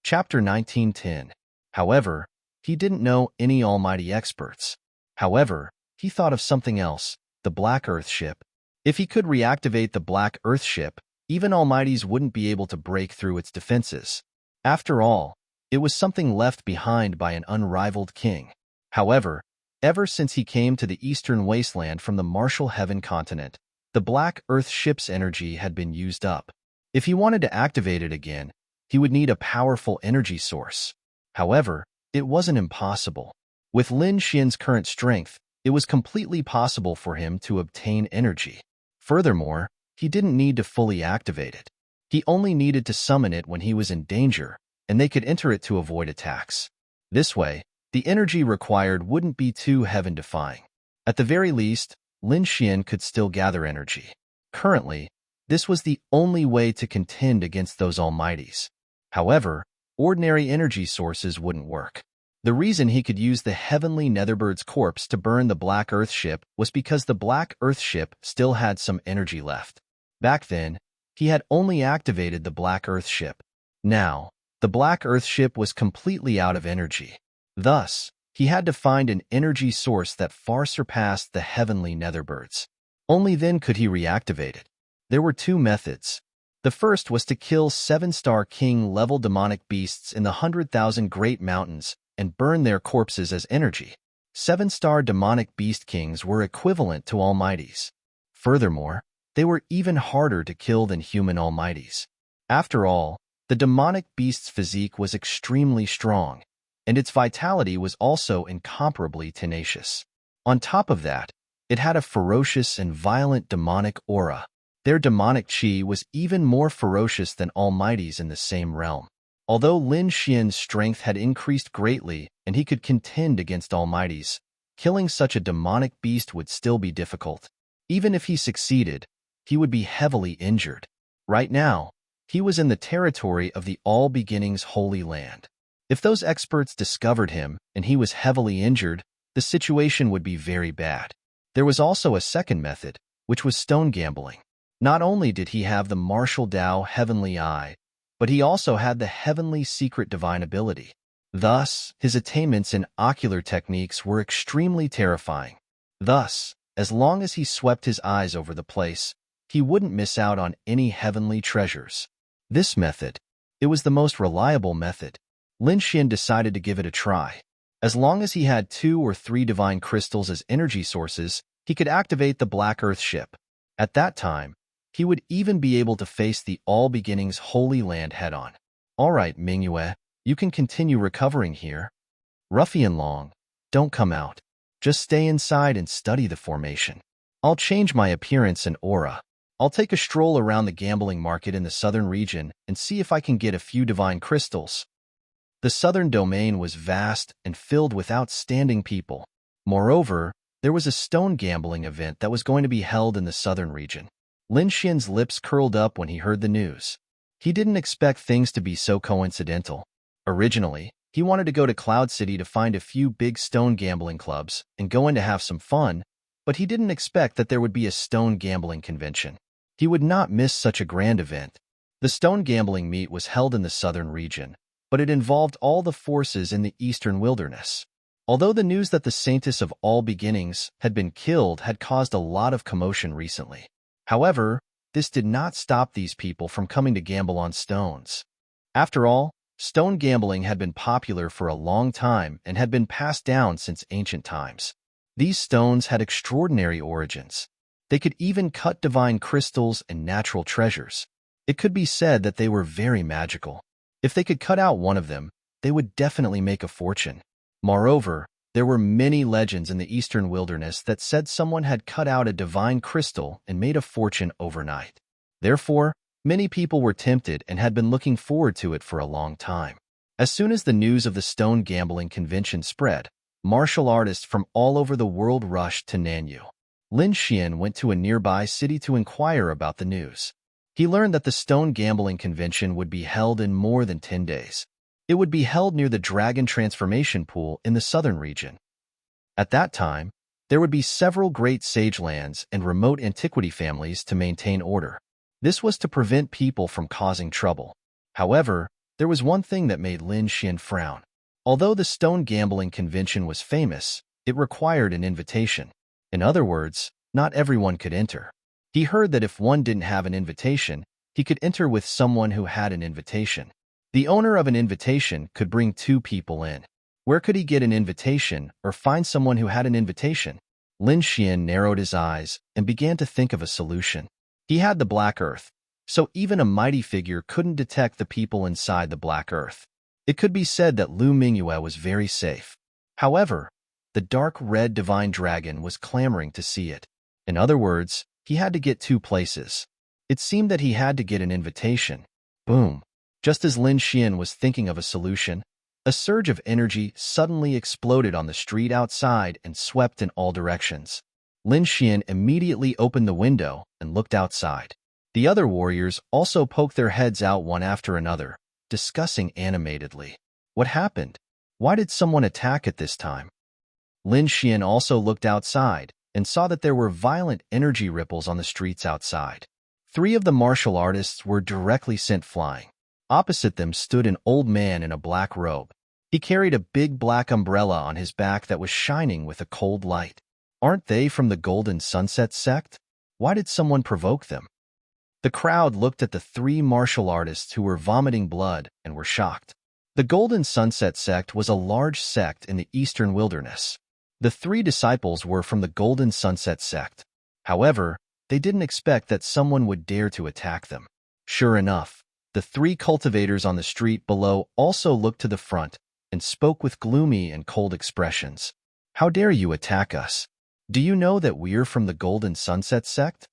Chapter 1910. However, he didn't know any almighty experts. However, he thought of something else, the Black Earth ship. If he could reactivate the Black Earth ship, even almighties wouldn't be able to break through its defenses. After all, it was something left behind by an unrivaled king. However, ever since he came to the eastern wasteland from the Martial Heaven continent, the Black Earth ship's energy had been used up. If he wanted to activate it again, he would need a powerful energy source. However, it wasn't impossible. With Lin Xian's current strength, it was completely possible for him to obtain energy. Furthermore, he didn't need to fully activate it. He only needed to summon it when he was in danger, and they could enter it to avoid attacks. This way, the energy required wouldn't be too heaven-defying. At the very least, Lin Xian could still gather energy. Currently, this was the only way to contend against those almighties. However, ordinary energy sources wouldn't work. The reason he could use the heavenly Netherbird's corpse to burn the Black Earth ship was because the Black Earth ship still had some energy left. Back then, he had only activated the Black Earth ship. Now, the Black Earth ship was completely out of energy. Thus, he had to find an energy source that far surpassed the heavenly Netherbirds. Only then could he reactivate it. There were two methods. The first was to kill 7-star king-level demonic beasts in the 100,000 Great Mountains and burn their corpses as energy. 7-star demonic beast kings were equivalent to almighties. Furthermore, they were even harder to kill than human almighties. After all, the demonic beast's physique was extremely strong, and its vitality was also incomparably tenacious. On top of that, it had a ferocious and violent demonic aura. Their demonic chi was even more ferocious than almighties in the same realm. Although Lin Xian's strength had increased greatly and he could contend against almighties, killing such a demonic beast would still be difficult. Even if he succeeded, he would be heavily injured. Right now, he was in the territory of the All Beginnings Holy Land. If those experts discovered him and he was heavily injured, the situation would be very bad. There was also a second method, which was stone gambling. Not only did he have the martial Dao heavenly eye, but he also had the heavenly secret divine ability. Thus, his attainments in ocular techniques were extremely terrifying. Thus, as long as he swept his eyes over the place, he wouldn't miss out on any heavenly treasures. This method, it was the most reliable method. Lin Xian decided to give it a try. As long as he had 2 or 3 divine crystals as energy sources, he could activate the Black Earth ship. At that time, he would even be able to face the All Beginnings Holy Land head-on. All right, Mingyue, you can continue recovering here. Ruffian Long, don't come out. Just stay inside and study the formation. I'll change my appearance and aura. I'll take a stroll around the gambling market in the southern region and see if I can get a few divine crystals. The southern domain was vast and filled with outstanding people. Moreover, there was a stone gambling event that was going to be held in the southern region. Lin Xian's lips curled up when he heard the news. He didn't expect things to be so coincidental. Originally, he wanted to go to Cloud City to find a few big stone gambling clubs and go in to have some fun, but he didn't expect that there would be a stone gambling convention. He would not miss such a grand event. The stone gambling meet was held in the southern region, but it involved all the forces in the eastern wilderness. Although the news that the Saintess of All Beginnings had been killed had caused a lot of commotion recently. However, this did not stop these people from coming to gamble on stones. After all, stone gambling had been popular for a long time and had been passed down since ancient times. These stones had extraordinary origins. They could even cut divine crystals and natural treasures. It could be said that they were very magical. If they could cut out one of them, they would definitely make a fortune. Moreover, there were many legends in the eastern wilderness that said someone had cut out a divine crystal and made a fortune overnight. Therefore, many people were tempted and had been looking forward to it for a long time. As soon as the news of the stone gambling convention spread, martial artists from all over the world rushed to Nanyu. Lin Xian went to a nearby city to inquire about the news. He learned that the stone gambling convention would be held in more than 10 days. It would be held near the Dragon Transformation Pool in the southern region. At that time, there would be several great sage lands and remote antiquity families to maintain order. This was to prevent people from causing trouble. However, there was one thing that made Lin Xian frown. Although the stone gambling convention was famous, it required an invitation. In other words, not everyone could enter. He heard that if one didn't have an invitation, he could enter with someone who had an invitation. The owner of an invitation could bring 2 people in. Where could he get an invitation or find someone who had an invitation? Lin Xian narrowed his eyes and began to think of a solution. He had the Black Earth, so even a mighty figure couldn't detect the people inside the Black Earth. It could be said that Lu Mingyue was very safe. However, the dark red divine dragon was clamoring to see it. In other words, he had to get 2 places. It seemed that he had to get an invitation. Boom. Just as Lin Xian was thinking of a solution, a surge of energy suddenly exploded on the street outside and swept in all directions. Lin Xian immediately opened the window and looked outside. The other warriors also poked their heads out one after another, discussing animatedly. What happened? Why did someone attack at this time? Lin Xian also looked outside and saw that there were violent energy ripples on the streets outside. 3 of the martial artists were directly sent flying. Opposite them stood an old man in a black robe. He carried a big black umbrella on his back that was shining with a cold light. Aren't they from the Golden Sunset sect? Why did someone provoke them? The crowd looked at the 3 martial artists who were vomiting blood and were shocked. The Golden Sunset sect was a large sect in the eastern wilderness. The 3 disciples were from the Golden Sunset sect. However, they didn't expect that someone would dare to attack them. Sure enough, the 3 cultivators on the street below also looked to the front and spoke with gloomy and cold expressions. How dare you attack us? Do you know that we're from the Golden Sunset sect?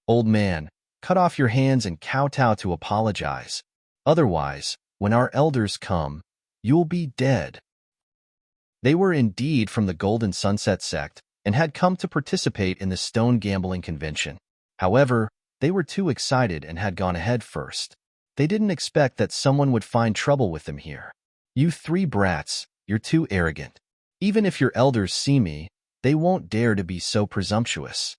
Old man, cut off your hands and kowtow to apologize. Otherwise, when our elders come, you'll be dead. They were indeed from the Golden Sunset sect and had come to participate in the stone gambling convention. However, they were too excited and had gone ahead first. They didn't expect that someone would find trouble with them here. You 3 brats, you're too arrogant. Even if your elders see me, they won't dare to be so presumptuous.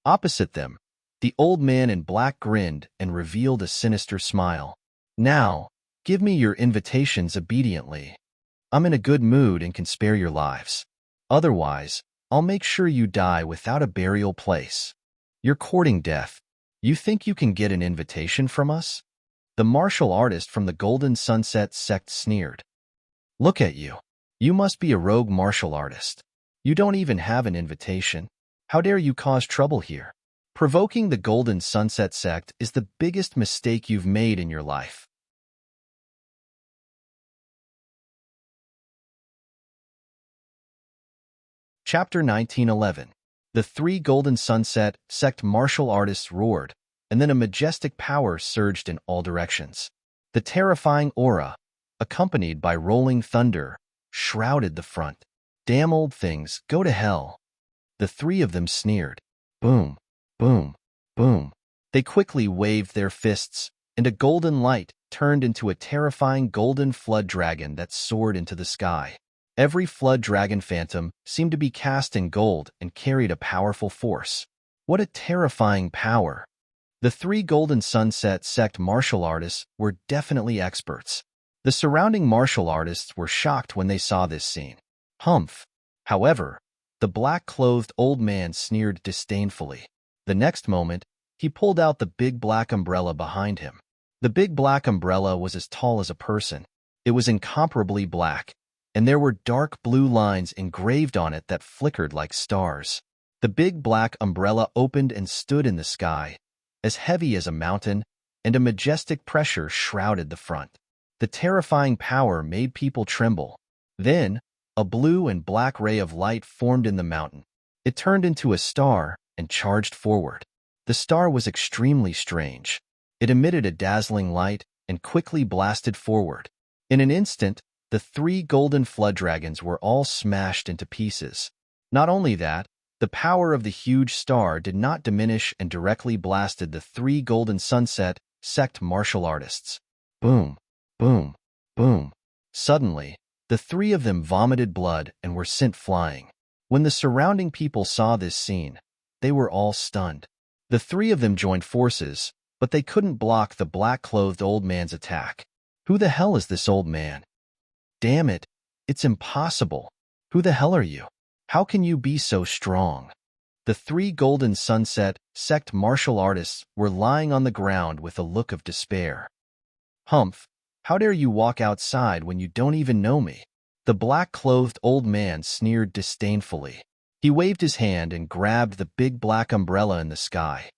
Opposite them, the old man in black grinned and revealed a sinister smile. Now, give me your invitations obediently. I'm in a good mood and can spare your lives. Otherwise, I'll make sure you die without a burial place. You're courting death. You think you can get an invitation from us? The martial artist from the Golden Sunset sect sneered. Look at you. You must be a rogue martial artist. You don't even have an invitation. How dare you cause trouble here? Provoking the Golden Sunset sect is the biggest mistake you've made in your life. Chapter 1911. The 3 Golden Sunset sect martial artists roared, and then a majestic power surged in all directions. The terrifying aura, accompanied by rolling thunder, shrouded the front. Damn old things, go to hell. The 3 of them sneered. Boom, boom, boom. They quickly waved their fists, and a golden light turned into a terrifying golden flood dragon that soared into the sky. Every flood dragon phantom seemed to be cast in gold and carried a powerful force. What a terrifying power! The 3 Golden Sunset sect martial artists were definitely experts. The surrounding martial artists were shocked when they saw this scene. Humph! However, the black-clothed old man sneered disdainfully. The next moment, he pulled out the big black umbrella behind him. The big black umbrella was as tall as a person. It was incomparably black, and there were dark blue lines engraved on it that flickered like stars. The big black umbrella opened and stood in the sky, as heavy as a mountain, and a majestic pressure shrouded the front. The terrifying power made people tremble. Then, a blue and black ray of light formed in the mountain. It turned into a star and charged forward. The star was extremely strange. It emitted a dazzling light and quickly blasted forward. In an instant, the 3 golden flood dragons were all smashed into pieces. Not only that, the power of the huge star did not diminish and directly blasted the 3 Golden Sunset sect martial artists. Boom, boom, boom. Suddenly, the 3 of them vomited blood and were sent flying. When the surrounding people saw this scene, they were all stunned. The 3 of them joined forces, but they couldn't block the black-clothed old man's attack. Who the hell is this old man? Damn it, it's impossible. Who the hell are you? How can you be so strong? The 3 Golden Sunset sect martial artists were lying on the ground with a look of despair. Humph, how dare you walk outside when you don't even know me? The black-clothed old man sneered disdainfully. He waved his hand and grabbed the big black umbrella in the sky.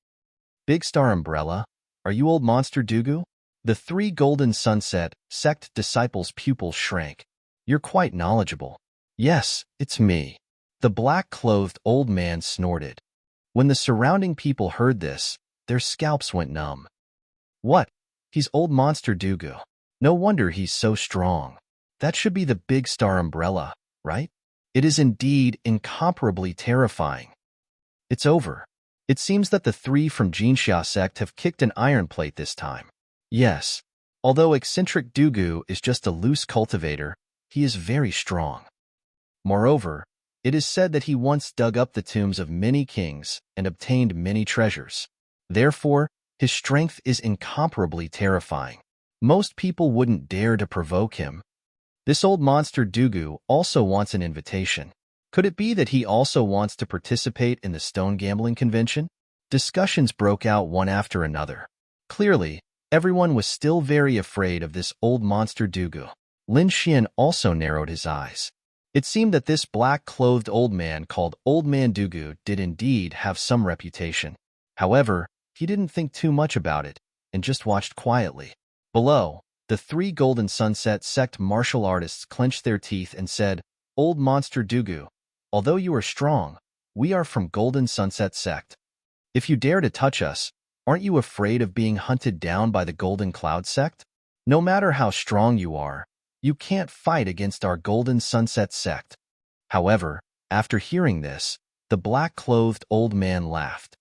Big Star Umbrella, are you old Monster Dugu? The 3 Golden Sunset sect disciples' pupils shrank. You're quite knowledgeable. Yes, it's me. The black-clothed old man snorted. When the surrounding people heard this, their scalps went numb. What? He's old Monster Dugu. No wonder he's so strong. That should be the Big Star Umbrella, right? It is indeed incomparably terrifying. It's over. It seems that the 3 from Jinxia sect have kicked an iron plate this time. Yes, Although eccentric Dugu is just a loose cultivator, he is very strong. Moreover, it is said that he once dug up the tombs of many kings and obtained many treasures. Therefore, his strength is incomparably terrifying. Most people wouldn't dare to provoke him. This old monster Dugu also wants an invitation. Could it be that he also wants to participate in the stone gambling convention? Discussions broke out one after another. Clearly, everyone was still very afraid of this old monster Dugu. Lin Xian also narrowed his eyes. It seemed that this black-clothed old man called Old Man Dugu did indeed have some reputation. However, he didn't think too much about it and just watched quietly. Below, the three Golden Sunset sect martial artists clenched their teeth and said, "Old Monster Dugu, although you are strong, we are from Golden Sunset sect. If you dare to touch us, aren't you afraid of being hunted down by the Golden Cloud sect? No matter how strong you are, you can't fight against our Golden Sunset sect." However, after hearing this, the black-clothed old man laughed.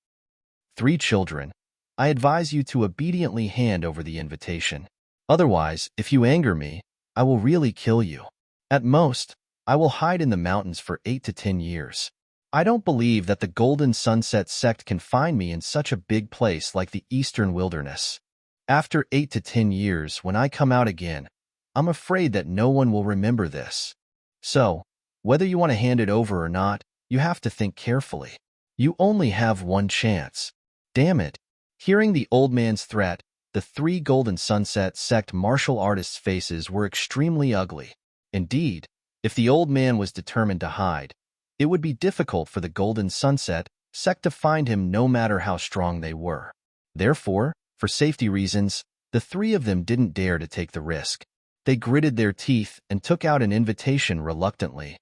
"Three children, I advise you to obediently hand over the invitation. Otherwise, if you anger me, I will really kill you. At most, I will hide in the mountains for 8 to 10 years. I don't believe that the Golden Sunset sect can find me in such a big place like the Eastern Wilderness. After 8 to 10 years, when I come out again, I'm afraid that no one will remember this. So, whether you want to hand it over or not, you have to think carefully. You only have one chance. Damn it." Hearing the old man's threat, the three Golden Sunset sect martial artists' faces were extremely ugly. Indeed, if the old man was determined to hide, it would be difficult for the Golden Sunset sect to find him no matter how strong they were. Therefore, for safety reasons, the three of them didn't dare to take the risk. They gritted their teeth and took out an invitation reluctantly.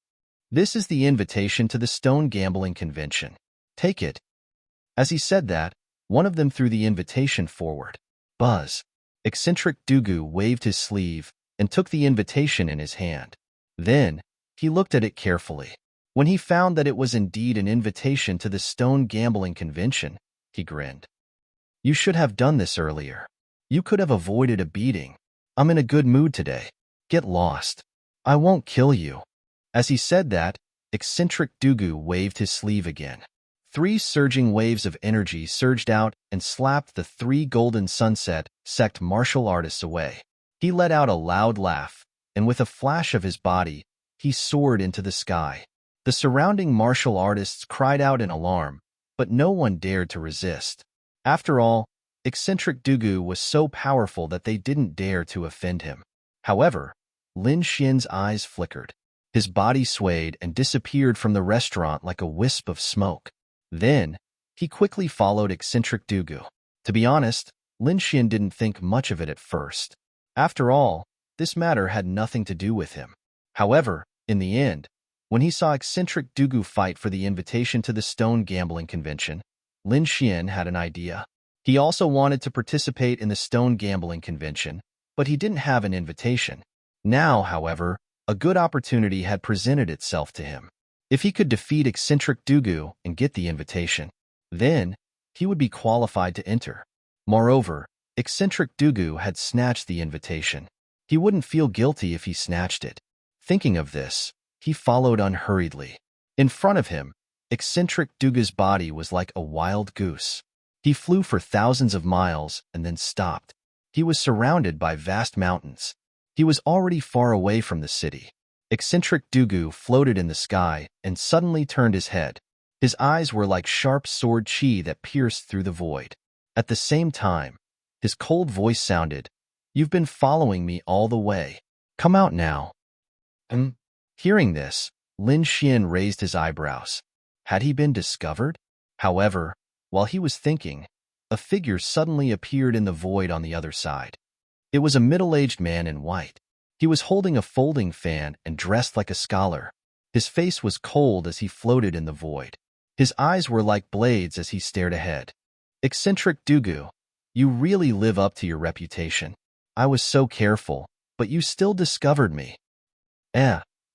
"This is the invitation to the Stone Gambling Convention. Take it." As he said that, one of them threw the invitation forward. Buzz. Eccentric Dugu waved his sleeve and took the invitation in his hand. Then, he looked at it carefully. When he found that it was indeed an invitation to the Stone Gambling Convention, he grinned. "You should have done this earlier. You could have avoided a beating. I'm in a good mood today. Get lost. I won't kill you." As he said that, eccentric Dugu waved his sleeve again. 3 surging waves of energy surged out and slapped the 3 Golden Sunset sect martial artists away. He let out a loud laugh, and with a flash of his body, he soared into the sky. The surrounding martial artists cried out in alarm, but no one dared to resist. After all, eccentric Dugu was so powerful that they didn't dare to offend him. However, Lin Xian's eyes flickered. His body swayed and disappeared from the restaurant like a wisp of smoke. Then, he quickly followed eccentric Dugu. To be honest, Lin Xian didn't think much of it at first. After all, this matter had nothing to do with him. However, in the end, when he saw eccentric Dugu fight for the invitation to the Stone Gambling Convention, Lin Xian had an idea. He also wanted to participate in the Stone Gambling Convention, but he didn't have an invitation. Now, however, a good opportunity had presented itself to him. If he could defeat eccentric Dugu and get the invitation, then he would be qualified to enter. Moreover, eccentric Dugu had snatched the invitation. He wouldn't feel guilty if he snatched it. Thinking of this, he followed unhurriedly. In front of him, eccentric Dugu's body was like a wild goose. He flew for thousands of miles and then stopped. He was surrounded by vast mountains. He was already far away from the city. Eccentric Dugu floated in the sky and suddenly turned his head. His eyes were like sharp sword chi that pierced through the void. At the same time, his cold voice sounded, "You've been following me all the way. Come out now." Hearing this, Lin Xian raised his eyebrows. Had he been discovered? However, while he was thinking, a figure suddenly appeared in the void on the other side. It was a middle-aged man in white. He was holding a folding fan and dressed like a scholar. His face was cold as he floated in the void. His eyes were like blades as he stared ahead. "Eccentric Dugu, you really live up to your reputation. I was so careful, but you still discovered me."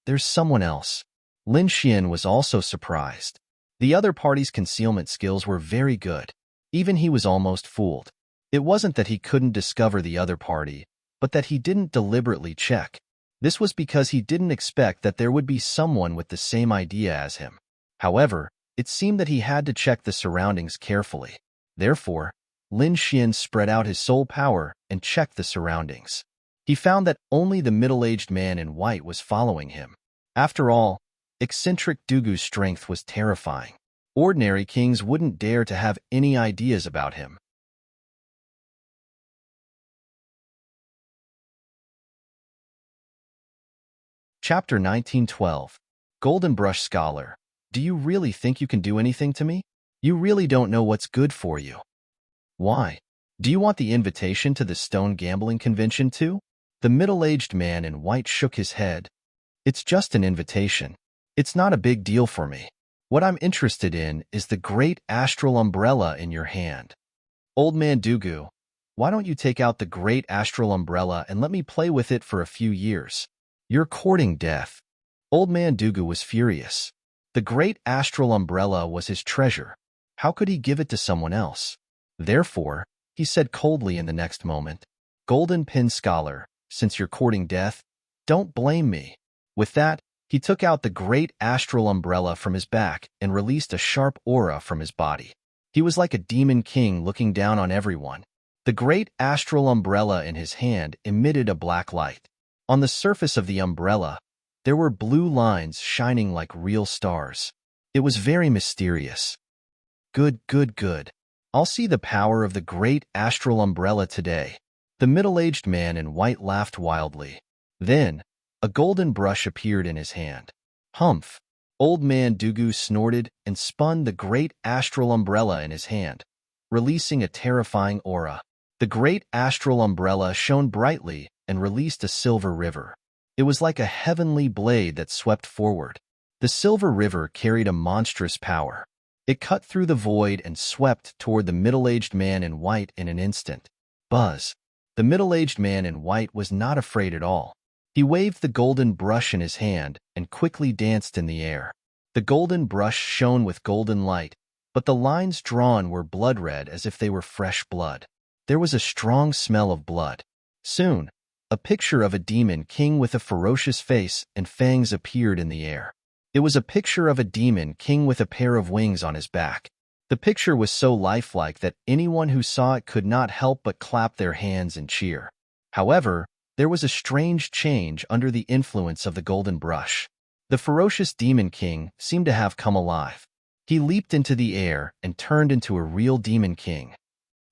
There's someone else." Lin Xian was also surprised. The other party's concealment skills were very good. Even he was almost fooled. It wasn't that he couldn't discover the other party, but that he didn't deliberately check. This was because he didn't expect that there would be someone with the same idea as him. However, it seemed that he had to check the surroundings carefully. Therefore, Lin Xian spread out his soul power and checked the surroundings. He found that only the middle-aged man in white was following him. After all, eccentric Dugu's strength was terrifying. Ordinary kings wouldn't dare to have any ideas about him. Chapter 1912. Golden Brush Scholar. Do you really think you can do anything to me? You really don't know what's good for you. Why? Do you want the invitation to the stone gambling convention too? The middle-aged man in white shook his head. It's just an invitation. It's not a big deal for me. What I'm interested in is the great astral umbrella in your hand. Old man Dugu, why don't you take out the great astral umbrella and let me play with it for a few years? You're courting death. Old man Dugu was furious. The great astral umbrella was his treasure. How could he give it to someone else? Therefore, he said coldly in the next moment, Golden Pin Scholar, since you're courting death, don't blame me. With that, he took out the great astral umbrella from his back and released a sharp aura from his body. He was like a demon king looking down on everyone. The great astral umbrella in his hand emitted a black light. On the surface of the umbrella, there were blue lines shining like real stars. It was very mysterious. Good, good, good. I'll see the power of the great astral umbrella today. The middle-aged man in white laughed wildly. Then, a golden brush appeared in his hand. Humph! Old man Dugu snorted and spun the great astral umbrella in his hand, releasing a terrifying aura. The great astral umbrella shone brightly and released a silver river. It was like a heavenly blade that swept forward. The silver river carried a monstrous power. It cut through the void and swept toward the middle-aged man in white in an instant. Buzz! The middle-aged man in white was not afraid at all. He waved the golden brush in his hand and quickly danced in the air. The golden brush shone with golden light, but the lines drawn were blood-red as if they were fresh blood. There was a strong smell of blood. Soon, a picture of a demon king with a ferocious face and fangs appeared in the air. It was a picture of a demon king with a pair of wings on his back. The picture was so lifelike that anyone who saw it could not help but clap their hands and cheer. However, there was a strange change under the influence of the golden brush. The ferocious demon king seemed to have come alive. He leaped into the air and turned into a real demon king.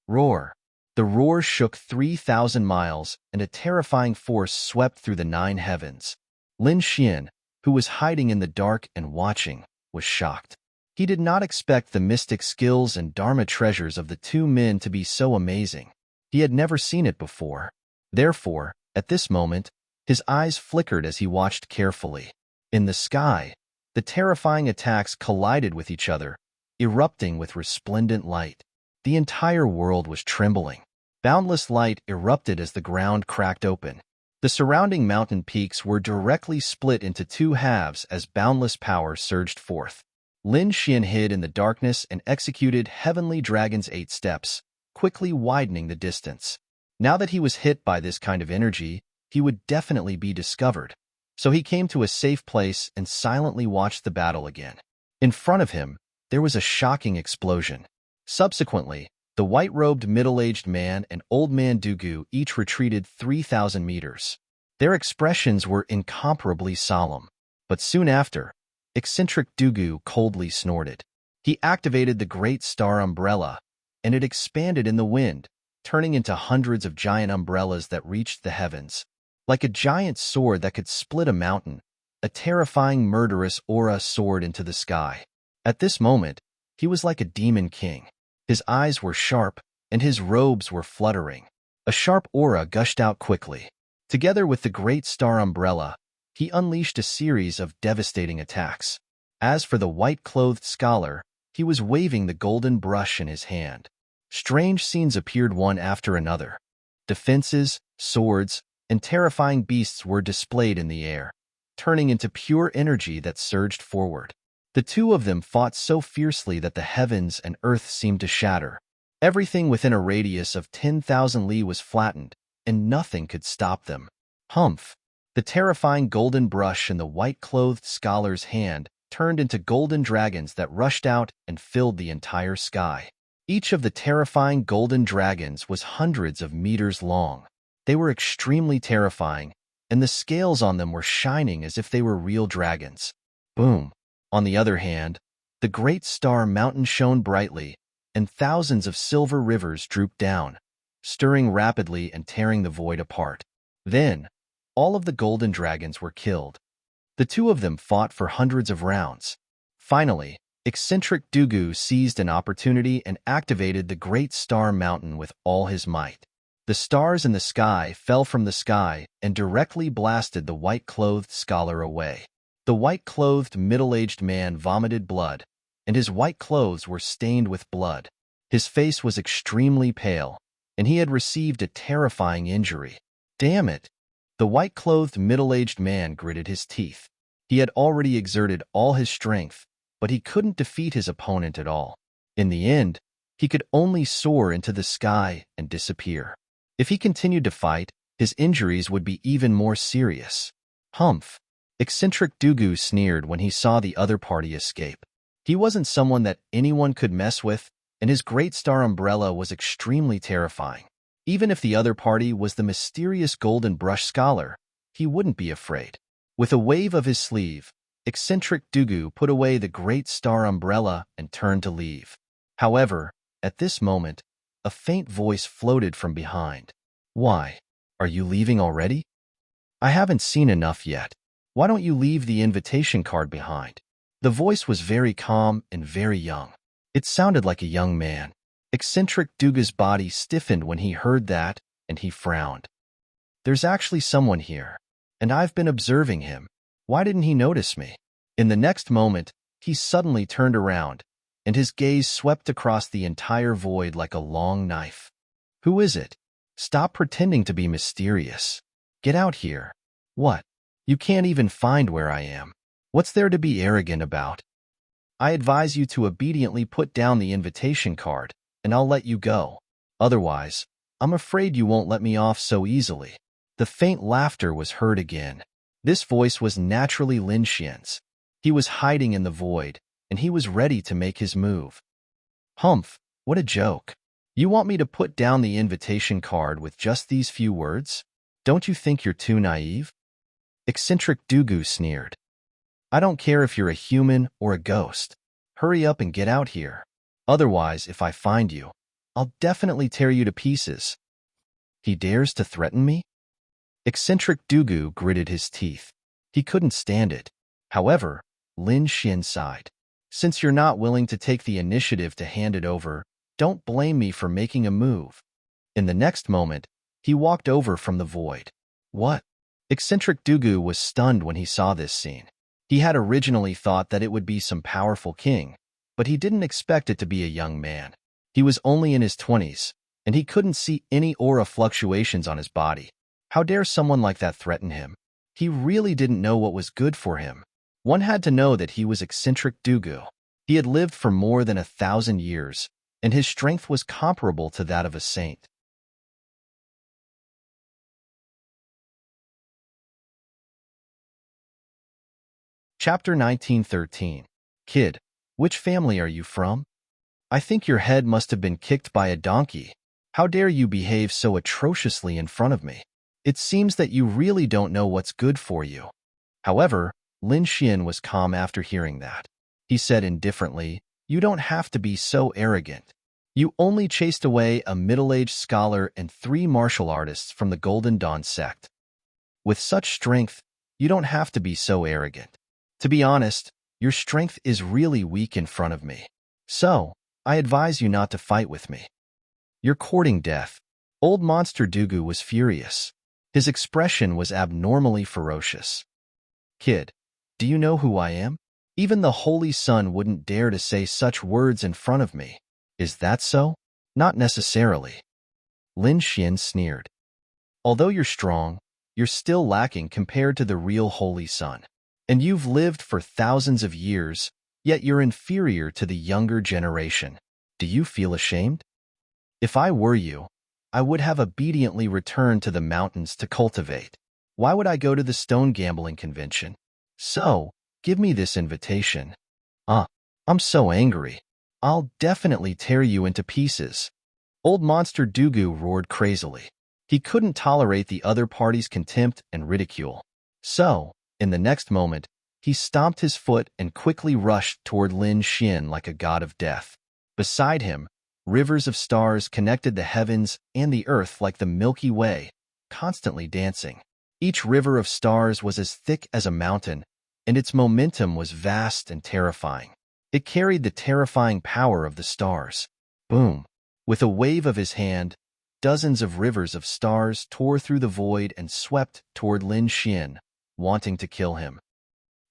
Roar! The roar shook 3,000 miles, and a terrifying force swept through the 9 heavens. Lin Xian, who was hiding in the dark and watching, was shocked. He did not expect the mystic skills and dharma treasures of the 2 men to be so amazing. He had never seen it before. Therefore, at this moment, his eyes flickered as he watched carefully. In the sky, the terrifying attacks collided with each other, erupting with resplendent light. The entire world was trembling. Boundless light erupted as the ground cracked open. The surrounding mountain peaks were directly split into 2 halves as boundless power surged forth. Lin Xian hid in the darkness and executed Heavenly Dragon's 8 steps, quickly widening the distance. Now that he was hit by this kind of energy, he would definitely be discovered. So he came to a safe place and silently watched the battle again. In front of him, there was a shocking explosion. Subsequently, the white-robed middle-aged man and old man Dugu each retreated 3,000 meters. Their expressions were incomparably solemn. But soon after, eccentric Dugu coldly snorted. He activated the great star umbrella, and it expanded in the wind, turning into hundreds of giant umbrellas that reached the heavens. Like a giant sword that could split a mountain, a terrifying murderous aura soared into the sky. At this moment, he was like a demon king. His eyes were sharp, and his robes were fluttering. A sharp aura gushed out quickly. Together with the great star umbrella, he unleashed a series of devastating attacks. As for the white-clothed scholar, he was waving the golden brush in his hand. Strange scenes appeared one after another. Defenses, swords, and terrifying beasts were displayed in the air, turning into pure energy that surged forward. The 2 of them fought so fiercely that the heavens and earth seemed to shatter. Everything within a radius of 10,000 li was flattened, and nothing could stop them. Humph! The terrifying golden brush in the white-clothed scholar's hand turned into golden dragons that rushed out and filled the entire sky. Each of the terrifying golden dragons was hundreds of meters long. They were extremely terrifying, and the scales on them were shining as if they were real dragons. Boom! On the other hand, the great star mountain shone brightly, and thousands of silver rivers drooped down, stirring rapidly and tearing the void apart. Then, all of the golden dragons were killed. The two of them fought for hundreds of rounds. Finally, eccentric Dugu seized an opportunity and activated the great star mountain with all his might. The stars in the sky fell from the sky and directly blasted the white-clothed scholar away. The white-clothed middle-aged man vomited blood, and his white clothes were stained with blood. His face was extremely pale, and he had received a terrifying injury. Damn it! The white-clothed middle-aged man gritted his teeth. He had already exerted all his strength, but he couldn't defeat his opponent at all. In the end, he could only soar into the sky and disappear. If he continued to fight, his injuries would be even more serious. Humph! Eccentric Dugu sneered when he saw the other party escape. He wasn't someone that anyone could mess with, and his great star umbrella was extremely terrifying. Even if the other party was the mysterious golden brush scholar, he wouldn't be afraid. With a wave of his sleeve, eccentric Dugu put away the great star umbrella and turned to leave. However, at this moment, a faint voice floated from behind. "Why? Are you leaving already? I haven't seen enough yet. Why don't you leave the invitation card behind?" The voice was very calm and very young. It sounded like a young man. Eccentric Dugu's body stiffened when he heard that, and he frowned. "There's actually someone here, and I've been observing him. Why didn't he notice me?" In the next moment, he suddenly turned around, and his gaze swept across the entire void like a long knife. "Who is it? Stop pretending to be mysterious. Get out here." "What? You can't even find where I am. What's there to be arrogant about? I advise you to obediently put down the invitation card, and I'll let you go. Otherwise, I'm afraid you won't let me off so easily." The faint laughter was heard again. This voice was naturally Lin Xian's. He was hiding in the void, and he was ready to make his move. "Humph, what a joke. You want me to put down the invitation card with just these few words? Don't you think you're too naive?" Eccentric Dugu sneered. "I don't care if you're a human or a ghost. Hurry up and get out here. Otherwise, if I find you, I'll definitely tear you to pieces." "He dares to threaten me?" Eccentric Dugu gritted his teeth. He couldn't stand it. However, Lin Xian sighed. "Since you're not willing to take the initiative to hand it over, don't blame me for making a move." In the next moment, he walked over from the void. "What?" Eccentric Dugu was stunned when he saw this scene. He had originally thought that it would be some powerful king, but he didn't expect it to be a young man. He was only in his 20s, and he couldn't see any aura fluctuations on his body. How dare someone like that threaten him? He really didn't know what was good for him. One had to know that he was eccentric Dugu. He had lived for more than 1,000 years, and his strength was comparable to that of a saint. Chapter 1913. Kid, which family are you from? I think your head must have been kicked by a donkey. How dare you behave so atrociously in front of me? It seems that you really don't know what's good for you. However, Lin Xian was calm after hearing that. He said indifferently, "You don't have to be so arrogant. You only chased away a middle-aged scholar and 3 martial artists from the Golden Dawn sect. With such strength, you don't have to be so arrogant. To be honest, your strength is really weak in front of me. So, I advise you not to fight with me. You're courting death." Old Monster Dugu was furious. His expression was abnormally ferocious. "Kid, do you know who I am? Even the Holy Sun wouldn't dare to say such words in front of me. Is that so?" "Not necessarily." Lin Xian sneered. "Although you're strong, you're still lacking compared to the real Holy Sun. And you've lived for thousands of years, yet you're inferior to the younger generation. Do you feel ashamed? If I were you, I would have obediently returned to the mountains to cultivate. Why would I go to the stone gambling convention? So, give me this invitation. I'm so angry. I'll definitely tear you into pieces. Old Monster Dugu roared crazily. He couldn't tolerate the other party's contempt and ridicule. So, in the next moment, he stomped his foot and quickly rushed toward Lin Xian like a god of death. Beside him, rivers of stars connected the heavens and the earth like the Milky Way, constantly dancing. Each river of stars was as thick as a mountain, and its momentum was vast and terrifying. It carried the terrifying power of the stars. Boom! With a wave of his hand, dozens of rivers of stars tore through the void and swept toward Lin Xian, wanting to kill him.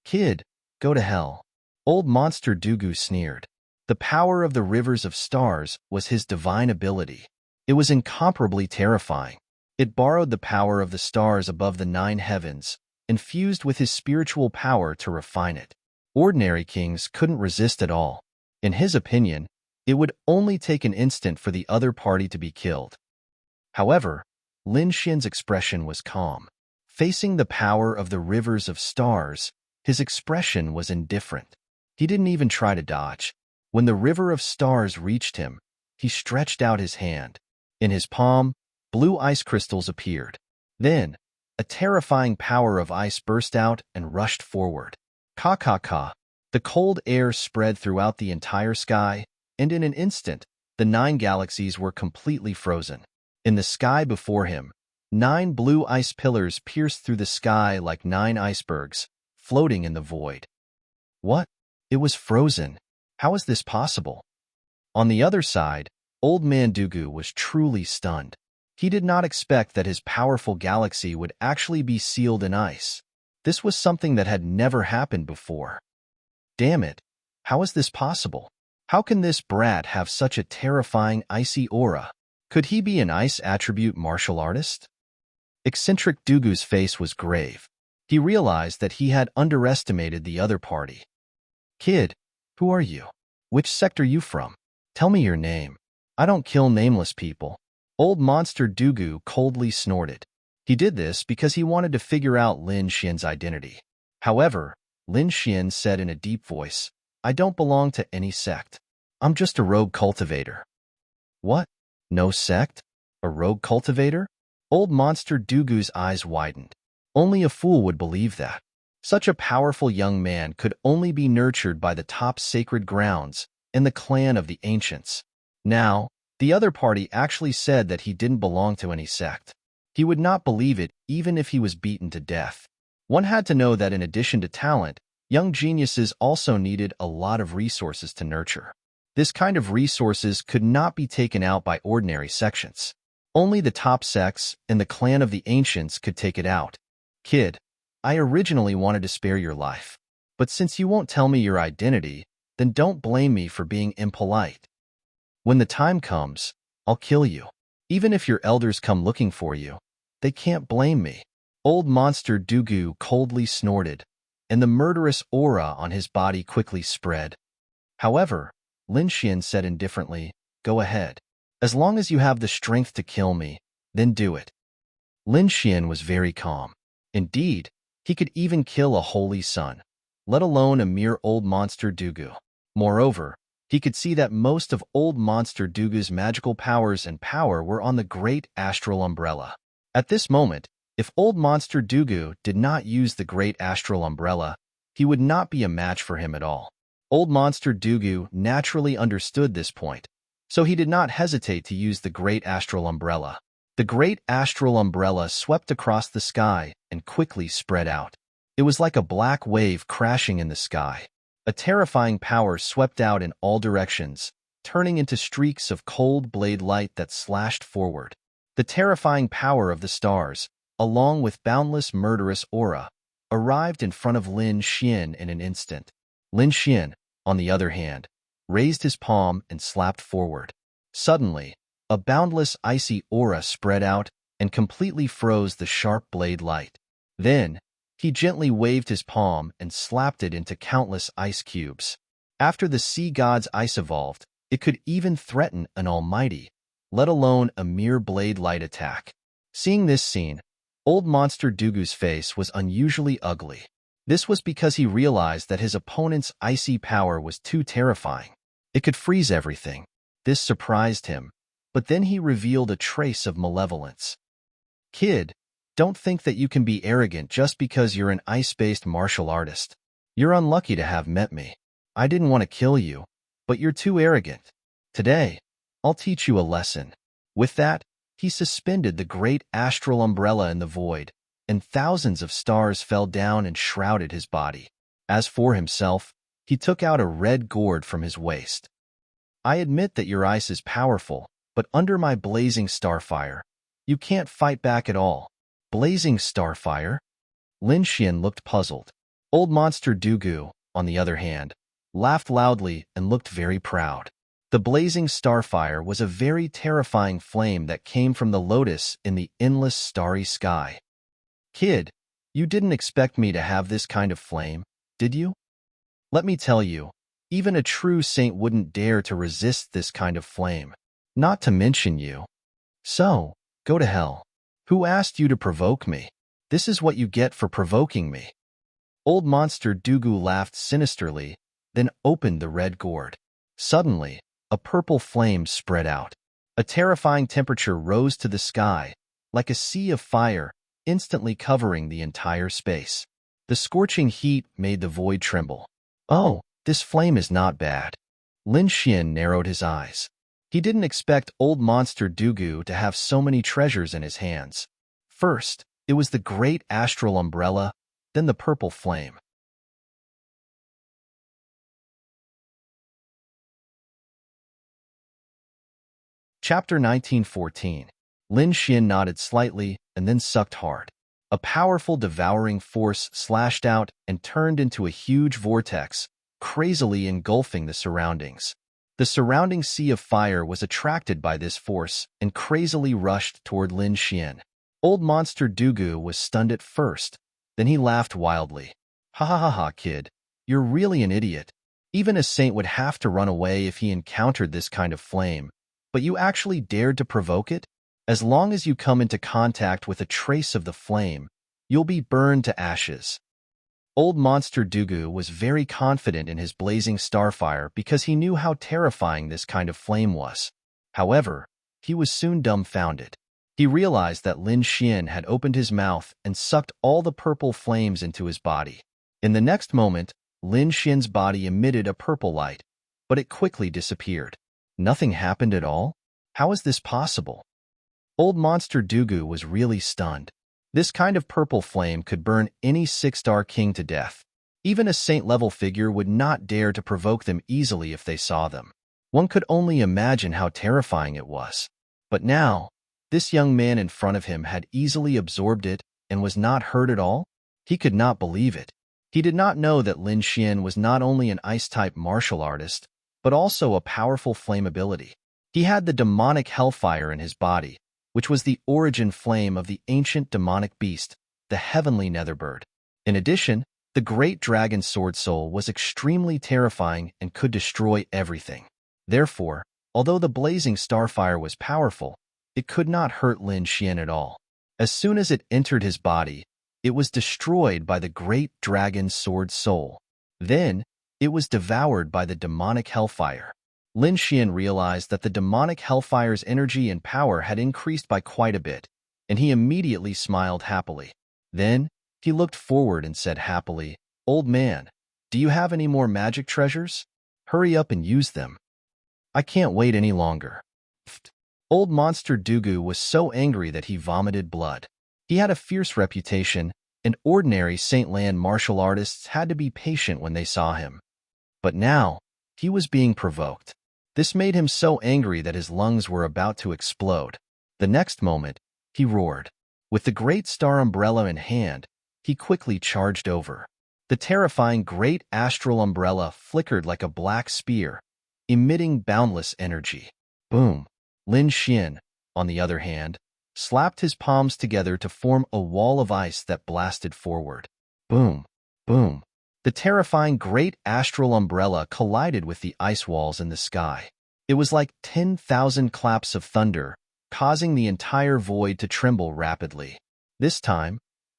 Kid, go to hell. Old Monster Dugu sneered. The power of the rivers of stars was his divine ability. It was incomparably terrifying. It borrowed the power of the stars above the 9 heavens, infused with his spiritual power to refine it. Ordinary kings couldn't resist at all. In his opinion, it would only take an instant for the other party to be killed. However, Lin Xian's expression was calm. Facing the power of the rivers of stars, his expression was indifferent. He didn't even try to dodge. When the river of stars reached him, he stretched out his hand. In his palm, blue ice crystals appeared. Then, a terrifying power of ice burst out and rushed forward. Ka. The cold air spread throughout the entire sky, and in an instant, the 9 galaxies were completely frozen. In the sky before him, 9 blue ice pillars pierced through the sky like 9 icebergs, floating in the void. What? It was frozen. How is this possible? On the other side, Old Man Dugu was truly stunned. He did not expect that his powerful galaxy would actually be sealed in ice. This was something that had never happened before. Damn it! How is this possible? How can this brat have such a terrifying icy aura? Could he be an ice attribute martial artist? Eccentric Dugu's face was grave. He realized that he had underestimated the other party. Kid, who are you? Which sector you from? Tell me your name. I don't kill nameless people. Old Monster Dugu coldly snorted. He did this because he wanted to figure out Lin Xian's identity. However, Lin Xian said in a deep voice, I don't belong to any sect. I'm just a rogue cultivator. What? No sect? A rogue cultivator? Old Monster Dugu's eyes widened. Only a fool would believe that. Such a powerful young man could only be nurtured by the top sacred grounds in the clan of the ancients. Now, the other party actually said that he didn't belong to any sect. He would not believe it even if he was beaten to death. One had to know that in addition to talent, young geniuses also needed a lot of resources to nurture. This kind of resources could not be taken out by ordinary sections. Only the top sects and the clan of the ancients could take it out. Kid, I originally wanted to spare your life. But since you won't tell me your identity, then don't blame me for being impolite. When the time comes, I'll kill you. Even if your elders come looking for you, they can't blame me. Old Monster Dugu coldly snorted, and the murderous aura on his body quickly spread. However, Lin Xian said indifferently, Go ahead. As long as you have the strength to kill me, then do it. Lin Xian was very calm. Indeed, he could even kill a holy son, let alone a mere Old Monster Dugu. Moreover, he could see that most of Old Monster Dugu's magical powers and power were on the great astral umbrella. At this moment, if Old Monster Dugu did not use the great astral umbrella, he would not be a match for him at all. Old Monster Dugu naturally understood this point, so he did not hesitate to use the great astral umbrella. The great astral umbrella swept across the sky and quickly spread out. It was like a black wave crashing in the sky. A terrifying power swept out in all directions, turning into streaks of cold blade light that slashed forward. The terrifying power of the stars, along with boundless murderous aura, arrived in front of Lin Xian in an instant. Lin Xian, on the other hand, raised his palm and slapped forward. Suddenly, a boundless icy aura spread out and completely froze the sharp blade light. Then, he gently waved his palm and slapped it into countless ice cubes. After the sea god's ice evolved, it could even threaten an almighty, let alone a mere blade light attack. Seeing this scene, old monster Dugu's face was unusually ugly. This was because he realized that his opponent's icy power was too terrifying. It could freeze everything. This surprised him, but then he revealed a trace of malevolence. Kid, don't think that you can be arrogant just because you're an ice-based martial artist. You're unlucky to have met me. I didn't want to kill you, but you're too arrogant. Today, I'll teach you a lesson. With that, he suspended the great astral umbrella in the void, and thousands of stars fell down and shrouded his body. As for himself, he took out a red gourd from his waist. I admit that your ice is powerful, but under my blazing starfire, you can't fight back at all. Blazing starfire? Lin Xian looked puzzled. Old monster Dugu, on the other hand, laughed loudly and looked very proud. The blazing starfire was a very terrifying flame that came from the lotus in the endless starry sky. Kid, you didn't expect me to have this kind of flame, did you? Let me tell you, even a true saint wouldn't dare to resist this kind of flame, not to mention you. So, go to hell. Who asked you to provoke me? This is what you get for provoking me. Old monster Dugu laughed sinisterly, then opened the red gourd. Suddenly, a purple flame spread out. A terrifying temperature rose to the sky, like a sea of fire, instantly covering the entire space. The scorching heat made the void tremble. Oh, this flame is not bad. Lin Xian narrowed his eyes. He didn't expect old monster Dugu to have so many treasures in his hands. First, it was the great astral umbrella, then the purple flame. Chapter 1914. Lin Xian nodded slightly and then sucked hard. A powerful devouring force slashed out and turned into a huge vortex, crazily engulfing the surroundings. The surrounding sea of fire was attracted by this force and crazily rushed toward Lin Xian. Old monster Dugu was stunned at first, then he laughed wildly. Ha ha ha ha, kid. You're really an idiot. Even a saint would have to run away if he encountered this kind of flame, but you actually dared to provoke it? As long as you come into contact with a trace of the flame, you'll be burned to ashes. Old monster Dugu was very confident in his blazing starfire because he knew how terrifying this kind of flame was. However, he was soon dumbfounded. He realized that Lin Xian had opened his mouth and sucked all the purple flames into his body. In the next moment, Lin Xian's body emitted a purple light, but it quickly disappeared. Nothing happened at all? How is this possible? Old monster Dugu was really stunned. This kind of purple flame could burn any six-star king to death. Even a saint-level figure would not dare to provoke them easily if they saw them. One could only imagine how terrifying it was. But now, this young man in front of him had easily absorbed it and was not hurt at all? He could not believe it. He did not know that Lin Xian was not only an ice-type martial artist, but also a powerful flame ability. He had the demonic hellfire in his body, which was the origin flame of the ancient demonic beast, the heavenly netherbird. In addition, the great dragon sword soul was extremely terrifying and could destroy everything. Therefore, although the blazing starfire was powerful, it could not hurt Lin Xian at all. As soon as it entered his body, it was destroyed by the great dragon sword soul. Then, it was devoured by the demonic hellfire. Lin Xian realized that the demonic hellfire's energy and power had increased by quite a bit, and he immediately smiled happily. Then, he looked forward and said happily, "Old man, do you have any more magic treasures? Hurry up and use them. I can't wait any longer." Old monster Dugu was so angry that he vomited blood. He had a fierce reputation, and ordinary Saint Land martial artists had to be patient when they saw him. But now, he was being provoked. This made him so angry that his lungs were about to explode. The next moment, he roared. With the great star umbrella in hand, he quickly charged over. The terrifying great astral umbrella flickered like a black spear, emitting boundless energy. Boom! Lin Xian, on the other hand, slapped his palms together to form a wall of ice that blasted forward. Boom! Boom! The terrifying great astral umbrella collided with the ice walls in the sky. It was like 10,000 claps of thunder, causing the entire void to tremble rapidly. This time,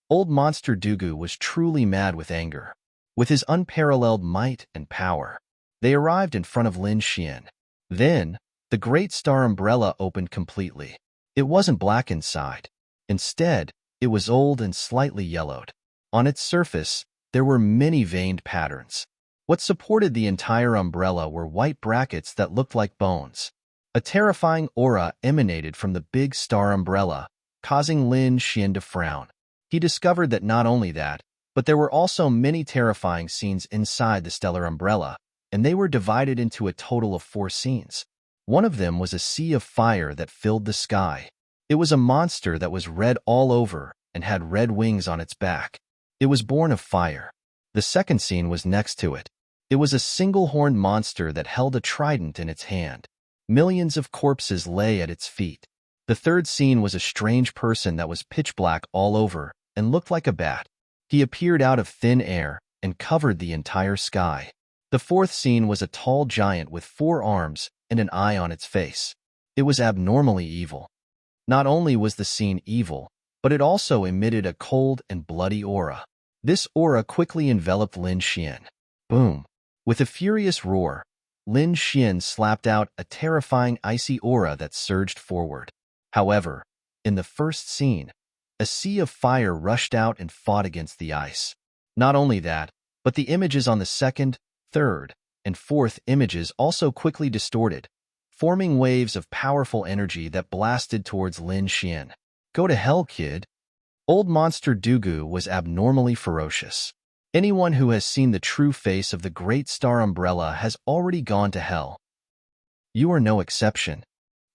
old Monster Dugu was truly mad with anger. With his unparalleled might and power, they arrived in front of Lin Xian. Then, the great star umbrella opened completely. It wasn't black inside. Instead, it was old and slightly yellowed. On its surface, there were many veined patterns. What supported the entire umbrella were white brackets that looked like bones. A terrifying aura emanated from the big star umbrella, causing Lin Xian to frown. He discovered that not only that, but there were also many terrifying scenes inside the stellar umbrella, and they were divided into a total of 4 scenes. One of them was a sea of fire that filled the sky. It was a monster that was red all over and had red wings on its back. It was born of fire. The second scene was next to it. It was a single-horned monster that held a trident in its hand. Millions of corpses lay at its feet. The third scene was a strange person that was pitch black all over and looked like a bat. He appeared out of thin air and covered the entire sky. The fourth scene was a tall giant with 4 arms and an eye on its face. It was abnormally evil. Not only was the scene evil, but it also emitted a cold and bloody aura. This aura quickly enveloped Lin Xian. Boom! With a furious roar, Lin Xian slapped out a terrifying icy aura that surged forward. However, in the first scene, a sea of fire rushed out and fought against the ice. Not only that, but the images on the second, third, and fourth images also quickly distorted, forming waves of powerful energy that blasted towards Lin Xian. Go to hell, kid. Old Monster Dugu was abnormally ferocious. Anyone who has seen the true face of the Great Star Umbrella has already gone to hell. You are no exception.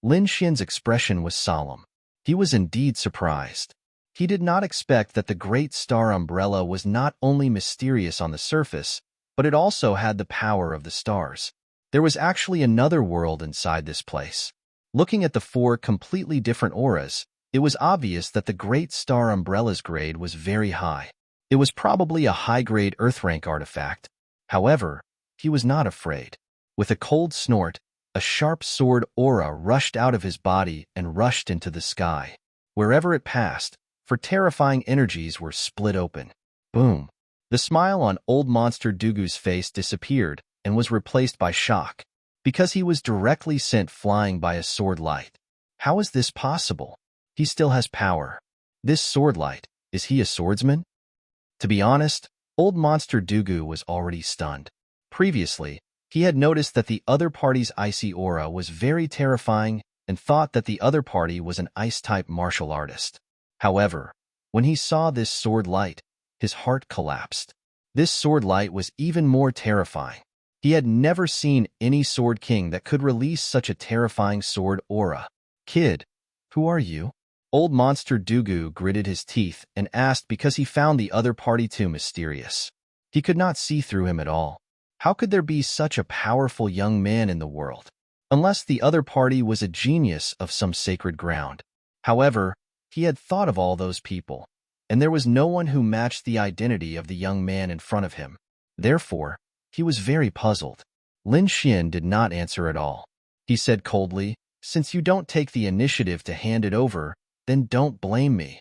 Lin Xian's expression was solemn. He was indeed surprised. He did not expect that the Great Star Umbrella was not only mysterious on the surface, but it also had the power of the stars. There was actually another world inside this place. Looking at the 4 completely different auras, it was obvious that the Great Star Umbrella's grade was very high. It was probably a high-grade Earth-rank artifact. However, he was not afraid. With a cold snort, a sharp sword aura rushed out of his body and rushed into the sky. Wherever it passed, for terrifying energies were split open. Boom! The smile on old Monster Dugu's face disappeared and was replaced by shock, because he was directly sent flying by a sword light. How is this possible? He still has power. This sword light, is he a swordsman? To be honest, old Monster Dugu was already stunned. Previously, he had noticed that the other party's icy aura was very terrifying and thought that the other party was an ice-type martial artist. However, when he saw this sword light, his heart collapsed. This sword light was even more terrifying. He had never seen any sword king that could release such a terrifying sword aura. Kid, who are you? Old Monster Dugu gritted his teeth and asked because he found the other party too mysterious. He could not see through him at all. How could there be such a powerful young man in the world? Unless the other party was a genius of some sacred ground. However, he had thought of all those people, and there was no one who matched the identity of the young man in front of him. Therefore, he was very puzzled. Lin Xian did not answer at all. He said coldly, "Since you don't take the initiative to hand it over, then don't blame me."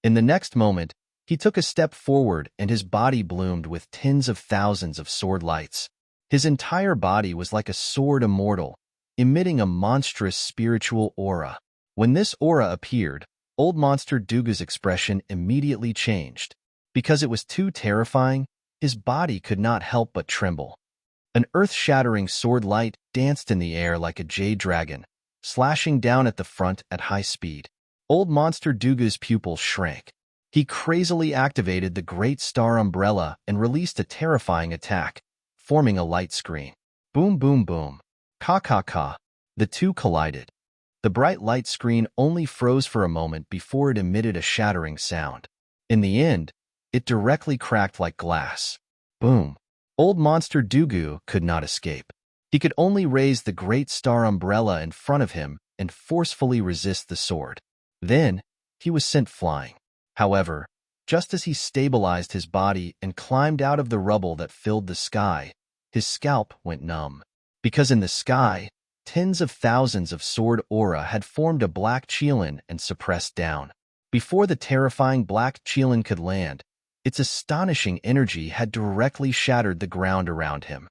In the next moment, he took a step forward and his body bloomed with tens of thousands of sword lights. His entire body was like a sword immortal, emitting a monstrous spiritual aura. When this aura appeared, old Monster Dugu's expression immediately changed. Because it was too terrifying, his body could not help but tremble. An earth-shattering sword light danced in the air like a jade dragon, slashing down at the front at high speed. Old Monster Dugu's pupils shrank. He crazily activated the Great Star Umbrella and released a terrifying attack, forming a light screen. Boom, boom, boom. Ka, ka, ka. The two collided. The bright light screen only froze for a moment before it emitted a shattering sound. In the end, it directly cracked like glass. Boom. Old Monster Dugu could not escape. He could only raise the Great Star Umbrella in front of him and forcefully resist the sword. Then, he was sent flying. However, just as he stabilized his body and climbed out of the rubble that filled the sky, his scalp went numb. Because in the sky, tens of thousands of sword aura had formed a black Qilin and suppressed down. Before the terrifying black Qilin could land, its astonishing energy had directly shattered the ground around him.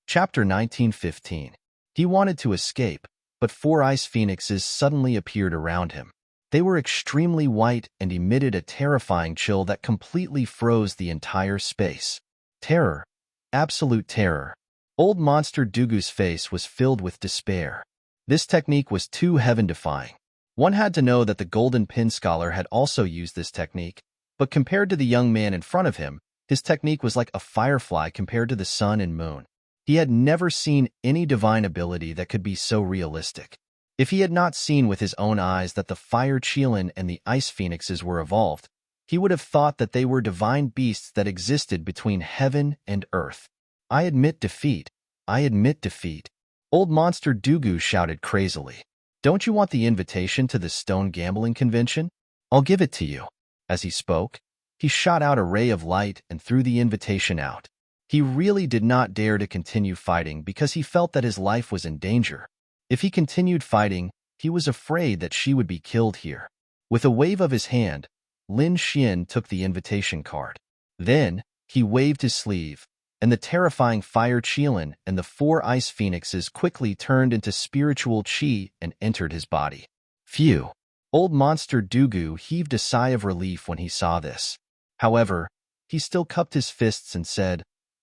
Chapter 1915. He wanted to escape, but 4 ice phoenixes suddenly appeared around him. They were extremely white and emitted a terrifying chill that completely froze the entire space. Terror. Absolute terror. Old Monster Dugu's face was filled with despair. This technique was too heaven-defying. One had to know that the Golden Pin Scholar had also used this technique, but compared to the young man in front of him, his technique was like a firefly compared to the sun and moon. He had never seen any divine ability that could be so realistic. If he had not seen with his own eyes that the Fire Qilin and the Ice Phoenixes were evolved, he would have thought that they were divine beasts that existed between heaven and earth. I admit defeat. I admit defeat. Old Monster Dugu shouted crazily. Don't you want the invitation to the Stone Gambling Convention? I'll give it to you. As he spoke, he shot out a ray of light and threw the invitation out. He really did not dare to continue fighting because he felt that his life was in danger. If he continued fighting, he was afraid that she would be killed here. With a wave of his hand, Lin Xian took the invitation card. Then, he waved his sleeve, and the terrifying Fire Qilin and the 4 Ice Phoenixes quickly turned into spiritual qi and entered his body. Phew! Old Monster Dugu heaved a sigh of relief when he saw this. However, he still cupped his fists and said,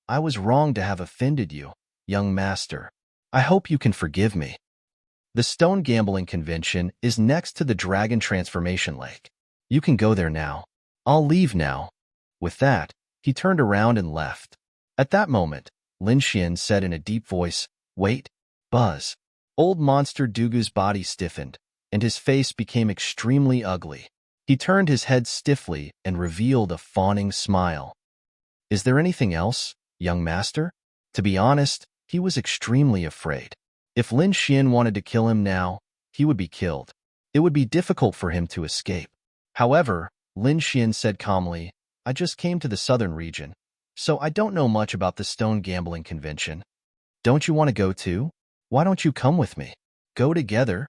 I was wrong to have offended you, young master. I hope you can forgive me. The Stone Gambling Convention is next to the Dragon Transformation Lake. You can go there now. I'll leave now. With that, he turned around and left. At that moment, Lin Xian said in a deep voice, Wait, Buzz. Old Monster Dugu's body stiffened, and his face became extremely ugly. He turned his head stiffly and revealed a fawning smile. Is there anything else, young master? To be honest, he was extremely afraid. If Lin Xian wanted to kill him now, he would be killed. It would be difficult for him to escape. However, Lin Xian said calmly, I just came to the southern region, so I don't know much about the Stone Gambling Convention. Don't you want to go too? Why don't you come with me? Go together?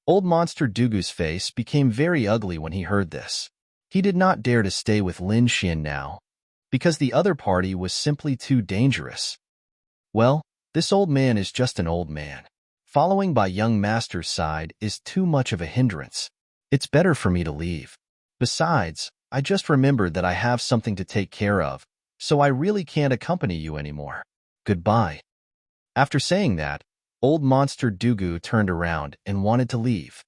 Old Monster Dugu's face became very ugly when he heard this. He did not dare to stay with Lin Xian now, because the other party was simply too dangerous. Well, this old man is just an old man. Following by young master's side is too much of a hindrance. It's better for me to leave. Besides, I just remembered that I have something to take care of, so I really can't accompany you anymore. Goodbye. After saying that, Old Monster Dugu turned around and wanted to leave.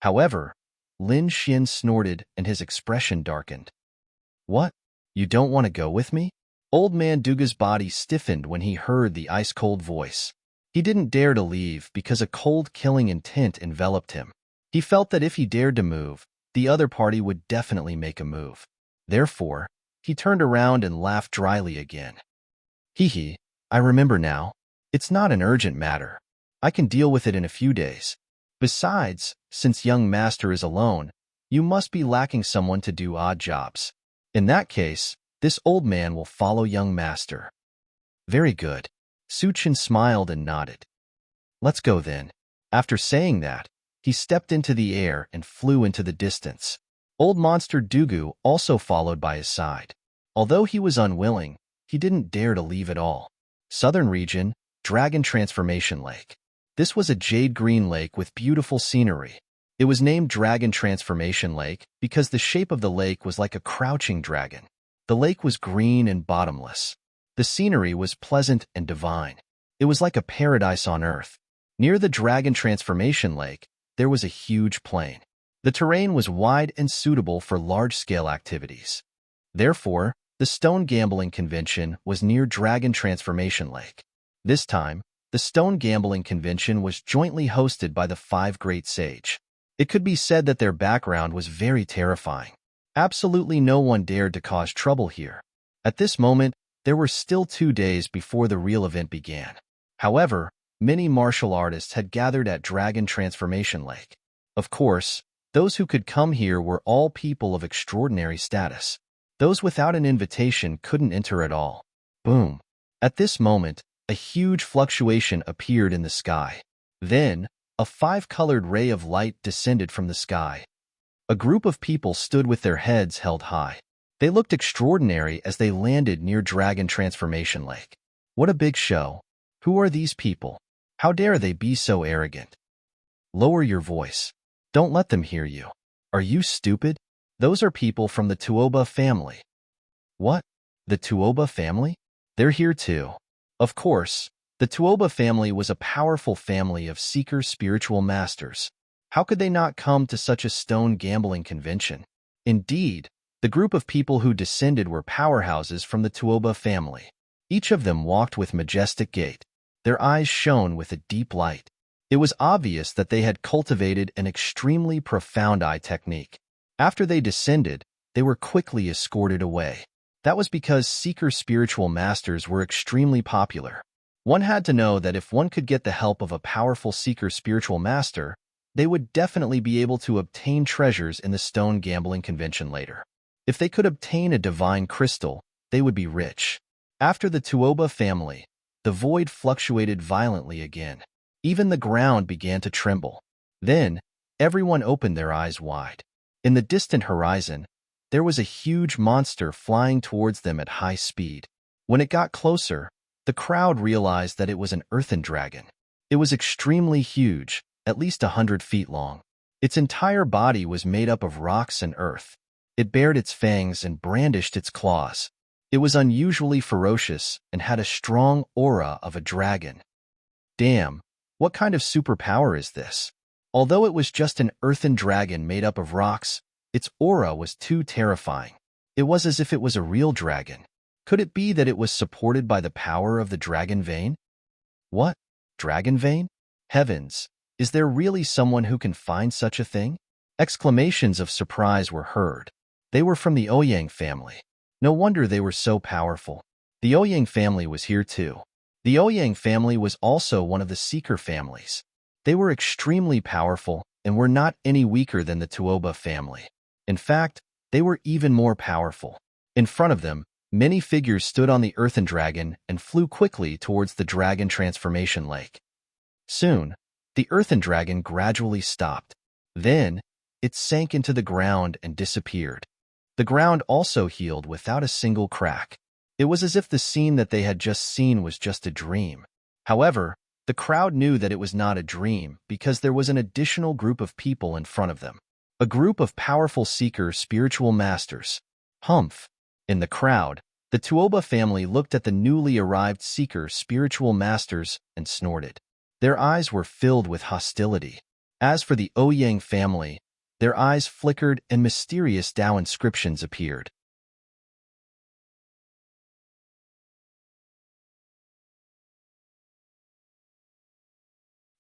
However, Lin Xian snorted and his expression darkened. What? You don't want to go with me? Old Man Dugu's body stiffened when he heard the ice-cold voice. He didn't dare to leave because a cold killing intent enveloped him. He felt that if he dared to move, the other party would definitely make a move. Therefore, he turned around and laughed dryly again. Hee, I remember now. It's not an urgent matter. I can deal with it in a few days. Besides, since young master is alone, you must be lacking someone to do odd jobs. In that case, this old man will follow young master. Very good. Suchin smiled and nodded. Let's go then. After saying that, he stepped into the air and flew into the distance. Old Monster Dugu also followed by his side. Although he was unwilling, he didn't dare to leave at all. Southern region, Dragon Transformation Lake. This was a jade-green lake with beautiful scenery. It was named Dragon Transformation Lake because the shape of the lake was like a crouching dragon. The lake was green and bottomless. The scenery was pleasant and divine. It was like a paradise on earth. Near the Dragon Transformation Lake, there was a huge plain. The terrain was wide and suitable for large-scale activities. Therefore, the Stone Gambling Convention was near Dragon Transformation Lake. This time, the Stone Gambling Convention was jointly hosted by the 5 Great Sage. It could be said that their background was very terrifying. Absolutely no one dared to cause trouble here. At this moment, there were still 2 days before the real event began. However, many martial artists had gathered at Dragon Transformation Lake. Of course, those who could come here were all people of extraordinary status. Those without an invitation couldn't enter at all. Boom. At this moment, a huge fluctuation appeared in the sky. Then, a five-colored ray of light descended from the sky. A group of people stood with their heads held high. They looked extraordinary as they landed near Dragon Transformation Lake. What a big show. Who are these people? How dare they be so arrogant? Lower your voice. Don't let them hear you. Are you stupid? Those are people from the Tuoba family. What? The Tuoba family? They're here too. Of course, the Tuoba family was a powerful family of seeker spiritual masters. How could they not come to such a stone gambling convention? Indeed, the group of people who descended were powerhouses from the Tuoba family. Each of them walked with majestic gait. Their eyes shone with a deep light. It was obvious that they had cultivated an extremely profound eye technique. After they descended, they were quickly escorted away. That was because seeker spiritual masters were extremely popular. One had to know that if one could get the help of a powerful seeker spiritual master, they would definitely be able to obtain treasures in the stone gambling convention later. If they could obtain a divine crystal, they would be rich. After the Tuoba family, the void fluctuated violently again. Even the ground began to tremble. Then, everyone opened their eyes wide. In the distant horizon, there was a huge monster flying towards them at high speed. When it got closer, the crowd realized that it was an earthen dragon. It was extremely huge, at least 100 feet long. Its entire body was made up of rocks and earth. It bared its fangs and brandished its claws. It was unusually ferocious and had a strong aura of a dragon. Damn, what kind of superpower is this? Although it was just an earthen dragon made up of rocks, its aura was too terrifying. It was as if it was a real dragon. Could it be that it was supported by the power of the dragon vein? What? Dragon vein? Heavens, is there really someone who can find such a thing? Exclamations of surprise were heard. They were from the Ouyang family. No wonder they were so powerful. The Ouyang family was here too. The Ouyang family was also one of the seeker families. They were extremely powerful and were not any weaker than the Tuoba family. In fact, they were even more powerful. In front of them, many figures stood on the earthen dragon and flew quickly towards the Dragon Transformation Lake. Soon, the earthen dragon gradually stopped. Then, it sank into the ground and disappeared. The ground also healed without a single crack. It was as if the scene that they had just seen was just a dream. However, the crowd knew that it was not a dream because there was an additional group of people in front of them. A group of powerful seeker spiritual masters. Humph! In the crowd, the Tuoba family looked at the newly arrived seeker spiritual masters and snorted. Their eyes were filled with hostility. As for the Ouyang family, their eyes flickered and mysterious Tao inscriptions appeared.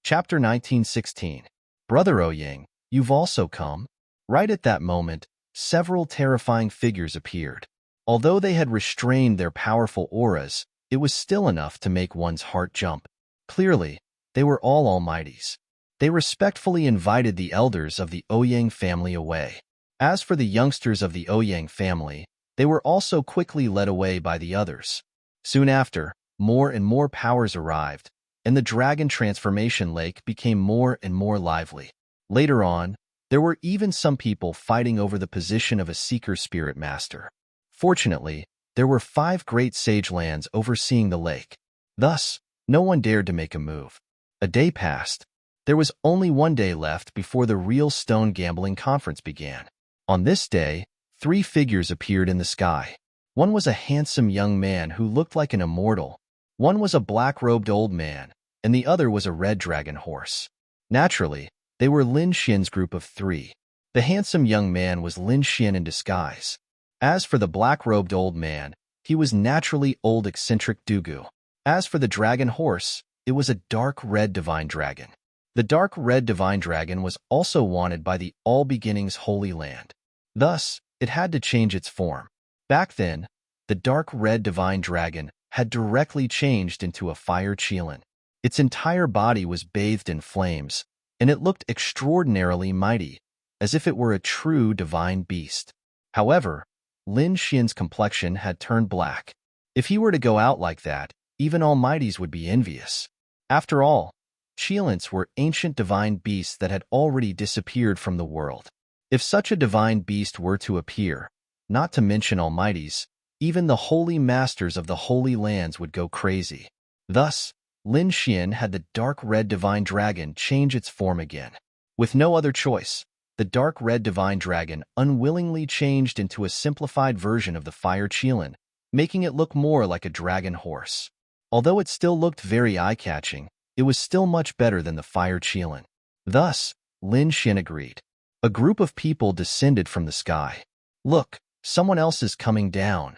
Chapter 1916. Brother Ouyang, you've also come? Right at that moment, several terrifying figures appeared. Although they had restrained their powerful auras, it was still enough to make one's heart jump. Clearly, they were all almighties. They respectfully invited the elders of the Ouyang family away. As for the youngsters of the Ouyang family, they were also quickly led away by the others. Soon after, more and more powers arrived, and the Dragon Transformation Lake became more and more lively. Later on, there were even some people fighting over the position of a Seeker Spirit Master. Fortunately, there were 5 great sage lands overseeing the lake. Thus, no one dared to make a move. A day passed. There was only one day left before the real stone gambling conference began. On this day, 3 figures appeared in the sky. One was a handsome young man who looked like an immortal. One was a black-robed old man, and the other was a red dragon horse. Naturally, they were Lin Xian's group of 3. The handsome young man was Lin Xian in disguise. As for the black-robed old man, he was naturally old eccentric Dugu. As for the dragon horse, it was a dark red divine dragon. The dark red divine dragon was also wanted by the All Beginnings Holy Land. Thus, it had to change its form. Back then, the dark red divine dragon had directly changed into a fire Qilin. Its entire body was bathed in flames, and it looked extraordinarily mighty, as if it were a true divine beast. However, Lin Xian's complexion had turned black. If he were to go out like that, even almighties would be envious. After all, Qilins were ancient divine beasts that had already disappeared from the world. If such a divine beast were to appear, not to mention almighties, even the holy masters of the Holy Lands would go crazy. Thus, Lin Xian had the dark red divine dragon change its form again. With no other choice, the dark red divine dragon unwillingly changed into a simplified version of the fire Qilin, making it look more like a dragon horse. Although it still looked very eye-catching, it was still much better than the fire Qilin. Thus, Lin Xian agreed. A group of people descended from the sky. Look, someone else is coming down.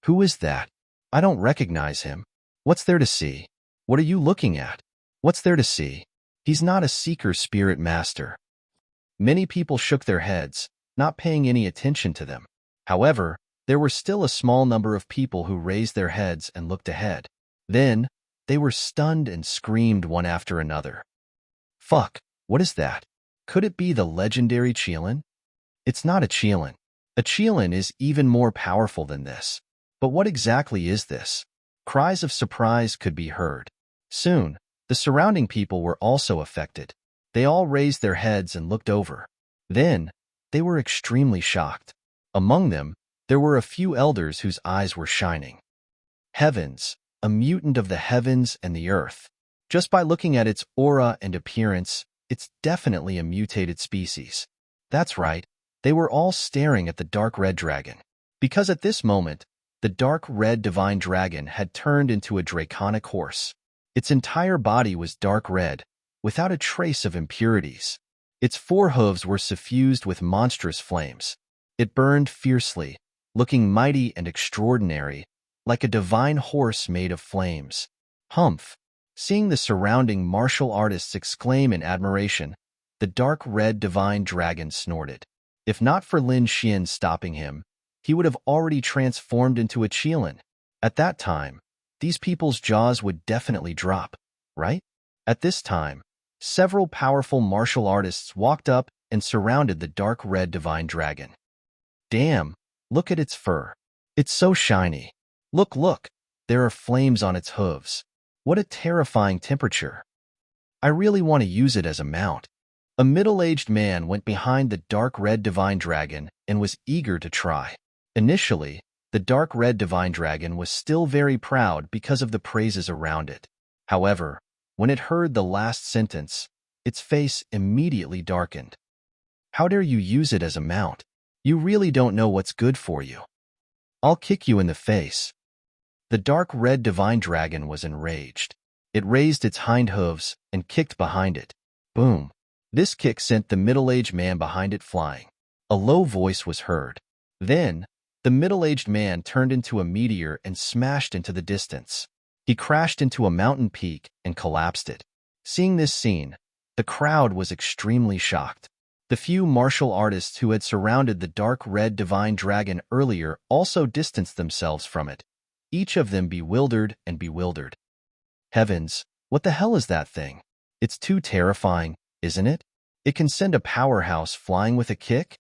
Who is that? I don't recognize him. What's there to see? What are you looking at? What's there to see? He's not a seeker spirit master. Many people shook their heads, not paying any attention to them. However, there were still a small number of people who raised their heads and looked ahead. Then, they were stunned and screamed one after another. Fuck, what is that? Could it be the legendary Qilin? It's not a Qilin. A Qilin is even more powerful than this. But what exactly is this? Cries of surprise could be heard. Soon, the surrounding people were also affected. They all raised their heads and looked over. Then, they were extremely shocked. Among them, there were a few elders whose eyes were shining. Heavens, a mutant of the heavens and the earth. Just by looking at its aura and appearance, it's definitely a mutated species. That's right, they were all staring at the dark red dragon. Because at this moment, the dark red divine dragon had turned into a draconic horse. Its entire body was dark red, without a trace of impurities. Its four hooves were suffused with monstrous flames. It burned fiercely, looking mighty and extraordinary, like a divine horse made of flames. Humph! Seeing the surrounding martial artists exclaim in admiration, the dark red divine dragon snorted. If not for Lin Xian stopping him, he would have already transformed into a Qilin. At that time, these people's jaws would definitely drop, right? At this time, several powerful martial artists walked up and surrounded the dark red divine dragon. Damn, look at its fur. It's so shiny. Look, there are flames on its hooves. What a terrifying temperature. I really want to use it as a mount. A middle-aged man went behind the dark red divine dragon and was eager to try. Initially, the dark red divine dragon was still very proud because of the praises around it. However, when it heard the last sentence, its face immediately darkened. How dare you use it as a mount? You really don't know what's good for you. I'll kick you in the face. The dark red divine dragon was enraged. It raised its hind hooves and kicked behind it. Boom! This kick sent the middle-aged man behind it flying. A low voice was heard. Then, the middle-aged man turned into a meteor and smashed into the distance. He crashed into a mountain peak and collapsed it. Seeing this scene, the crowd was extremely shocked. The few martial artists who had surrounded the dark red divine dragon earlier also distanced themselves from it, each of them bewildered and bewildered. Heavens, what the hell is that thing? It's too terrifying, isn't it? It can send a powerhouse flying with a kick?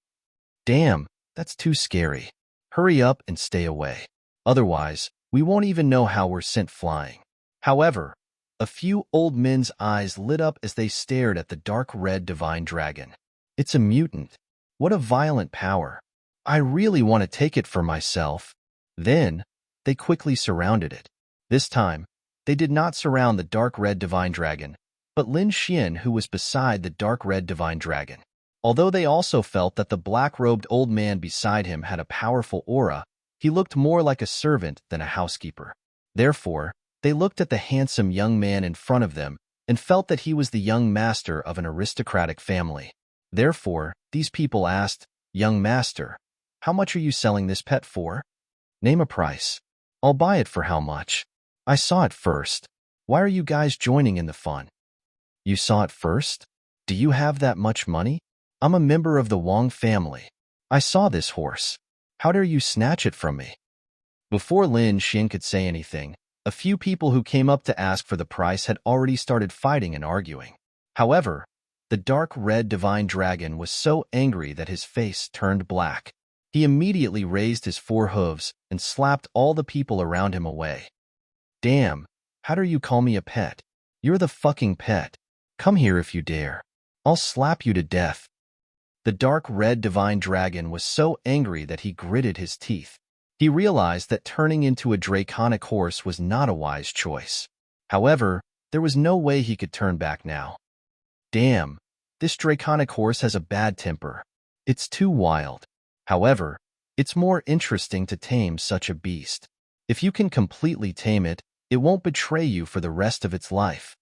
Damn, that's too scary. Hurry up and stay away. Otherwise, we won't even know how we're sent flying. However, a few old men's eyes lit up as they stared at the dark red divine dragon. It's a mutant. What a violent power. I really want to take it for myself. Then, they quickly surrounded it. This time, they did not surround the dark red divine dragon, but Lin Xian, who was beside the dark red divine dragon. Although they also felt that the black-robed old man beside him had a powerful aura, he looked more like a servant than a housekeeper. Therefore, they looked at the handsome young man in front of them and felt that he was the young master of an aristocratic family. Therefore, these people asked, "Young master, how much are you selling this pet for? Name a price. I'll buy it for how much? I saw it first. Why are you guys joining in the fun?" You saw it first? Do you have that much money? I'm a member of the Wang family. I saw this horse. How dare you snatch it from me? Before Lin Xian could say anything, a few people who came up to ask for the price had already started fighting and arguing. However, the dark red divine dragon was so angry that his face turned black. He immediately raised his 4 hooves and slapped all the people around him away. Damn, how dare you call me a pet? You're the fucking pet. Come here if you dare. I'll slap you to death. The dark red divine dragon was so angry that he gritted his teeth. He realized that turning into a draconic horse was not a wise choice. However, there was no way he could turn back now. Damn, this draconic horse has a bad temper. It's too wild. However, it's more interesting to tame such a beast. If you can completely tame it, it won't betray you for the rest of its life.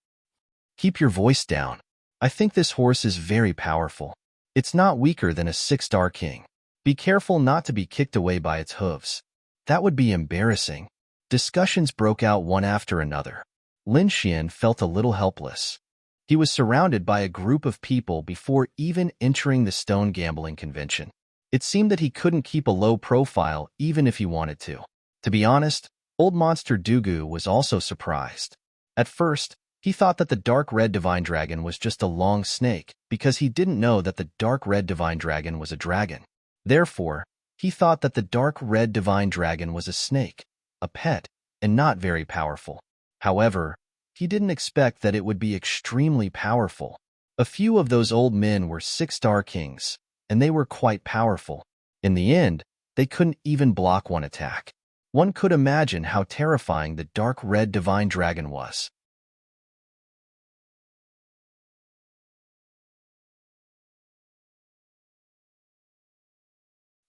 Keep your voice down. I think this horse is very powerful. It's not weaker than a 6-star king. Be careful not to be kicked away by its hooves. That would be embarrassing. Discussions broke out one after another. Lin Xian felt a little helpless. He was surrounded by a group of people before even entering the stone gambling convention. It seemed that he couldn't keep a low profile even if he wanted to. To be honest, Old Monster Dugu was also surprised. At first, he thought that the dark red divine dragon was just a long snake because he didn't know that the dark red divine dragon was a dragon. Therefore, he thought that the dark red divine dragon was a snake, a pet, and not very powerful. However, he didn't expect that it would be extremely powerful. A few of those old men were 6-star kings, and they were quite powerful. In the end, they couldn't even block one attack. One could imagine how terrifying the dark red divine dragon was.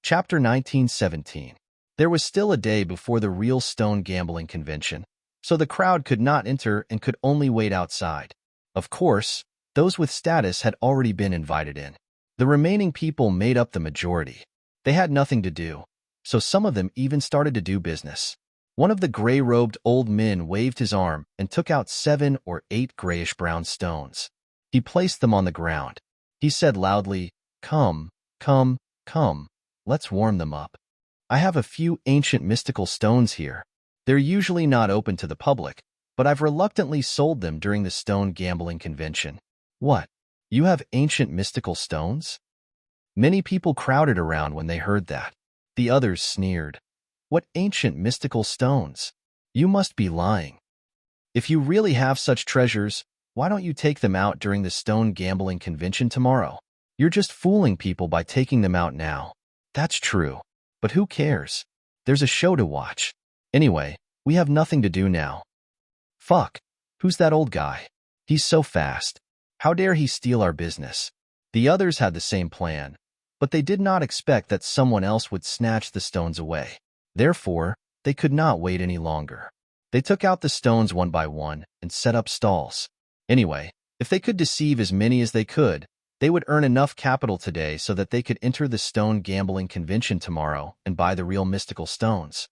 Chapter 1917. There was still a day before the real stone gambling convention, so the crowd could not enter and could only wait outside. Of course, those with status had already been invited in. The remaining people made up the majority. They had nothing to do, so some of them even started to do business. One of the gray-robed old men waved his arm and took out 7 or 8 grayish-brown stones. He placed them on the ground. He said loudly, "Come, come, come, let's warm them up. I have a few ancient mystical stones here. They're usually not open to the public, but I've reluctantly sold them during the stone gambling convention." What? You have ancient mystical stones? Many people crowded around when they heard that. The others sneered. What ancient mystical stones? You must be lying. If you really have such treasures, why don't you take them out during the stone gambling convention tomorrow? You're just fooling people by taking them out now. That's true. But who cares? There's a show to watch. Anyway, we have nothing to do now. Fuck. Who's that old guy? He's so fast. How dare he steal our business? The others had the same plan, but they did not expect that someone else would snatch the stones away. Therefore, they could not wait any longer. They took out the stones one by one and set up stalls. Anyway, if they could deceive as many as they could, they would earn enough capital today so that they could enter the stone gambling convention tomorrow and buy the real mystical stones.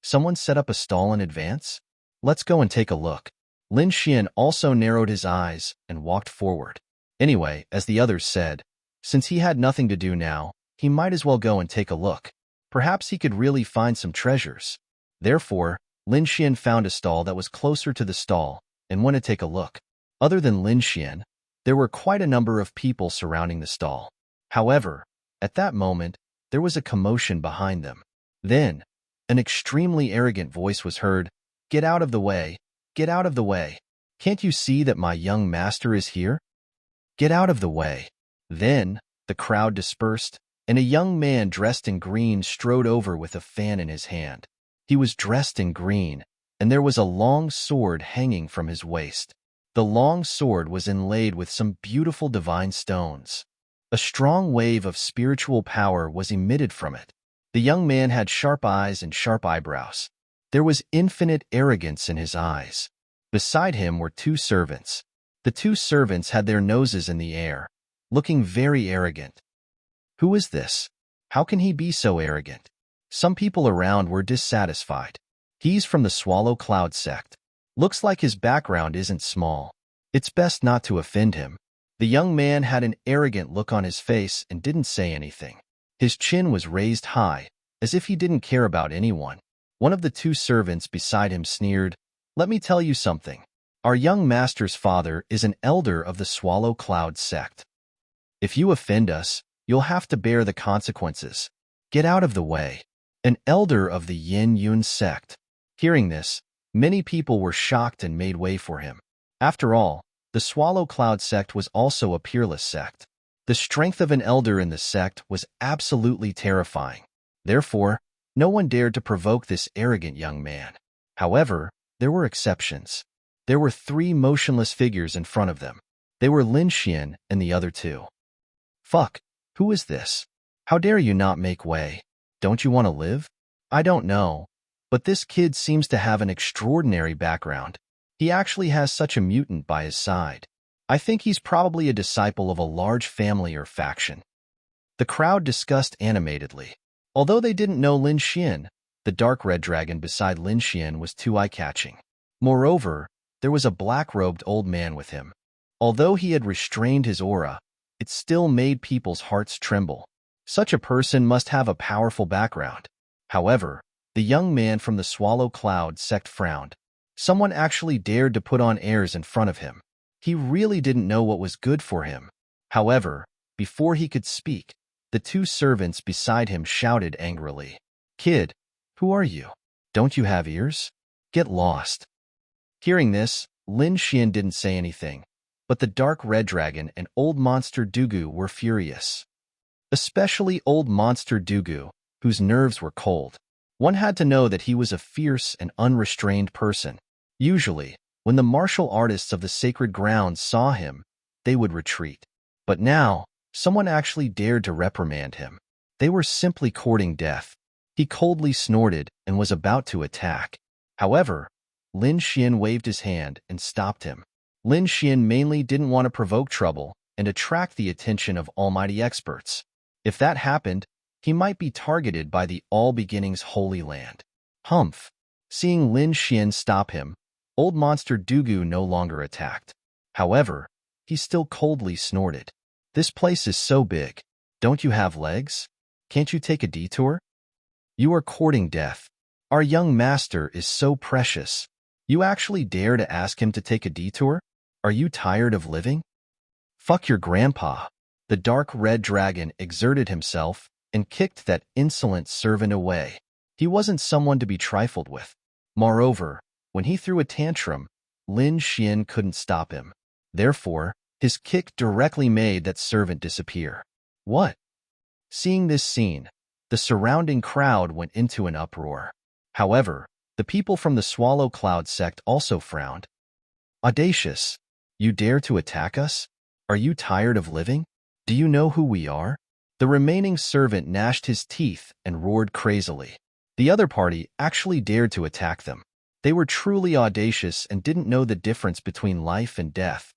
Someone set up a stall in advance? Let's go and take a look. Lin Xian also narrowed his eyes and walked forward. Anyway, as the others said, since he had nothing to do now, he might as well go and take a look. Perhaps he could really find some treasures. Therefore, Lin Xian found a stall that was closer to the stall and went to take a look. Other than Lin Xian, there were quite a number of people surrounding the stall. However, at that moment, there was a commotion behind them. Then, an extremely arrogant voice was heard. "Get out of the way! Get out of the way! Can't you see that my young master is here? Get out of the way!" Then, the crowd dispersed, and a young man dressed in green strode over with a fan in his hand. He was dressed in green, and there was a long sword hanging from his waist. The long sword was inlaid with some beautiful divine stones. A strong wave of spiritual power was emitted from it. The young man had sharp eyes and sharp eyebrows. There was infinite arrogance in his eyes. Beside him were 2 servants. The 2 servants had their noses in the air, looking very arrogant. Who is this? How can he be so arrogant? Some people around were dissatisfied. He's from the Swallow Cloud sect. Looks like his background isn't small. It's best not to offend him. The young man had an arrogant look on his face and didn't say anything. His chin was raised high, as if he didn't care about anyone. One of the 2 servants beside him sneered, "Let me tell you something. Our young master's father is an elder of the Swallow Cloud sect. If you offend us, you'll have to bear the consequences." Get out of the way. An elder of the Yin Yun sect. Hearing this, many people were shocked and made way for him. After all, the Swallow Cloud sect was also a peerless sect. The strength of an elder in the sect was absolutely terrifying. Therefore, no one dared to provoke this arrogant young man. However, there were exceptions. There were 3 motionless figures in front of them. They were Lin Xian and the other 2. Fuck, who is this? How dare you not make way? Don't you want to live? I don't know, but this kid seems to have an extraordinary background. He actually has such a mutant by his side. I think he's probably a disciple of a large family or faction. The crowd discussed animatedly. Although they didn't know Lin Xian, the dark red dragon beside Lin Xian was too eye-catching. Moreover, there was a black-robed old man with him. Although he had restrained his aura, it still made people's hearts tremble. Such a person must have a powerful background. However, the young man from the Swallow Cloud sect frowned. Someone actually dared to put on airs in front of him. He really didn't know what was good for him. However, before he could speak, the 2 servants beside him shouted angrily, "Kid, who are you? Don't you have ears? Get lost." Hearing this, Lin Xian didn't say anything, but the dark red dragon and old monster Dugu were furious. Especially old monster Dugu, whose nerves were cold. One had to know that he was a fierce and unrestrained person. Usually, when the martial artists of the sacred grounds saw him, they would retreat. But now, someone actually dared to reprimand him. They were simply courting death. He coldly snorted and was about to attack. However, Lin Xian waved his hand and stopped him. Lin Xian mainly didn't want to provoke trouble and attract the attention of almighty experts. If that happened, he might be targeted by the All Beginnings Holy Land. Humph! Seeing Lin Xian stop him, old monster Dugu no longer attacked. However, he still coldly snorted. This place is so big. Don't you have legs? Can't you take a detour? You are courting death. Our young master is so precious. You actually dare to ask him to take a detour? Are you tired of living? Fuck your grandpa. The dark red dragon exerted himself and kicked that insolent servant away. He wasn't someone to be trifled with. Moreover, when he threw a tantrum, Lin Xian couldn't stop him. Therefore, his kick directly made that servant disappear. What? Seeing this scene, the surrounding crowd went into an uproar. However, the people from the Swallow Cloud sect also frowned. Audacious! You dare to attack us? Are you tired of living? Do you know who we are? The remaining servant gnashed his teeth and roared crazily. The other party actually dared to attack them. They were truly audacious and didn't know the difference between life and death.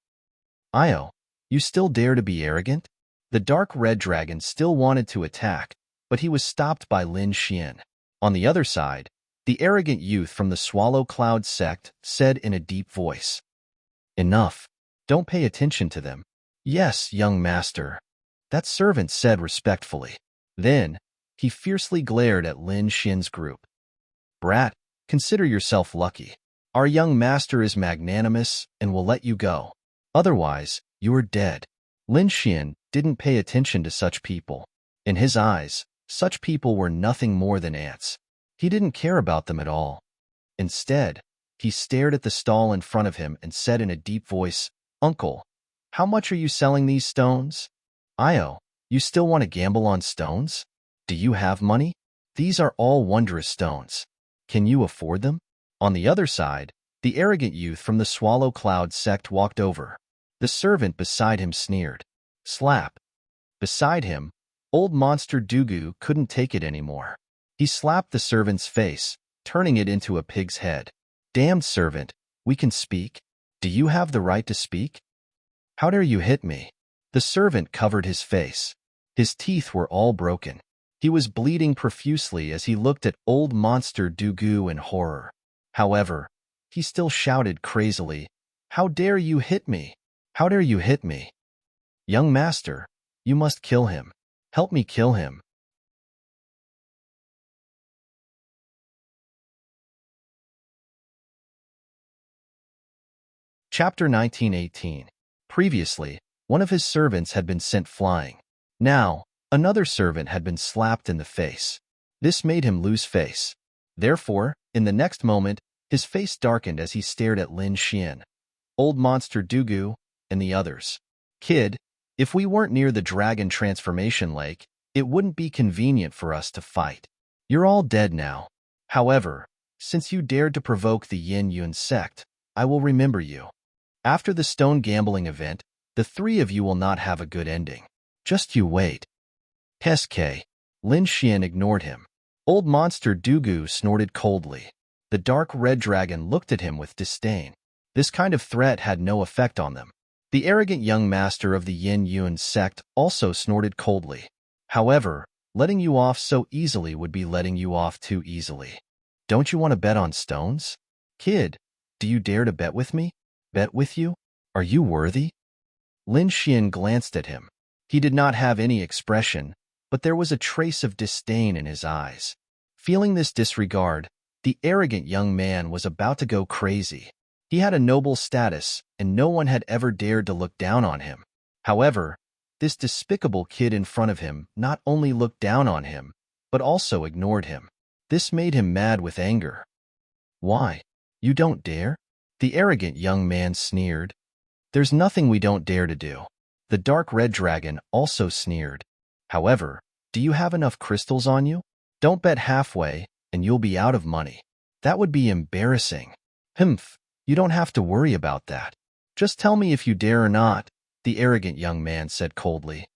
Io, you still dare to be arrogant? The dark red dragon still wanted to attack, but he was stopped by Lin Xian. On the other side, the arrogant youth from the Swallow Cloud sect said in a deep voice, "Enough. Don't pay attention to them." "Yes, young master," that servant said respectfully. Then, he fiercely glared at Lin Xian's group. "Brat, consider yourself lucky. Our young master is magnanimous and will let you go. Otherwise, you are dead." Lin Xian didn't pay attention to such people. In his eyes, such people were nothing more than ants. He didn't care about them at all. Instead, he stared at the stall in front of him and said in a deep voice, "Uncle, how much are you selling these stones?" "Io, you still want to gamble on stones? Do you have money? These are all wondrous stones. Can you afford them?" On the other side, the arrogant youth from the Swallow Cloud sect walked over. The servant beside him sneered. Slap. Beside him, old monster Dugu couldn't take it anymore. He slapped the servant's face, turning it into a pig's head. "Damned servant, we can speak? Do you have the right to speak? How dare you hit me?" The servant covered his face. His teeth were all broken. He was bleeding profusely as he looked at old monster Dugu in horror. However, he still shouted crazily, "How dare you hit me? How dare you hit me? Young master, you must kill him. Help me kill him." Chapter 1918. Previously, one of his servants had been sent flying. Now, Another servant had been slapped in the face. This made him lose face. Therefore, in the next moment, his face darkened as he stared at Lin Xian, Old Monster Dugu, and the others. Kid, if we weren't near the dragon transformation lake, it wouldn't be convenient for us to fight. You're all dead now. However, since you dared to provoke the Yin Yun sect, I will remember you. After the stone gambling event, the three of you will not have a good ending. Just you wait. SK. Lin Xian ignored him. Old Monster Dugu snorted coldly. The dark red dragon looked at him with disdain. This kind of threat had no effect on them. The arrogant young master of the Yin Yun sect also snorted coldly. However, letting you off so easily would be letting you off too easily. Don't you want to bet on stones? Kid, do you dare to bet with me? Bet with you? Are you worthy? Lin Xian glanced at him. He did not have any expression, but there was a trace of disdain in his eyes. Feeling this disregard, the arrogant young man was about to go crazy. He had a noble status, and no one had ever dared to look down on him. However, this despicable kid in front of him not only looked down on him, but also ignored him. This made him mad with anger. Why? You don't dare? The arrogant young man sneered. There's nothing we don't dare to do. The dark red dragon also sneered. However, do you have enough crystals on you? Don't bet halfway, and you'll be out of money. That would be embarrassing. Humph, you don't have to worry about that. Just tell me if you dare or not, the arrogant young man said coldly.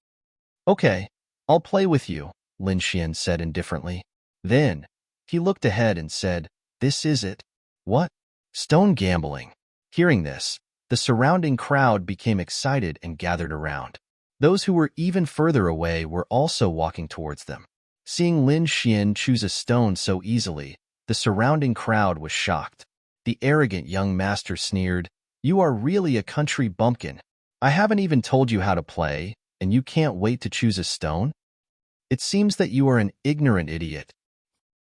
Okay, I'll play with you, Lin Xian said indifferently. Then, he looked ahead and said, This is it. What? Stone gambling. Hearing this, the surrounding crowd became excited and gathered around. Those who were even further away were also walking towards them. Seeing Lin Xian choose a stone so easily, the surrounding crowd was shocked. The arrogant young master sneered, You are really a country bumpkin. I haven't even told you how to play, and you can't wait to choose a stone? It seems that you are an ignorant idiot.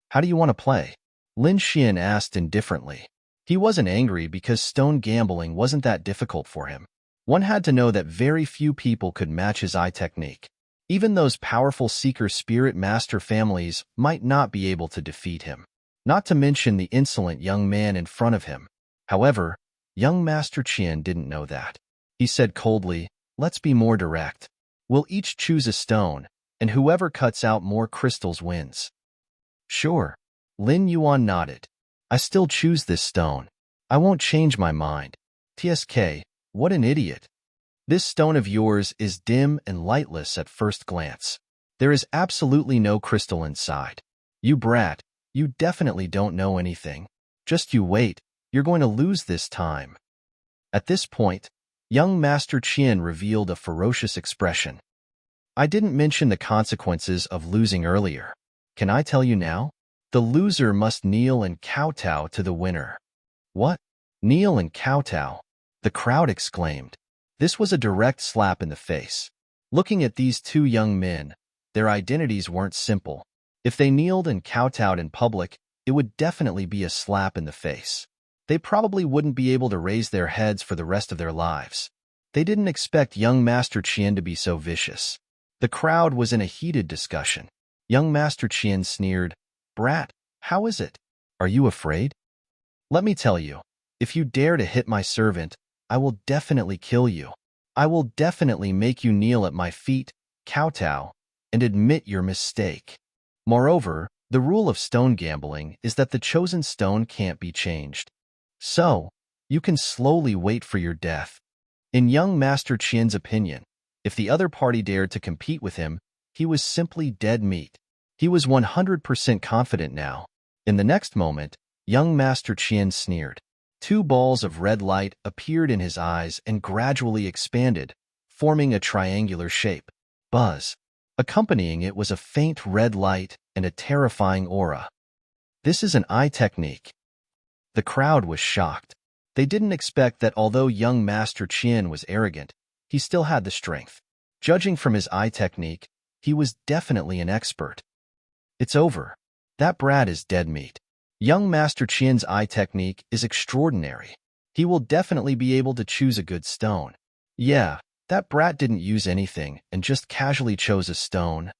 How do you want to play? Lin Xian asked indifferently. He wasn't angry because stone gambling wasn't that difficult for him. One had to know that very few people could match his eye technique. Even those powerful Seeker Spirit Master families might not be able to defeat him. Not to mention the insolent young man in front of him. However, young Master Qian didn't know that. He said coldly, Let's be more direct. We'll each choose a stone, and whoever cuts out more crystals wins. Sure. Lin Yuan nodded. I still choose this stone. I won't change my mind. TSK, what an idiot. This stone of yours is dim and lightless at first glance. There is absolutely no crystal inside. You brat, you definitely don't know anything. Just you wait, you're going to lose this time. At this point, young Master Qian revealed a ferocious expression. I didn't mention the consequences of losing earlier. Can I tell you now? The loser must kneel and kowtow to the winner. What? Kneel and kowtow? The crowd exclaimed. This was a direct slap in the face. Looking at these two young men, their identities weren't simple. If they kneeled and kowtowed in public, it would definitely be a slap in the face. They probably wouldn't be able to raise their heads for the rest of their lives. They didn't expect young Master Qian to be so vicious. The crowd was in a heated discussion. Young Master Qian sneered, Brat, how is it? Are you afraid? Let me tell you, if you dare to hit my servant, I will definitely kill you. I will definitely make you kneel at my feet, kowtow, and admit your mistake. Moreover, the rule of stone gambling is that the chosen stone can't be changed. So, you can slowly wait for your death. In young Master Qian's opinion, if the other party dared to compete with him, he was simply dead meat. He was 100% confident now. In the next moment, young Master Qian sneered. Two balls of red light appeared in his eyes and gradually expanded, forming a triangular shape. Buzz. Accompanying it was a faint red light and a terrifying aura. This is an eye technique. The crowd was shocked. They didn't expect that although young Master Qian was arrogant, he still had the strength. Judging from his eye technique, he was definitely an expert. It's over. That brat is dead meat. Young Master Qian's eye technique is extraordinary. He will definitely be able to choose a good stone. Yeah, That brat didn't use anything and just casually chose a stone.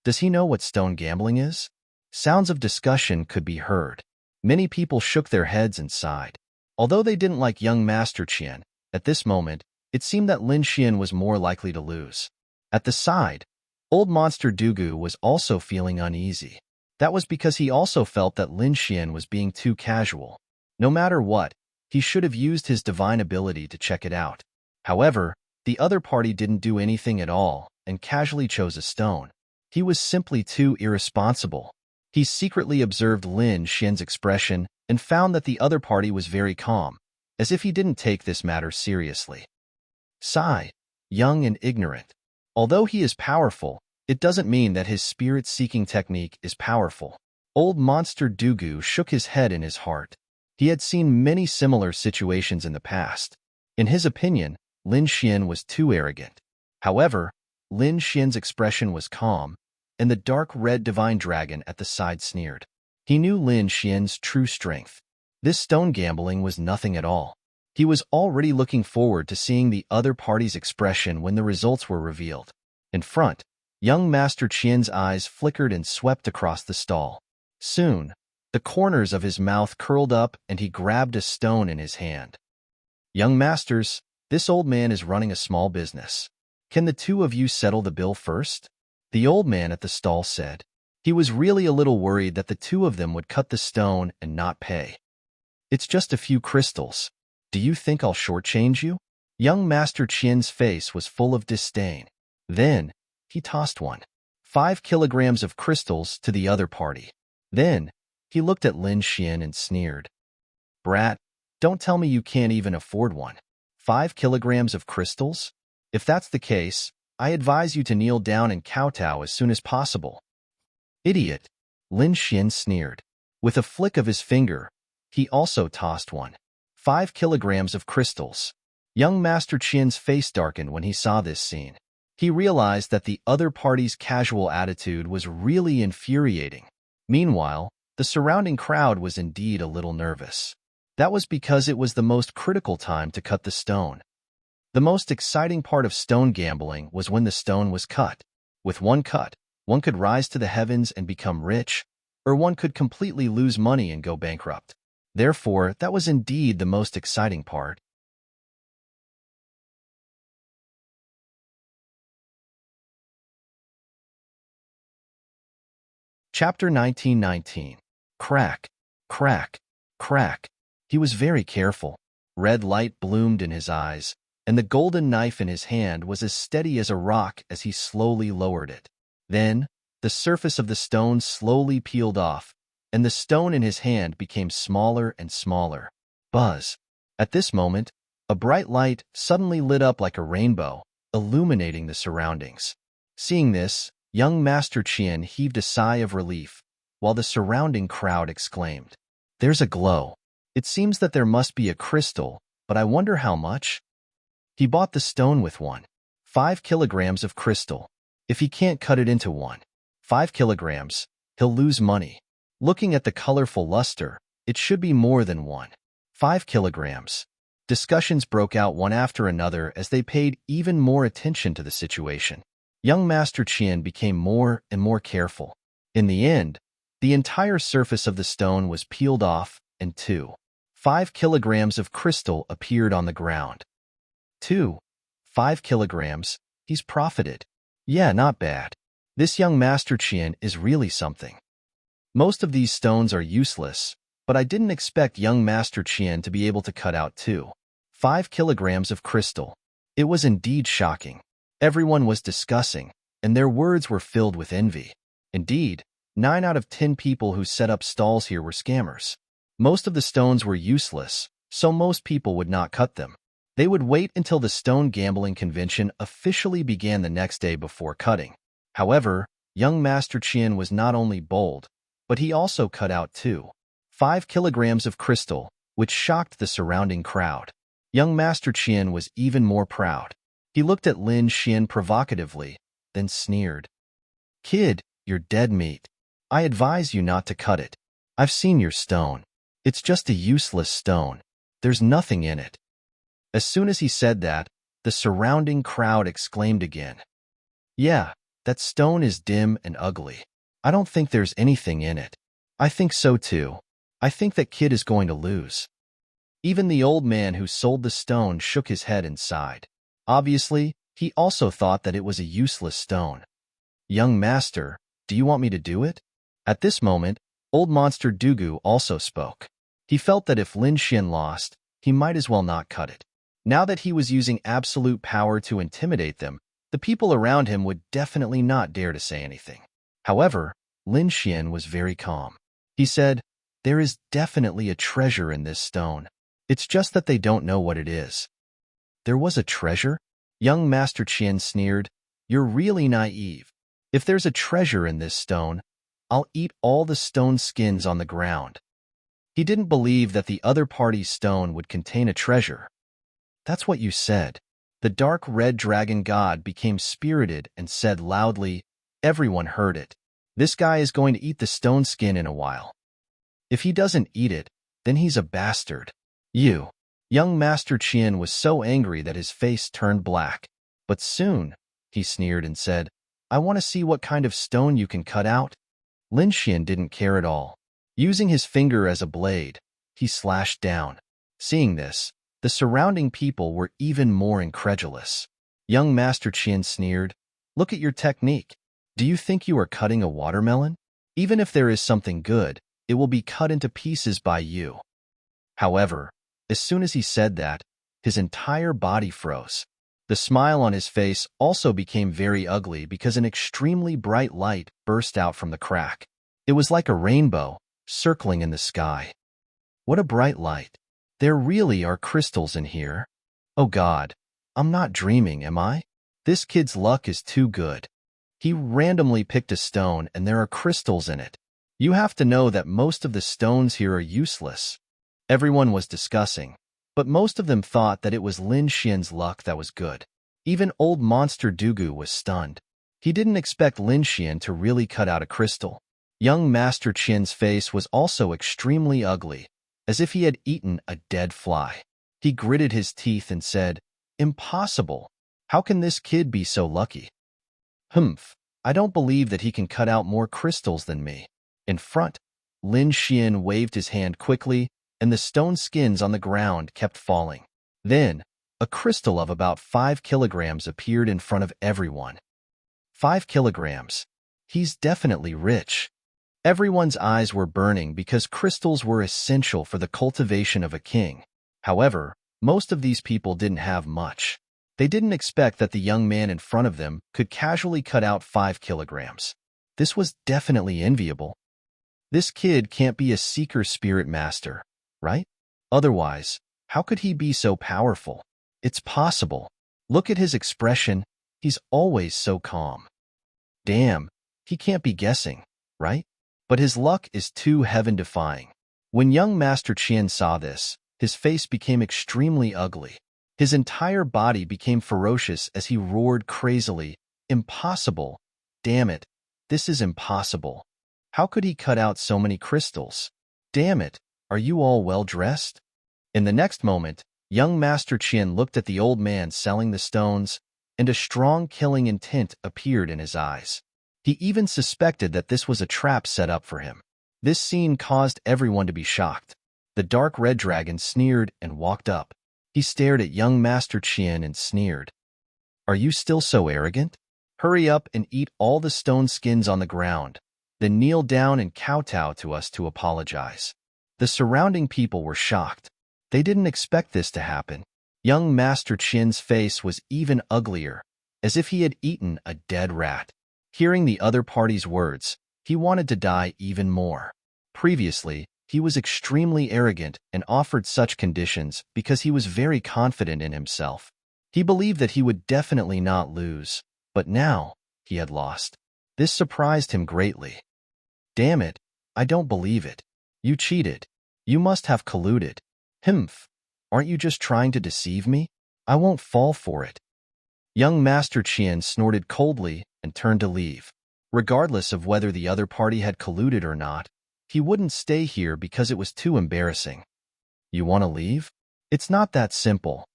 Does he know what stone gambling is? Sounds of discussion could be heard. Many people shook their heads and sighed. Although they didn't like young Master Qian, at this moment, it seemed that Lin Xian was more likely to lose. At the side, old monster Dugu was also feeling uneasy. That was because he also felt that Lin Xian was being too casual. No matter what, he should have used his divine ability to check it out. However, the other party didn't do anything at all and casually chose a stone. He was simply too irresponsible. He secretly observed Lin Xian's expression and found that the other party was very calm, as if he didn't take this matter seriously. Sai, young and ignorant. Although he is powerful, it doesn't mean that his spirit-seeking technique is powerful. Old monster Dugu shook his head in his heart. He had seen many similar situations in the past. In his opinion, Lin Xian was too arrogant. However, Lin Xian's expression was calm, and the dark red divine dragon at the side sneered. He knew Lin Xian's true strength. This stone gambling was nothing at all. He was already looking forward to seeing the other party's expression when the results were revealed. In front, young Master Qian's eyes flickered and swept across the stall. Soon, the corners of his mouth curled up and he grabbed a stone in his hand. Young masters, this old man is running a small business. Can the two of you settle the bill first? The old man at the stall said. He was really a little worried that the two of them would cut the stone and not pay. It's just a few crystals. Do you think I'll shortchange you? Young Master Qian's face was full of disdain. Then, he tossed 5 kilograms of crystals to the other party. Then, he looked at Lin Xian and sneered. Brat, don't tell me you can't even afford 5 kilograms of crystals? If that's the case, I advise you to kneel down and kowtow as soon as possible. Idiot, Lin Xian sneered. With a flick of his finger, he also tossed 5 kilograms of crystals. Young Master Qian's face darkened when he saw this scene. He realized that the other party's casual attitude was really infuriating. Meanwhile, the surrounding crowd was indeed a little nervous. That was because it was the most critical time to cut the stone. The most exciting part of stone gambling was when the stone was cut. With one cut, one could rise to the heavens and become rich, or one could completely lose money and go bankrupt. Therefore, that was indeed the most exciting part. Chapter 1919. Crack, crack, crack. He was very careful. Red light bloomed in his eyes, and the golden knife in his hand was as steady as a rock as he slowly lowered it. Then, the surface of the stone slowly peeled off, and the stone in his hand became smaller and smaller. Buzz. At this moment, a bright light suddenly lit up like a rainbow, illuminating the surroundings. Seeing this, young Master Qian heaved a sigh of relief, while the surrounding crowd exclaimed, "There's a glow. It seems that there must be a crystal, but I wonder how much?" He bought the stone with 5 kilograms of crystal. If he can't cut it into 5 kilograms, he'll lose money. Looking at the colorful luster, it should be more than 5 kilograms. Discussions broke out one after another as they paid even more attention to the situation. Young Master Qian became more and more careful. In the end, the entire surface of the stone was peeled off, and 5 kilograms of crystal appeared on the ground. 5 kilograms, he's profited. Yeah, not bad. This young Master Qian is really something. Most of these stones are useless, but I didn't expect young Master Qian to be able to cut out 5 kilograms of crystal. It was indeed shocking. Everyone was discussing, and their words were filled with envy. Indeed, 9 out of 10 people who set up stalls here were scammers. Most of the stones were useless, so most people would not cut them. They would wait until the stone gambling convention officially began the next day before cutting. However, young Master Qian was not only bold, but he also cut out 5 kilograms of crystal, which shocked the surrounding crowd. Young Master Qian was even more proud. He looked at Lin Xian provocatively, then sneered. "Kid, you're dead meat. I advise you not to cut it. I've seen your stone. It's just a useless stone. There's nothing in it." As soon as he said that, The surrounding crowd exclaimed again. Yeah, that stone is dim and ugly. I don't think there's anything in it. I think so too. I think that kid is going to lose. Even the old man who sold the stone shook his head and sighed. Obviously, he also thought that it was a useless stone. Young master, do you want me to do it? At this moment, old monster Dugu also spoke. He felt that if Lin Xian lost, he might as well not cut it. Now that he was using absolute power to intimidate them, the people around him would definitely not dare to say anything. However, Lin Xian was very calm. He said, "There is definitely a treasure in this stone. It's just that they don't know what it is." There was a treasure? Young Master Qian sneered. You're really naive. If there's a treasure in this stone, I'll eat all the stone skins on the ground. He didn't believe that the other party's stone would contain a treasure. That's what you said. The dark red dragon god became spirited and said loudly. Everyone heard it. This guy is going to eat the stone skin in a while. If he doesn't eat it, then he's a bastard. Young Master Qian was so angry that his face turned black. But soon, he sneered and said, I want to see what kind of stone you can cut out. Lin Xian didn't care at all. Using his finger as a blade, he slashed down. Seeing this, the surrounding people were even more incredulous. Young Master Qian sneered, Look at your technique. Do you think you are cutting a watermelon? Even if there is something good, it will be cut into pieces by you. However, as soon as he said that, his entire body froze. The smile on his face also became very ugly because an extremely bright light burst out from the crack. It was like a rainbow, circling in the sky. What a bright light. There really are crystals in here. Oh God, I'm not dreaming, am I? This kid's luck is too good. He randomly picked a stone and there are crystals in it. You have to know that most of the stones here are useless. Everyone was discussing, but most of them thought that it was Lin Xian's luck that was good. Even old monster Dugu was stunned. He didn't expect Lin Xian to really cut out a crystal. Young Master Qian's face was also extremely ugly, as if he had eaten a dead fly. He gritted his teeth and said, Impossible. How can this kid be so lucky? I don't believe that he can cut out more crystals than me. In front, Lin Xian waved his hand quickly, and the stone skins on the ground kept falling. Then, a crystal of about 5 kilograms appeared in front of everyone. 5 kilograms. He's definitely rich. Everyone's eyes were burning because crystals were essential for the cultivation of a king. However, most of these people didn't have much. They didn't expect that the young man in front of them could casually cut out 5 kilograms. This was definitely enviable. This kid can't be a seeker spirit master, right? Otherwise, how could he be so powerful? It's possible. Look at his expression. He's always so calm. Damn, he can't be guessing, right? But his luck is too heaven-defying. When young Master Qian saw this, his face became extremely ugly. His entire body became ferocious as he roared crazily, Impossible! Damn it! This is impossible. How could he cut out so many crystals? Damn it! Are you all well-dressed? In the next moment, young Master Qian looked at the old man selling the stones, and a strong killing intent appeared in his eyes. He even suspected that this was a trap set up for him. This scene caused everyone to be shocked. The dark red dragon sneered and walked up. He stared at young Master Qian and sneered. Are you still so arrogant? Hurry up and eat all the stone skins on the ground, then kneel down and kowtow to us to apologize. The surrounding people were shocked. They didn't expect this to happen. Young Master Qian's face was even uglier, as if he had eaten a dead rat. Hearing the other party's words, he wanted to die even more. Previously, he was extremely arrogant and offered such conditions because he was very confident in himself. He believed that he would definitely not lose, but now he had lost. This surprised him greatly. Damn it, I don't believe it. You cheated. You must have colluded. Aren't you just trying to deceive me? I won't fall for it. Young Master Qian snorted coldly and turned to leave. Regardless of whether the other party had colluded or not, he wouldn't stay here because it was too embarrassing. You want to leave? It's not that simple.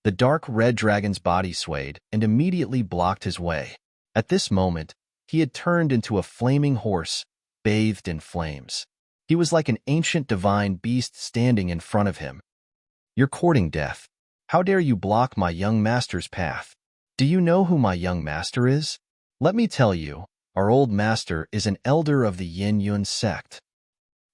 The dark red dragon's body swayed and immediately blocked his way. At this moment, he had turned into a flaming horse, bathed in flames. He was like an ancient divine beast standing in front of him. "You're courting death. How dare you block my young master's path? Do you know who my young master is? Let me tell you, our old master is an elder of the Yin Yun sect.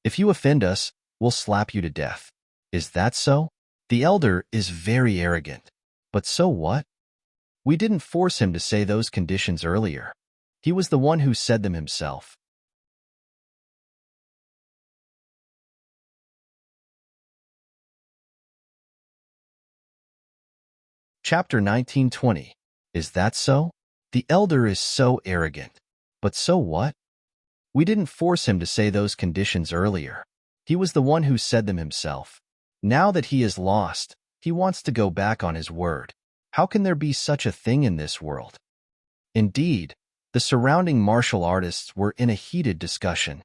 If you offend us, we'll slap you to death. Is that so? The elder is very arrogant. But so what? We didn't force him to say those conditions earlier. He was the one who said them himself." Chapter 1920. Is that so? The elder is so arrogant. But so what? We didn't force him to say those conditions earlier. He was the one who said them himself. Now that he is lost, he wants to go back on his word. How can there be such a thing in this world? Indeed, the surrounding martial artists were in a heated discussion.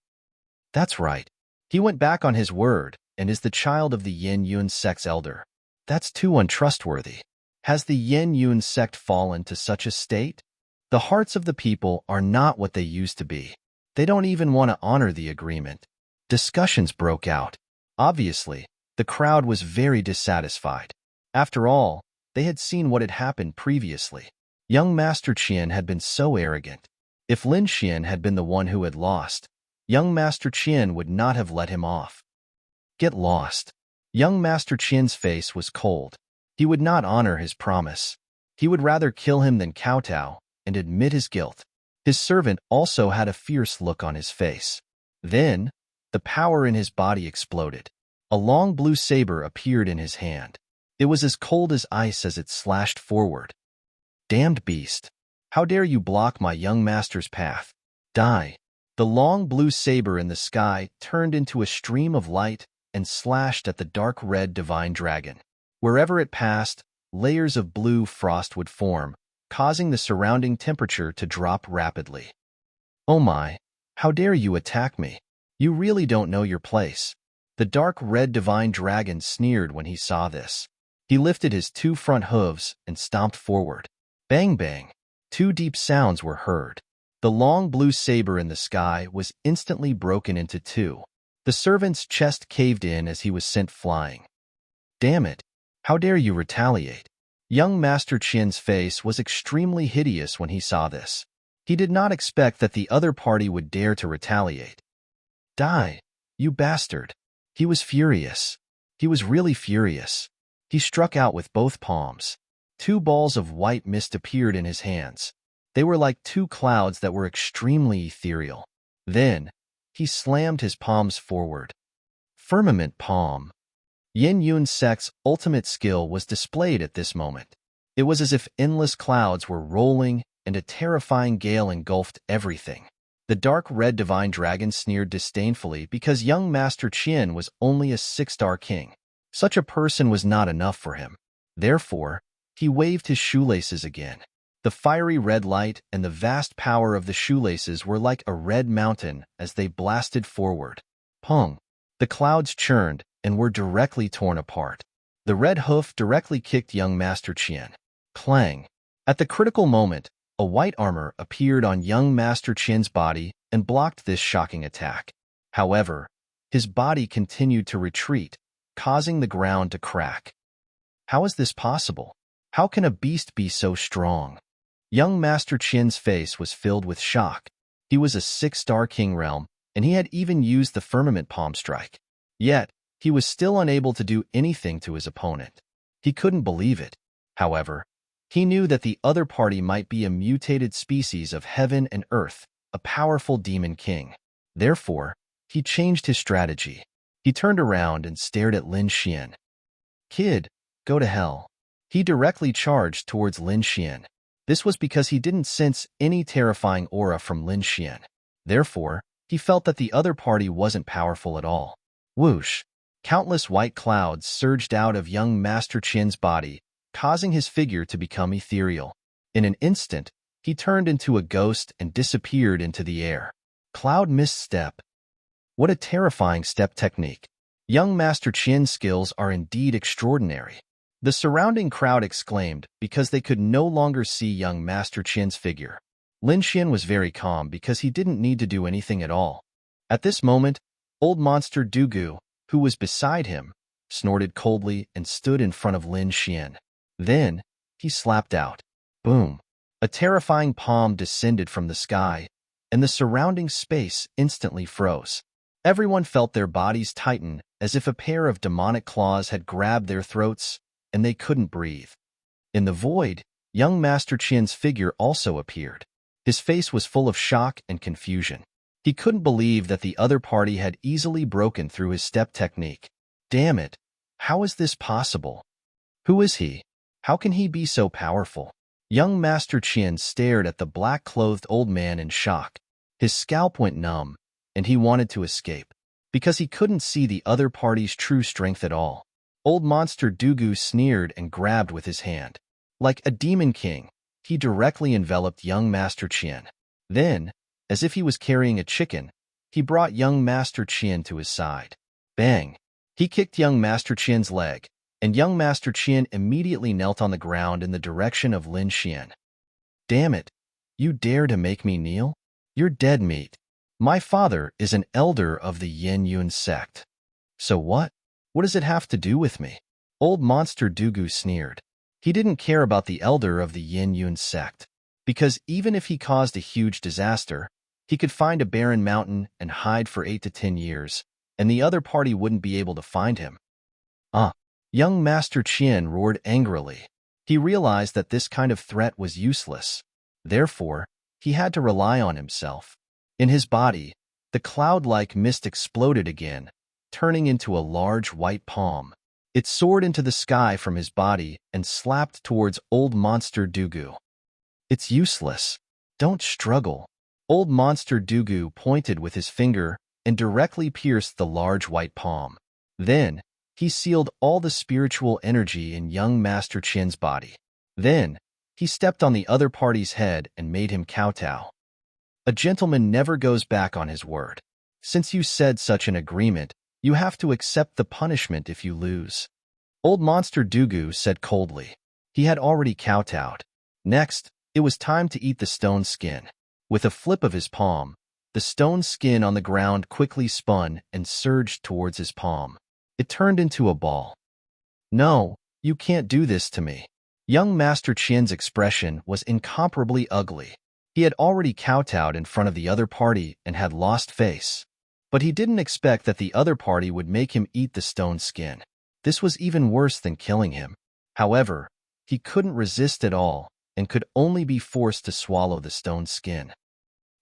That's right. He went back on his word and is the child of the Yin Yun sect's elder. That's too untrustworthy. Has the Yin Yun sect fallen to such a state? The hearts of the people are not what they used to be. They don't even want to honor the agreement. Discussions broke out. Obviously, the crowd was very dissatisfied. After all, they had seen what had happened previously. Young Master Qian had been so arrogant. If Lin Xian had been the one who had lost, young Master Qian would not have let him off. Get lost. Young Master Qian's face was cold. He would not honor his promise. He would rather kill him than kowtow and admit his guilt. His servant also had a fierce look on his face. Then, the power in his body exploded. A long blue saber appeared in his hand. It was as cold as ice as it slashed forward. "Damned beast! How dare you block my young master's path? Die!" The long blue saber in the sky turned into a stream of light and slashed at the dark red divine dragon. Wherever it passed, layers of blue frost would form, causing the surrounding temperature to drop rapidly. "Oh my! How dare you attack me? You really don't know your place." The dark red divine dragon sneered when he saw this. He lifted his two front hooves and stomped forward. Bang bang! Two deep sounds were heard. The long blue saber in the sky was instantly broken into two. The servant's chest caved in as he was sent flying. "Damn it! How dare you retaliate?" Young Master Qian's face was extremely hideous when he saw this. He did not expect that the other party would dare to retaliate. "Die, you bastard!" He was furious. He was really furious. He struck out with both palms. Two balls of white mist appeared in his hands. They were like two clouds that were extremely ethereal. Then, he slammed his palms forward. Firmament palm. Yin Yun sect's ultimate skill was displayed at this moment. It was as if endless clouds were rolling and a terrifying gale engulfed everything. The dark red divine dragon sneered disdainfully because young Master Qian was only a 6-star king. Such a person was not enough for him. Therefore, he waved his shoelaces again. The fiery red light and the vast power of the shoelaces were like a red mountain as they blasted forward. Pong! The clouds churned and were directly torn apart. The red hoof directly kicked young Master Qian. Clang! At the critical moment, a white armor appeared on young Master Qian's body and blocked this shocking attack. However, his body continued to retreat, causing the ground to crack. How is this possible? How can a beast be so strong? Young Master Qian's face was filled with shock. He was a 6-star king realm, and he had even used the firmament palm strike. Yet, he was still unable to do anything to his opponent. He couldn't believe it. However, he knew that the other party might be a mutated species of heaven and earth, a powerful demon king. Therefore, he changed his strategy. He turned around and stared at Lin Xian. "Kid, go to hell." He directly charged towards Lin Xian. This was because he didn't sense any terrifying aura from Lin Xian. Therefore, he felt that the other party wasn't powerful at all. Whoosh! Countless white clouds surged out of young Master Qian's body, causing his figure to become ethereal. In an instant, he turned into a ghost and disappeared into the air. Cloud mist step. What a terrifying step technique. Young Master Qian's skills are indeed extraordinary. The surrounding crowd exclaimed because they could no longer see young Master Qian's figure. Lin Xian was very calm because he didn't need to do anything at all. At this moment, old monster Dugu, who was beside him, snorted coldly and stood in front of Lin Xian. Then, he slapped out. Boom! A terrifying palm descended from the sky, and the surrounding space instantly froze. Everyone felt their bodies tighten as if a pair of demonic claws had grabbed their throats, and they couldn't breathe. In the void, young Master Qian's figure also appeared. His face was full of shock and confusion. He couldn't believe that the other party had easily broken through his step technique. Damn it! How is this possible? Who is he? How can he be so powerful? Young Master Qian stared at the black-clothed old man in shock. His scalp went numb, and he wanted to escape, because he couldn't see the other party's true strength at all. Old monster Dugu sneered and grabbed with his hand. Like a demon king, he directly enveloped young Master Qian. Then, as if he was carrying a chicken, he brought young Master Qian to his side. Bang! He kicked young Master Qian's leg, and young Master Qian immediately knelt on the ground in the direction of Lin Xian. Damn it! You dare to make me kneel? You're dead meat. My father is an elder of the Yin Yun sect. So what? What does it have to do with me? Old monster Dugu sneered. He didn't care about the elder of the Yin Yun sect, because even if he caused a huge disaster, he could find a barren mountain and hide for 8 to 10 years, and the other party wouldn't be able to find him. Young Master Qian roared angrily. He realized that this kind of threat was useless. Therefore, he had to rely on himself. In his body, the cloud-like mist exploded again, turning into a large white palm. It soared into the sky from his body and slapped towards old monster Dugu. It's useless. Don't struggle. Old monster Dugu pointed with his finger and directly pierced the large white palm. Then, he sealed all the spiritual energy in young Master Qian's body. Then, he stepped on the other party's head and made him kowtow. A gentleman never goes back on his word. Since you said such an agreement, you have to accept the punishment if you lose. Old monster Dugu said coldly. He had already kowtowed. Next, it was time to eat the stone skin. With a flip of his palm, the stone skin on the ground quickly spun and surged towards his palm. It turned into a ball. No, you can't do this to me. Young Master Qian's expression was incomparably ugly. He had already kowtowed in front of the other party and had lost face. But he didn't expect that the other party would make him eat the stone skin. This was even worse than killing him. However, he couldn't resist at all and could only be forced to swallow the stone skin.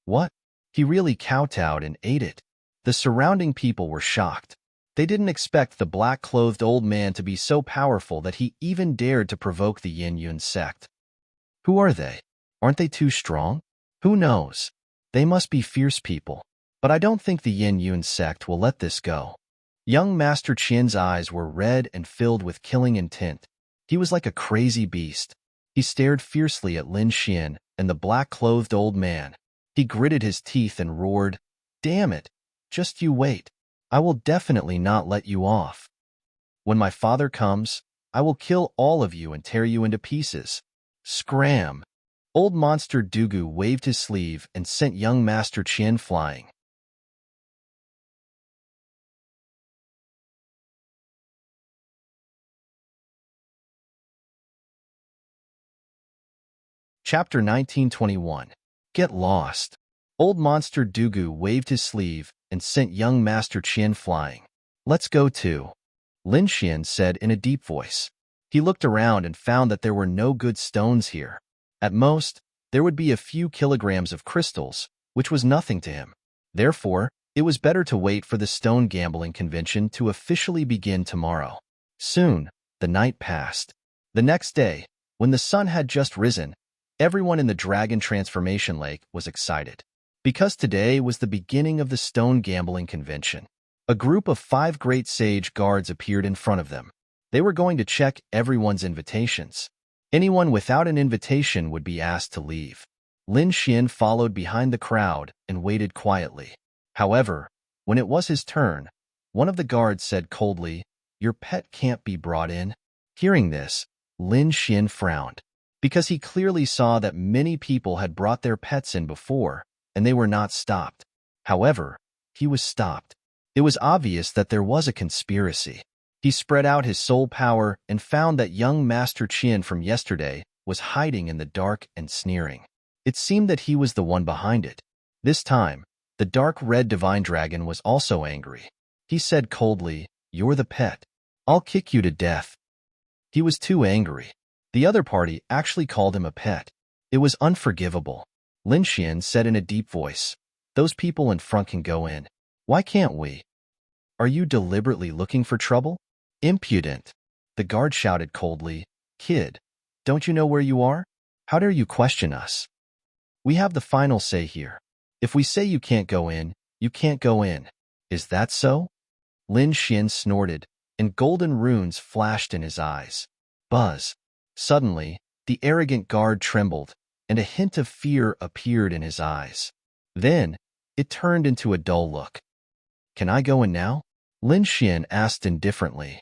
What? He really kowtowed and ate it. The surrounding people were shocked. They didn't expect the black-clothed old man to be so powerful that he even dared to provoke the Yin Yun sect. Who are they? Aren't they too strong? Who knows? They must be fierce people. But I don't think the Yin Yun sect will let this go. Young Master Qian's eyes were red and filled with killing intent. He was like a crazy beast. He stared fiercely at Lin Xian and the black-clothed old man. He gritted his teeth and roared, "Damn it! Just you wait. I will definitely not let you off. When my father comes, I will kill all of you and tear you into pieces." Scram! Old monster Dugu waved his sleeve and sent young Master Qian flying. Chapter 1921. Get lost. Old monster Dugu waved his sleeve and sent young Master Qian flying. Let's go too, Lin Xian said in a deep voice. He looked around and found that there were no good stones here. At most, there would be a few kilograms of crystals, which was nothing to him. Therefore, it was better to wait for the stone gambling convention to officially begin tomorrow. Soon, the night passed. The next day, when the sun had just risen, everyone in the Dragon Transformation Lake was excited. Because today was the beginning of the stone gambling convention. A group of 5 great sage guards appeared in front of them. They were going to check everyone's invitations. Anyone without an invitation would be asked to leave. Lin Xian followed behind the crowd and waited quietly. However, when it was his turn, one of the guards said coldly, "Your pet can't be brought in." Hearing this, Lin Xian frowned, because he clearly saw that many people had brought their pets in before, and they were not stopped. However, he was stopped. It was obvious that there was a conspiracy. He spread out his soul power and found that young Master Qian from yesterday was hiding in the dark and sneering. It seemed that he was the one behind it. This time, the dark red divine dragon was also angry. He said coldly, "You're the pet. I'll kick you to death." He was too angry. The other party actually called him a pet. It was unforgivable. Lin Xian said in a deep voice, "Those people in front can go in. Why can't we? Are you deliberately looking for trouble?" "Impudent!" The guard shouted coldly. "Kid, don't you know where you are? How dare you question us? We have the final say here. If we say you can't go in, you can't go in. Is that so?" Lin Xian snorted, and golden runes flashed in his eyes. Buzz. Suddenly, the arrogant guard trembled, and a hint of fear appeared in his eyes. Then, it turned into a dull look. "Can I go in now?" Lin Xian asked indifferently.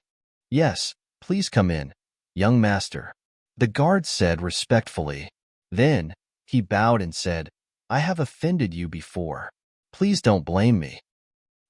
"Yes, please come in, young master," the guard said respectfully. Then, he bowed and said, "I have offended you before. Please don't blame me."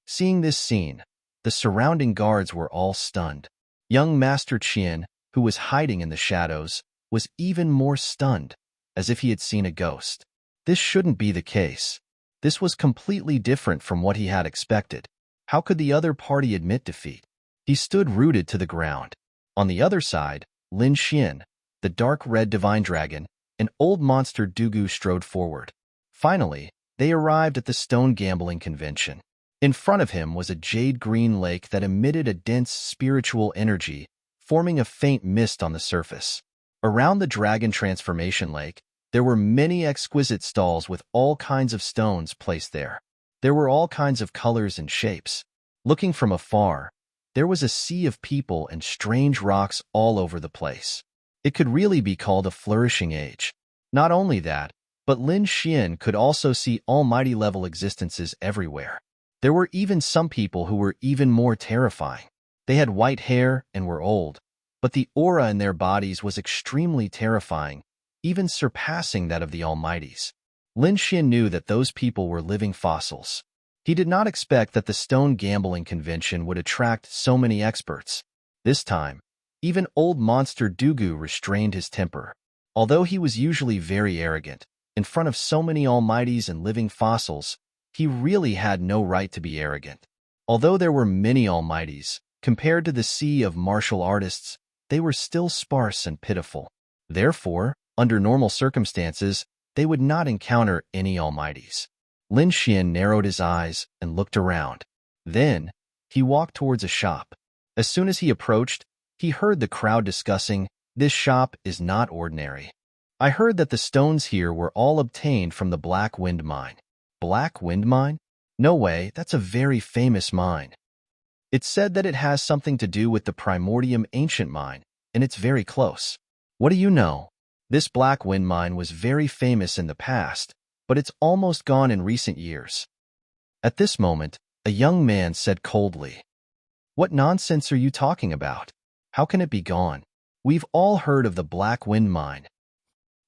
Seeing this scene, the surrounding guards were all stunned. Young Master Qian, who was hiding in the shadows, was even more stunned, as if he had seen a ghost. This shouldn't be the case. This was completely different from what he had expected. How could the other party admit defeat? He stood rooted to the ground. On the other side, Lin Xian, the dark red divine dragon, and old monster Dugu strode forward. Finally, they arrived at the stone gambling convention. In front of him was a jade-green lake that emitted a dense spiritual energy, forming a faint mist on the surface. Around the dragon transformation lake, there were many exquisite stalls with all kinds of stones placed there. There were all kinds of colors and shapes. Looking from afar, there was a sea of people and strange rocks all over the place. It could really be called a flourishing age. Not only that, but Lin Xian could also see almighty-level existences everywhere. There were even some people who were even more terrifying. They had white hair and were old, but the aura in their bodies was extremely terrifying, even surpassing that of the Almighties. Lin Xian knew that those people were living fossils. He did not expect that the stone gambling convention would attract so many experts. This time, even old monster Dugu restrained his temper. Although he was usually very arrogant, in front of so many Almighties and living fossils, he really had no right to be arrogant. Although there were many Almighties, compared to the sea of martial artists, they were still sparse and pitiful. Therefore, under normal circumstances, they would not encounter any Almighties. Lin Xian narrowed his eyes and looked around. Then, he walked towards a shop. As soon as he approached, he heard the crowd discussing, "This shop is not ordinary. I heard that the stones here were all obtained from the Black Wind Mine." Black Wind Mine? No way, that's a very famous mine. It's said that it has something to do with the Primordium Ancient Mine, and it's very close. What do you know? This Black Wind Mine was very famous in the past, but it's almost gone in recent years. At this moment, a young man said coldly, "What nonsense are you talking about? How can it be gone? We've all heard of the Black Wind Mine."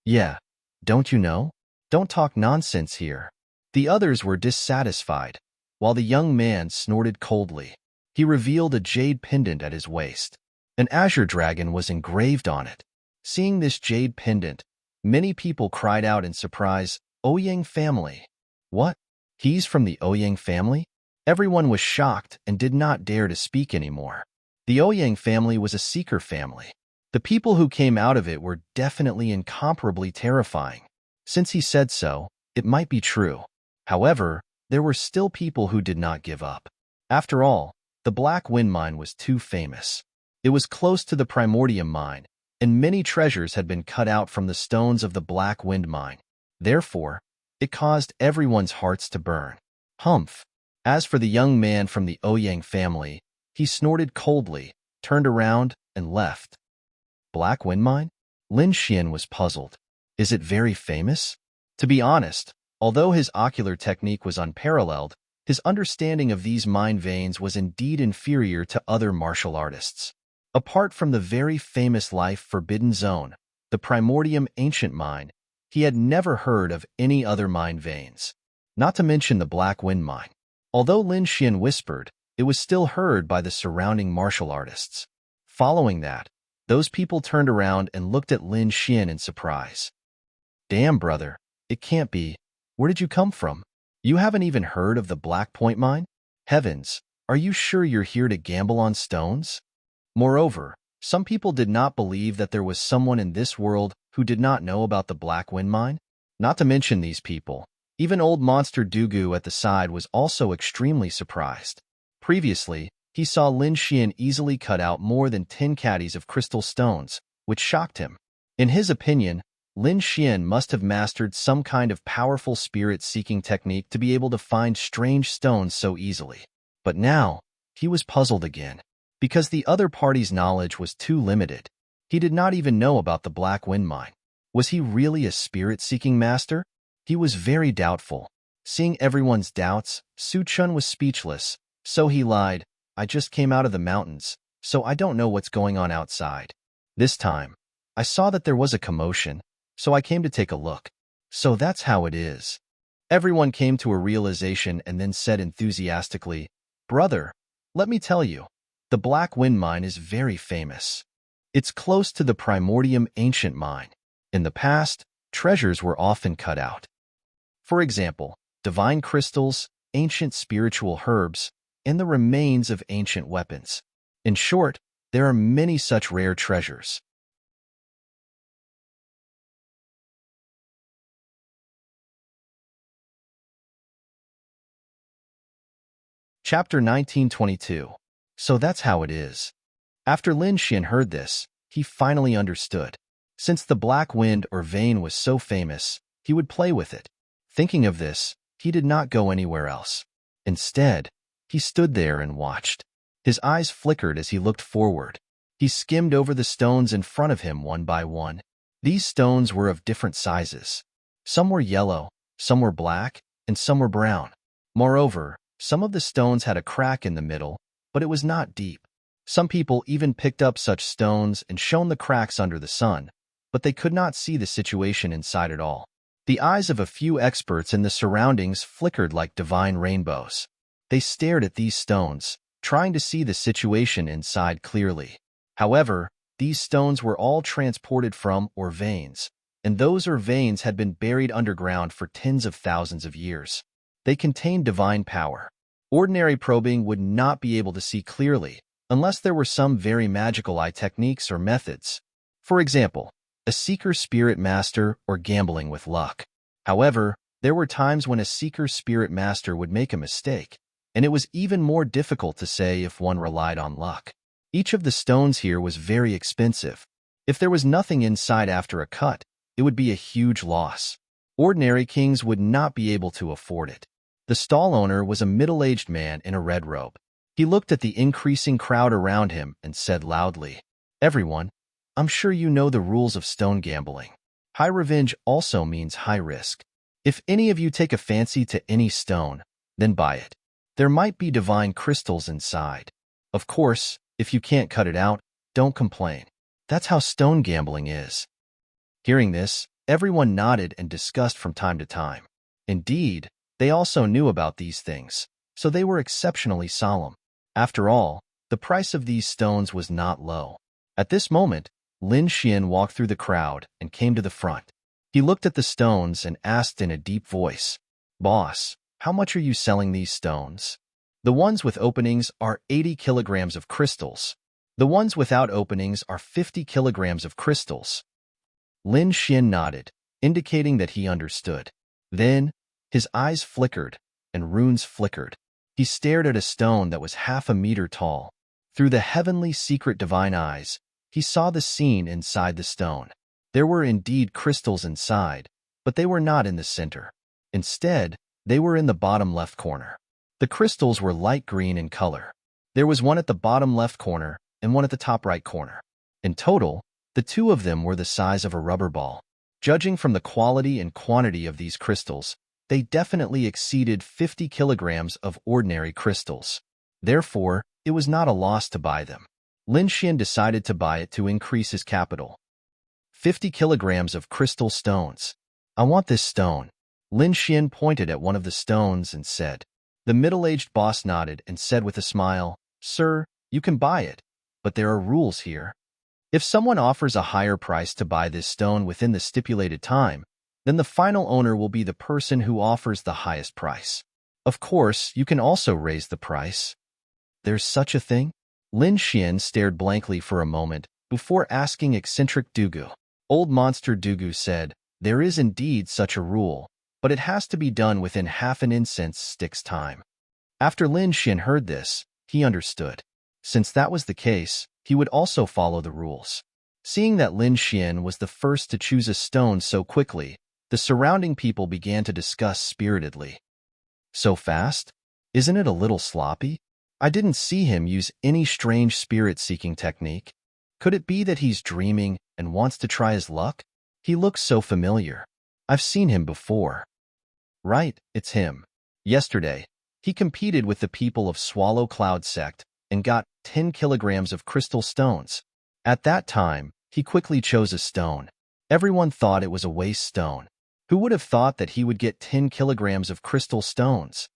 "Yeah, don't you know? Don't talk nonsense here." The others were dissatisfied, while the young man snorted coldly. He revealed a jade pendant at his waist. An azure dragon was engraved on it. Seeing this jade pendant, many people cried out in surprise, "Ouyang family." "What? He's from the Ouyang family?" Everyone was shocked and did not dare to speak anymore. The Ouyang family was a seeker family. The people who came out of it were definitely incomparably terrifying. Since he said so, it might be true. However, there were still people who did not give up. After all, the Black Wind Mine was too famous. It was close to the Primordium Mine, and many treasures had been cut out from the stones of the Black Wind Mine. Therefore, it caused everyone's hearts to burn. Humph! As for the young man from the Ouyang family, he snorted coldly, turned around, and left. Black Wind Mine? Lin Xian was puzzled. Is it very famous? To be honest, although his ocular technique was unparalleled, his understanding of these mine veins was indeed inferior to other martial artists. Apart from the very famous life-forbidden zone, the Primordium ancient mine, he had never heard of any other mine veins. Not to mention the Black Wind mine. Although Lin Xian whispered, it was still heard by the surrounding martial artists. Following that, those people turned around and looked at Lin Xian in surprise. Damn, brother, it can't be. Where did you come from? You haven't even heard of the Black Point mine? Heavens, are you sure you're here to gamble on stones? Moreover, some people did not believe that there was someone in this world who did not know about the Black Wind mine. Not to mention these people, even old Monster Dugu at the side was also extremely surprised. Previously, he saw Lin Xian easily cut out more than 10 caddies of crystal stones, which shocked him. In his opinion, Lin Xian must have mastered some kind of powerful spirit-seeking technique to be able to find strange stones so easily. But now, he was puzzled again, because the other party's knowledge was too limited. He did not even know about the Black Wind mine. Was he really a spirit-seeking master? He was very doubtful. Seeing everyone's doubts, Su Chun was speechless, so he lied, I just came out of the mountains, so I don't know what's going on outside. This time, I saw that there was a commotion, so I came to take a look. So that's how it is. Everyone came to a realization and then said enthusiastically, Brother, let me tell you, the Black Wind mine is very famous. It's close to the Primordium ancient mine. In the past, treasures were often cut out. For example, divine crystals, ancient spiritual herbs, and the remains of ancient weapons. In short, there are many such rare treasures. Chapter 1922. So that's how it is. After Lin Xian heard this, he finally understood. Since the Black Wind or vein was so famous, he would play with it. Thinking of this, he did not go anywhere else. Instead, he stood there and watched. His eyes flickered as he looked forward. He skimmed over the stones in front of him one by one. These stones were of different sizes. Some were yellow, some were black, and some were brown. Moreover, some of the stones had a crack in the middle, but it was not deep. Some people even picked up such stones and shone the cracks under the sun, but they could not see the situation inside at all. The eyes of a few experts in the surroundings flickered like divine rainbows. They stared at these stones, trying to see the situation inside clearly. However, these stones were all transported from or veins, and those or veins had been buried underground for tens of thousands of years. They contained divine power. Ordinary probing would not be able to see clearly, unless there were some very magical eye techniques or methods. For example, a seeker spirit master or gambling with luck. However, there were times when a seeker spirit master would make a mistake, and it was even more difficult to say if one relied on luck. Each of the stones here was very expensive. If there was nothing inside after a cut, it would be a huge loss. Ordinary kings would not be able to afford it. The stall owner was a middle-aged man in a red robe. He looked at the increasing crowd around him and said loudly, Everyone, I'm sure you know the rules of stone gambling. High revenge also means high risk. If any of you take a fancy to any stone, then buy it. There might be divine crystals inside. Of course, if you can't cut it out, don't complain. That's how stone gambling is. Hearing this, everyone nodded and discussed from time to time. Indeed, they also knew about these things, so they were exceptionally solemn. After all, the price of these stones was not low. At this moment, Lin Xian walked through the crowd and came to the front. He looked at the stones and asked in a deep voice, Boss, how much are you selling these stones? The ones with openings are 80 kilograms of crystals. The ones without openings are 50 kilograms of crystals. Lin Xian nodded, indicating that he understood. Then, his eyes flickered, and runes flickered. He stared at a stone that was half a meter tall. Through the heavenly secret divine eyes, he saw the scene inside the stone. There were indeed crystals inside, but they were not in the center. Instead, they were in the bottom left corner. The crystals were light green in color. There was one at the bottom left corner and one at the top right corner. In total, the two of them were the size of a rubber ball. Judging from the quality and quantity of these crystals, they definitely exceeded 50 kilograms of ordinary crystals. Therefore, it was not a loss to buy them. Lin Xian decided to buy it to increase his capital. 50 kilograms of crystal stones. I want this stone. Lin Xian pointed at one of the stones and said. The middle-aged boss nodded and said with a smile, Sir, you can buy it, but there are rules here. If someone offers a higher price to buy this stone within the stipulated time, then the final owner will be the person who offers the highest price. Of course, you can also raise the price. There's such a thing? Lin Xian stared blankly for a moment before asking eccentric Dugu. Old Monster Dugu said, there is indeed such a rule, but it has to be done within half an incense stick's time. After Lin Xian heard this, he understood. Since that was the case, he would also follow the rules. Seeing that Lin Xian was the first to choose a stone so quickly, the surrounding people began to discuss spiritedly. So fast? Isn't it a little sloppy? I didn't see him use any strange spirit-seeking technique. Could it be that he's dreaming and wants to try his luck? He looks so familiar. I've seen him before. Right, it's him. Yesterday, he competed with the people of Swallow Cloud Sect and got 10 kilograms of crystal stones. At that time, he quickly chose a stone. Everyone thought it was a waste stone. Who would have thought that he would get 10 kilograms of crystal stones?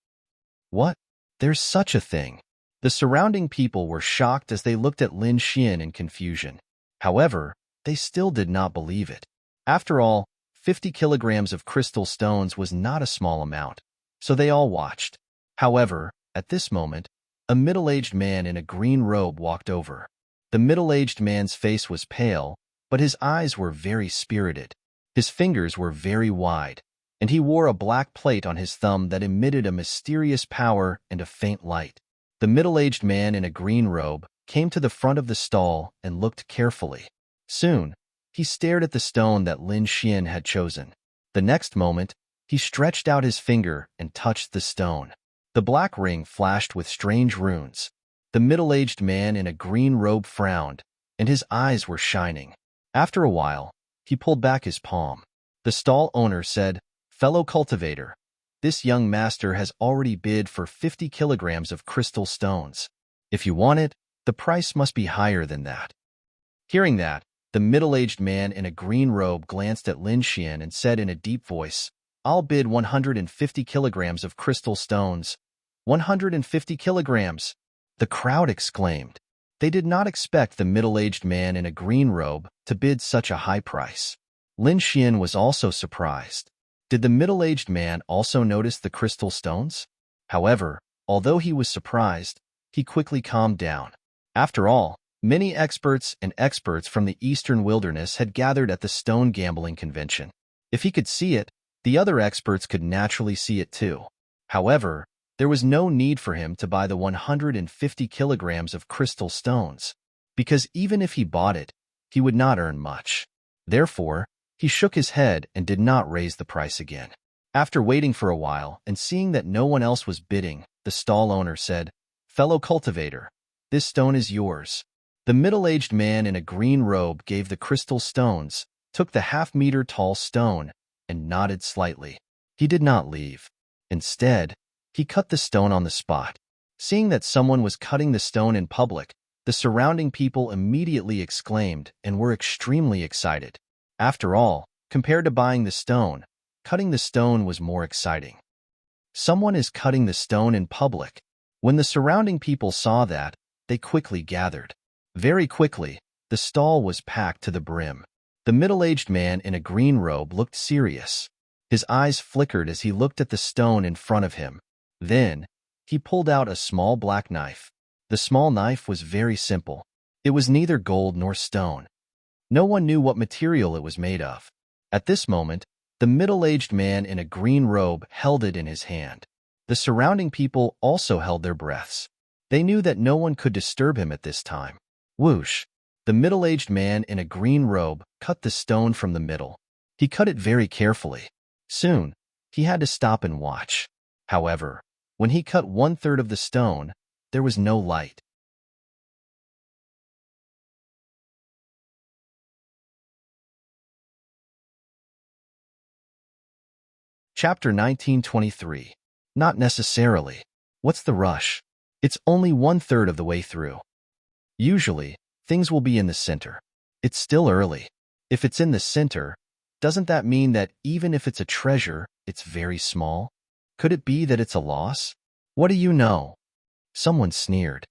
What? There's such a thing. The surrounding people were shocked as they looked at Lin Xian in confusion. However, they still did not believe it. After all, 50 kilograms of crystal stones was not a small amount, so they all watched. However, at this moment, a middle-aged man in a green robe walked over. The middle-aged man's face was pale, but his eyes were very spirited. His fingers were very wide, and he wore a black plate on his thumb that emitted a mysterious power and a faint light. The middle-aged man in a green robe came to the front of the stall and looked carefully. Soon, he stared at the stone that Lin Xian had chosen. The next moment, he stretched out his finger and touched the stone. The black ring flashed with strange runes. The middle-aged man in a green robe frowned, and his eyes were shining. After a while, he pulled back his palm. The stall owner said, Fellow cultivator, this young master has already bid for 50 kilograms of crystal stones. If you want it, the price must be higher than that. Hearing that, the middle-aged man in a green robe glanced at Lin Xian and said in a deep voice, I'll bid 150 kilograms of crystal stones. 150 kilograms! The crowd exclaimed. They did not expect the middle-aged man in a green robe to bid such a high price. Lin Xian was also surprised. Did the middle-aged man also notice the crystal stones? However, although he was surprised, he quickly calmed down. After all, many experts from the eastern wilderness had gathered at the stone gambling convention. If he could see it, the other experts could naturally see it too. However, there was no need for him to buy the 150 kilograms of crystal stones, because even if he bought it, he would not earn much. Therefore, he shook his head and did not raise the price again. After waiting for a while and seeing that no one else was bidding, the stall owner said, Fellow cultivator, this stone is yours. The middle-aged man in a green robe gave the crystal stones, took the half-meter tall stone, and nodded slightly. He did not leave. Instead, he cut the stone on the spot. Seeing that someone was cutting the stone in public, the surrounding people immediately exclaimed and were extremely excited. After all, compared to buying the stone, cutting the stone was more exciting. Someone is cutting the stone in public. When the surrounding people saw that, they quickly gathered. Very quickly, the stall was packed to the brim. The middle-aged man in a green robe looked serious. His eyes flickered as he looked at the stone in front of him. Then, he pulled out a small black knife. The small knife was very simple. It was neither gold nor stone. No one knew what material it was made of. At this moment, the middle-aged man in a green robe held it in his hand. The surrounding people also held their breaths. They knew that no one could disturb him at this time. Whoosh! The middle-aged man in a green robe cut the stone from the middle. He cut it very carefully. Soon, he had to stop and watch. However, when he cut 1/3 of the stone, there was no light. Chapter 1923. Not necessarily. What's the rush? It's only 1/3 of the way through. Usually, things will be in the center. It's still early. If it's in the center, doesn't that mean that even if it's a treasure, it's very small? Could it be that it's a loss? What do you know? Someone sneered.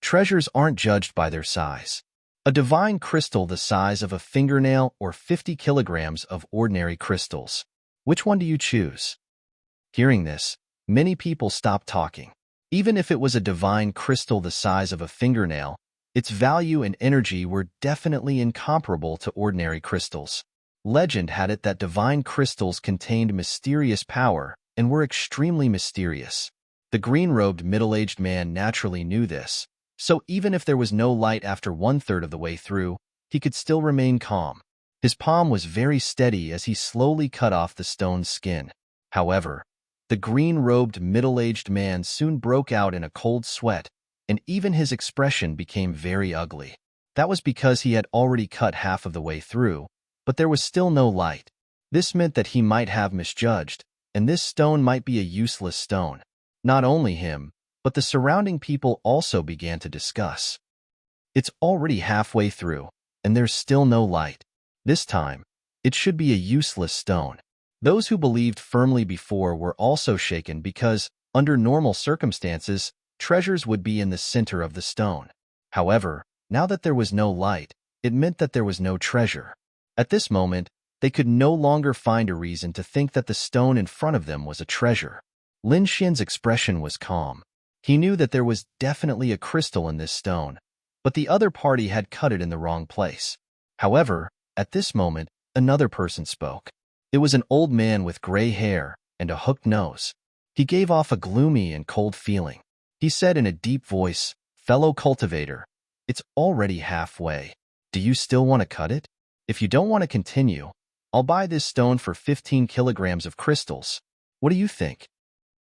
Treasures aren't judged by their size. A divine crystal the size of a fingernail or 50 kilograms of ordinary crystals. Which one do you choose? Hearing this, many people stopped talking. Even if it was a divine crystal the size of a fingernail, its value and energy were definitely incomparable to ordinary crystals. Legend had it that divine crystals contained mysterious power and were extremely mysterious. The green-robed middle-aged man naturally knew this, so even if there was no light after 1/3 of the way through, he could still remain calm. His palm was very steady as he slowly cut off the stone's skin. However, the green-robed middle-aged man soon broke out in a cold sweat, and even his expression became very ugly. That was because he had already cut half of the way through, but there was still no light. This meant that he might have misjudged, and this stone might be a useless stone. Not only him, but the surrounding people also began to discuss. It's already halfway through, and there's still no light. This time, it should be a useless stone. Those who believed firmly before were also shaken because, under normal circumstances, treasures would be in the center of the stone. However, now that there was no light, it meant that there was no treasure. At this moment, they could no longer find a reason to think that the stone in front of them was a treasure. Lin Xian's expression was calm. He knew that there was definitely a crystal in this stone, but the other party had cut it in the wrong place. However, at this moment, another person spoke. It was an old man with gray hair and a hooked nose. He gave off a gloomy and cold feeling. He said in a deep voice, "Fellow cultivator, it's already halfway. Do you still want to cut it? If you don't want to continue, I'll buy this stone for 15 kilograms of crystals. What do you think?"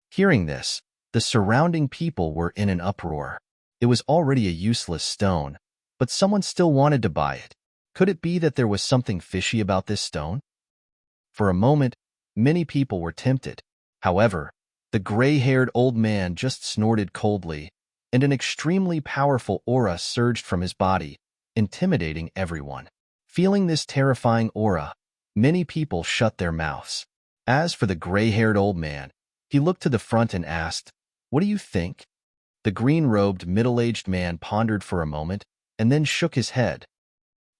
Hearing this, the surrounding people were in an uproar. It was already a useless stone, but someone still wanted to buy it. Could it be that there was something fishy about this stone? For a moment, many people were tempted. However, the gray-haired old man just snorted coldly, and an extremely powerful aura surged from his body, intimidating everyone. Feeling this terrifying aura, many people shut their mouths. As for the gray-haired old man, he looked to the front and asked, "What do you think?" The green-robed, middle-aged man pondered for a moment and then shook his head.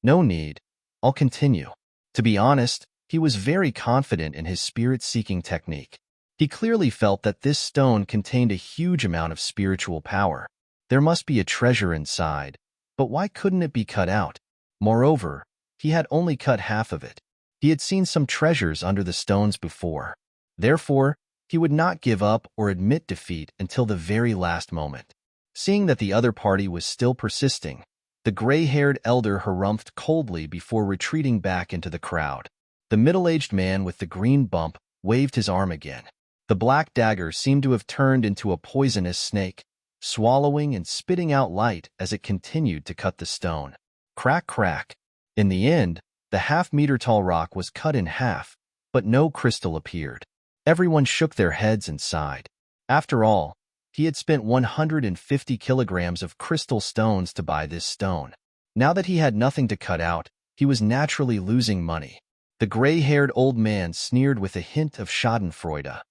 "No need. I'll continue." To be honest, he was very confident in his spirit-seeking technique. He clearly felt that this stone contained a huge amount of spiritual power. There must be a treasure inside, but why couldn't it be cut out? Moreover, he had only cut half of it. He had seen some treasures under the stones before. Therefore, he would not give up or admit defeat until the very last moment. Seeing that the other party was still persisting, the gray-haired elder harumphed coldly before retreating back into the crowd. The middle-aged man with the green bump waved his arm again. The black dagger seemed to have turned into a poisonous snake, swallowing and spitting out light as it continued to cut the stone. Crack, crack. In the end, the half-meter-tall rock was cut in half, but no crystal appeared. Everyone shook their heads and sighed. After all, he had spent 150 kilograms of crystal stones to buy this stone. Now that he had nothing to cut out, he was naturally losing money. The gray-haired old man sneered with a hint of schadenfreude.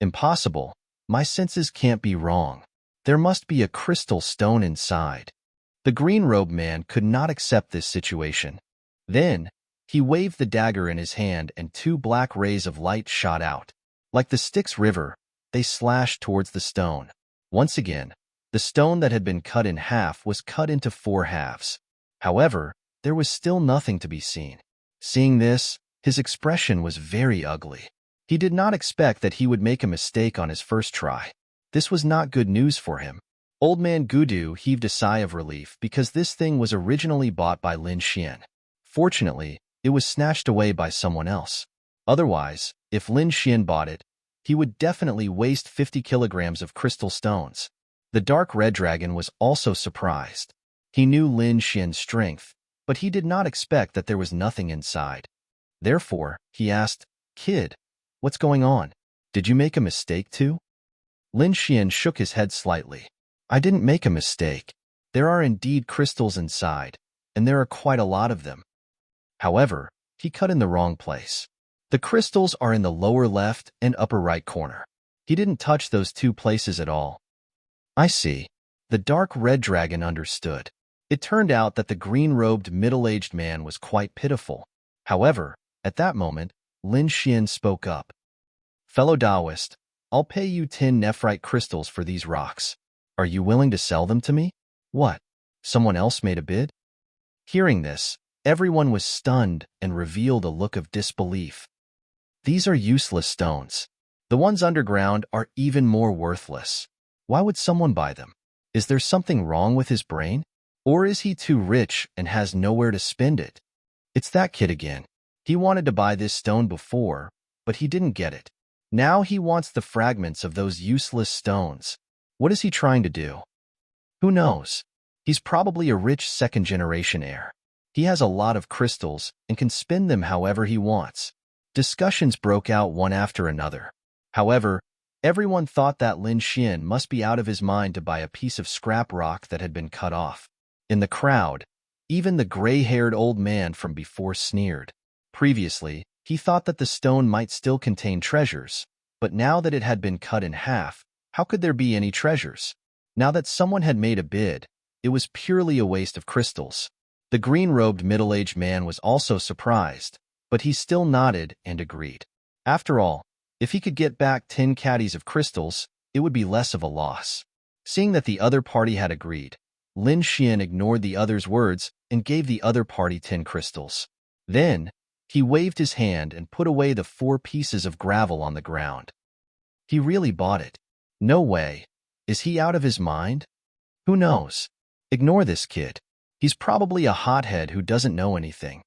"Impossible. My senses can't be wrong. There must be a crystal stone inside." The green-robed man could not accept this situation. Then, he waved the dagger in his hand and two black rays of light shot out. Like the Styx River, they slashed towards the stone. Once again, the stone that had been cut in half was cut into 4 halves. However, there was still nothing to be seen. Seeing this, his expression was very ugly. He did not expect that he would make a mistake on his first try. This was not good news for him. Old Man Gudu heaved a sigh of relief because this thing was originally bought by Lin Xian. Fortunately, it was snatched away by someone else. Otherwise, if Lin Xian bought it, he would definitely waste 50 kilograms of crystal stones. The dark red dragon was also surprised. He knew Lin Xian's strength, but he did not expect that there was nothing inside. Therefore, he asked, "Kid, what's going on? Did you make a mistake too?" Lin Xian shook his head slightly. "I didn't make a mistake. There are indeed crystals inside, and there are quite a lot of them. However, he cut in the wrong place. The crystals are in the lower left and upper right corner. He didn't touch those two places at all. I see. The dark red dragon understood. It turned out that the green-robed middle-aged man was quite pitiful. However, at that moment, Lin Xian spoke up. Fellow Taoist, I'll pay you 10 nephrite crystals for these rocks. Are you willing to sell them to me? What? Someone else made a bid? Hearing this, everyone was stunned and revealed a look of disbelief. These are useless stones. The ones underground are even more worthless. Why would someone buy them? Is there something wrong with his brain? Or is he too rich and has nowhere to spend it? It's that kid again. He wanted to buy this stone before, but he didn't get it. Now he wants the fragments of those useless stones. What is he trying to do? Who knows? He's probably a rich second-generation heir. He has a lot of crystals and can spend them however he wants. Discussions broke out one after another. However, everyone thought that Lin Xian must be out of his mind to buy a piece of scrap rock that had been cut off. In the crowd, even the gray-haired old man from before sneered. Previously, he thought that the stone might still contain treasures, but now that it had been cut in half, how could there be any treasures? Now that someone had made a bid, it was purely a waste of crystals. The green-robed middle-aged man was also surprised, but he still nodded and agreed. After all, if he could get back 10 caddies of crystals, it would be less of a loss. Seeing that the other party had agreed, Lin Xian ignored the other's words and gave the other party 10 crystals. Then, he waved his hand and put away the 4 pieces of gravel on the ground. He really bought it. No way. Is he out of his mind? Who knows? Ignore this kid. He's probably a hothead who doesn't know anything.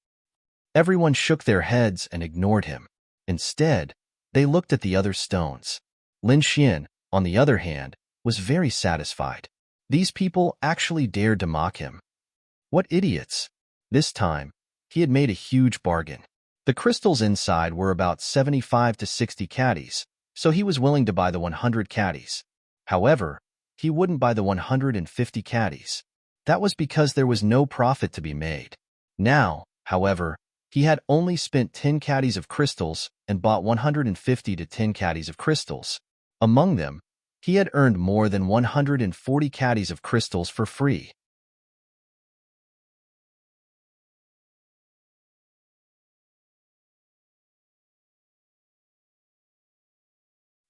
Everyone shook their heads and ignored him. Instead, they looked at the other stones. Lin Xian, on the other hand, was very satisfied. These people actually dared to mock him. What idiots! This time, he had made a huge bargain. The crystals inside were about 75 to 60 caddies, so he was willing to buy the 100 caddies. However, he wouldn't buy the 150 caddies. That was because there was no profit to be made. Now, however, he had only spent 10 caddies of crystals and bought 150 to 10 caddies of crystals. Among them, he had earned more than 140 caddies of crystals for free.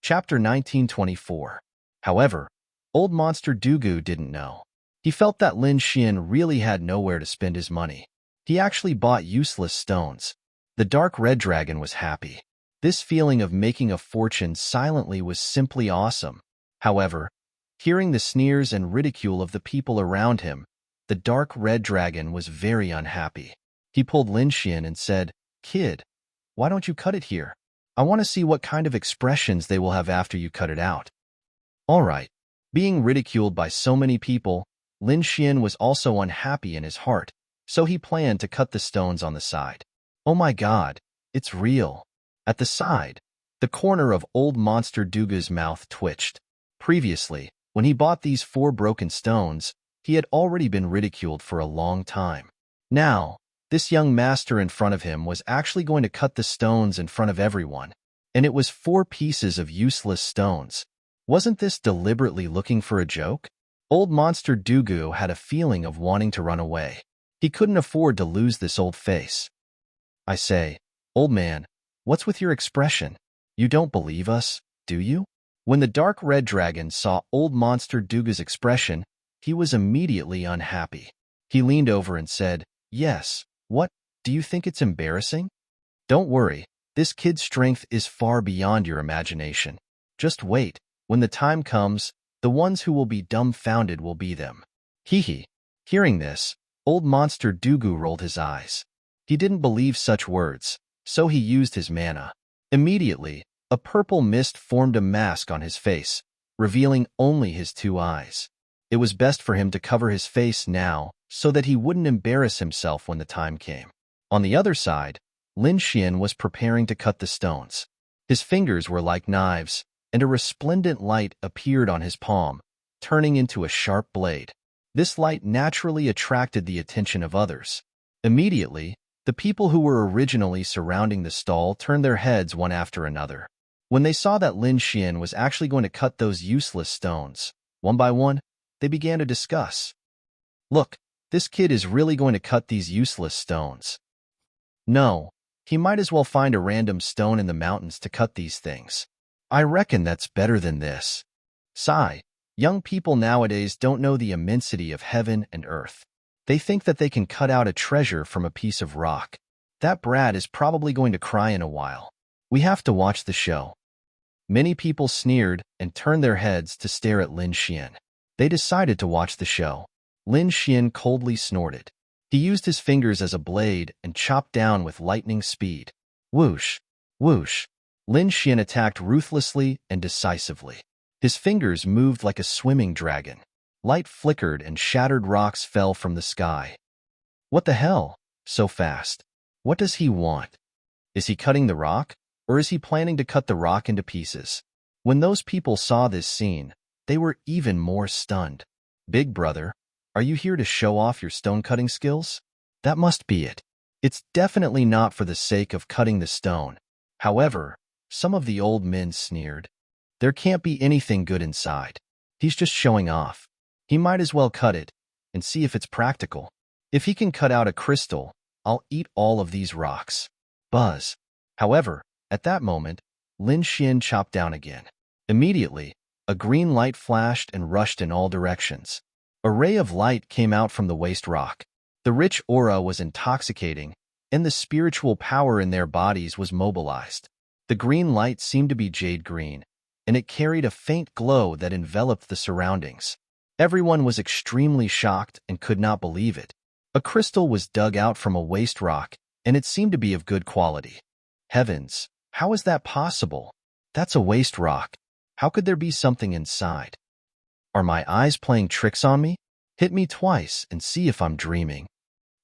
Chapter 1924. However, old monster Dugu didn't know. He felt that Lin Xian really had nowhere to spend his money. He actually bought useless stones. The dark red dragon was happy. This feeling of making a fortune silently was simply awesome. However, hearing the sneers and ridicule of the people around him, the dark red dragon was very unhappy. He pulled Lin Xian and said, "Kid, why don't you cut it here? I want to see what kind of expressions they will have after you cut it out." All right. Being ridiculed by so many people, Lin Xian was also unhappy in his heart, so he planned to cut the stones on the side. Oh my God, it's real. At the side, the corner of old monster Duga's mouth twitched. Previously, when he bought these 4 broken stones, he had already been ridiculed for a long time. Now, this young master in front of him was actually going to cut the stones in front of everyone, and it was 4 pieces of useless stones. Wasn't this deliberately looking for a joke? Old monster Dugu had a feeling of wanting to run away. He couldn't afford to lose this old face. I say, old man, what's with your expression? You don't believe us, do you? When the dark red dragon saw old monster Duga's expression, he was immediately unhappy. He leaned over and said, "Yes, what, do you think it's embarrassing? Don't worry, this kid's strength is far beyond your imagination. Just wait, when the time comes, the ones who will be dumbfounded will be them." Hee. Hearing this, old monster Dugu rolled his eyes. He didn't believe such words, so he used his mana. Immediately, a purple mist formed a mask on his face, revealing only his 2 eyes. It was best for him to cover his face now so that he wouldn't embarrass himself when the time came. On the other side, Lin Xian was preparing to cut the stones. His fingers were like knives, and a resplendent light appeared on his palm, turning into a sharp blade. This light naturally attracted the attention of others. Immediately, the people who were originally surrounding the stall turned their heads one after another. When they saw that Lin Xian was actually going to cut those useless stones, one by one, they began to discuss. Look, this kid is really going to cut these useless stones. No, he might as well find a random stone in the mountains to cut these things. I reckon that's better than this. Sigh, young people nowadays don't know the immensity of heaven and earth. They think that they can cut out a treasure from a piece of rock. That brat is probably going to cry in a while. We have to watch the show. Many people sneered and turned their heads to stare at Lin Xian. They decided to watch the show. Lin Xian coldly snorted. He used his fingers as a blade and chopped down with lightning speed. Whoosh, whoosh. Lin Xian attacked ruthlessly and decisively. His fingers moved like a swimming dragon. Light flickered and shattered rocks fell from the sky. What the hell? So fast. What does he want? Is he cutting the rock, or is he planning to cut the rock into pieces? When those people saw this scene, they were even more stunned. Big brother, are you here to show off your stone-cutting skills? That must be it. It's definitely not for the sake of cutting the stone. However, some of the old men sneered. There can't be anything good inside. He's just showing off. He might as well cut it and see if it's practical. If he can cut out a crystal, I'll eat all of these rocks. Buzz. However, at that moment, Lin Xian chopped down again. Immediately, a green light flashed and rushed in all directions. A ray of light came out from the waste rock. The rich aura was intoxicating, and the spiritual power in their bodies was mobilized. The green light seemed to be jade green, and it carried a faint glow that enveloped the surroundings. Everyone was extremely shocked and could not believe it. A crystal was dug out from a waste rock, and it seemed to be of good quality. Heavens, how is that possible? That's a waste rock. How could there be something inside? Are my eyes playing tricks on me? Hit me twice and see if I'm dreaming.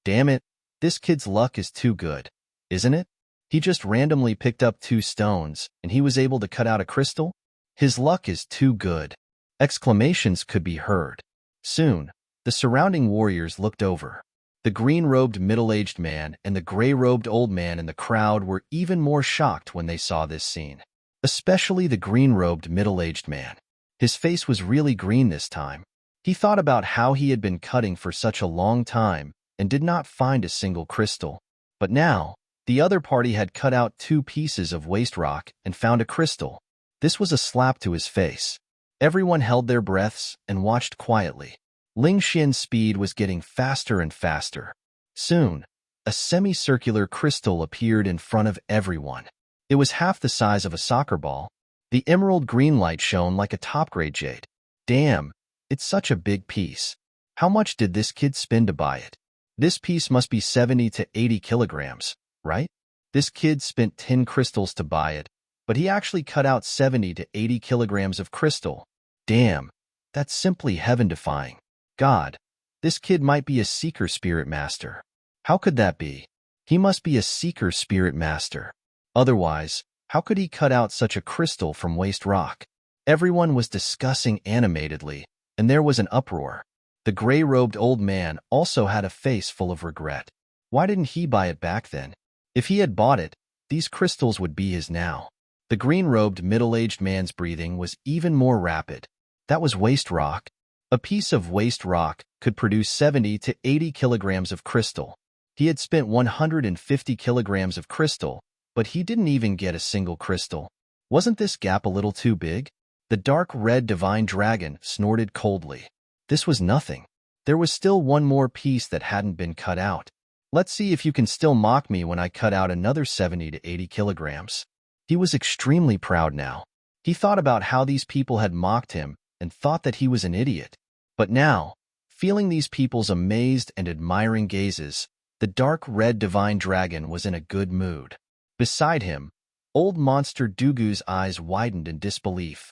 Damn it, this kid's luck is too good, isn't it? He just randomly picked up 2 stones, and he was able to cut out a crystal? His luck is too good. Exclamations could be heard. Soon, the surrounding warriors looked over. The green-robed middle-aged man and the gray-robed old man in the crowd were even more shocked when they saw this scene. Especially the green-robed middle-aged man. His face was really green this time. He thought about how he had been cutting for such a long time and did not find a single crystal. But now, the other party had cut out 2 pieces of waste rock and found a crystal. This was a slap to his face. Everyone held their breaths and watched quietly. Ling Xian's speed was getting faster and faster. Soon, a semicircular crystal appeared in front of everyone. It was half the size of a soccer ball. The emerald green light shone like a top-grade jade. Damn, it's such a big piece. How much did this kid spend to buy it? This piece must be 70 to 80 kilograms, right? This kid spent 10 crystals to buy it, but he actually cut out 70 to 80 kilograms of crystal. Damn, that's simply heaven-defying. God, this kid might be a seeker spirit master. How could that be? He must be a seeker spirit master. Otherwise, how could he cut out such a crystal from waste rock? Everyone was discussing animatedly, and there was an uproar. The gray-robed old man also had a face full of regret. Why didn't he buy it back then? If he had bought it, these crystals would be his now. The green-robed middle-aged man's breathing was even more rapid. That was waste rock. A piece of waste rock could produce 70 to 80 kilograms of crystal. He had spent 150 kilograms of crystal, but he didn't even get a single crystal. Wasn't this gap a little too big? The dark red divine dragon snorted coldly. This was nothing. There was still one more piece that hadn't been cut out. Let's see if you can still mock me when I cut out another 70 to 80 kilograms. He was extremely proud now. He thought about how these people had mocked him and thought that he was an idiot. But now, feeling these people's amazed and admiring gazes, the dark red divine dragon was in a good mood. Beside him, old monster Dugu's eyes widened in disbelief.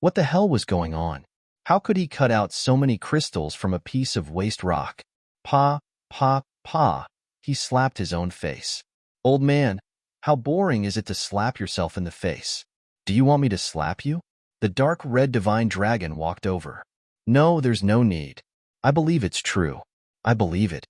What the hell was going on? How could he cut out so many crystals from a piece of waste rock? Pa, pa, pa, he slapped his own face. Old man, how boring is it to slap yourself in the face? Do you want me to slap you? The dark red divine dragon walked over. No, there's no need. I believe it's true. I believe it.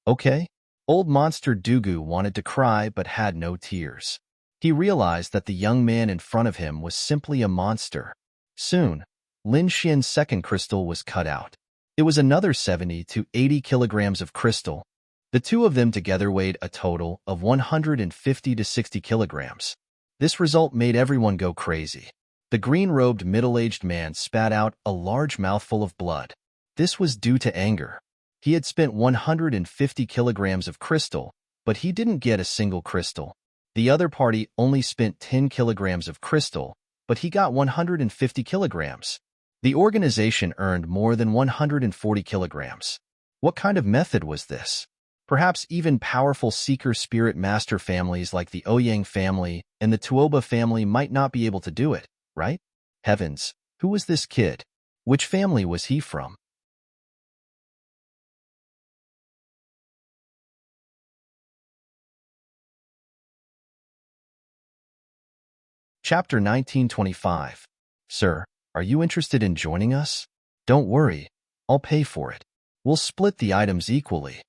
Okay? Old Monster Dugu wanted to cry but had no tears. He realized that the young man in front of him was simply a monster. Soon, Lin Xian's second crystal was cut out. It was another 70 to 80 kilograms of crystal. The two of them together weighed a total of 150 to 60 kilograms. This result made everyone go crazy. The green-robed middle-aged man spat out a large mouthful of blood. This was due to anger. He had spent 150 kilograms of crystal, but he didn't get a single crystal. The other party only spent 10 kilograms of crystal, but he got 150 kilograms. The organization earned more than 140 kilograms. What kind of method was this? Perhaps even powerful Seeker Spirit Master families like the Ouyang family and the Tuoba family might not be able to do it, right? Heavens, who was this kid? Which family was he from? Chapter 1925. Sir, are you interested in joining us? Don't worry, I'll pay for it. We'll split the items equally.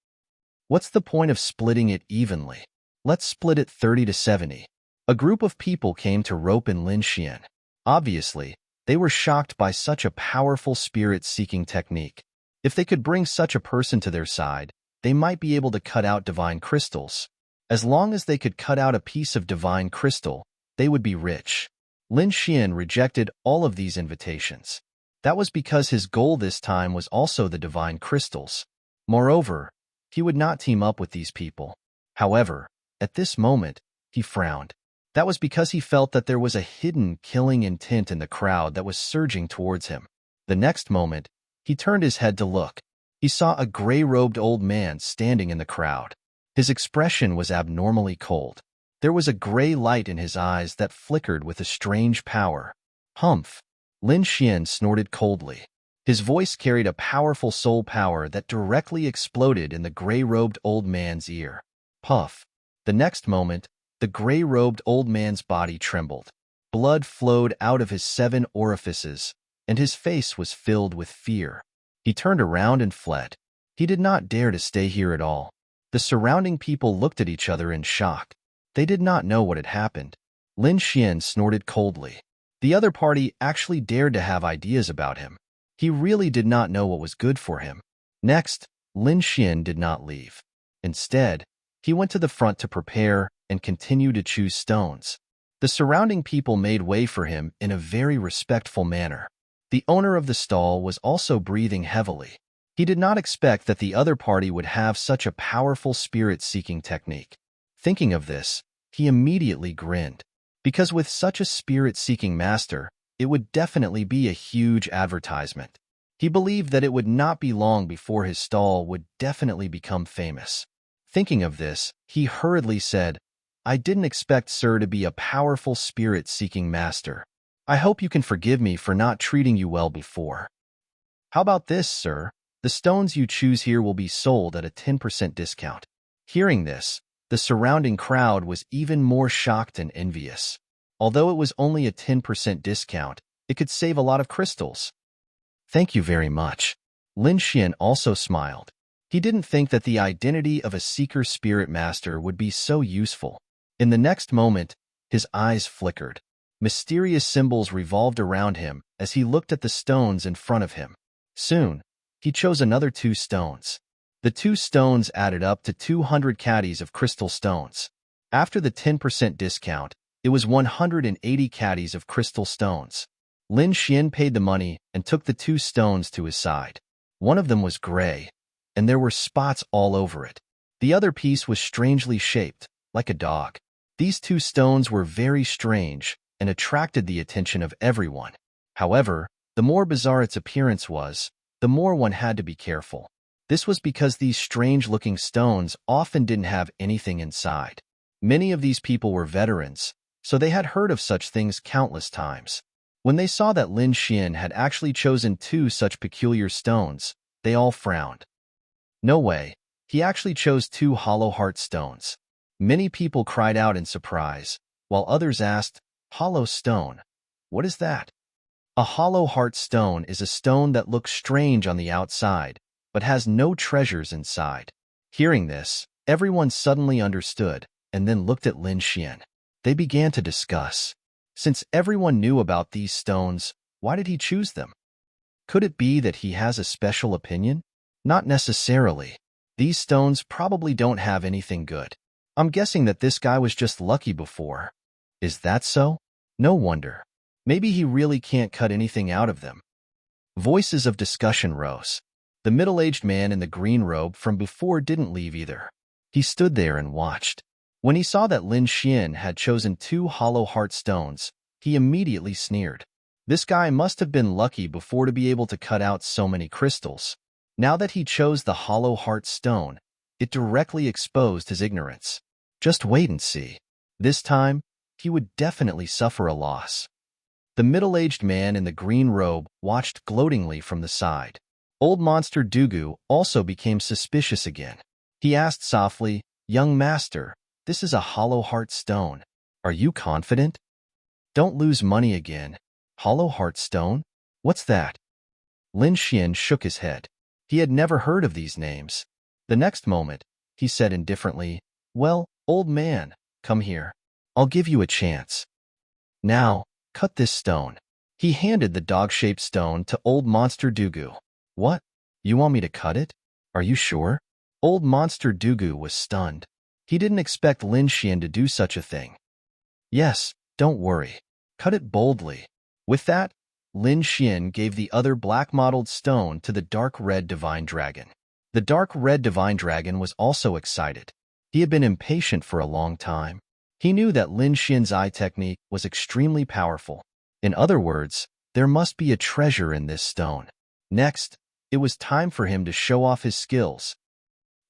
What's the point of splitting it evenly? Let's split it 30 to 70. A group of people came to rope in Lin Xian. Obviously, they were shocked by such a powerful spirit-seeking technique. If they could bring such a person to their side, they might be able to cut out divine crystals. As long as they could cut out a piece of divine crystal, they would be rich. Lin Xian rejected all of these invitations. That was because his goal this time was also the divine crystals. Moreover, he would not team up with these people. However, at this moment, he frowned. That was because he felt that there was a hidden killing intent in the crowd that was surging towards him. The next moment, he turned his head to look. He saw a gray-robed old man standing in the crowd. His expression was abnormally cold. There was a gray light in his eyes that flickered with a strange power. Humph! Lin Xian snorted coldly. His voice carried a powerful soul power that directly exploded in the gray-robed old man's ear. Puff! The next moment, the gray-robed old man's body trembled. Blood flowed out of his 7 orifices, and his face was filled with fear. He turned around and fled. He did not dare to stay here at all. The surrounding people looked at each other in shock. They did not know what had happened. Lin Xian snorted coldly. The other party actually dared to have ideas about him. He really did not know what was good for him. Next, Lin Xian did not leave. Instead, he went to the front to prepare and continue to choose stones. The surrounding people made way for him in a very respectful manner. The owner of the stall was also breathing heavily. He did not expect that the other party would have such a powerful spirit-seeking technique. Thinking of this, he immediately grinned. Because with such a spirit-seeking master, it would definitely be a huge advertisement. He believed that it would not be long before his stall would definitely become famous. Thinking of this, he hurriedly said, I didn't expect Sir to be a powerful spirit-seeking master. I hope you can forgive me for not treating you well before. How about this, sir? The stones you choose here will be sold at a 10% discount. Hearing this, the surrounding crowd was even more shocked and envious. Although it was only a 10% discount, it could save a lot of crystals. Thank you very much. Lin Xian also smiled. He didn't think that the identity of a Seeker Spirit Master would be so useful. In the next moment, his eyes flickered. Mysterious symbols revolved around him as he looked at the stones in front of him. Soon, he chose another 2 stones. The 2 stones added up to 200 caddies of crystal stones. After the 10% discount, it was 180 caddies of crystal stones. Lin Xian paid the money and took the 2 stones to his side. One of them was gray, and there were spots all over it. The other piece was strangely shaped, like a dog. These 2 stones were very strange and attracted the attention of everyone. However, the more bizarre its appearance was, the more one had to be careful. This was because these strange-looking stones often didn't have anything inside. Many of these people were veterans, so they had heard of such things countless times. When they saw that Lin Xian had actually chosen 2 such peculiar stones, they all frowned. No way, he actually chose 2 hollow heart stones. Many people cried out in surprise, while others asked, Hollow stone, what is that? A hollow heart stone is a stone that looks strange on the outside, but has no treasures inside. Hearing this, everyone suddenly understood and then looked at Lin Xian. They began to discuss. Since everyone knew about these stones, why did he choose them? Could it be that he has a special opinion? Not necessarily. These stones probably don't have anything good. I'm guessing that this guy was just lucky before. Is that so? No wonder. Maybe he really can't cut anything out of them. Voices of discussion rose. The middle-aged man in the green robe from before didn't leave either. He stood there and watched. When he saw that Lin Xian had chosen 2 hollow heart stones, he immediately sneered. This guy must have been lucky before to be able to cut out so many crystals. Now that he chose the hollow heart stone, it directly exposed his ignorance. Just wait and see. This time, he would definitely suffer a loss. The middle-aged man in the green robe watched gloatingly from the side. Old Monster Dugu also became suspicious again. He asked softly, "Young master, this is a hollow heart stone. Are you confident? Don't lose money again. Hollow heart stone? What's that?" Lin Xian shook his head. He had never heard of these names. The next moment, he said indifferently, "Well, old man, come here. I'll give you a chance. Now, cut this stone." He handed the dog-shaped stone to Old Monster Dugu. "What? You want me to cut it? Are you sure?" Old Monster Dugu was stunned. He didn't expect Lin Xian to do such a thing. "Yes, don't worry. Cut it boldly." With that, Lin Xian gave the other black-mottled stone to the dark red divine dragon. The dark red divine dragon was also excited. He had been impatient for a long time. He knew that Lin Xian's eye technique was extremely powerful. In other words, there must be a treasure in this stone. Next, it was time for him to show off his skills.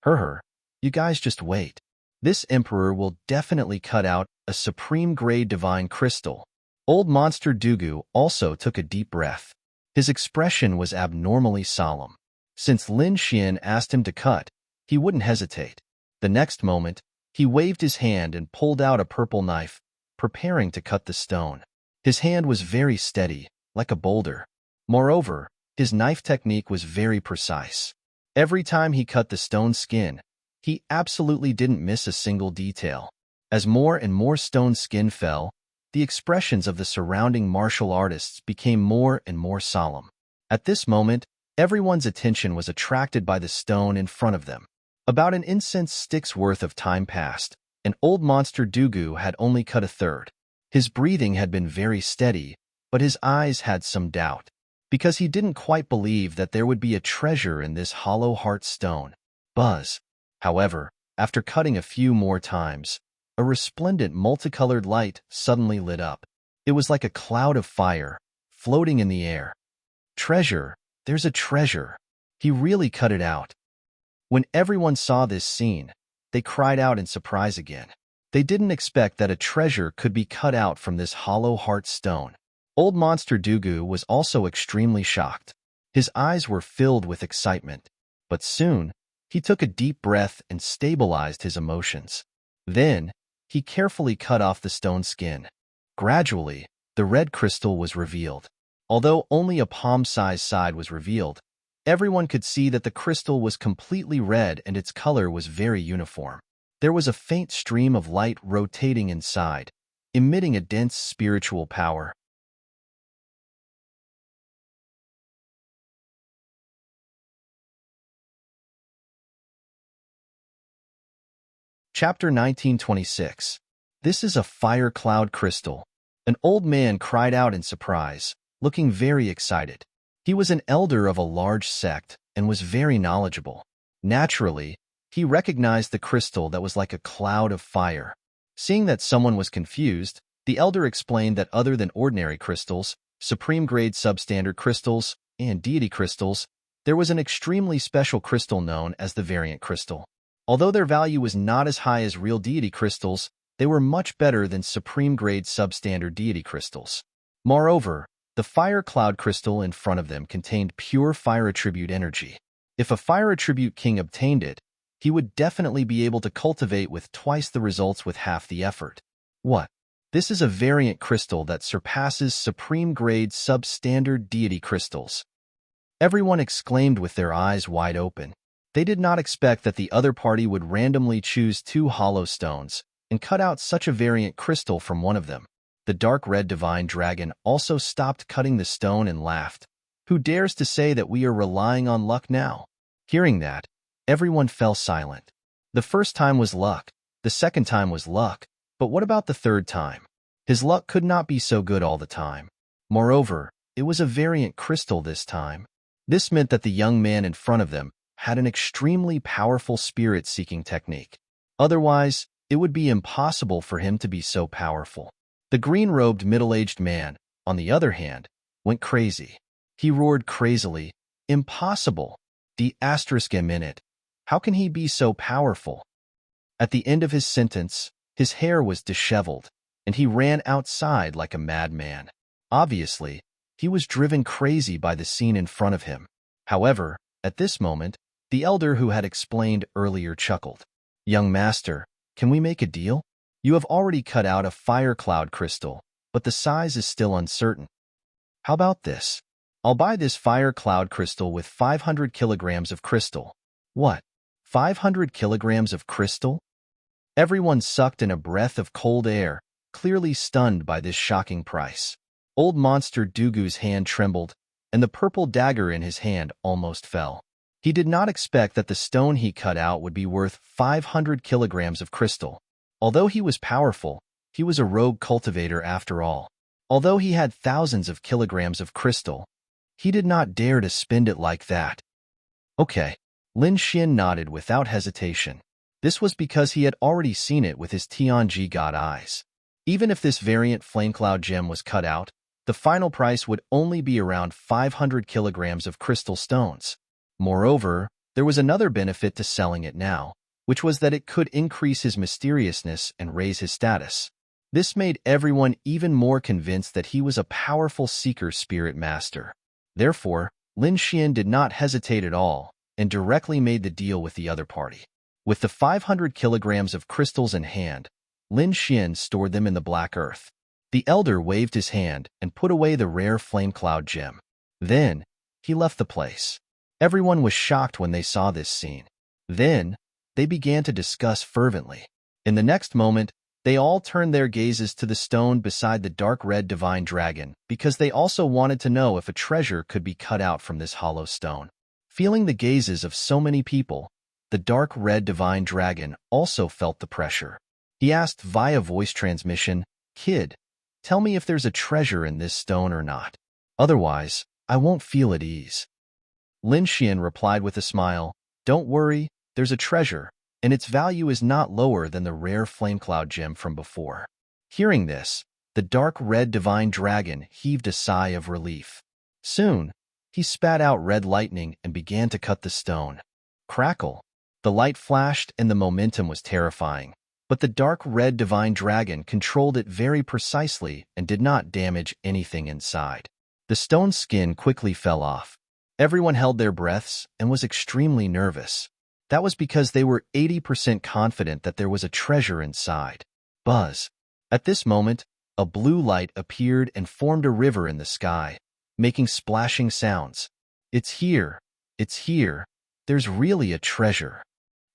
You guys just wait. This emperor will definitely cut out a supreme-grade divine crystal. Old Monster Dugu also took a deep breath. His expression was abnormally solemn. Since Lin Xian asked him to cut, he wouldn't hesitate. The next moment, he waved his hand and pulled out a purple knife, preparing to cut the stone. His hand was very steady, like a boulder. Moreover, his knife technique was very precise. Every time he cut the stone skin, he absolutely didn't miss a single detail. As more and more stone skin fell, the expressions of the surrounding martial artists became more and more solemn. At this moment, everyone's attention was attracted by the stone in front of them. About an incense stick's worth of time passed, and Old Monster Dugu had only cut a third. His breathing had been very steady, but his eyes had some doubt, because he didn't quite believe that there would be a treasure in this hollow heart stone. Buzz. However, after cutting a few more times, a resplendent multicolored light suddenly lit up. It was like a cloud of fire, floating in the air. Treasure! There's a treasure! He really cut it out. When everyone saw this scene, they cried out in surprise again. They didn't expect that a treasure could be cut out from this hollow heart stone. Old Monster Dugu was also extremely shocked. His eyes were filled with excitement, but soon, he took a deep breath and stabilized his emotions. Then, he carefully cut off the stone skin. Gradually, the red crystal was revealed. Although only a palm-sized side was revealed, everyone could see that the crystal was completely red and its color was very uniform. There was a faint stream of light rotating inside, emitting a dense spiritual power. Chapter 1926. This is a fire cloud crystal. An old man cried out in surprise, looking very excited. He was an elder of a large sect and was very knowledgeable. Naturally, he recognized the crystal that was like a cloud of fire. Seeing that someone was confused, the elder explained that other than ordinary crystals, supreme-grade substandard crystals, and deity crystals, there was an extremely special crystal known as the variant crystal. Although their value was not as high as real deity crystals, they were much better than supreme-grade substandard deity crystals. Moreover, the fire cloud crystal in front of them contained pure fire attribute energy. If a fire attribute king obtained it, he would definitely be able to cultivate with twice the results with half the effort. What? This is a variant crystal that surpasses supreme-grade substandard deity crystals. Everyone exclaimed with their eyes wide open. They did not expect that the other party would randomly choose 2 hollow stones and cut out such a variant crystal from one of them. The dark red divine dragon also stopped cutting the stone and laughed. Who dares to say that we are relying on luck now? Hearing that, everyone fell silent. The first time was luck, the second time was luck, but what about the third time? His luck could not be so good all the time. Moreover, it was a variant crystal this time. This meant that the young man in front of them had an extremely powerful spirit-seeking technique. Otherwise, it would be impossible for him to be so powerful. The green-robed middle-aged man, on the other hand, went crazy. He roared crazily, "Impossible! The***** minute. How can he be so powerful?" At the end of his sentence, his hair was disheveled, and he ran outside like a madman. Obviously, he was driven crazy by the scene in front of him. However, at this moment, the elder who had explained earlier chuckled. "Young master, can we make a deal? You have already cut out a fire cloud crystal, but the size is still uncertain. How about this? I'll buy this fire cloud crystal with 500 kilograms of crystal." "What? 500 kilograms of crystal?" Everyone sucked in a breath of cold air, clearly stunned by this shocking price. Old Monster Dugu's hand trembled, and the purple dagger in his hand almost fell. He did not expect that the stone he cut out would be worth 500 kilograms of crystal. Although he was powerful, he was a rogue cultivator after all. Although he had thousands of kilograms of crystal, he did not dare to spend it like that. "Okay." Lin Xian nodded without hesitation. This was because he had already seen it with his Tianji God eyes. Even if this variant flamecloud gem was cut out, the final price would only be around 500 kilograms of crystal stones. Moreover, there was another benefit to selling it now, which was that it could increase his mysteriousness and raise his status. This made everyone even more convinced that he was a powerful seeker spirit master. Therefore, Lin Xian did not hesitate at all and directly made the deal with the other party. With the 500 kilograms of crystals in hand, Lin Xian stored them in the black earth. The elder waved his hand and put away the rare flame cloud gem. Then, he left the place. Everyone was shocked when they saw this scene. Then, they began to discuss fervently. In the next moment, they all turned their gazes to the stone beside the dark red divine dragon because they also wanted to know if a treasure could be cut out from this hollow stone. Feeling the gazes of so many people, the dark red divine dragon also felt the pressure. He asked via voice transmission, "Kid, tell me if there's a treasure in this stone or not. Otherwise, I won't feel at ease." Lin Xian replied with a smile, "Don't worry, there's a treasure, and its value is not lower than the rare flamecloud gem from before." Hearing this, the dark red divine dragon heaved a sigh of relief. Soon, he spat out red lightning and began to cut the stone. Crackle! The light flashed and the momentum was terrifying, but the dark red divine dragon controlled it very precisely and did not damage anything inside. The stone's skin quickly fell off. Everyone held their breaths and was extremely nervous. That was because they were 80% confident that there was a treasure inside. Buzz! At this moment, a blue light appeared and formed a river in the sky, making splashing sounds. "It's here! It's here! There's really a treasure!"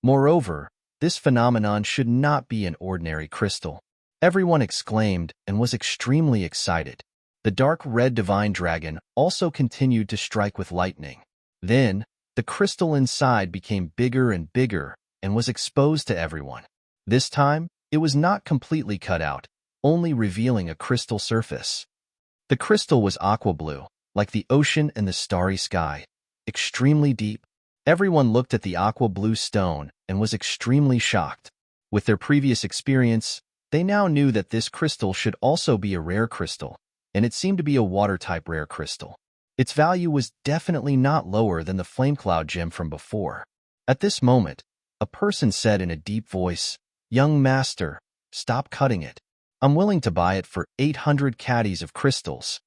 Moreover, this phenomenon should not be an ordinary crystal. Everyone exclaimed and was extremely excited. The dark red divine dragon also continued to strike with lightning. Then, the crystal inside became bigger and bigger and was exposed to everyone. This time, it was not completely cut out, only revealing a crystal surface. The crystal was aqua blue, like the ocean and the starry sky, extremely deep. Everyone looked at the aqua blue stone and was extremely shocked. With their previous experience, they now knew that this crystal should also be a rare crystal, and it seemed to be a water-type rare crystal. Its value was definitely not lower than the flamecloud gem from before. At this moment, a person said in a deep voice, "Young master, stop cutting it. I'm willing to buy it for 800 caddies of crystals."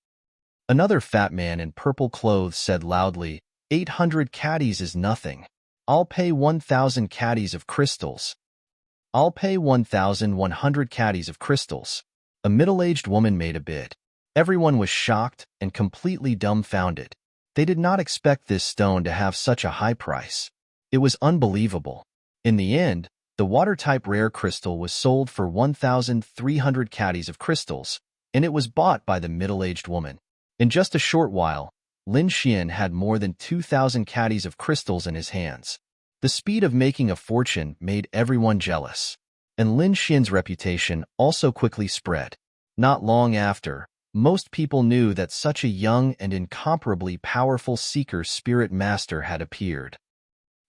Another fat man in purple clothes said loudly, 800 caddies is nothing. I'll pay 1,000 caddies of crystals. I'll pay 1,100 caddies of crystals." A middle-aged woman made a bid. Everyone was shocked and completely dumbfounded. They did not expect this stone to have such a high price. It was unbelievable. In the end, the water-type rare crystal was sold for 1,300 caddies of crystals, and it was bought by the middle-aged woman. In just a short while, Lin Xian had more than 2,000 caddies of crystals in his hands. The speed of making a fortune made everyone jealous, and Lin Xian's reputation also quickly spread. Not long after, most people knew that such a young and incomparably powerful seeker spirit master had appeared.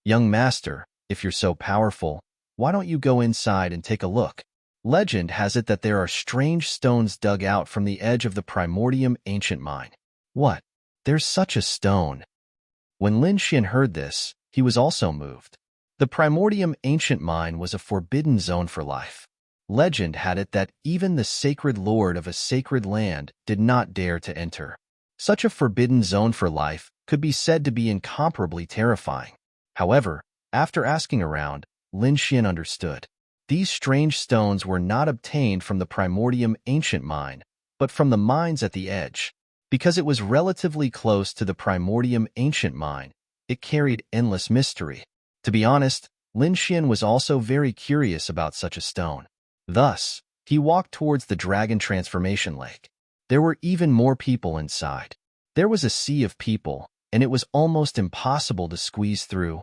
Young master, if you're so powerful, why don't you go inside and take a look? Legend has it that there are strange stones dug out from the edge of the primordium ancient mine. What? There's such a stone. When Lin Xian heard this, he was also moved. The primordium ancient mine was a forbidden zone for life. Legend had it that even the sacred lord of a sacred land did not dare to enter. Such a forbidden zone for life could be said to be incomparably terrifying. However, after asking around, Lin Xian understood. These strange stones were not obtained from the primordium ancient mine, but from the mines at the edge. Because it was relatively close to the primordium ancient mine, it carried endless mystery. To be honest, Lin Xian was also very curious about such a stone. Thus, he walked towards the dragon transformation lake. There were even more people inside. There was a sea of people, and it was almost impossible to squeeze through.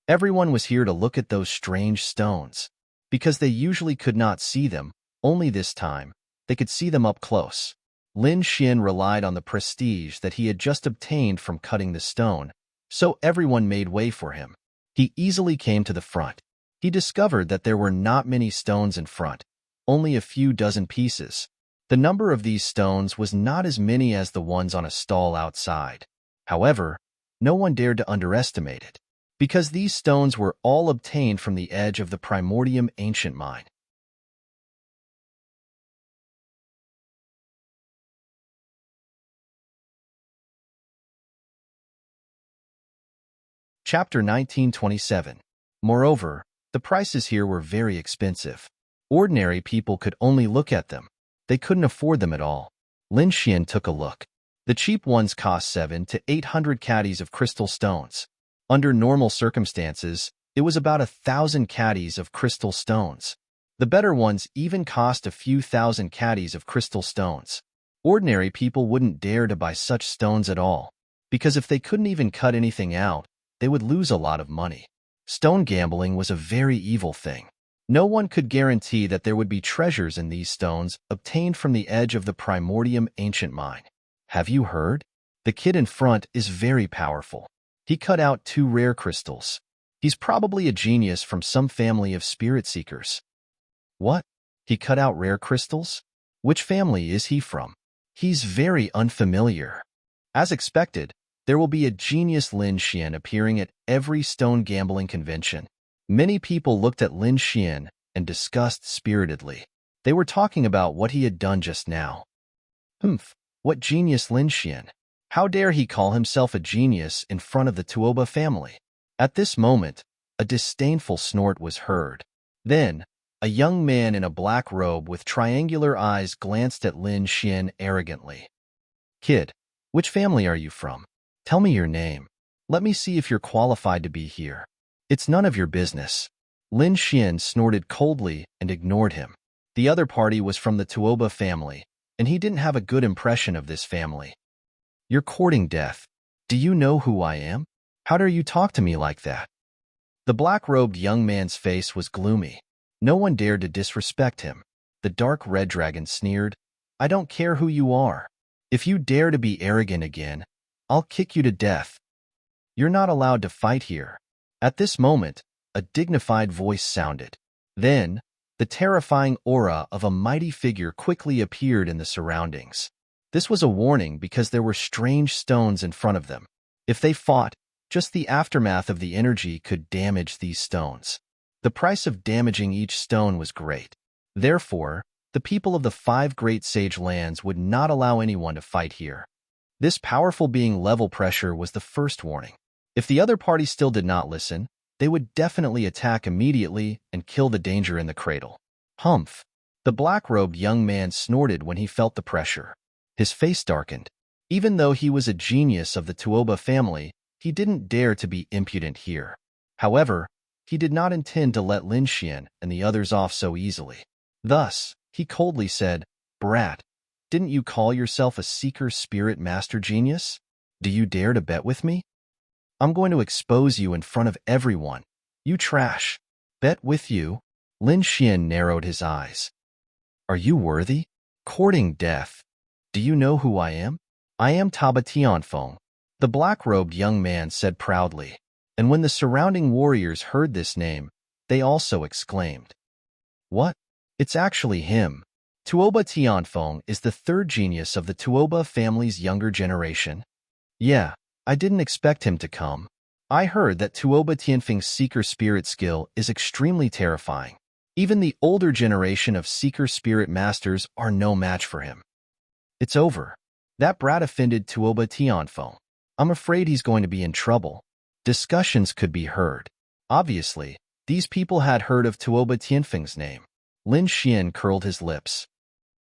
Everyone was here to look at those strange stones. Because they usually could not see them, only this time, they could see them up close. Lin Xian relied on the prestige that he had just obtained from cutting the stone, so everyone made way for him. He easily came to the front. He discovered that there were not many stones in front, only a few dozen pieces. The number of these stones was not as many as the ones on a stall outside. However, no one dared to underestimate it, because these stones were all obtained from the edge of the primordium ancient mine. Chapter 1927. Moreover, the prices here were very expensive. Ordinary people could only look at them. They couldn't afford them at all. Lin Xian took a look. The cheap ones cost 700 to 800 caddies of crystal stones. Under normal circumstances, it was about 1,000 caddies of crystal stones. The better ones even cost a few thousand caddies of crystal stones. Ordinary people wouldn't dare to buy such stones at all, because if they couldn't even cut anything out, they would lose a lot of money. Stone gambling was a very evil thing. No one could guarantee that there would be treasures in these stones obtained from the edge of the primordium ancient mine. Have you heard? The kid in front is very powerful. He cut out 2 rare crystals. He's probably a genius from some family of spirit seekers. What? He cut out rare crystals? Which family is he from? He's very unfamiliar. As expected, there will be a genius Lin Xian appearing at every stone gambling convention. Many people looked at Lin Xian and discussed spiritedly. They were talking about what he had done just now. What genius Lin Xian? How dare he call himself a genius in front of the Tuoba family? At this moment, a disdainful snort was heard. Then, a young man in a black robe with triangular eyes glanced at Lin Xian arrogantly. Kid, which family are you from? Tell me your name. Let me see if you're qualified to be here. It's none of your business. Lin Xian snorted coldly and ignored him. The other party was from the Tuoba family, and he didn't have a good impression of this family. You're courting death. Do you know who I am? How dare you talk to me like that? The black-robed young man's face was gloomy. No one dared to disrespect him. The dark red dragon sneered, I don't care who you are. If you dare to be arrogant again, I'll kick you to death. You're not allowed to fight here. At this moment, a dignified voice sounded. Then, the terrifying aura of a mighty figure quickly appeared in the surroundings. This was a warning because there were strange stones in front of them. If they fought, just the aftermath of the energy could damage these stones. The price of damaging each stone was great. Therefore, the people of the 5 great sage lands would not allow anyone to fight here. This powerful being level pressure was the first warning. If the other party still did not listen, they would definitely attack immediately and kill the danger in the cradle. Humph! The black-robed young man snorted when he felt the pressure. His face darkened. Even though he was a genius of the Tuoba family, he didn't dare to be impudent here. However, he did not intend to let Lin Xian and the others off so easily. Thus, he coldly said, "Brat, didn't you call yourself a seeker spirit master genius? Do you dare to bet with me? I'm going to expose you in front of everyone. You trash. Bet with you?" Lin Xian narrowed his eyes. "Are you worthy? Courting death. Do you know who I am? I am Taba Tianfeng," the black-robed young man said proudly. And when the surrounding warriors heard this name, they also exclaimed, "What? It's actually him. Tuoba Tianfeng is the third genius of the Tuoba family's younger generation." "Yeah, I didn't expect him to come. I heard that Tuoba Tianfeng's seeker spirit skill is extremely terrifying. Even the older generation of seeker spirit masters are no match for him." "It's over. That brat offended Tuoba Tianfeng. I'm afraid he's going to be in trouble." Discussions could be heard. Obviously, these people had heard of Tuoba Tianfeng's name. Lin Xian curled his lips.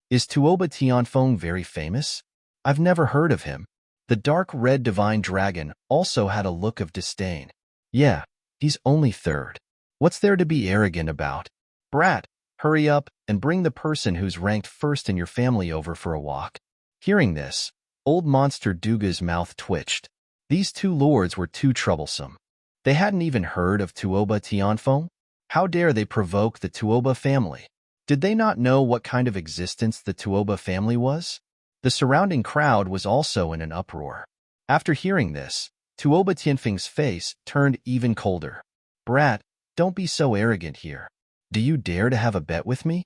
"Is Tuoba Tianfeng very famous? I've never heard of him." The dark red divine dragon also had a look of disdain. "Yeah, he's only third. What's there to be arrogant about? Brat, hurry up and bring the person who's ranked first in your family over for a walk." Hearing this, old monster Duga's mouth twitched. These two lords were too troublesome. They hadn't even heard of Tuoba Tianfeng. How dare they provoke the Tuoba family? Did they not know what kind of existence the Tuoba family was? The surrounding crowd was also in an uproar. After hearing this, Tuoba Tianfeng's face turned even colder. "Brat, don't be so arrogant here. Do you dare to have a bet with me?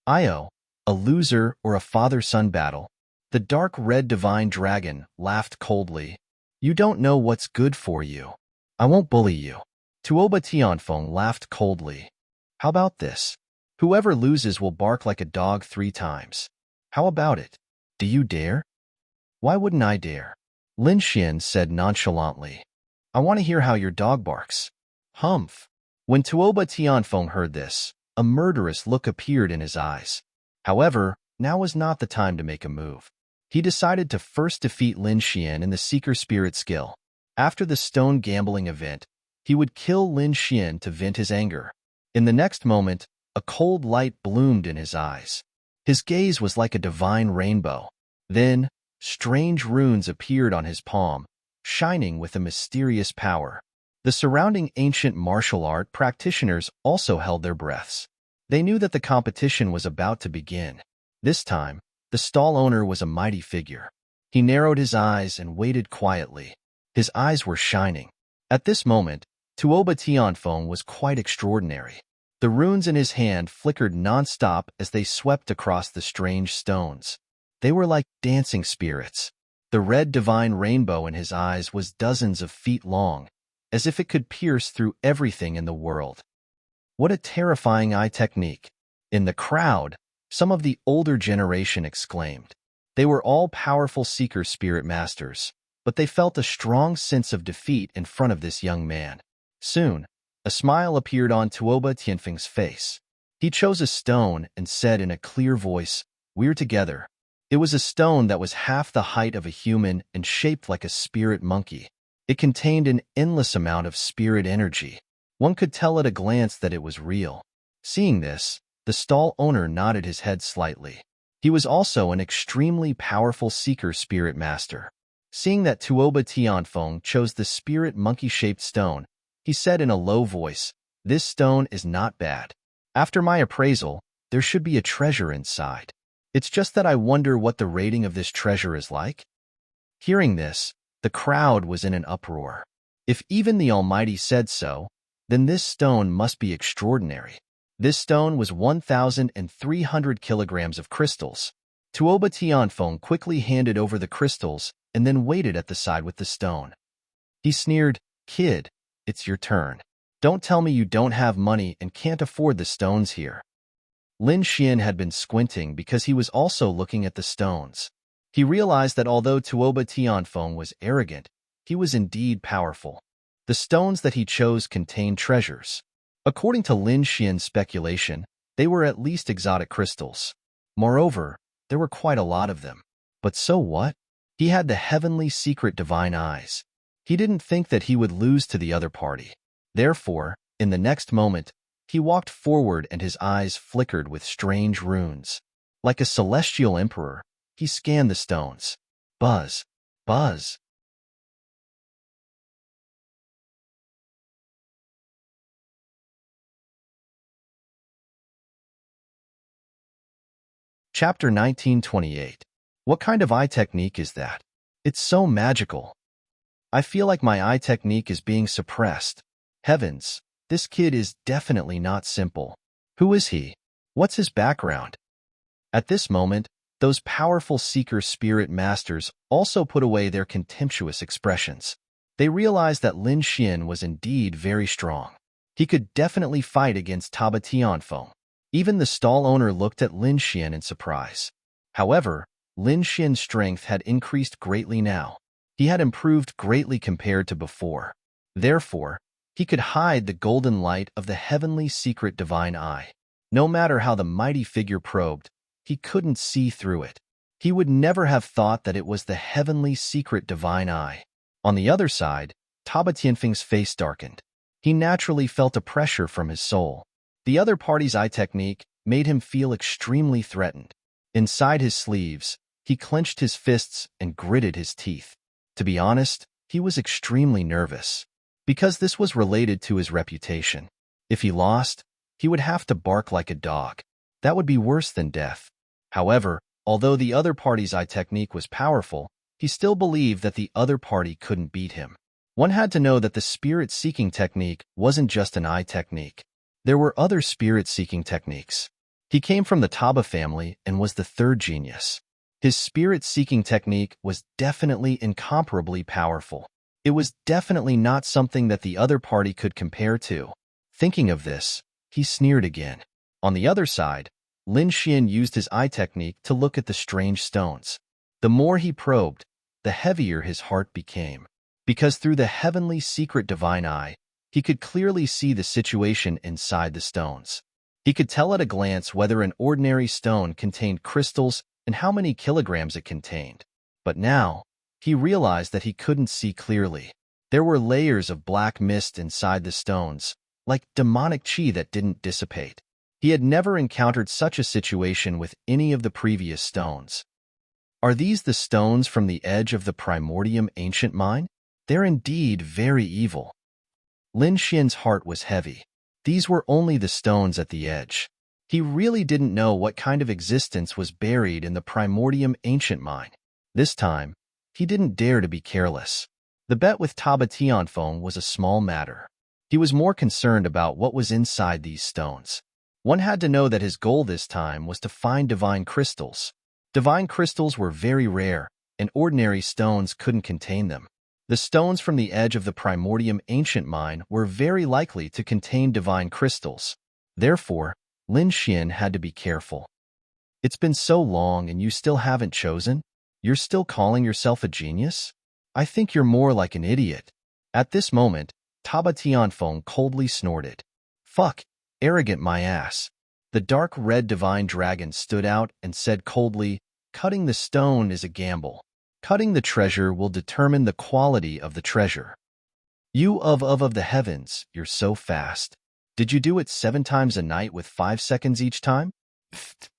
Io, a loser or a father-son battle?" The dark red divine dragon laughed coldly. "You don't know what's good for you. I won't bully you." Tuoba Tianfeng laughed coldly. "How about this? Whoever loses will bark like a dog 3 times. How about it? Do you dare?" "Why wouldn't I dare?" Lin Xian said nonchalantly. "I want to hear how your dog barks." Humph. When Tuoba Tianfeng heard this, a murderous look appeared in his eyes. However, now was not the time to make a move. He decided to first defeat Lin Xian in the Seeker Spirit skill. After the stone gambling event, he would kill Lin Xian to vent his anger. In the next moment, a cold light bloomed in his eyes. His gaze was like a divine rainbow. Then, strange runes appeared on his palm, shining with a mysterious power. The surrounding ancient martial art practitioners also held their breaths. They knew that the competition was about to begin. This time, the stall owner was a mighty figure. He narrowed his eyes and waited quietly. His eyes were shining. At this moment, Tuoba Tianfeng was quite extraordinary. The runes in his hand flickered non-stop as they swept across the strange stones. They were like dancing spirits. The red divine rainbow in his eyes was dozens of feet long, as if it could pierce through everything in the world. What a terrifying eye technique! In the crowd, some of the older generation exclaimed. They were all powerful seeker spirit masters, but they felt a strong sense of defeat in front of this young man. Soon, a smile appeared on Tuoba Tianfeng's face. He chose a stone and said in a clear voice, "We're together." It was a stone that was half the height of a human and shaped like a spirit monkey. It contained an endless amount of spirit energy. One could tell at a glance that it was real. Seeing this, the stall owner nodded his head slightly. He was also an extremely powerful seeker spirit master. Seeing that Tuoba Tianfeng chose the spirit monkey-shaped stone, he said in a low voice, "This stone is not bad. After my appraisal, there should be a treasure inside. It's just that I wonder what the rating of this treasure is like." Hearing this, the crowd was in an uproar. If even the Almighty said so, then this stone must be extraordinary. This stone was 1,300 kilograms of crystals. Tuoba Tianfeng quickly handed over the crystals and then waited at the side with the stone. He sneered, "Kid, it's your turn. Don't tell me you don't have money and can't afford the stones here." Lin Xian had been squinting because he was also looking at the stones. He realized that although Tuoba Tianfeng was arrogant, he was indeed powerful. The stones that he chose contained treasures. According to Lin Xian's speculation, they were at least exotic crystals. Moreover, there were quite a lot of them. But so what? He had the heavenly secret divine eyes. He didn't think that he would lose to the other party. Therefore, in the next moment, he walked forward and his eyes flickered with strange runes. Like a celestial emperor, he scanned the stones. Buzz, buzz. Chapter 1928. What kind of eye technique is that? It's so magical. I feel like my eye technique is being suppressed. Heavens, this kid is definitely not simple. Who is he? What's his background? At this moment, those powerful seeker spirit masters also put away their contemptuous expressions. They realized that Lin Xian was indeed very strong. He could definitely fight against Taba Tianfeng. Even the stall owner looked at Lin Xian in surprise. However, Lin Xian's strength had increased greatly now. He had improved greatly compared to before. Therefore, he could hide the golden light of the heavenly secret divine eye. No matter how the mighty figure probed, he couldn't see through it. He would never have thought that it was the heavenly secret divine eye. On the other side, Taba Tianfeng's face darkened. He naturally felt a pressure from his soul. The other party's eye technique made him feel extremely threatened. Inside his sleeves, he clenched his fists and gritted his teeth. To be honest, he was extremely nervous, because this was related to his reputation. If he lost, he would have to bark like a dog. That would be worse than death. However, although the other party's eye technique was powerful, he still believed that the other party couldn't beat him. One had to know that the spirit-seeking technique wasn't just an eye technique. There were other spirit-seeking techniques. He came from the Taba family and was the third genius. His spirit-seeking technique was definitely incomparably powerful. It was definitely not something that the other party could compare to. Thinking of this, he sneered again. On the other side, Lin Xian used his eye technique to look at the strange stones. The more he probed, the heavier his heart became. Because through the heavenly secret divine eye, he could clearly see the situation inside the stones. He could tell at a glance whether an ordinary stone contained crystals and how many kilograms it contained. But now, he realized that he couldn't see clearly. There were layers of black mist inside the stones, like demonic chi that didn't dissipate. He had never encountered such a situation with any of the previous stones. Are these the stones from the edge of the primordium ancient mine? They're indeed very evil. Lin Xian's heart was heavy. These were only the stones at the edge. He really didn't know what kind of existence was buried in the primordium ancient mine. This time, he didn't dare to be careless. The bet with Taba Tianfeng was a small matter. He was more concerned about what was inside these stones. One had to know that his goal this time was to find divine crystals. Divine crystals were very rare, and ordinary stones couldn't contain them. The stones from the edge of the primordium ancient mine were very likely to contain divine crystals. Therefore, Lin Xian had to be careful. It's been so long and you still haven't chosen? You're still calling yourself a genius? I think you're more like an idiot. At this moment, Taba Tianfeng coldly snorted. Fuck, arrogant my ass. The dark red divine dragon stood out and said coldly, cutting the stone is a gamble. Cutting the treasure will determine the quality of the treasure. You of the heavens, you're so fast. Did you do it 7 times a night with 5 seconds each time? Pfft.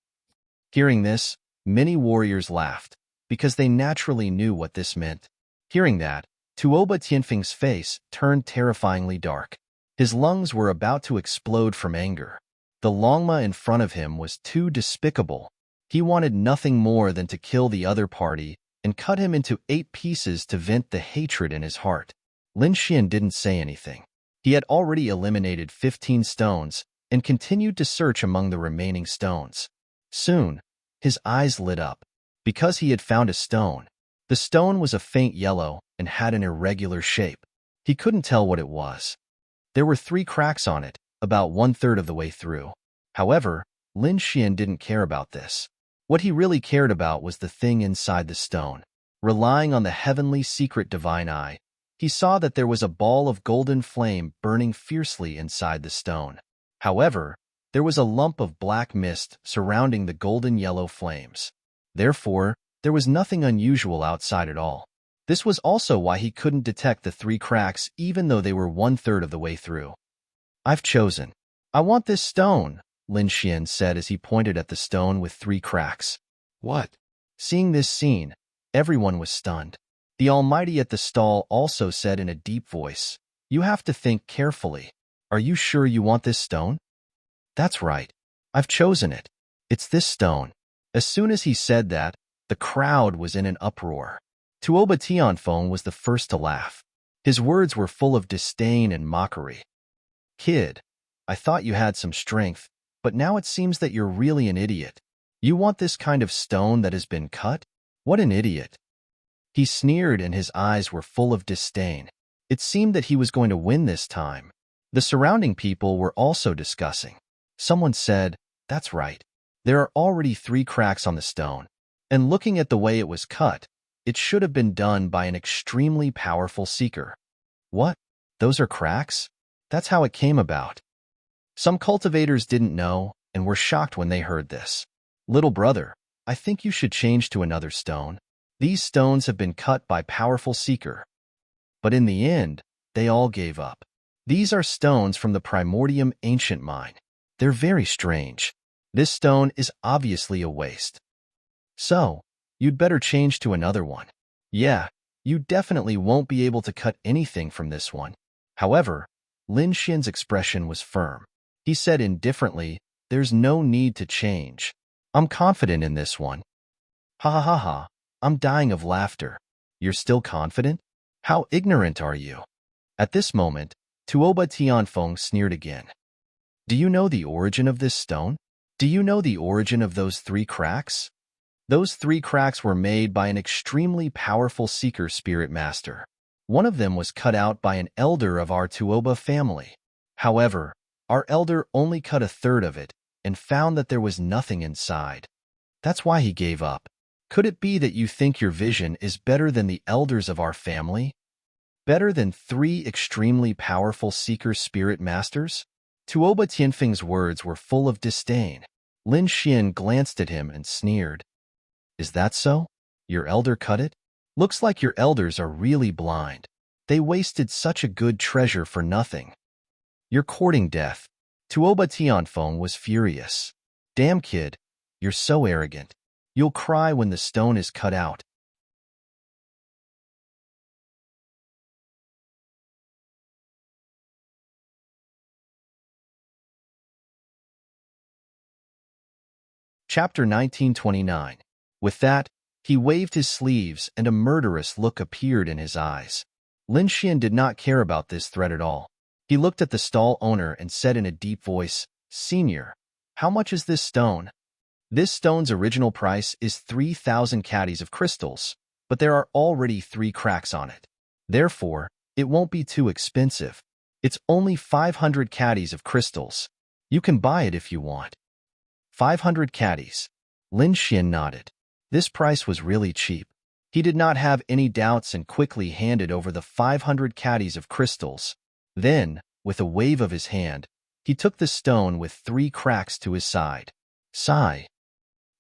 Hearing this, many warriors laughed, because they naturally knew what this meant. Hearing that, Tuoba Tianfeng's face turned terrifyingly dark. His lungs were about to explode from anger. The Longma in front of him was too despicable. He wanted nothing more than to kill the other party and cut him into 8 pieces to vent the hatred in his heart. Lin Xian didn't say anything. He had already eliminated 15 stones and continued to search among the remaining stones. Soon, his eyes lit up. Because he had found a stone. The stone was a faint yellow and had an irregular shape. He couldn't tell what it was. There were 3 cracks on it, about 1/3 of the way through. However, Lin Xian didn't care about this. What he really cared about was the thing inside the stone. Relying on the heavenly secret divine eye, he saw that there was a ball of golden flame burning fiercely inside the stone. However, there was a lump of black mist surrounding the golden yellow flames. Therefore, There was nothing unusual outside at all. This was also why he couldn't detect the 3 cracks even though they were 1/3 of the way through. I've chosen. I want this stone, Lin Xian said as he pointed at the stone with 3 cracks. What? Seeing this scene, everyone was stunned. The Almighty at the stall also said in a deep voice, "You have to think carefully. Are you sure you want this stone?" "That's right. I've chosen it. It's this stone." As soon as he said that, the crowd was in an uproar. Tuoba Tianfeng was the first to laugh. His words were full of disdain and mockery. "Kid, I thought you had some strength, but now it seems that you're really an idiot. You want this kind of stone that has been cut? What an idiot." He sneered and his eyes were full of disdain. It seemed that he was going to win this time. The surrounding people were also discussing. Someone said, "That's right. There are already 3 cracks on the stone. And looking at the way it was cut, it should have been done by an extremely powerful seeker." "What? Those are cracks? That's how it came about." Some cultivators didn't know and were shocked when they heard this. "Little brother, I think you should change to another stone. These stones have been cut by powerful seeker." But in the end, they all gave up. "These are stones from the Primordium ancient mine. They're very strange. This stone is obviously a waste. So, you'd better change to another one. Yeah, you definitely won't be able to cut anything from this one." However, Lin Xian's expression was firm. He said indifferently, "There's no need to change. I'm confident in this one." "Ha ha ha ha, I'm dying of laughter. You're still confident? How ignorant are you?" At this moment, Tuoba Tianfeng sneered again. "Do you know the origin of this stone? Do you know the origin of those 3 cracks? Those 3 cracks were made by an extremely powerful seeker spirit master. One of them was cut out by an elder of our Tuoba family. However, our elder only cut 1/3 of it and found that there was nothing inside. That's why he gave up. Could it be that you think your vision is better than the elders of our family? Better than 3 extremely powerful seeker spirit masters?" Tuoba Tianfeng's words were full of disdain. Lin Xian glanced at him and sneered. "Is that so? Your elder cut it? Looks like your elders are really blind. They wasted such a good treasure for nothing. You're courting death." Tuoba Tianfeng was furious. "Damn kid, you're so arrogant. You'll cry when the stone is cut out." Chapter 1929. With that, he waved his sleeves and a murderous look appeared in his eyes. Lin Xian did not care about this threat at all. He looked at the stall owner and said in a deep voice, "Senior, how much is this stone?" "This stone's original price is 3,000 caddies of crystals, but there are already 3 cracks on it. Therefore, it won't be too expensive. It's only 500 caddies of crystals. You can buy it if you want." 500 caddies. Lin Xian nodded. This price was really cheap. He did not have any doubts and quickly handed over the 500 caddies of crystals. Then, with a wave of his hand, he took the stone with 3 cracks to his side. Sigh.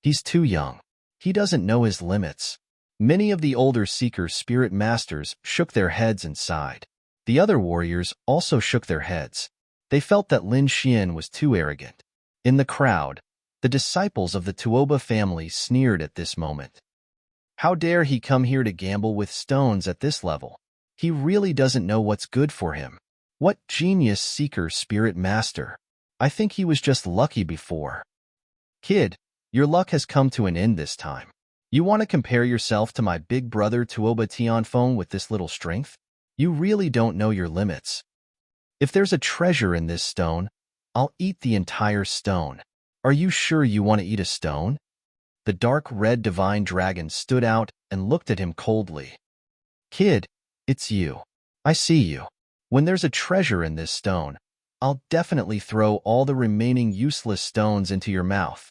He's too young. He doesn't know his limits. Many of the older seeker spirit masters shook their heads and sighed. The other warriors also shook their heads. They felt that Lin Xian was too arrogant. In the crowd, the disciples of the Tuoba family sneered at this moment. How dare he come here to gamble with stones at this level? He really doesn't know what's good for him. What genius seeker spirit master. I think he was just lucky before. Kid, your luck has come to an end this time. You want to compare yourself to my big brother Tuoba Tianfeng with this little strength? You really don't know your limits. If there's a treasure in this stone, I'll eat the entire stone. Are you sure you want to eat a stone? The dark red divine dragon stood out and looked at him coldly. Kid, it's you. I see you. When there's a treasure in this stone, I'll definitely throw all the remaining useless stones into your mouth.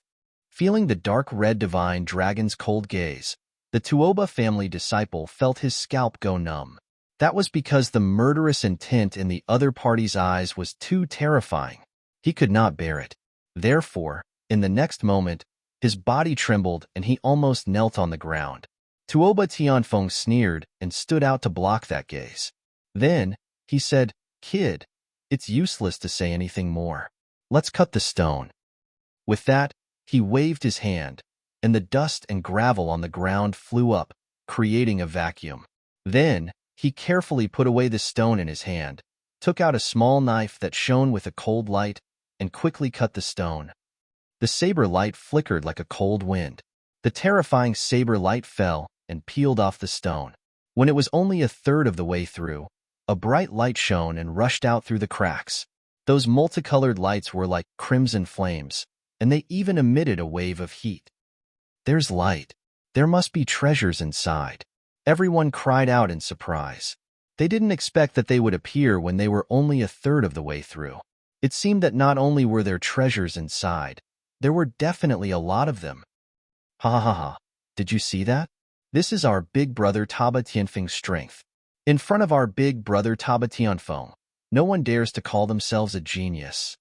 Feeling the dark red divine dragon's cold gaze, the Tuoba family disciple felt his scalp go numb. That was because the murderous intent in the other party's eyes was too terrifying. He could not bear it. Therefore, in the next moment, His body trembled and he almost knelt on the ground. Tuoba Tianfeng sneered and stood out to block that gaze. Then, he said, "Kid, it's useless to say anything more. Let's cut the stone." With that, he waved his hand, and the dust and gravel on the ground flew up, creating a vacuum. Then, he carefully put away the stone in his hand, took out a small knife that shone with a cold light, and quickly cut the stone. The saber light flickered like a cold wind. The terrifying saber light fell and peeled off the stone. When it was only a third of the way through, a bright light shone and rushed out through the cracks. Those multicolored lights were like crimson flames, and they even emitted a wave of heat. "There's light. There must be treasures inside." Everyone cried out in surprise. They didn't expect that they would appear when they were only a third of the way through. It seemed that not only were there treasures inside, there were definitely a lot of them. Ha ha ha ha. Did you see that? This is our big brother Taba Tianfeng's strength. In front of our big brother Taba Tianfeng, no one dares to call themselves a genius.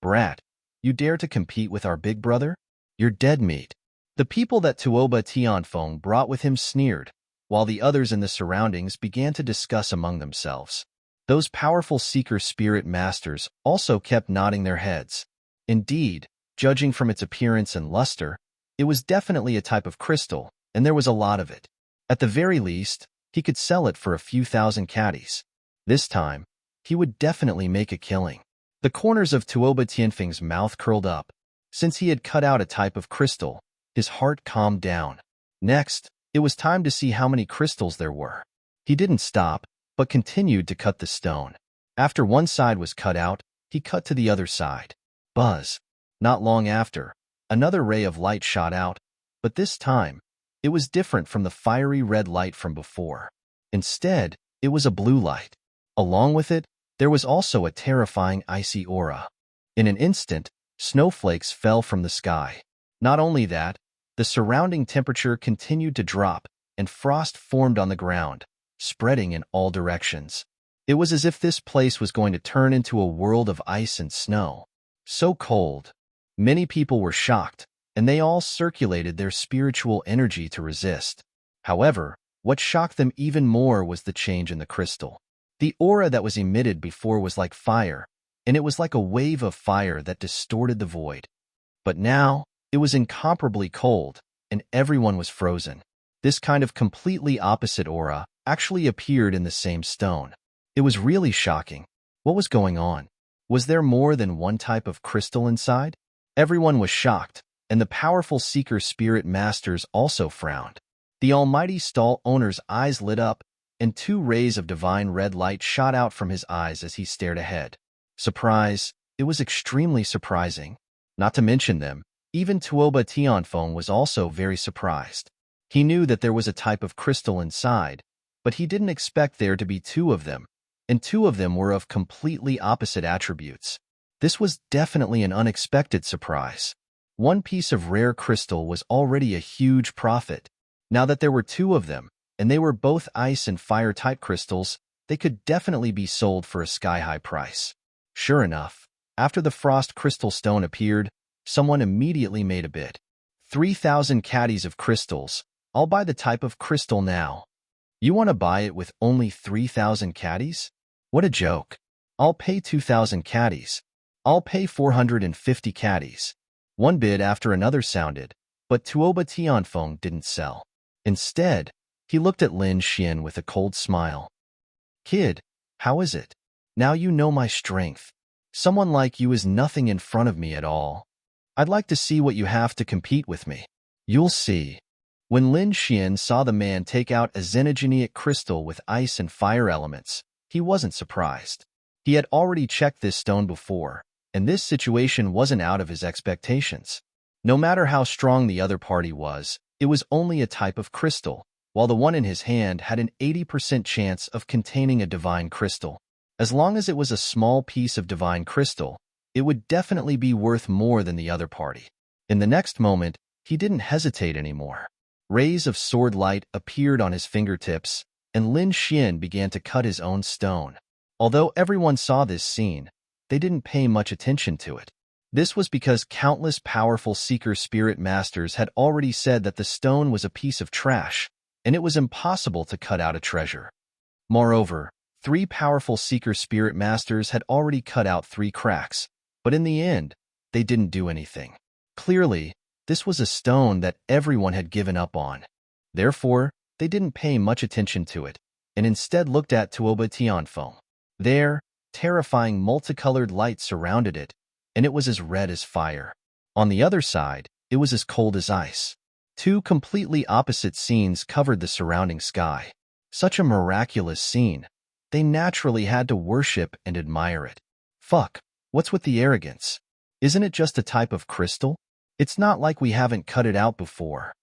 Brat, you dare to compete with our big brother? You're dead meat. The people that Tuoba Tianfeng brought with him sneered, while the others in the surroundings began to discuss among themselves. Those powerful seeker spirit masters also kept nodding their heads. Indeed, judging from its appearance and luster, it was definitely a type of crystal, and there was a lot of it. At the very least, he could sell it for a few thousand caddies. This time, he would definitely make a killing. The corners of Tuoba Tianfeng's mouth curled up. Since he had cut out a type of crystal, his heart calmed down. Next, it was time to see how many crystals there were. He didn't stop, but continued to cut the stone. After one side was cut out, he cut to the other side. Buzz. Not long after, another ray of light shot out, but this time, it was different from the fiery red light from before. Instead, it was a blue light. Along with it, there was also a terrifying icy aura. In an instant, snowflakes fell from the sky. Not only that, the surrounding temperature continued to drop, and frost formed on the ground, spreading in all directions. It was as if this place was going to turn into a world of ice and snow. So cold. Many people were shocked, and they all circulated their spiritual energy to resist. However, what shocked them even more was the change in the crystal. The aura that was emitted before was like fire, and it was like a wave of fire that distorted the void. But now, it was incomparably cold, and everyone was frozen. This kind of completely opposite aura actually appeared in the same stone. It was really shocking. What was going on? Was there more than one type of crystal inside? Everyone was shocked, and the powerful seeker spirit masters also frowned. The almighty stall owner's eyes lit up, and two rays of divine red light shot out from his eyes as he stared ahead. Surprise! It was extremely surprising. Not to mention them, even Tuoba Tianfeng was also very surprised. He knew that there was a type of crystal inside, but he didn't expect there to be two of them, and two of them were of completely opposite attributes. This was definitely an unexpected surprise. One piece of rare crystal was already a huge profit. Now that there were two of them, and they were both ice and fire-type crystals, they could definitely be sold for a sky-high price. Sure enough, after the frost crystal stone appeared, someone immediately made a bid. 3,000 caddies of crystals. I'll buy the type of crystal now. You want to buy it with only 3,000 caddies? What a joke. I'll pay 2,000 caddies. I'll pay 450 caddies. One bid after another sounded, but Tuoba Tianfeng didn't sell. Instead, he looked at Lin Xian with a cold smile. Kid, how is it? Now you know my strength. Someone like you is nothing in front of me at all. I'd like to see what you have to compete with me. You'll see. When Lin Xian saw the man take out a xenogenic crystal with ice and fire elements, he wasn't surprised. He had already checked this stone before, and this situation wasn't out of his expectations. No matter how strong the other party was, it was only a type of crystal, while the one in his hand had an 80% chance of containing a divine crystal. As long as it was a small piece of divine crystal, it would definitely be worth more than the other party. In the next moment, he didn't hesitate anymore. Rays of sword light appeared on his fingertips, and Lin Xian began to cut his own stone. Although everyone saw this scene, they didn't pay much attention to it. This was because countless powerful seeker spirit masters had already said that the stone was a piece of trash, and it was impossible to cut out a treasure. Moreover, 3 powerful seeker spirit masters had already cut out 3 cracks, but in the end, they didn't do anything. Clearly, this was a stone that everyone had given up on. Therefore, they didn't pay much attention to it, and instead looked at Tuoba Tianfeng. There, terrifying multicolored light surrounded it, and it was as red as fire. On the other side, it was as cold as ice. 2 completely opposite scenes covered the surrounding sky. Such a miraculous scene. They naturally had to worship and admire it. Fuck, what's with the arrogance? Isn't it just a type of crystal? It's not like we haven't cut it out before.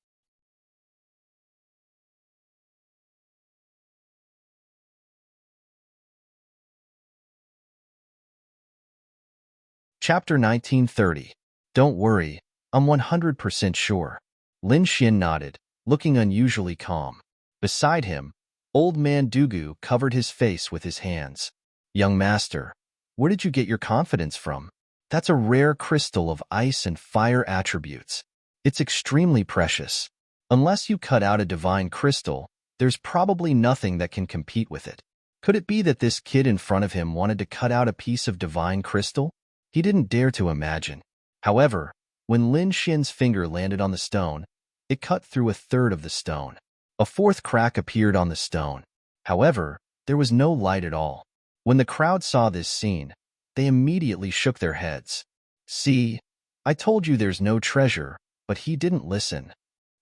Chapter 1930. Don't worry, I'm 100% sure. Lin Xian nodded, looking unusually calm. Beside him, old man Dugu covered his face with his hands. Young master, where did you get your confidence from? That's a rare crystal of ice and fire attributes. It's extremely precious. Unless you cut out a divine crystal, there's probably nothing that can compete with it. Could it be that this kid in front of him wanted to cut out a piece of divine crystal? He didn't dare to imagine. However, when Lin Xian's finger landed on the stone, it cut through a third of the stone. A 4th crack appeared on the stone. However, there was no light at all. When the crowd saw this scene, they immediately shook their heads. See, I told you there's no treasure, but he didn't listen.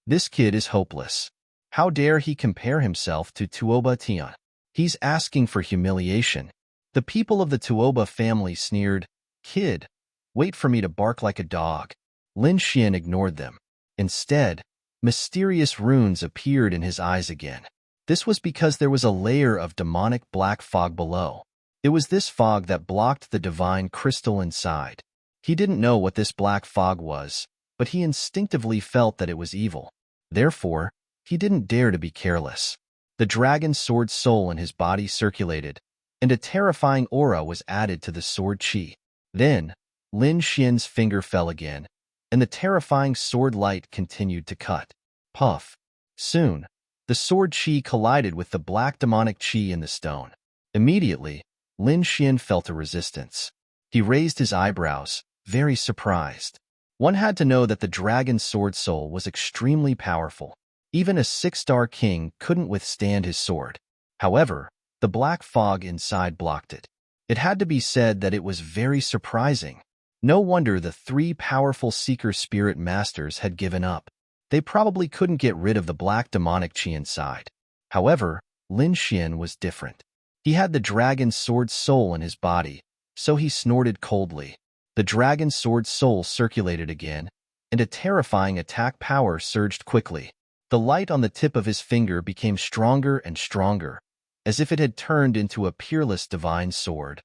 This kid is hopeless. How dare he compare himself to Tuoba Tian? He's asking for humiliation. The people of the Tuoba family sneered, Kid, wait for me to bark like a dog. Lin Xian ignored them. Instead, mysterious runes appeared in his eyes again. This was because there was a layer of demonic black fog below. It was this fog that blocked the divine crystal inside. He didn't know what this black fog was, but he instinctively felt that it was evil. Therefore, he didn't dare to be careless. The dragon sword soul in his body circulated, and a terrifying aura was added to the sword chi. Then, Lin Xian's finger fell again, and the terrifying sword light continued to cut. Puff. Soon, the sword chi collided with the black demonic chi in the stone. Immediately, Lin Xian felt a resistance. He raised his eyebrows, very surprised. One had to know that the dragon sword soul was extremely powerful. Even a 6-star king couldn't withstand his sword. However, the black fog inside blocked it. It had to be said that it was very surprising. No wonder the 3 powerful seeker spirit masters had given up. They probably couldn't get rid of the black demonic chi inside. However, Lin Xian was different. He had the dragon sword soul in his body, so he snorted coldly. The dragon sword soul circulated again, and a terrifying attack power surged quickly. The light on the tip of his finger became stronger and stronger, as if it had turned into a peerless divine sword.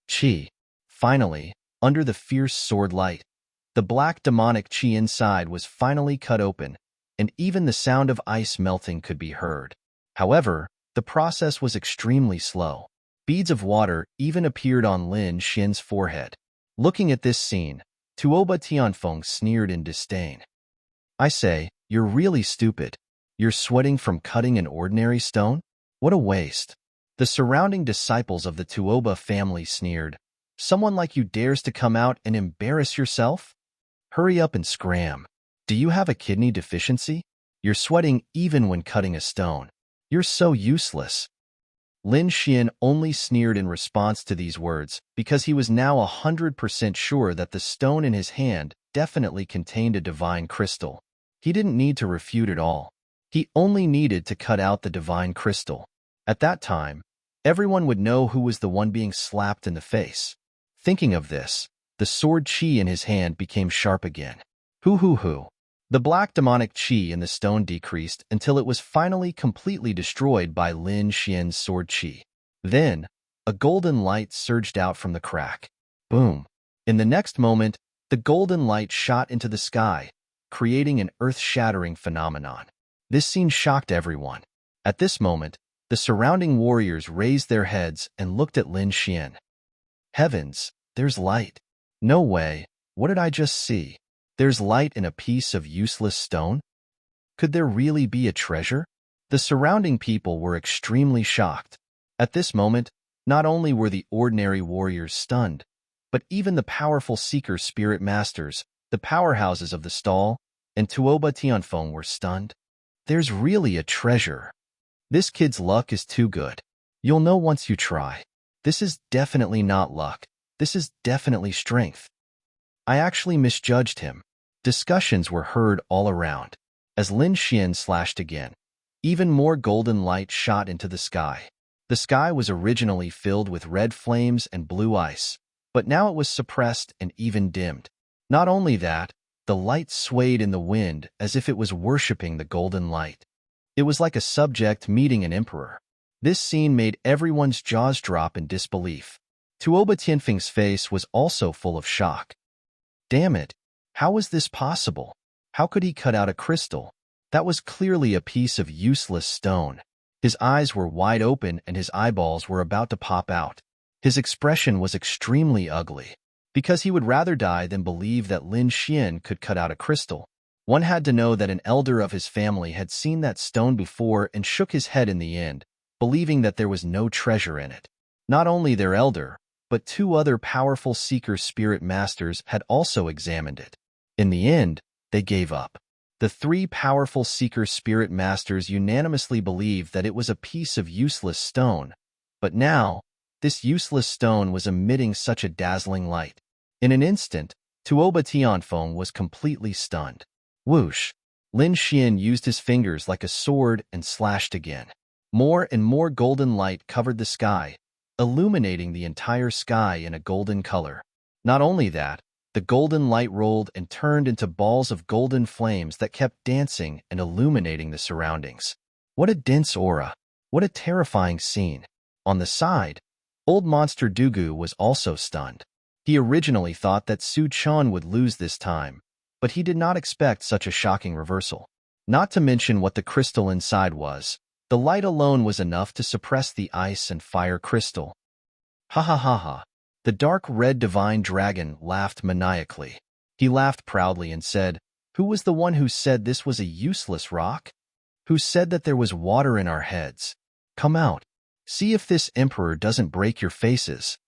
Chi. Finally, under the fierce sword light, the black demonic chi inside was finally cut open, and even the sound of ice melting could be heard. However, the process was extremely slow. Beads of water even appeared on Lin Xian's forehead. Looking at this scene, Tuoba Tianfeng sneered in disdain. I say, you're really stupid. You're sweating from cutting an ordinary stone? What a waste. The surrounding disciples of the Tuoba family sneered. Someone like you dares to come out and embarrass yourself? Hurry up and scram. Do you have a kidney deficiency? You're sweating even when cutting a stone. You're so useless. Lin Xian only sneered in response to these words because he was now 100% sure that the stone in his hand definitely contained a divine crystal. He didn't need to refute it all. He only needed to cut out the divine crystal. At that time, everyone would know who was the one being slapped in the face. Thinking of this, the sword chi in his hand became sharp again. Hoo. The black demonic chi in the stone decreased until it was finally completely destroyed by Lin Xian's sword chi. Then, a golden light surged out from the crack. Boom. In the next moment, the golden light shot into the sky, creating an earth-shattering phenomenon. This scene shocked everyone. At this moment, the surrounding warriors raised their heads and looked at Lin Xian. Heavens, there's light. No way, What did I just see? There's light in a piece of useless stone? Could there really be a treasure? The surrounding people were extremely shocked. At this moment, not only were the ordinary warriors stunned, but even the powerful seeker spirit masters, the powerhouses of the stall, and Tuoba Tianfeng were stunned. There's really a treasure. This kid's luck is too good. You'll know once you try. This is definitely not luck. This is definitely strength. I actually misjudged him. Discussions were heard all around. As Lin Xian slashed again, even more golden light shot into the sky. The sky was originally filled with red flames and blue ice, but now it was suppressed and even dimmed. Not only that, the light swayed in the wind as if it was worshipping the golden light. It was like a subject meeting an emperor. This scene made everyone's jaws drop in disbelief. Tuoba Tianfeng's face was also full of shock. Damn it! How was this possible? How could he cut out a crystal? That was clearly a piece of useless stone. His eyes were wide open and his eyeballs were about to pop out. His expression was extremely ugly, because he would rather die than believe that Lin Xian could cut out a crystal. One had to know that an elder of his family had seen that stone before and shook his head in the end, believing that there was no treasure in it. Not only their elder, but two other powerful seeker spirit masters had also examined it. In the end, they gave up. The three powerful seeker spirit masters unanimously believed that it was a piece of useless stone, but now, this useless stone was emitting such a dazzling light. In an instant, Tuoba Tianfeng was completely stunned. Whoosh! Lin Xian used his fingers like a sword and slashed again. More and more golden light covered the sky, illuminating the entire sky in a golden color. Not only that, the golden light rolled and turned into balls of golden flames that kept dancing and illuminating the surroundings. What a dense aura! What a terrifying scene! On the side, old monster Dugu was also stunned. He originally thought that Su Chan would lose this time, but he did not expect such a shocking reversal. Not to mention what the crystal inside was. The light alone was enough to suppress the ice and fire crystal. Ha ha ha ha. The dark red divine dragon laughed maniacally. He laughed proudly and said, "Who was the one who said this was a useless rock? Who said that there was water in our heads? Come out. See if this emperor doesn't break your faces."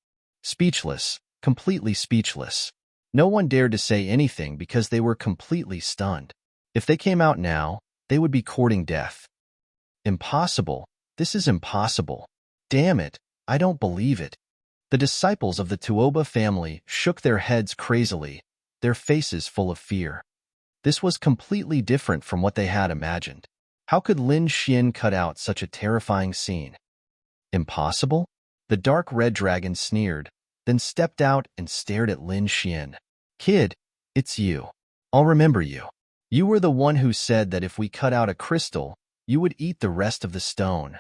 Speechless, completely speechless. No one dared to say anything because they were completely stunned. If they came out now, they would be courting death. Impossible. This is impossible. Damn it, I don't believe it. The disciples of the Tuoba family shook their heads crazily, their faces full of fear. This was completely different from what they had imagined. How could Lin Xian cut out such a terrifying scene? Impossible? The dark red dragon sneered, then stepped out and stared at Lin Xian. "Kid, it's you. I'll remember you. You were the one who said that if we cut out a crystal, you would eat the rest of the stone.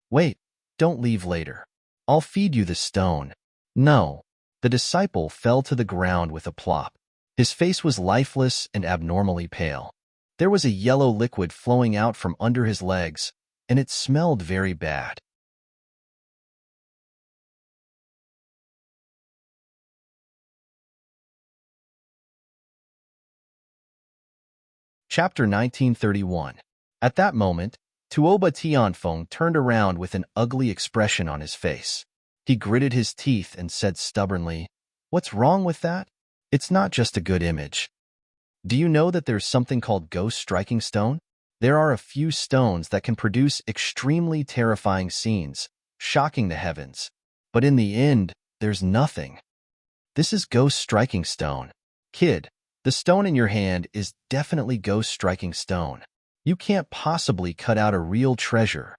Wait, don't leave later. I'll feed you the stone." No. The disciple fell to the ground with a plop. His face was lifeless and abnormally pale. There was a yellow liquid flowing out from under his legs, and it smelled very bad. Chapter 1931. At that moment, Tuoba Tianfeng turned around with an ugly expression on his face. He gritted his teeth and said stubbornly, "What's wrong with that? It's not just a good image. Do you know that there's something called ghost striking stone? There are a few stones that can produce extremely terrifying scenes, shocking the heavens. But in the end, there's nothing. This is ghost striking stone. Kid, the stone in your hand is definitely ghost striking stone. You can't possibly cut out a real treasure."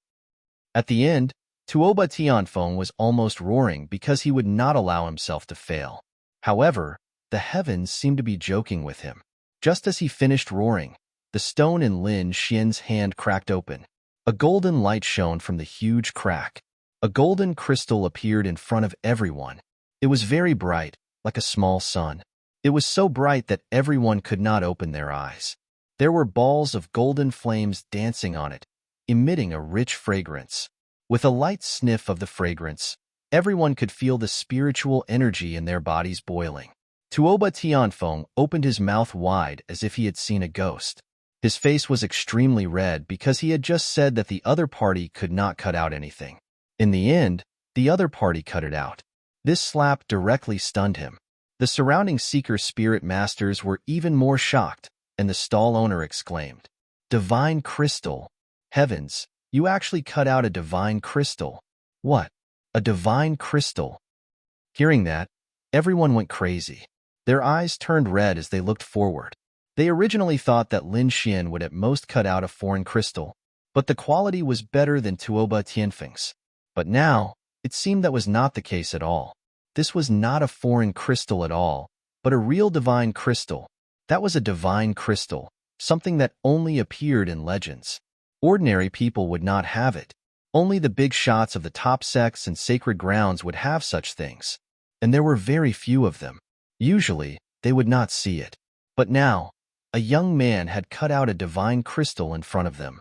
At the end, Tuoba Tianfeng was almost roaring because he would not allow himself to fail. However, the heavens seemed to be joking with him. Just as he finished roaring, the stone in Lin Xian's hand cracked open. A golden light shone from the huge crack. A golden crystal appeared in front of everyone. It was very bright, like a small sun. It was so bright that everyone could not open their eyes. There were balls of golden flames dancing on it, emitting a rich fragrance. With a light sniff of the fragrance, everyone could feel the spiritual energy in their bodies boiling. Tuoba Tianfeng opened his mouth wide as if he had seen a ghost. His face was extremely red because he had just said that the other party could not cut out anything. In the end, the other party cut it out. This slap directly stunned him. The surrounding Seeker Spirit Masters were even more shocked, and the stall owner exclaimed, "Divine crystal! Heavens, you actually cut out a divine crystal! What? A divine crystal?" Hearing that, everyone went crazy. Their eyes turned red as they looked forward. They originally thought that Lin Xian would at most cut out a foreign crystal, but the quality was better than Tuoba Tianfeng's. But now, it seemed that was not the case at all. This was not a foreign crystal at all, but a real divine crystal. That was a divine crystal, something that only appeared in legends. Ordinary people would not have it. Only the big shots of the top sects and sacred grounds would have such things, and there were very few of them. Usually, they would not see it. But now, a young man had cut out a divine crystal in front of them.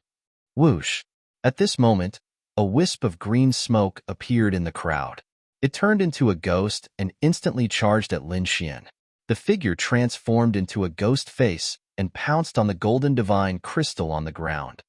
Whoosh! At this moment, a wisp of green smoke appeared in the crowd. It turned into a ghost and instantly charged at Lin Xian. The figure transformed into a ghost face and pounced on the golden divine crystal on the ground.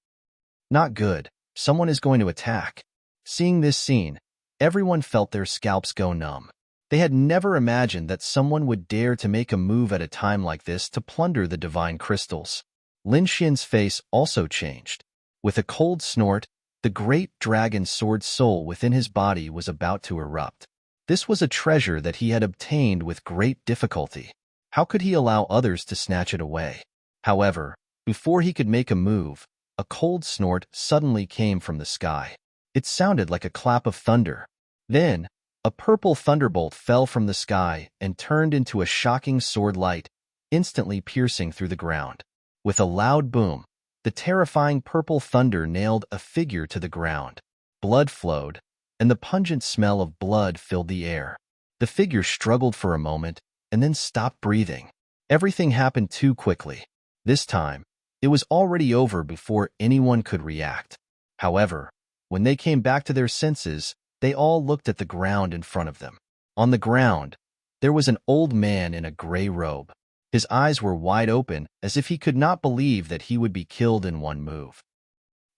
Not good. Someone is going to attack. Seeing this scene, everyone felt their scalps go numb. They had never imagined that someone would dare to make a move at a time like this to plunder the divine crystals. Lin Xian's face also changed. With a cold snort, the great dragon sword soul within his body was about to erupt. This was a treasure that he had obtained with great difficulty. How could he allow others to snatch it away? However, before he could make a move, a cold snort suddenly came from the sky. It sounded like a clap of thunder. Then, a purple thunderbolt fell from the sky and turned into a shocking sword light, instantly piercing through the ground. With a loud boom, the terrifying purple thunder nailed a figure to the ground. Blood flowed, and the pungent smell of blood filled the air. The figure struggled for a moment and then stopped breathing. Everything happened too quickly. This time, it was already over before anyone could react. However, when they came back to their senses, they all looked at the ground in front of them. On the ground, there was an old man in a gray robe. His eyes were wide open as if he could not believe that he would be killed in one move.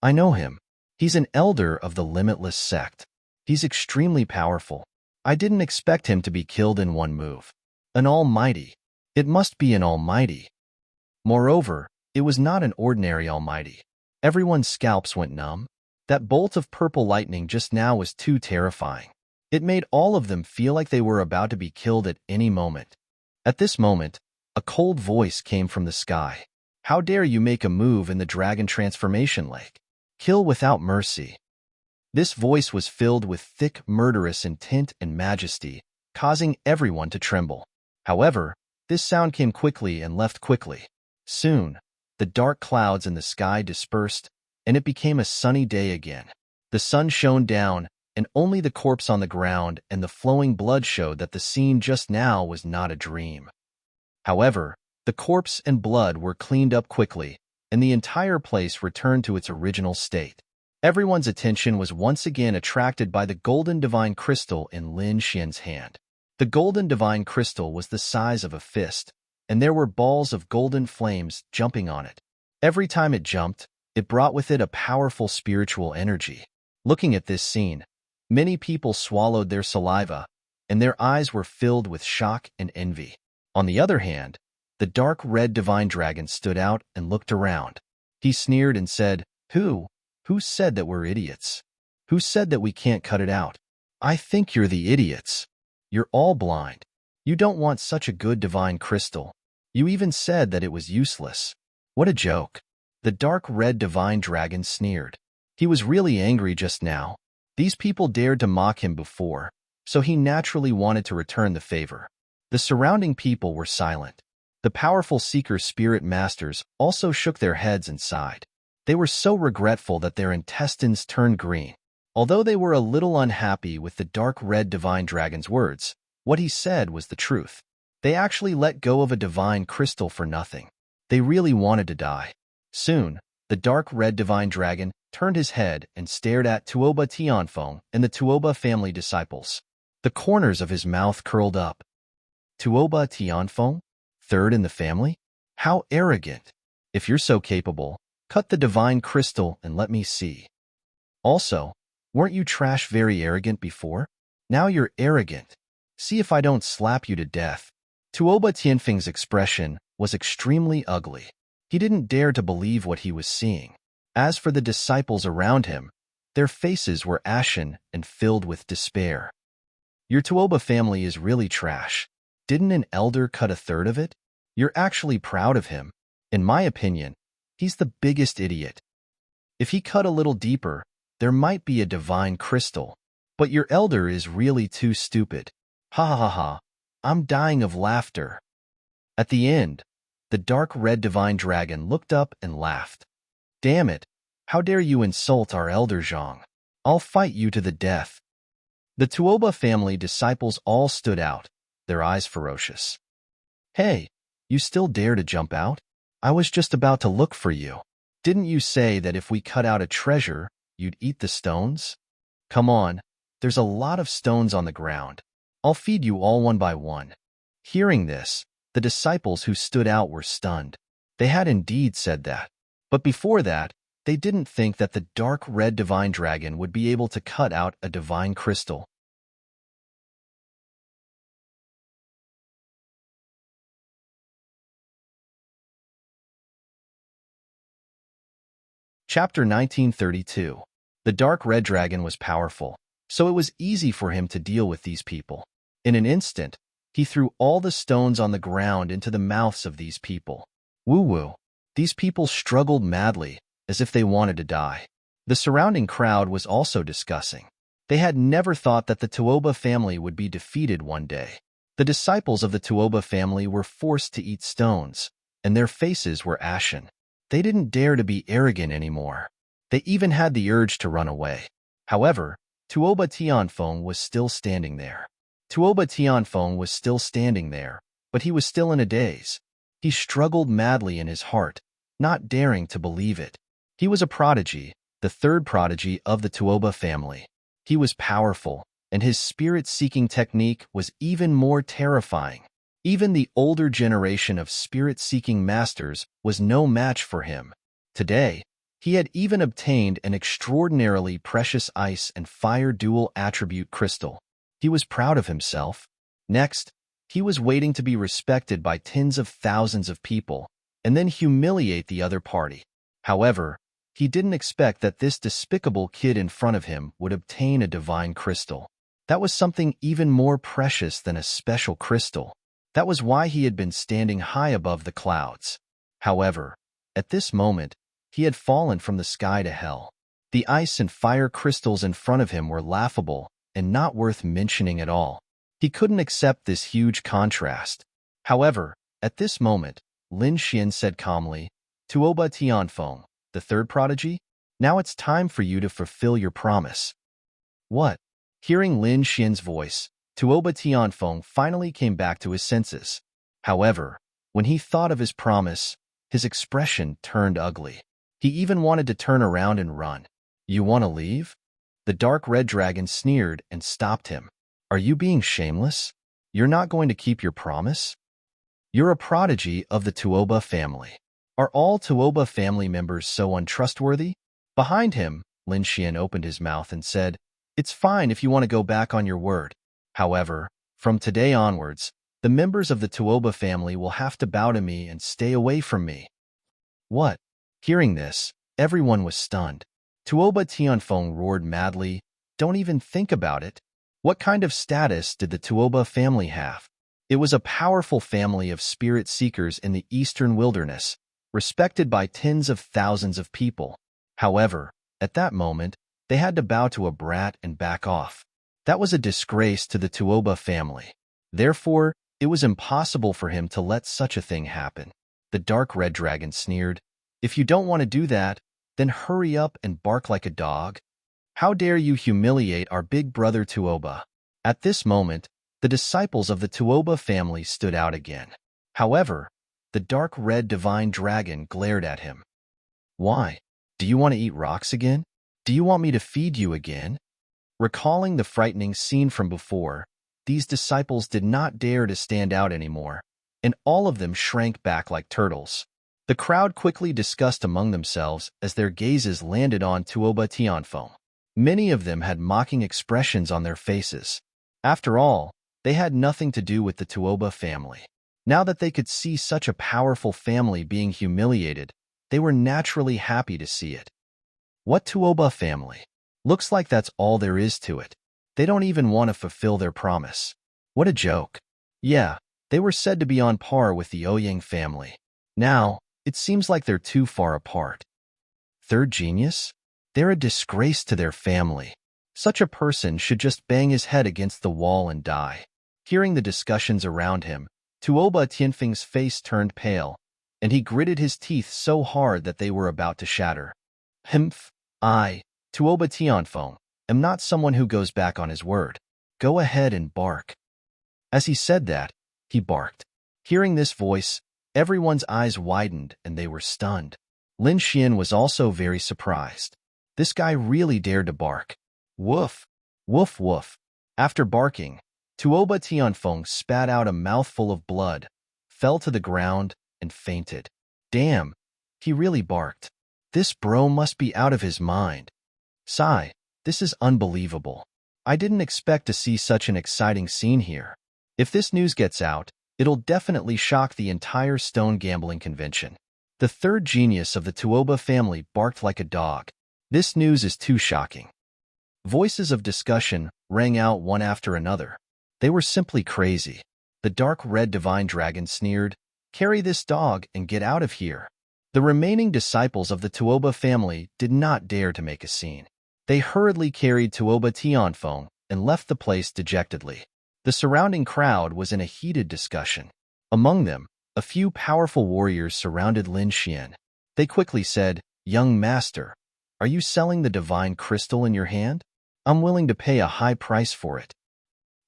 "I know him. He's an elder of the Limitless sect. He's extremely powerful. I didn't expect him to be killed in one move. An almighty. It must be an almighty." Moreover, it was not an ordinary almighty. Everyone's scalps went numb. That bolt of purple lightning just now was too terrifying. It made all of them feel like they were about to be killed at any moment. At this moment, a cold voice came from the sky. "How dare you make a move in the dragon transformation lake? Kill without mercy." This voice was filled with thick, murderous intent and majesty, causing everyone to tremble. However, this sound came quickly and left quickly. Soon, the dark clouds in the sky dispersed, and it became a sunny day again. The sun shone down, and only the corpse on the ground and the flowing blood showed that the scene just now was not a dream. However, the corpse and blood were cleaned up quickly, and the entire place returned to its original state. Everyone's attention was once again attracted by the golden divine crystal in Lin Xian's hand. The golden divine crystal was the size of a fist, and there were balls of golden flames jumping on it. Every time it jumped, it brought with it a powerful spiritual energy. Looking at this scene, many people swallowed their saliva, and their eyes were filled with shock and envy. On the other hand, the dark red divine dragon stood out and looked around. He sneered and said, Who said that we're idiots? Who said that we can't cut it out? I think you're the idiots. You're all blind. You don't want such a good divine crystal. You even said that it was useless. What a joke." The dark red divine dragon sneered. He was really angry just now. These people dared to mock him before, so he naturally wanted to return the favor. The surrounding people were silent. The powerful Seeker Spirit Masters also shook their heads and sighed. They were so regretful that their intestines turned green. Although they were a little unhappy with the dark red divine dragon's words, what he said was the truth. They actually let go of a divine crystal for nothing. They really wanted to die. Soon, the dark red divine dragon turned his head and stared at Tuoba Tianfeng and the Tuoba family disciples. The corners of his mouth curled up. Tuoba Tianfeng? Third in the family? How arrogant! If you're so capable, cut the divine crystal and let me see. Also, weren't you trash very arrogant before? Now you're arrogant. See if I don't slap you to death. Tuoba Tianfeng's expression was extremely ugly. He didn't dare to believe what he was seeing. As for the disciples around him, their faces were ashen and filled with despair. Your Tuoba family is really trash. Didn't an elder cut a third of it? You're actually proud of him. In my opinion, he's the biggest idiot. If he cut a little deeper, there might be a divine crystal. But your elder is really too stupid. Ha ha ha ha. I'm dying of laughter. At the end, the dark red divine dragon looked up and laughed. Damn it, how dare you insult our elder Zhang? I'll fight you to the death. The Tuoba family disciples all stood out, their eyes ferocious. Hey, you still dare to jump out? I was just about to look for you. Didn't you say that if we cut out a treasure, you'd eat the stones? Come on, there's a lot of stones on the ground. I'll feed you all one by one. Hearing this, the disciples who stood out were stunned. They had indeed said that. But before that, they didn't think that the dark red divine dragon would be able to cut out a divine crystal. Chapter 1932. The dark red dragon was powerful, so it was easy for him to deal with these people. In an instant, he threw all the stones on the ground into the mouths of these people. Woo-woo. These people struggled madly, as if they wanted to die. The surrounding crowd was also discussing. They had never thought that the Tuoba family would be defeated one day. The disciples of the Tuoba family were forced to eat stones, and their faces were ashen. They didn't dare to be arrogant anymore. They even had the urge to run away. However, Tuoba Tianfeng was still standing there. Tuoba Tianfeng was still standing there, but he was still in a daze. He struggled madly in his heart, not daring to believe it. He was a prodigy, the third prodigy of the Tuoba family. He was powerful, and his spirit-seeking technique was even more terrifying. Even the older generation of spirit-seeking masters was no match for him. Today, he had even obtained an extraordinarily precious ice and fire dual attribute crystal. He was proud of himself. Next, he was waiting to be respected by tens of thousands of people, and then humiliate the other party. However, he didn't expect that this despicable kid in front of him would obtain a divine crystal. That was something even more precious than a special crystal. That was why he had been standing high above the clouds. However, at this moment, he had fallen from the sky to hell. The ice and fire crystals in front of him were laughable and not worth mentioning at all. He couldn't accept this huge contrast. However, at this moment, Lin Xian said calmly, Tuoba Tianfeng, the third prodigy, now it's time for you to fulfill your promise. What? Hearing Lin Xian's voice, Tuoba Tianfeng finally came back to his senses. However, when he thought of his promise, his expression turned ugly. He even wanted to turn around and run. You want to leave? The dark red dragon sneered and stopped him. Are you being shameless? You're not going to keep your promise? You're a prodigy of the Tuoba family. Are all Tuoba family members so untrustworthy? Behind him, Lin Xian opened his mouth and said, It's fine if you want to go back on your word. However, from today onwards, the members of the Tuoba family will have to bow to me and stay away from me. What? Hearing this, everyone was stunned. Tuoba Tianfeng roared madly, Don't even think about it. What kind of status did the Tuoba family have? It was a powerful family of spirit seekers in the eastern wilderness, respected by tens of thousands of people. However, at that moment, they had to bow to a brat and back off. That was a disgrace to the Tuoba family. Therefore, it was impossible for him to let such a thing happen. The dark red dragon sneered, If you don't want to do that, then hurry up and bark like a dog. How dare you humiliate our big brother Tuoba? At this moment, the disciples of the Tuoba family stood out again. However, the dark red divine dragon glared at him. Why? Do you want to eat rocks again? Do you want me to feed you again? Recalling the frightening scene from before, these disciples did not dare to stand out anymore, and all of them shrank back like turtles. The crowd quickly discussed among themselves as their gazes landed on Tuoba Tianfeng. Many of them had mocking expressions on their faces. After all, they had nothing to do with the Tuoba family. Now that they could see such a powerful family being humiliated, they were naturally happy to see it. What Tuoba family? Looks like that's all there is to it. They don't even want to fulfill their promise. What a joke. Yeah, they were said to be on par with the Ouyang family. Now, it seems like they're too far apart. Third genius? They're a disgrace to their family. Such a person should just bang his head against the wall and die. Hearing the discussions around him, Tuoba Tianfeng's face turned pale, and he gritted his teeth so hard that they were about to shatter. Humph, I, Tuoba Tianfeng, am not someone who goes back on his word. Go ahead and bark. As he said that, he barked. Hearing this voice, everyone's eyes widened and they were stunned. Lin Xian was also very surprised. This guy really dared to bark. Woof, woof, woof. After barking, Tuoba Tianfeng spat out a mouthful of blood, fell to the ground, and fainted. Damn, he really barked. This bro must be out of his mind. Sigh, this is unbelievable. I didn't expect to see such an exciting scene here. If this news gets out, it'll definitely shock the entire stone gambling convention. The third genius of the Tuoba family barked like a dog. This news is too shocking. Voices of discussion rang out one after another. They were simply crazy. The dark red divine dragon sneered, "Carry this dog and get out of here." The remaining disciples of the Tuoba family did not dare to make a scene. They hurriedly carried Tuoba Tianfeng and left the place dejectedly. The surrounding crowd was in a heated discussion. Among them, a few powerful warriors surrounded Lin Xian. They quickly said, "Young master, are you selling the divine crystal in your hand? I'm willing to pay a high price for it.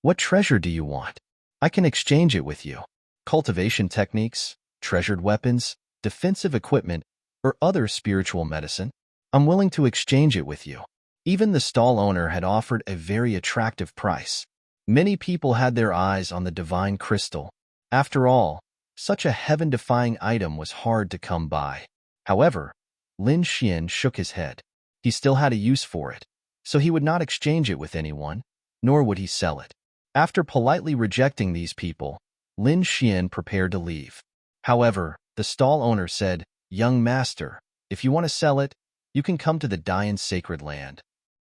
What treasure do you want? I can exchange it with you. Cultivation techniques, treasured weapons, defensive equipment, or other spiritual medicine? I'm willing to exchange it with you." Even the stall owner had offered a very attractive price. Many people had their eyes on the divine crystal. After all, such a heaven-defying item was hard to come by. However, Lin Xian shook his head. He still had a use for it, so he would not exchange it with anyone, nor would he sell it. After politely rejecting these people, Lin Xian prepared to leave. However, the stall owner said, "Young master, if you want to sell it, you can come to the Dian sacred land.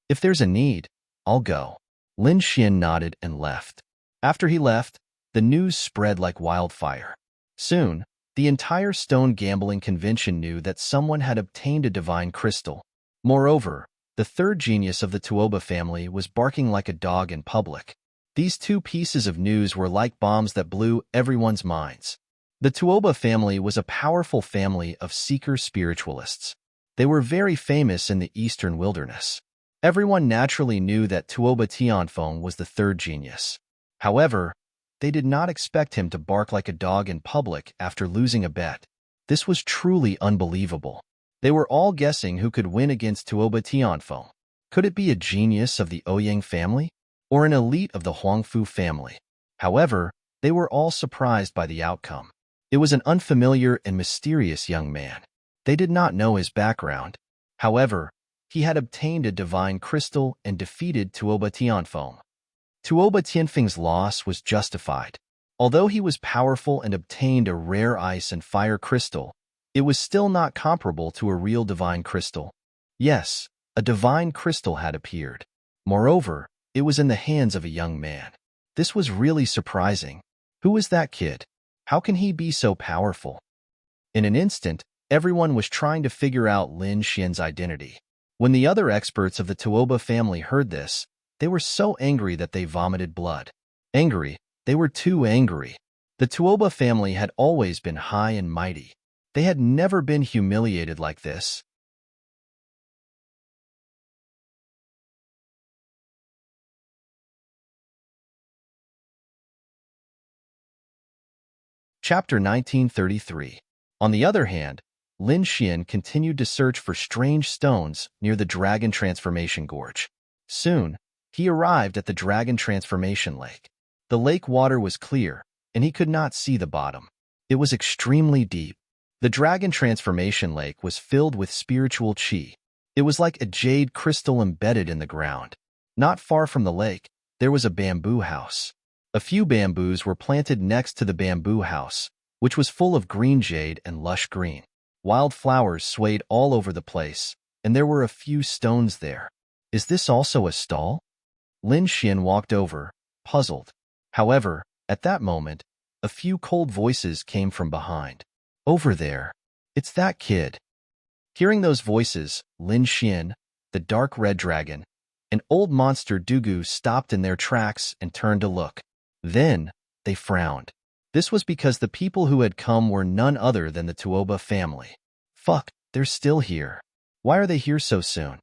If there's a need, I'll go." Lin Xian nodded and left. After he left, the news spread like wildfire. Soon, the entire stone gambling convention knew that someone had obtained a divine crystal. Moreover, the third genius of the Tuoba family was barking like a dog in public. These two pieces of news were like bombs that blew everyone's minds. The Tuoba family was a powerful family of seeker spiritualists. They were very famous in the eastern wilderness. Everyone naturally knew that Tuoba Tianfeng was the third genius. However, they did not expect him to bark like a dog in public after losing a bet. This was truly unbelievable. They were all guessing who could win against Tuoba Tianfeng. Could it be a genius of the Ouyang family, or an elite of the Huangfu family? However, they were all surprised by the outcome. It was an unfamiliar and mysterious young man. They did not know his background. However, he had obtained a divine crystal and defeated Tuoba Tianfeng. Tuoba Tianfeng's loss was justified. Although he was powerful and obtained a rare ice and fire crystal, it was still not comparable to a real divine crystal. Yes, a divine crystal had appeared. Moreover, it was in the hands of a young man. This was really surprising. Who was that kid? How can he be so powerful? In an instant, everyone was trying to figure out Lin Xian's identity. When the other experts of the Tuoba family heard this, they were so angry that they vomited blood. Angry, they were too angry. The Tuoba family had always been high and mighty. They had never been humiliated like this. Chapter 1933. On the other hand, Lin Xian continued to search for strange stones near the Dragon Transformation Gorge. Soon, he arrived at the Dragon Transformation Lake. The lake water was clear, and he could not see the bottom. It was extremely deep. The dragon transformation lake was filled with spiritual chi. It was like a jade crystal embedded in the ground. Not far from the lake, there was a bamboo house. A few bamboos were planted next to the bamboo house, which was full of green jade and lush green. Wild flowers swayed all over the place, and there were a few stones there. Is this also a stall? Lin Xian walked over, puzzled. However, at that moment, a few cold voices came from behind. Over there. It's that kid. Hearing those voices, Lin Xian, the dark red dragon, and old monster Dugu stopped in their tracks and turned to look. Then, they frowned. This was because the people who had come were none other than the Tuoba family. Fuck, they're still here. Why are they here so soon?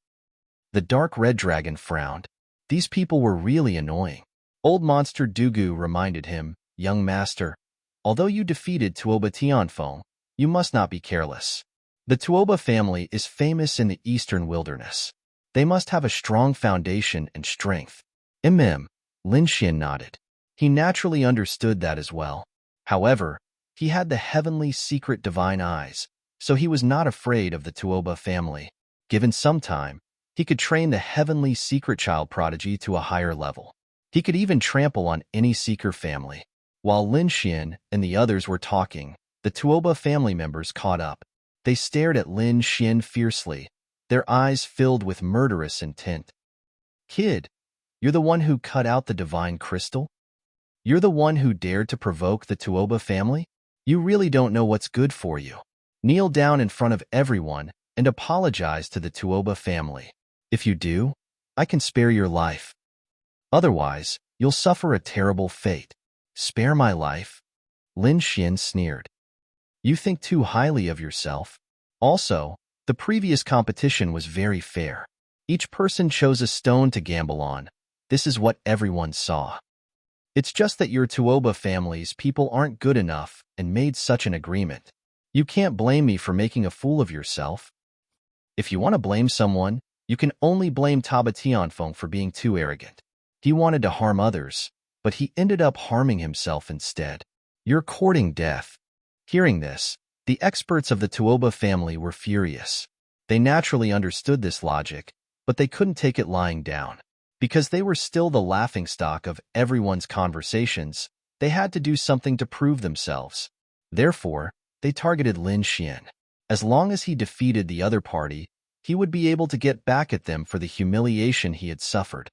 The dark red dragon frowned. These people were really annoying. Old monster Dugu reminded him, young master, although you defeated Tuoba Tianfeng, you must not be careless. The Tuoba family is famous in the eastern wilderness. They must have a strong foundation and strength. Lin Xian nodded. He naturally understood that as well. However, he had the heavenly secret divine eyes, so he was not afraid of the Tuoba family. Given some time, he could train the heavenly secret child prodigy to a higher level. He could even trample on any seeker family. While Lin Xian and the others were talking, the Tuoba family members caught up. They stared at Lin Xian fiercely, their eyes filled with murderous intent. Kid, you're the one who cut out the divine crystal? You're the one who dared to provoke the Tuoba family? You really don't know what's good for you. Kneel down in front of everyone and apologize to the Tuoba family. If you do, I can spare your life. Otherwise, you'll suffer a terrible fate. Spare my life? Lin Xian sneered. You think too highly of yourself. Also, the previous competition was very fair. Each person chose a stone to gamble on. This is what everyone saw. It's just that your Tuoba family's people aren't good enough and made such an agreement. You can't blame me for making a fool of yourself. If you want to blame someone, you can only blame Taba Tianfeng for being too arrogant. He wanted to harm others, but he ended up harming himself instead. You're courting death. Hearing this, the experts of the Tuoba family were furious. They naturally understood this logic, but they couldn't take it lying down. Because they were still the laughingstock of everyone's conversations, they had to do something to prove themselves. Therefore, they targeted Lin Xian. As long as he defeated the other party, he would be able to get back at them for the humiliation he had suffered.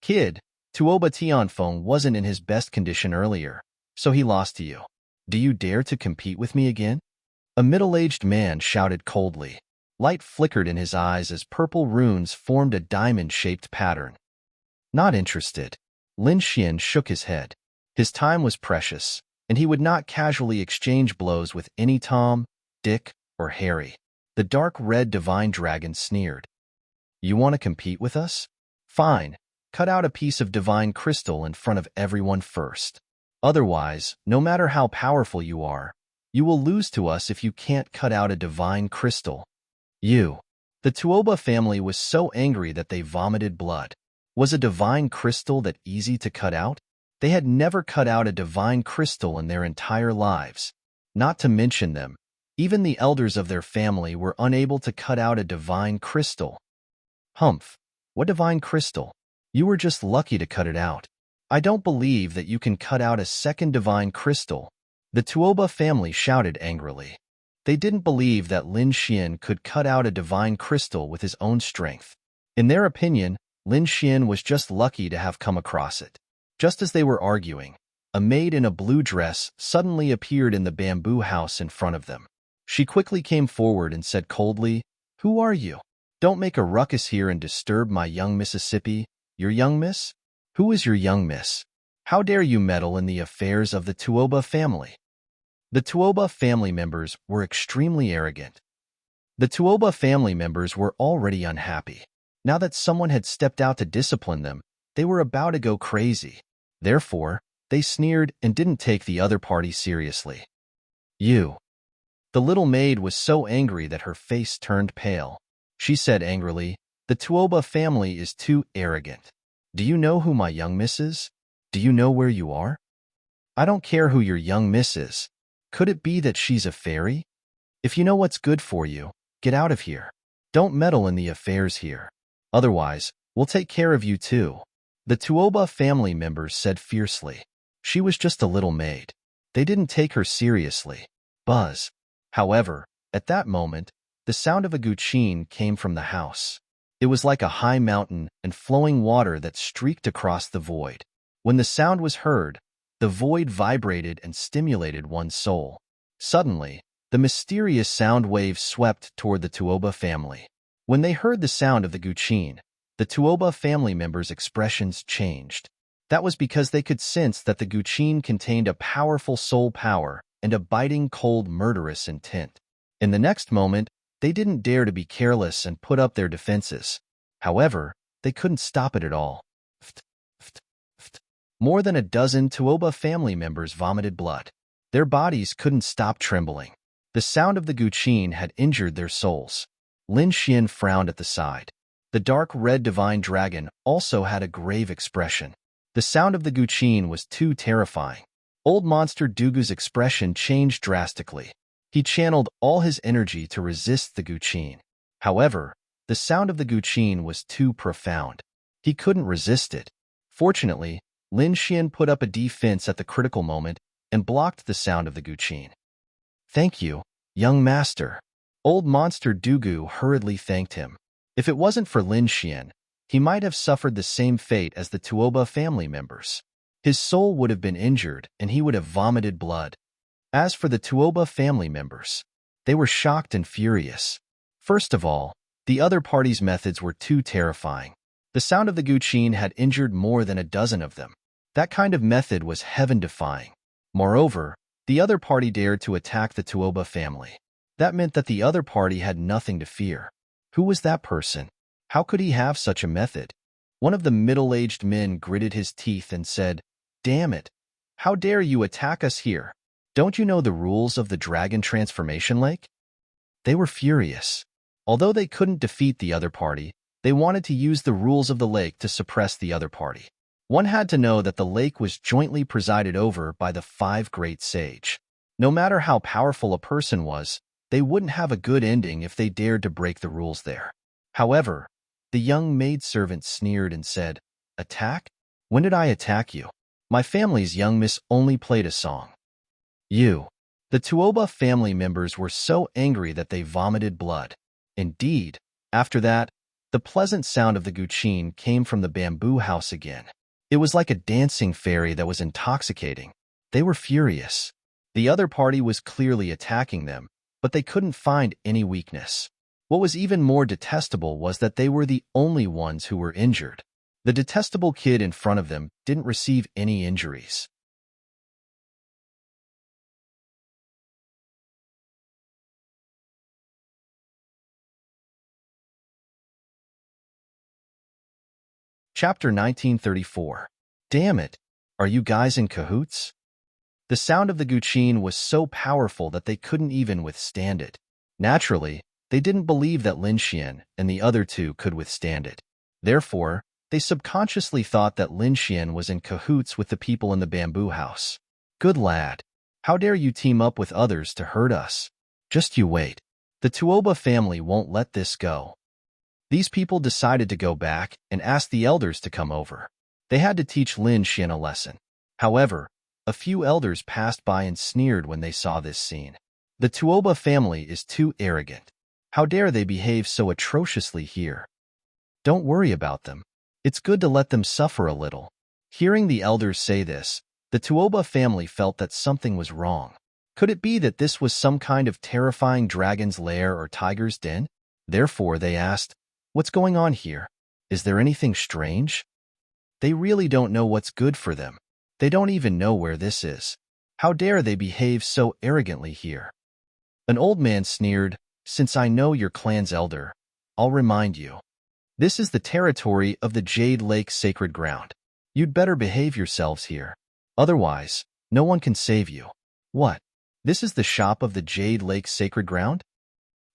Kid, Tuoba Tianfeng wasn't in his best condition earlier, so he lost to you. Do you dare to compete with me again? A middle-aged man shouted coldly. Light flickered in his eyes as purple runes formed a diamond-shaped pattern. Not interested. Lin Xian shook his head. His time was precious, and he would not casually exchange blows with any Tom, Dick, or Harry. The dark red divine dragon sneered. You want to compete with us? Fine. Cut out a piece of divine crystal in front of everyone first. Otherwise, no matter how powerful you are, you will lose to us if you can't cut out a divine crystal. You. The Tuoba family was so angry that they vomited blood. Was a divine crystal that easy to cut out? They had never cut out a divine crystal in their entire lives. Not to mention them, even the elders of their family were unable to cut out a divine crystal. Humph. What divine crystal? You were just lucky to cut it out. I don't believe that you can cut out a second divine crystal. The Tuoba family shouted angrily. They didn't believe that Lin Xian could cut out a divine crystal with his own strength. In their opinion, Lin Xian was just lucky to have come across it. Just as they were arguing, a maid in a blue dress suddenly appeared in the bamboo house in front of them. She quickly came forward and said coldly, "Who are you? Don't make a ruckus here and disturb my young Mississippi. Your young miss? Who is your young miss? How dare you meddle in the affairs of the Tuoba family?" The Tuoba family members were extremely arrogant. The Tuoba family members were already unhappy. Now that someone had stepped out to discipline them, they were about to go crazy. Therefore, they sneered and didn't take the other party seriously. You. The little maid was so angry that her face turned pale. She said angrily, "The Tuoba family is too arrogant. Do you know who my young miss is?" Do you know where you are? I don't care who your young miss is. Could it be that she's a fairy? If you know what's good for you, get out of here. Don't meddle in the affairs here. Otherwise, we'll take care of you too. The Tuoba family members said fiercely. She was just a little maid. They didn't take her seriously. Buzz. However, at that moment, the sound of a guqin came from the house. It was like a high mountain and flowing water that streaked across the void. When the sound was heard, the void vibrated and stimulated one's soul. Suddenly, the mysterious sound wave swept toward the Tuoba family. When they heard the sound of the guqin, the Tuoba family members' expressions changed. That was because they could sense that the guqin contained a powerful soul power and a biting, cold, murderous intent. In the next moment, they didn't dare to be careless and put up their defenses. However, they couldn't stop it at all. Ft, ft, ft. More than a dozen Tuoba family members vomited blood. Their bodies couldn't stop trembling. The sound of the guqin had injured their souls. Lin Xian frowned at the side. The dark red divine dragon also had a grave expression. The sound of the guqin was too terrifying. Old Monster Dugu's expression changed drastically. He channeled all his energy to resist the guqin. However, the sound of the guqin was too profound. He couldn't resist it. Fortunately, Lin Xian put up a defense at the critical moment and blocked the sound of the guqin. Thank you, young master. Old Monster Dugu hurriedly thanked him. If it wasn't for Lin Xian, he might have suffered the same fate as the Tuoba family members. His soul would have been injured and he would have vomited blood. As for the Tuoba family members, they were shocked and furious. First of all, the other party's methods were too terrifying. The sound of the guqin had injured more than a dozen of them. That kind of method was heaven-defying. Moreover, the other party dared to attack the Tuoba family. That meant that the other party had nothing to fear. Who was that person? How could he have such a method? One of the middle-aged men gritted his teeth and said, "Damn it! How dare you attack us here? Don't you know the rules of the Dragon Transformation Lake?" They were furious. Although they couldn't defeat the other party, they wanted to use the rules of the lake to suppress the other party. One had to know that the lake was jointly presided over by the 5 great sage. No matter how powerful a person was, they wouldn't have a good ending if they dared to break the rules there. However, the young maidservant sneered and said, "Attack? When did I attack you? My family's young miss only played a song." You. The Tuoba family members were so angry that they vomited blood. Indeed, after that, the pleasant sound of the guqin came from the bamboo house again. It was like a dancing fairy that was intoxicating. They were furious. The other party was clearly attacking them, but they couldn't find any weakness. What was even more detestable was that they were the only ones who were injured. The detestable kid in front of them didn't receive any injuries. Chapter 1934. Damn it! Are you guys in cahoots? The sound of the guqin was so powerful that they couldn't even withstand it. Naturally, they didn't believe that Lin Xian and the other two could withstand it. Therefore, they subconsciously thought that Lin Xian was in cahoots with the people in the bamboo house. Good lad. How dare you team up with others to hurt us? Just you wait. The Tuoba family won't let this go. These people decided to go back and ask the elders to come over. They had to teach Lin Xian a lesson. However, a few elders passed by and sneered when they saw this scene. The Tuoba family is too arrogant. How dare they behave so atrociously here? Don't worry about them. It's good to let them suffer a little. Hearing the elders say this, the Tuoba family felt that something was wrong. Could it be that this was some kind of terrifying dragon's lair or tiger's den? Therefore, they asked, "What's going on here? Is there anything strange?" They really don't know what's good for them. They don't even know where this is. How dare they behave so arrogantly here? An old man sneered, "Since I know your clan's elder, I'll remind you. This is the territory of the Jade Lake Sacred Ground. You'd better behave yourselves here. Otherwise, no one can save you." What? This is the shop of the Jade Lake Sacred Ground?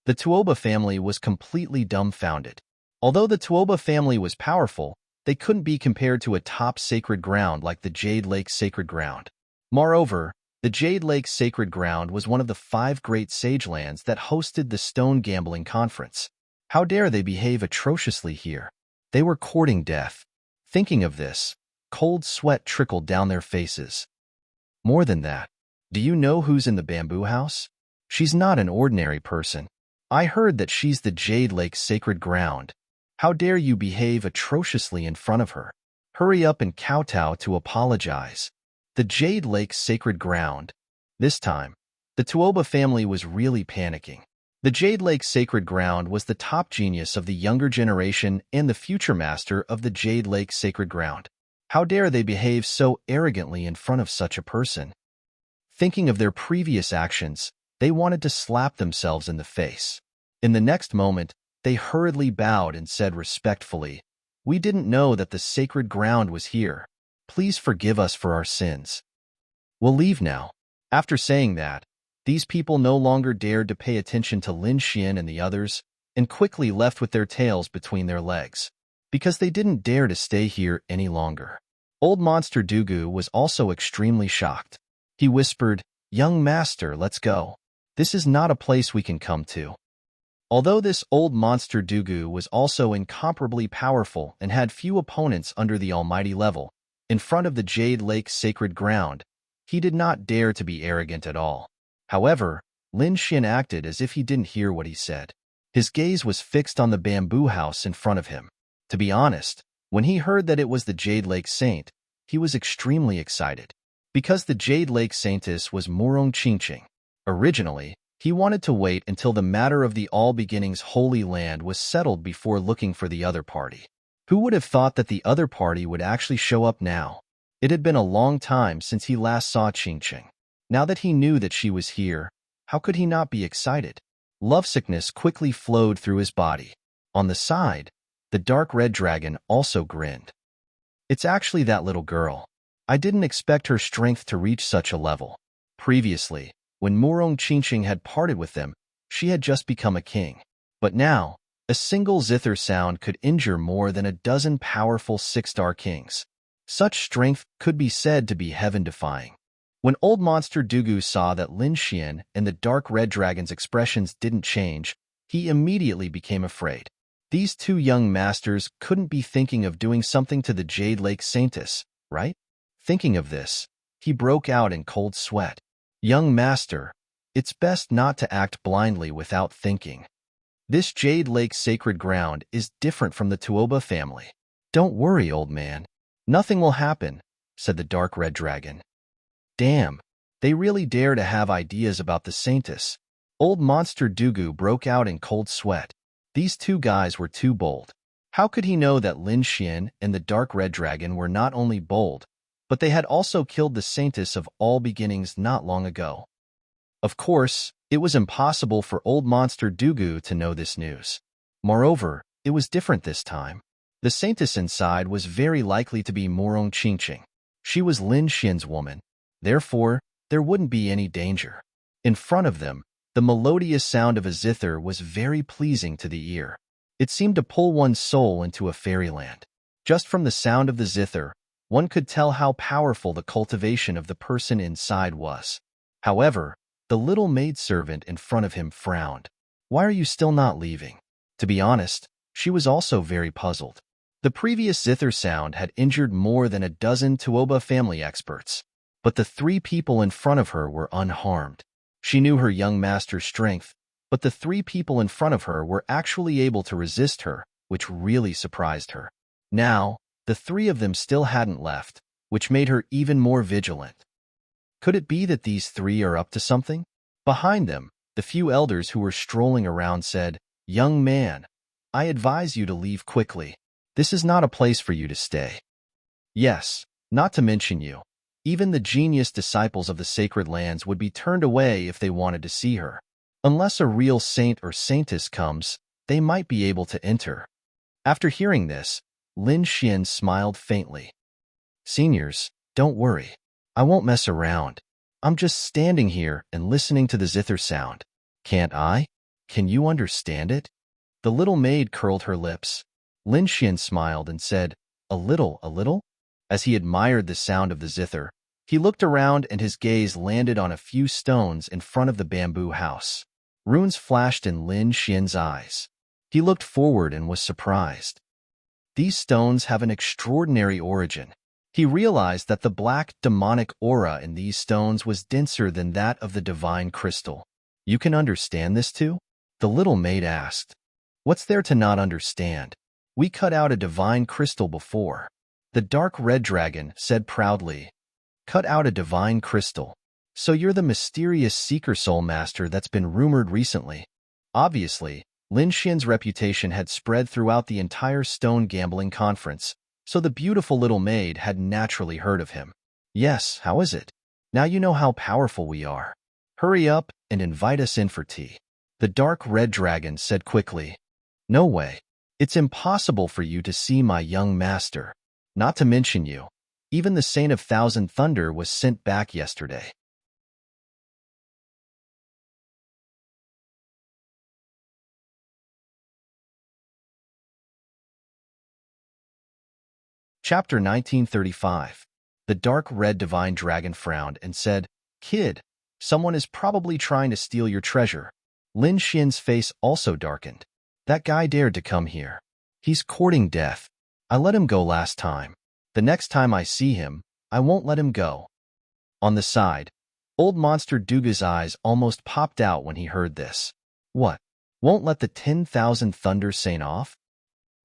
The Tuoba family was completely dumbfounded. Although the Tuoba family was powerful, they couldn't be compared to a top sacred ground like the Jade Lake Sacred Ground. Moreover, the Jade Lake Sacred Ground was one of the 5 great sage lands that hosted the Stone Gambling Conference. How dare they behave atrociously here? They were courting death. Thinking of this, cold sweat trickled down their faces. More than that, do you know who's in the bamboo house? She's not an ordinary person. I heard that she's the Jade Lake Sacred Ground. How dare you behave atrociously in front of her? Hurry up and kowtow to apologize. The Jade Lake Sacred Ground. This time, the Tuoba family was really panicking. The Jade Lake Sacred Ground was the top genius of the younger generation and the future master of the Jade Lake Sacred Ground. How dare they behave so arrogantly in front of such a person? Thinking of their previous actions, they wanted to slap themselves in the face. In the next moment, they hurriedly bowed and said respectfully, "We didn't know that the sacred ground was here. Please forgive us for our sins. We'll leave now." After saying that, these people no longer dared to pay attention to Lin Xian and the others, and quickly left with their tails between their legs, because they didn't dare to stay here any longer. Old Monster Dugu was also extremely shocked. He whispered, "Young master, let's go. This is not a place we can come to." Although this old monster Dugu was also incomparably powerful and had few opponents under the almighty level, in front of the Jade Lake Sacred Ground, he did not dare to be arrogant at all. However, Lin Xian acted as if he didn't hear what he said. His gaze was fixed on the bamboo house in front of him. To be honest, when he heard that it was the Jade Lake Saint, he was extremely excited. Because the Jade Lake Saintess was Murong Qingqing. Originally, he wanted to wait until the matter of the All Beginnings Holy Land was settled before looking for the other party. Who would have thought that the other party would actually show up now? It had been a long time since he last saw Qingqing. Now that he knew that she was here, how could he not be excited? Lovesickness quickly flowed through his body. On the side, the dark red dragon also grinned. "It's actually that little girl. I didn't expect her strength to reach such a level." Previously, when Murong Qingqing had parted with them, she had just become a king. But now, a single zither sound could injure more than a dozen powerful 6-star kings. Such strength could be said to be heaven-defying. When old monster Dugu saw that Lin Xian and the dark red dragon's expressions didn't change, he immediately became afraid. These 2 young masters couldn't be thinking of doing something to the Jade Lake Saintess, right? Thinking of this, he broke out in cold sweat. "Young master, it's best not to act blindly without thinking. This Jade Lake Sacred Ground is different from the Tuoba family." "Don't worry, old man. Nothing will happen," said the dark red dragon. Damn, they really dare to have ideas about the Saintess. Old monster Dugu broke out in cold sweat. These 2 guys were too bold. How could he know that Lin Xian and the dark red dragon were not only bold, but they had also killed the Saintess of All Beginnings not long ago? Of course, it was impossible for old monster Dugu to know this news. Moreover, it was different this time. The Saintess inside was very likely to be Murong Qingqing. She was Lin Xian's woman. Therefore, there wouldn't be any danger. In front of them, the melodious sound of a zither was very pleasing to the ear. It seemed to pull one's soul into a fairyland. Just from the sound of the zither, one could tell how powerful the cultivation of the person inside was. However, the little maidservant in front of him frowned. "Why are you still not leaving?" To be honest, she was also very puzzled. The previous zither sound had injured more than a dozen Tuoba family experts, but the 3 people in front of her were unharmed. She knew her young master's strength, but the 3 people in front of her were actually able to resist her, which really surprised her. Now, the 3 of them still hadn't left, which made her even more vigilant. Could it be that these 3 are up to something? Behind them, the few elders who were strolling around said, "Young man, I advise you to leave quickly. This is not a place for you to stay." Yes, not to mention you. Even the genius disciples of the sacred lands would be turned away if they wanted to see her. Unless a real saint or saintess comes, they might be able to enter. After hearing this, Lin Xian smiled faintly. "Seniors, don't worry. I won't mess around. I'm just standing here and listening to the zither sound. Can't I? Can you understand it?" The little maid curled her lips. Lin Xian smiled and said, A little, a little? As he admired the sound of the zither, he looked around and his gaze landed on a few stones in front of the bamboo house. Runes flashed in Lin Xian's eyes. He looked forward and was surprised. These stones have an extraordinary origin. He realized that the black, demonic aura in these stones was denser than that of the divine crystal. You can understand this too? The little maid asked. What's there to not understand? We cut out a divine crystal before. The dark red dragon said proudly. Cut out a divine crystal. So you're the mysterious seeker soul master that's been rumored recently. Obviously, Lin Xian's reputation had spread throughout the entire stone gambling conference, so the beautiful little maid had naturally heard of him. Yes, how is it? Now you know how powerful we are. Hurry up and invite us in for tea. The dark red dragon said quickly. No way. It's impossible for you to see my young master. Not to mention you. Even the Saint of Thousand Thunder was sent back yesterday. Chapter 1935. The dark red divine dragon frowned and said, Kid, someone is probably trying to steal your treasure. Lin Xian's face also darkened. That guy dared to come here. He's courting death. I let him go last time. The next time I see him, I won't let him go. On the side, old monster Duga's eyes almost popped out when he heard this. What? Won't let the 10,000 Thunder Saint off?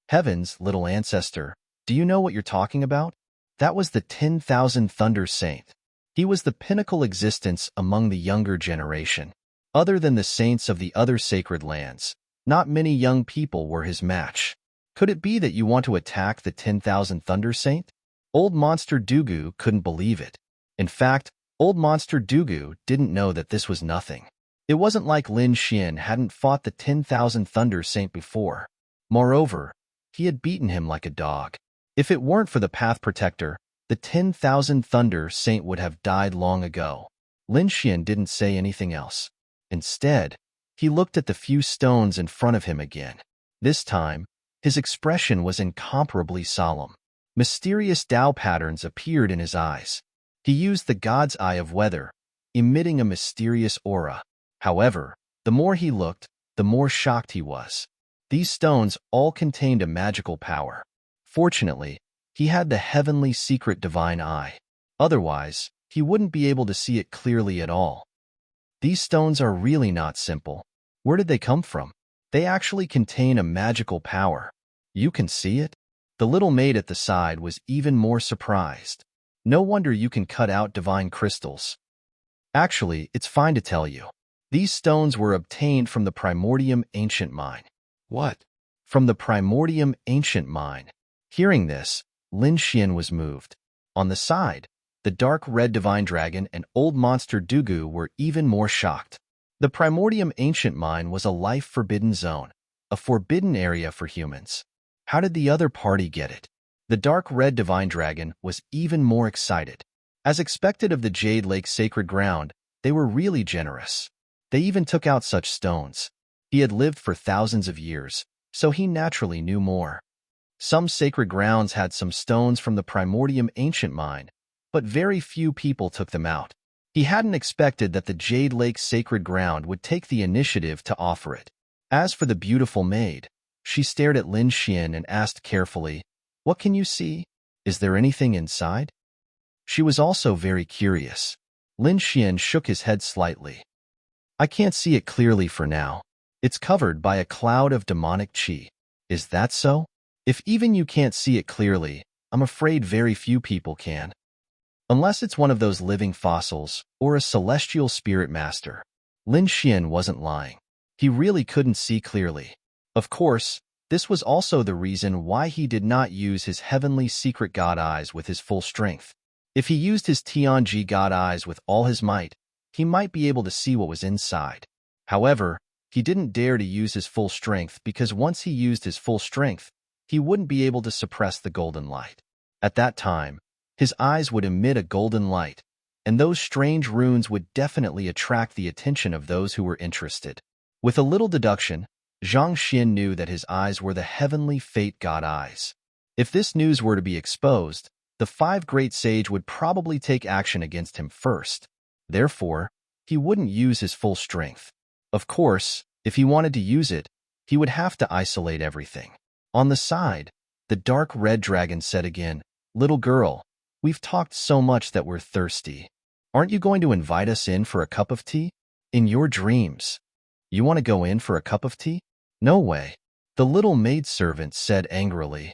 Heavens, little ancestor, do you know what you're talking about? That was the 10,000 Thunder Saint. He was the pinnacle existence among the younger generation. Other than the saints of the other sacred lands, not many young people were his match. Could it be that you want to attack the 10,000 Thunder Saint? Old Monster Dugu couldn't believe it. In fact, Old Monster Dugu didn't know that this was nothing. It wasn't like Lin Xian hadn't fought the 10,000 Thunder Saint before. Moreover, he had beaten him like a dog. If it weren't for the Path Protector, the 10,000 Thunder Saint would have died long ago. Lin Xian didn't say anything else. Instead, he looked at the few stones in front of him again. This time, his expression was incomparably solemn. Mysterious Tao patterns appeared in his eyes. He used the God's Eye of Weather, emitting a mysterious aura. However, the more he looked, the more shocked he was. These stones all contained a magical power. Fortunately, he had the heavenly secret divine eye. Otherwise, he wouldn't be able to see it clearly at all. These stones are really not simple. Where did they come from? They actually contain a magical power. You can see it? The little maid at the side was even more surprised. No wonder you can cut out divine crystals. Actually, it's fine to tell you. These stones were obtained from the Primordium Ancient Mine. What? From the Primordium Ancient Mine. Hearing this, Lin Xian was moved. On the side, the dark red divine dragon and old monster Dugu were even more shocked. The Primordium Ancient Mine was a life-forbidden zone, a forbidden area for humans. How did the other party get it? The dark red divine dragon was even more excited. As expected of the Jade Lake sacred ground, they were really generous. They even took out such stones. He had lived for thousands of years, so he naturally knew more. Some sacred grounds had some stones from the Primordium Ancient Mine, but very few people took them out. He hadn't expected that the Jade Lake sacred ground would take the initiative to offer it. As for the beautiful maid, she stared at Lin Xian and asked carefully, What can you see? Is there anything inside? She was also very curious. Lin Xian shook his head slightly. I can't see it clearly for now. It's covered by a cloud of demonic qi. Is that so? If even you can't see it clearly, I'm afraid very few people can. Unless it's one of those living fossils or a celestial spirit master. Lin Xian wasn't lying. He really couldn't see clearly. Of course, this was also the reason why he did not use his heavenly secret god eyes with his full strength. If he used his Tianji god eyes with all his might, he might be able to see what was inside. However, he didn't dare to use his full strength because once he used his full strength, he wouldn't be able to suppress the golden light. At that time, his eyes would emit a golden light, and those strange runes would definitely attract the attention of those who were interested. With a little deduction, Zhang Xin knew that his eyes were the heavenly fate god eyes. If this news were to be exposed, the five great sage would probably take action against him first. Therefore, he wouldn't use his full strength. Of course, if he wanted to use it, he would have to isolate everything. On the side, the dark red dragon said again, "Little girl, we've talked so much that we're thirsty. Aren't you going to invite us in for a cup of tea? In your dreams. You want to go in for a cup of tea? No way," the little maidservant said angrily.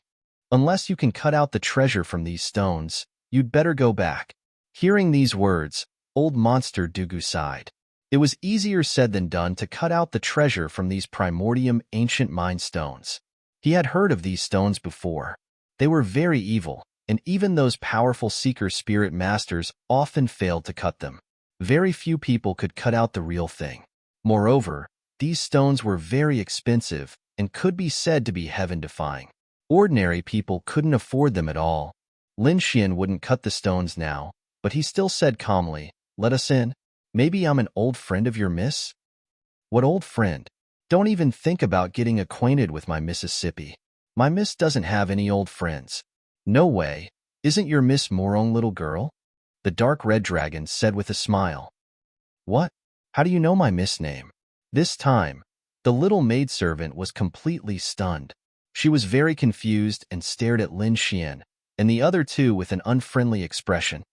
"Unless you can cut out the treasure from these stones, you'd better go back." Hearing these words, old monster Dugu sighed. It was easier said than done to cut out the treasure from these primordium ancient mine stones. He had heard of these stones before. They were very evil, and even those powerful seeker spirit masters often failed to cut them. Very few people could cut out the real thing. Moreover, these stones were very expensive and could be said to be heaven-defying. Ordinary people couldn't afford them at all. Lin Xian wouldn't cut the stones now, but he still said calmly, "Let us in. Maybe I'm an old friend of your miss?" "What old friend? Don't even think about getting acquainted with my Mississippi. My miss doesn't have any old friends." "No way. Isn't your Miss Morong little girl?" the dark red dragon said with a smile. "What? How do you know my miss name?" This time, the little maidservant was completely stunned. She was very confused and stared at Lin Xian and the other two with an unfriendly expression.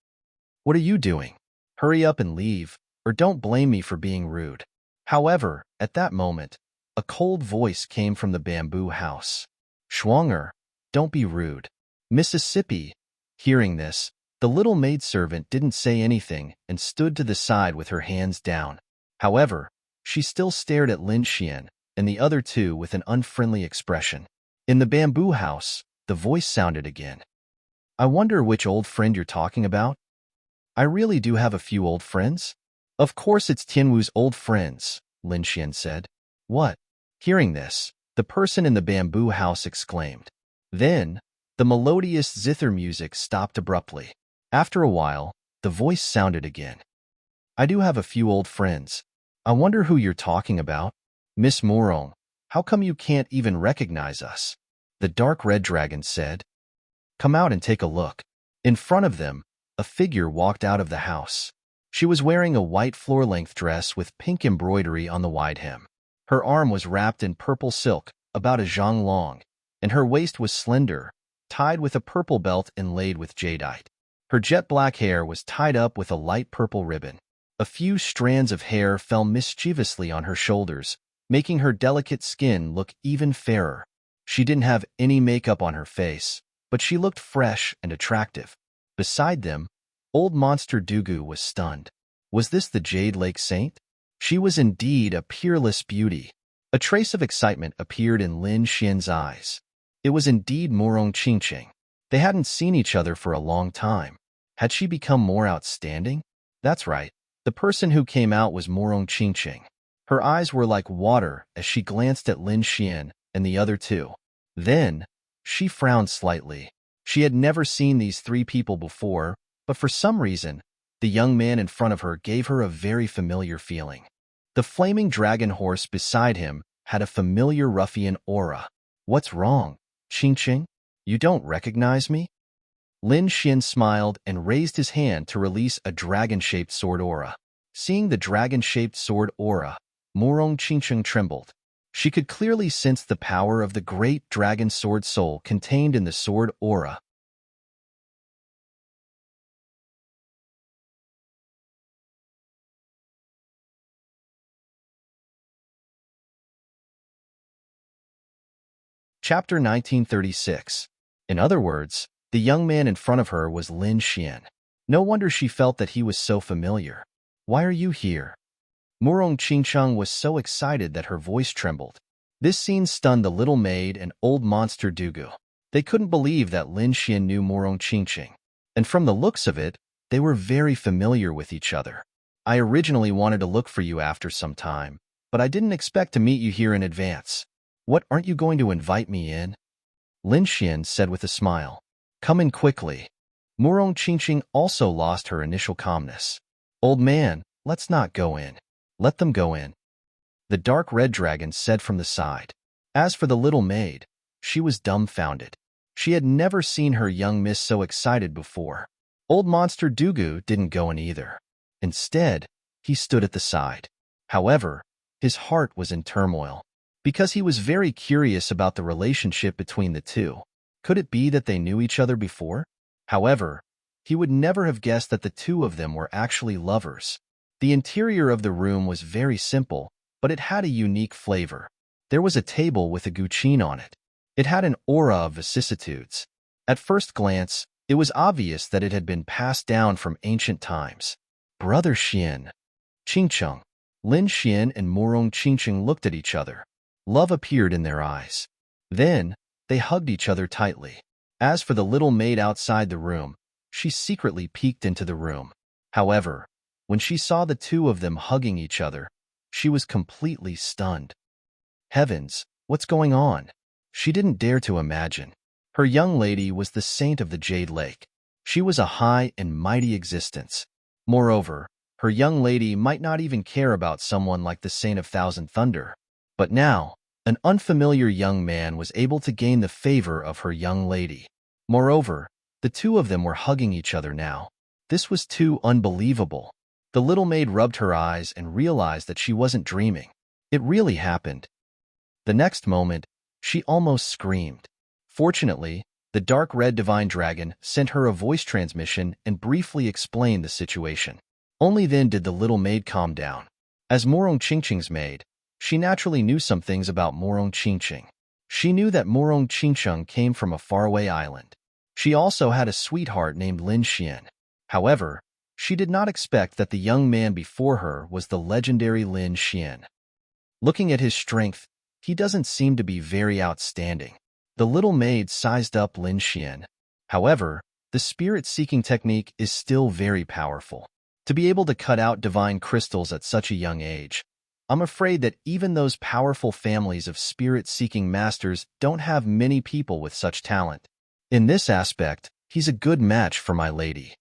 "What are you doing? Hurry up and leave, or don't blame me for being rude." However, at that moment, a cold voice came from the bamboo house. "Schwanger, don't be rude." Mississippi. Hearing this, the little maidservant didn't say anything and stood to the side with her hands down. However, she still stared at Lin Xian and the other two with an unfriendly expression. In the bamboo house, the voice sounded again. "I wonder which old friend you're talking about. I really do have a few old friends." "Of course it's Tianwu's old friends," Lin Xian said. "What?" Hearing this, the person in the bamboo house exclaimed. Then, the melodious zither music stopped abruptly. After a while, the voice sounded again. "I do have a few old friends. I wonder who you're talking about. Miss Morong, how come you can't even recognize us?" the dark red dragon said. "Come out and take a look." In front of them, a figure walked out of the house. She was wearing a white floor-length dress with pink embroidery on the wide hem. Her arm was wrapped in purple silk, about a zhang long, and her waist was slender, tied with a purple belt inlaid with jadeite. Her jet-black hair was tied up with a light purple ribbon. A few strands of hair fell mischievously on her shoulders, making her delicate skin look even fairer. She didn't have any makeup on her face, but she looked fresh and attractive. Beside them, old monster Dugu was stunned. Was this the Jade Lake Saint? She was indeed a peerless beauty. A trace of excitement appeared in Lin Xian's eyes. It was indeed Morong Qingqing. They hadn't seen each other for a long time. Had she become more outstanding? That's right. The person who came out was Morong Qingqing. Her eyes were like water as she glanced at Lin Xian and the other two. Then, she frowned slightly. She had never seen these three people before, but for some reason, the young man in front of her gave her a very familiar feeling. The flaming dragon horse beside him had a familiar ruffian aura. "What's wrong, Qingqing? You don't recognize me?" Lin Xian smiled and raised his hand to release a dragon-shaped sword aura. Seeing the dragon-shaped sword aura, Morong Qingqing trembled. She could clearly sense the power of the great dragon sword soul contained in the sword aura. Chapter 1936. In other words, the young man in front of her was Lin Xian. No wonder she felt that he was so familiar. "Why are you here?" Morong Qingqing was so excited that her voice trembled. This scene stunned the little maid and old monster Dugu. They couldn't believe that Lin Xian knew Morong Qingqing. And from the looks of it, they were very familiar with each other. "I originally wanted to look for you after some time, but I didn't expect to meet you here in advance. What, aren't you going to invite me in?" Lin Xian said with a smile. "Come in quickly." Morong Qingqing also lost her initial calmness. "Old man, let's not go in. Let them go in," the dark red dragon said from the side. As for the little maid, she was dumbfounded. She had never seen her young miss so excited before. Old Monster Dugu didn't go in either. Instead, he stood at the side. However, his heart was in turmoil, because he was very curious about the relationship between the two. Could it be that they knew each other before? However, he would never have guessed that the two of them were actually lovers. The interior of the room was very simple, but it had a unique flavor. There was a table with a guqin on it. It had an aura of vicissitudes. At first glance, it was obvious that it had been passed down from ancient times. Brother Xian, Qingcheng, Lin Xian and Morong Qingcheng looked at each other. Love appeared in their eyes. Then, they hugged each other tightly. As for the little maid outside the room, she secretly peeked into the room. However, when she saw the two of them hugging each other, she was completely stunned. Heavens, what's going on? She didn't dare to imagine. Her young lady was the saint of the Jade Lake. She was a high and mighty existence. Moreover, her young lady might not even care about someone like the Saint of Thousand Thunder. But now, an unfamiliar young man was able to gain the favor of her young lady. Moreover, the two of them were hugging each other now. This was too unbelievable. The little maid rubbed her eyes and realized that she wasn't dreaming. It really happened. The next moment, she almost screamed. Fortunately, the dark red divine dragon sent her a voice transmission and briefly explained the situation. Only then did the little maid calm down. As Morong Qingcheng's maid, she naturally knew some things about Morong Qingcheng. She knew that Morong Qingcheng came from a faraway island. She also had a sweetheart named Lin Xian. However, she did not expect that the young man before her was the legendary Lin Xian. Looking at his strength, he doesn't seem to be very outstanding. The little maid sized up Lin Xian. However, the spirit-seeking technique is still very powerful. To be able to cut out divine crystals at such a young age, I'm afraid that even those powerful families of spirit-seeking masters don't have many people with such talent. In this aspect, he's a good match for my lady.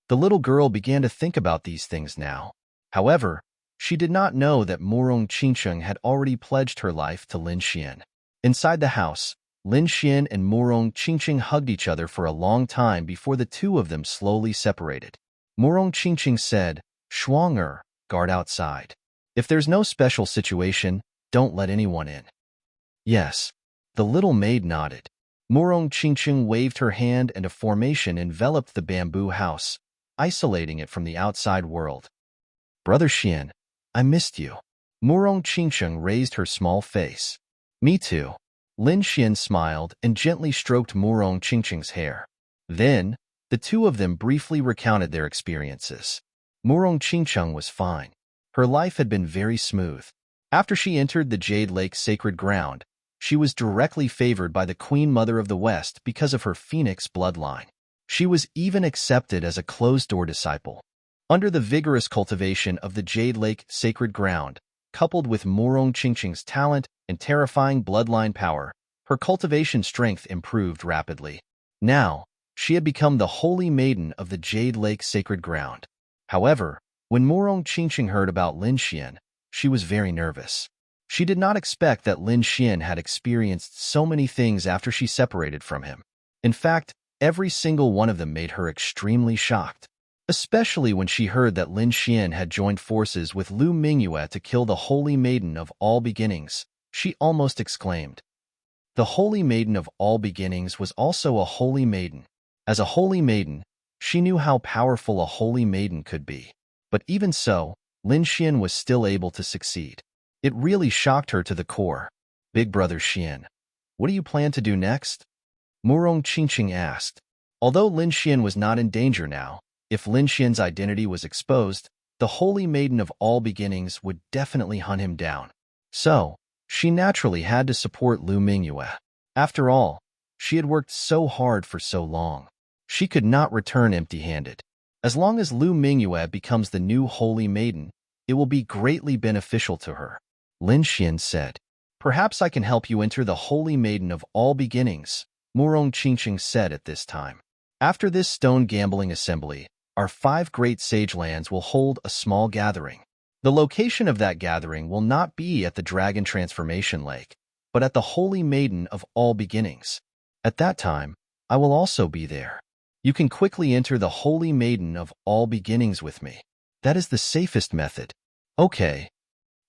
The little girl began to think about these things now. However, she did not know that Morong Qingcheng had already pledged her life to Lin Xian. Inside the house, Lin Xian and Morong Qingcheng hugged each other for a long time before the two of them slowly separated. Morong Qingcheng said, "Shuang guard outside. If there's no special situation, don't let anyone in." Yes. The little maid nodded. Morong Qingcheng waved her hand and a formation enveloped the bamboo house, isolating it from the outside world. Brother Xian, I missed you. Morong Qingcheng raised her small face. Me too. Lin Xian smiled and gently stroked Morong Qingcheng's hair. Then, the two of them briefly recounted their experiences. Morong Qingcheng was fine. Her life had been very smooth. After she entered the Jade Lake sacred ground, she was directly favored by the Queen Mother of the West because of her phoenix bloodline. She was even accepted as a closed-door disciple. Under the vigorous cultivation of the Jade Lake sacred ground, coupled with Morong Qingcheng's talent and terrifying bloodline power, her cultivation strength improved rapidly. Now, she had become the holy maiden of the Jade Lake sacred ground. However, when Morong Qingcheng heard about Lin Xian, she was very nervous. She did not expect that Lin Xian had experienced so many things after she separated from him. In fact, every single one of them made her extremely shocked. Especially when she heard that Lin Xian had joined forces with Lu Mingyue to kill the Holy Maiden of All Beginnings, she almost exclaimed. The Holy Maiden of All Beginnings was also a Holy Maiden. As a Holy Maiden, she knew how powerful a Holy Maiden could be. But even so, Lin Xian was still able to succeed. It really shocked her to the core. Big Brother Xian, what do you plan to do next? Morong Qingcheng asked. Although Lin Xian was not in danger now, if Lin Xian's identity was exposed, the Holy Maiden of All Beginnings would definitely hunt him down. So, she naturally had to support Lu Mingyue. After all, she had worked so hard for so long. She could not return empty-handed. As long as Lu Mingyue becomes the new Holy Maiden, it will be greatly beneficial to her. Lin Xian said, "Perhaps I can help you enter the Holy Maiden of All Beginnings," Morong Qingcheng said at this time. After this stone gambling assembly, our 5 great sage lands will hold a small gathering. The location of that gathering will not be at the Dragon Transformation Lake, but at the Holy Maiden of All Beginnings. At that time, I will also be there. You can quickly enter the Holy Maiden of all beginnings with me. That is the safest method. Okay.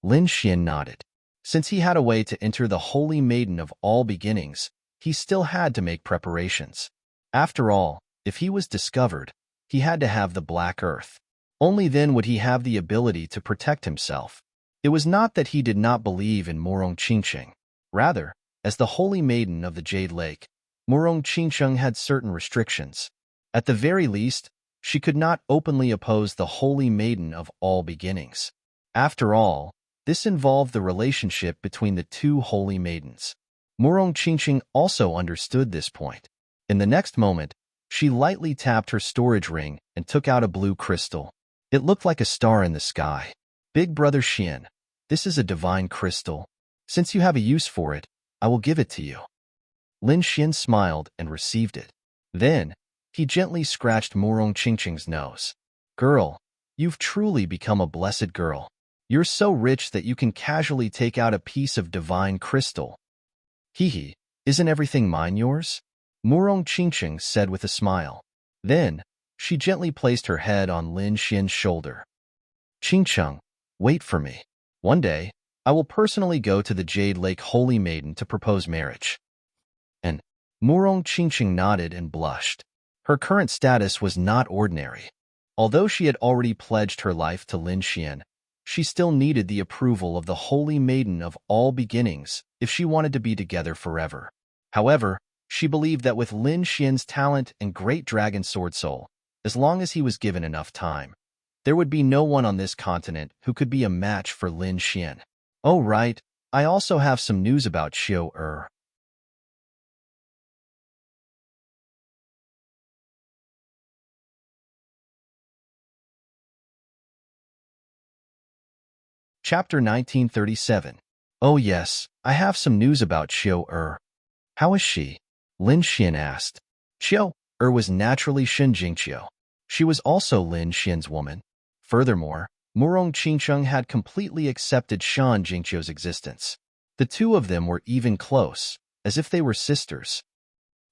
Lin Xian nodded. Since he had a way to enter the Holy Maiden of all beginnings, he still had to make preparations. After all, if he was discovered, he had to have the Black Earth. Only then would he have the ability to protect himself. It was not that he did not believe in Murong Qingsheng. Rather, as the Holy Maiden of the Jade Lake, Murong Qingsheng had certain restrictions. At the very least, she could not openly oppose the Holy Maiden of all beginnings. After all, this involved the relationship between the two Holy Maidens. Murong Qingsheng also understood this point. In the next moment, she lightly tapped her storage ring and took out a blue crystal. It looked like a star in the sky. Big Brother Xian, this is a divine crystal. Since you have a use for it, I will give it to you. Lin Xian smiled and received it. Then, he gently scratched Murong Qingsheng's nose. Girl, you've truly become a blessed girl. You're so rich that you can casually take out a piece of divine crystal. Hee, isn't everything mine yours? Murong Qingsheng said with a smile. Then, she gently placed her head on Lin Xian's shoulder. Qingsheng, wait for me. One day, I will personally go to the Jade Lake Holy Maiden to propose marriage. And Murong Qingsheng nodded and blushed. Her current status was not ordinary. Although she had already pledged her life to Lin Xian, she still needed the approval of the Holy Maiden of all beginnings if she wanted to be together forever. However, she believed that with Lin Xian's talent and great dragon sword soul, as long as he was given enough time, there would be no one on this continent who could be a match for Lin Xian. Oh right, I also have some news about Xiao Er. Chapter 1937. Oh yes, I have some news about Xiao Er. How is she? Lin Xian asked. Xiao Er was naturally Shen Jingqiu. She was also Lin Xian's woman. Furthermore, Murong Qingsheng had completely accepted Shan Jingqiu's existence. The two of them were even close, as if they were sisters.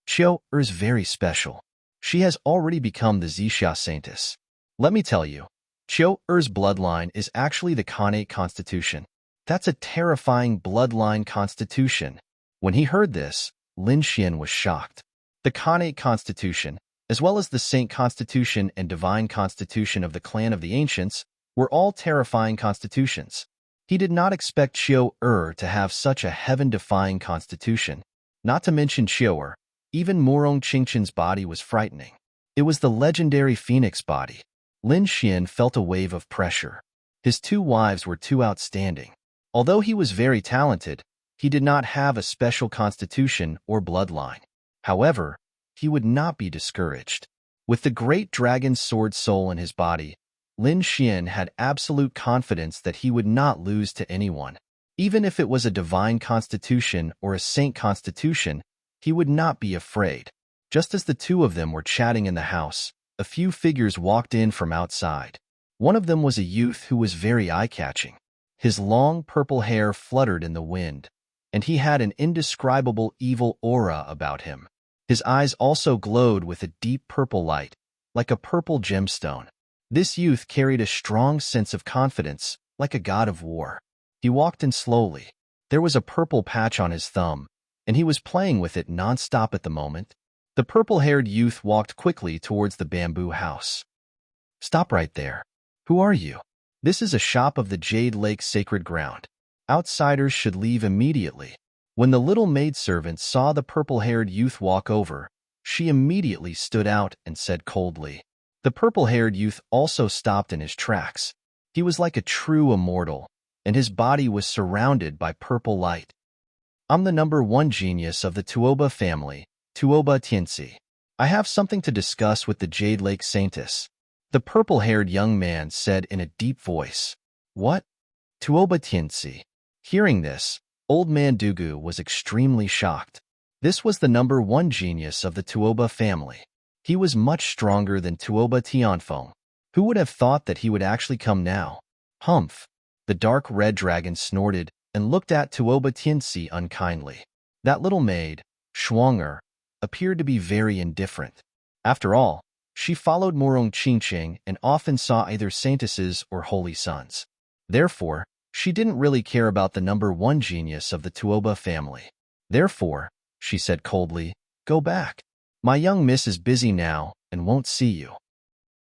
Xiao Er is very special. She has already become the Zixia Saintess. Let me tell you, Xiao Er's bloodline is actually the Khanate constitution. That's a terrifying bloodline constitution. When he heard this, Lin Xian was shocked. The Khanate constitution, as well as the Saint constitution and divine constitution of the clan of the ancients, were all terrifying constitutions. He did not expect Xiao Er to have such a heaven-defying constitution. Not to mention Xiao Er, even Murong Qingsheng's body was frightening. It was the legendary phoenix body. Lin Xian felt a wave of pressure. His two wives were too outstanding. Although he was very talented, he did not have a special constitution or bloodline. However, he would not be discouraged. With the great dragon sword soul in his body, Lin Xian had absolute confidence that he would not lose to anyone. Even if it was a divine constitution or a saint constitution, he would not be afraid. Just as the two of them were chatting in the house, a few figures walked in from outside. One of them was a youth who was very eye-catching. His long purple hair fluttered in the wind, and he had an indescribable evil aura about him. His eyes also glowed with a deep purple light, like a purple gemstone. This youth carried a strong sense of confidence, like a god of war. He walked in slowly. There was a purple patch on his thumb, and he was playing with it non-stop at the moment. The purple-haired youth walked quickly towards the bamboo house. Stop right there. Who are you? This is a shop of the Jade Lake Sacred Ground. Outsiders should leave immediately. When the little maidservant saw the purple-haired youth walk over, she immediately stood out and said coldly. The purple-haired youth also stopped in his tracks. He was like a true immortal, and his body was surrounded by purple light. I'm the #1 genius of the Tuoba family, Tuoba Tianxi. I have something to discuss with the Jade Lake Saintess. The purple-haired young man said in a deep voice. What? Tuoba Tianxi. Hearing this, Old Man Dugu was extremely shocked. This was the #1 genius of the Tuoba family. He was much stronger than Tuoba Tianfeng. Who would have thought that he would actually come now? Humph. The dark red dragon snorted and looked at Tuoba Tianxi unkindly. That little maid, Shuanger, appeared to be very indifferent. After all, she followed Morong Qingqing and often saw either saintesses or holy sons. Therefore, she didn't really care about the number one genius of the Tuoba family. Therefore, she said coldly, "Go back. My young miss is busy now and won't see you."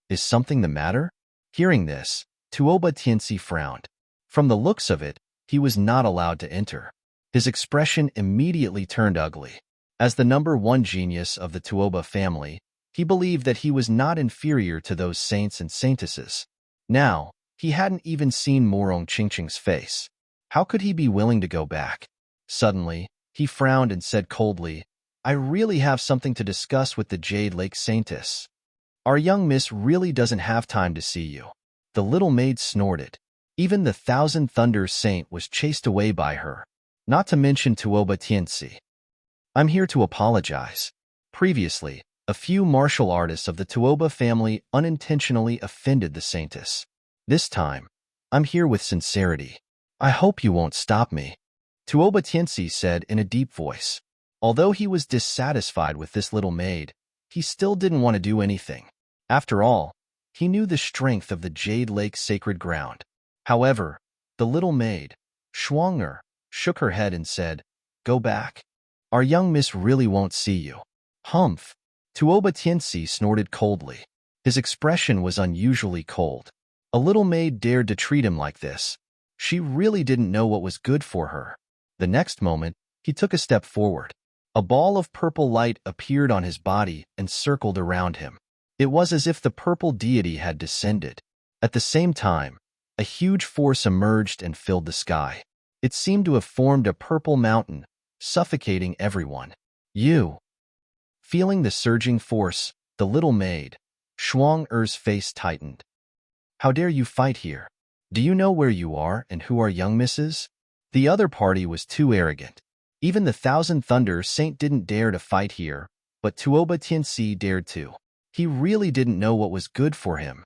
"Is something the matter?" Hearing this, Tuoba Tianxi frowned. From the looks of it, he was not allowed to enter. His expression immediately turned ugly. As the number one genius of the Tuoba family, he believed that he was not inferior to those saints and saintesses. Now, he hadn't even seen Morong Qingqing's face. How could he be willing to go back? Suddenly, he frowned and said coldly, "I really have something to discuss with the Jade Lake Saintess. Our young miss really doesn't have time to see you." The little maid snorted. Even the Thousand Thunders Saint was chased away by her, not to mention Tuoba Tianxi. "I'm here to apologize. Previously, a few martial artists of the Tuoba family unintentionally offended the saintess. This time, I'm here with sincerity. I hope you won't stop me," Tuoba Tianxi said in a deep voice. Although he was dissatisfied with this little maid, he still didn't want to do anything. After all, he knew the strength of the Jade Lake sacred ground. However, the little maid, Shuang'er, shook her head and said, "Go back. Our young miss really won't see you." "Humph." Tuoba Tianxi snorted coldly. His expression was unusually cold. A little maid dared to treat him like this. She really didn't know what was good for her. The next moment, he took a step forward. A ball of purple light appeared on his body and circled around him. It was as if the purple deity had descended. At the same time, a huge force emerged and filled the sky. It seemed to have formed a purple mountain, suffocating everyone. "You." Feeling the surging force, the little maid, Shuang'er's face tightened. "How dare you fight here? Do you know where you are and who our young miss is?" The other party was too arrogant. Even the Thousand Thunder Saint didn't dare to fight here, but Tuoba Tianxi dared to. He really didn't know what was good for him.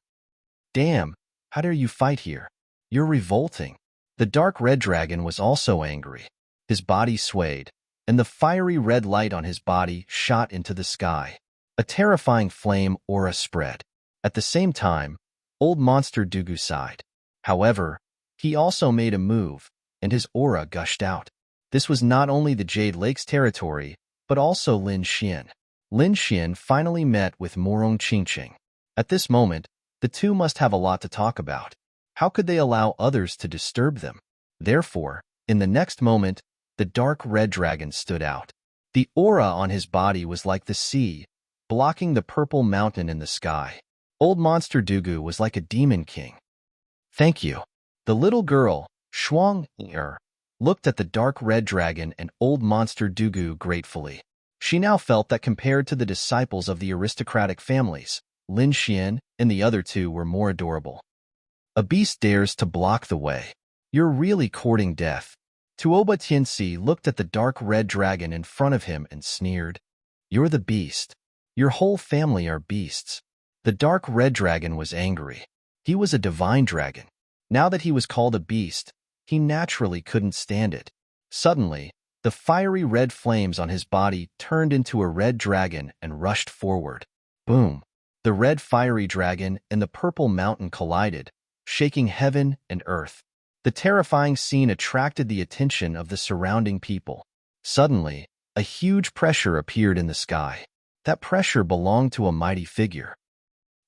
"Damn, how dare you fight here? You're revolting." The dark red dragon was also angry. His body swayed, and the fiery red light on his body shot into the sky. A terrifying flame aura spread. At the same time, Old Monster Dugu sighed. However, he also made a move, and his aura gushed out. This was not only the Jade Lake's territory, but also Lin Xian. Lin Xian finally met with Morong Qingqing. At this moment, the two must have a lot to talk about. How could they allow others to disturb them? Therefore, in the next moment, the dark red dragon stood out. The aura on his body was like the sea, blocking the purple mountain in the sky. Old Monster Dugu was like a demon king. "Thank you." The little girl, Shuang'er, looked at the dark red dragon and Old Monster Dugu gratefully. She now felt that compared to the disciples of the aristocratic families, Lin Xian and the other two were more adorable. "A beast dares to block the way. You're really courting death." Tuoba Tianxi looked at the dark red dragon in front of him and sneered. "You're the beast. Your whole family are beasts." The dark red dragon was angry. He was a divine dragon. Now that he was called a beast, he naturally couldn't stand it. Suddenly, the fiery red flames on his body turned into a red dragon and rushed forward. Boom! The red fiery dragon and the purple mountain collided, shaking heaven and earth. The terrifying scene attracted the attention of the surrounding people. Suddenly, a huge pressure appeared in the sky. That pressure belonged to a mighty figure.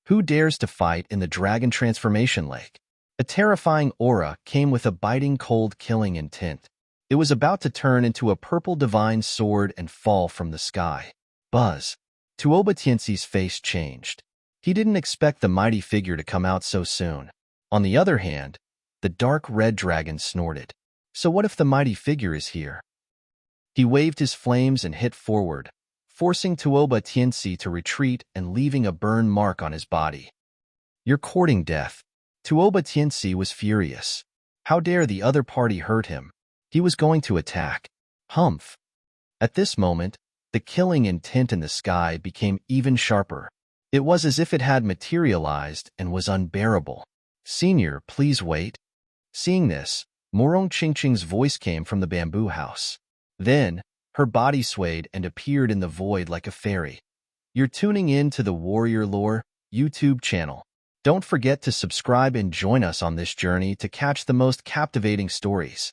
Who dares to fight in the Dragon Transformation Lake? A terrifying aura came with a biting cold killing intent. It was about to turn into a purple divine sword and fall from the sky. Buzz! Tuoba Tianxi's face changed. He didn't expect the mighty figure to come out so soon. On the other hand, the dark red dragon snorted. So what if the mighty figure is here? He waved his flames and hit forward, forcing Tuoba Tianxi to retreat and leaving a burn mark on his body. "You're courting death." Tuoba Tianxi was furious. How dare the other party hurt him? He was going to attack. Humph! At this moment, the killing intent in the sky became even sharper. It was as if it had materialized and was unbearable. "Senior, please wait." Seeing this, Morong Qingqing's voice came from the bamboo house. Then, Her body swayed and appeared in the void like a fairy. You're tuning in to the Warrior Lore YouTube channel. Don't forget to subscribe and join us on this journey to catch the most captivating stories.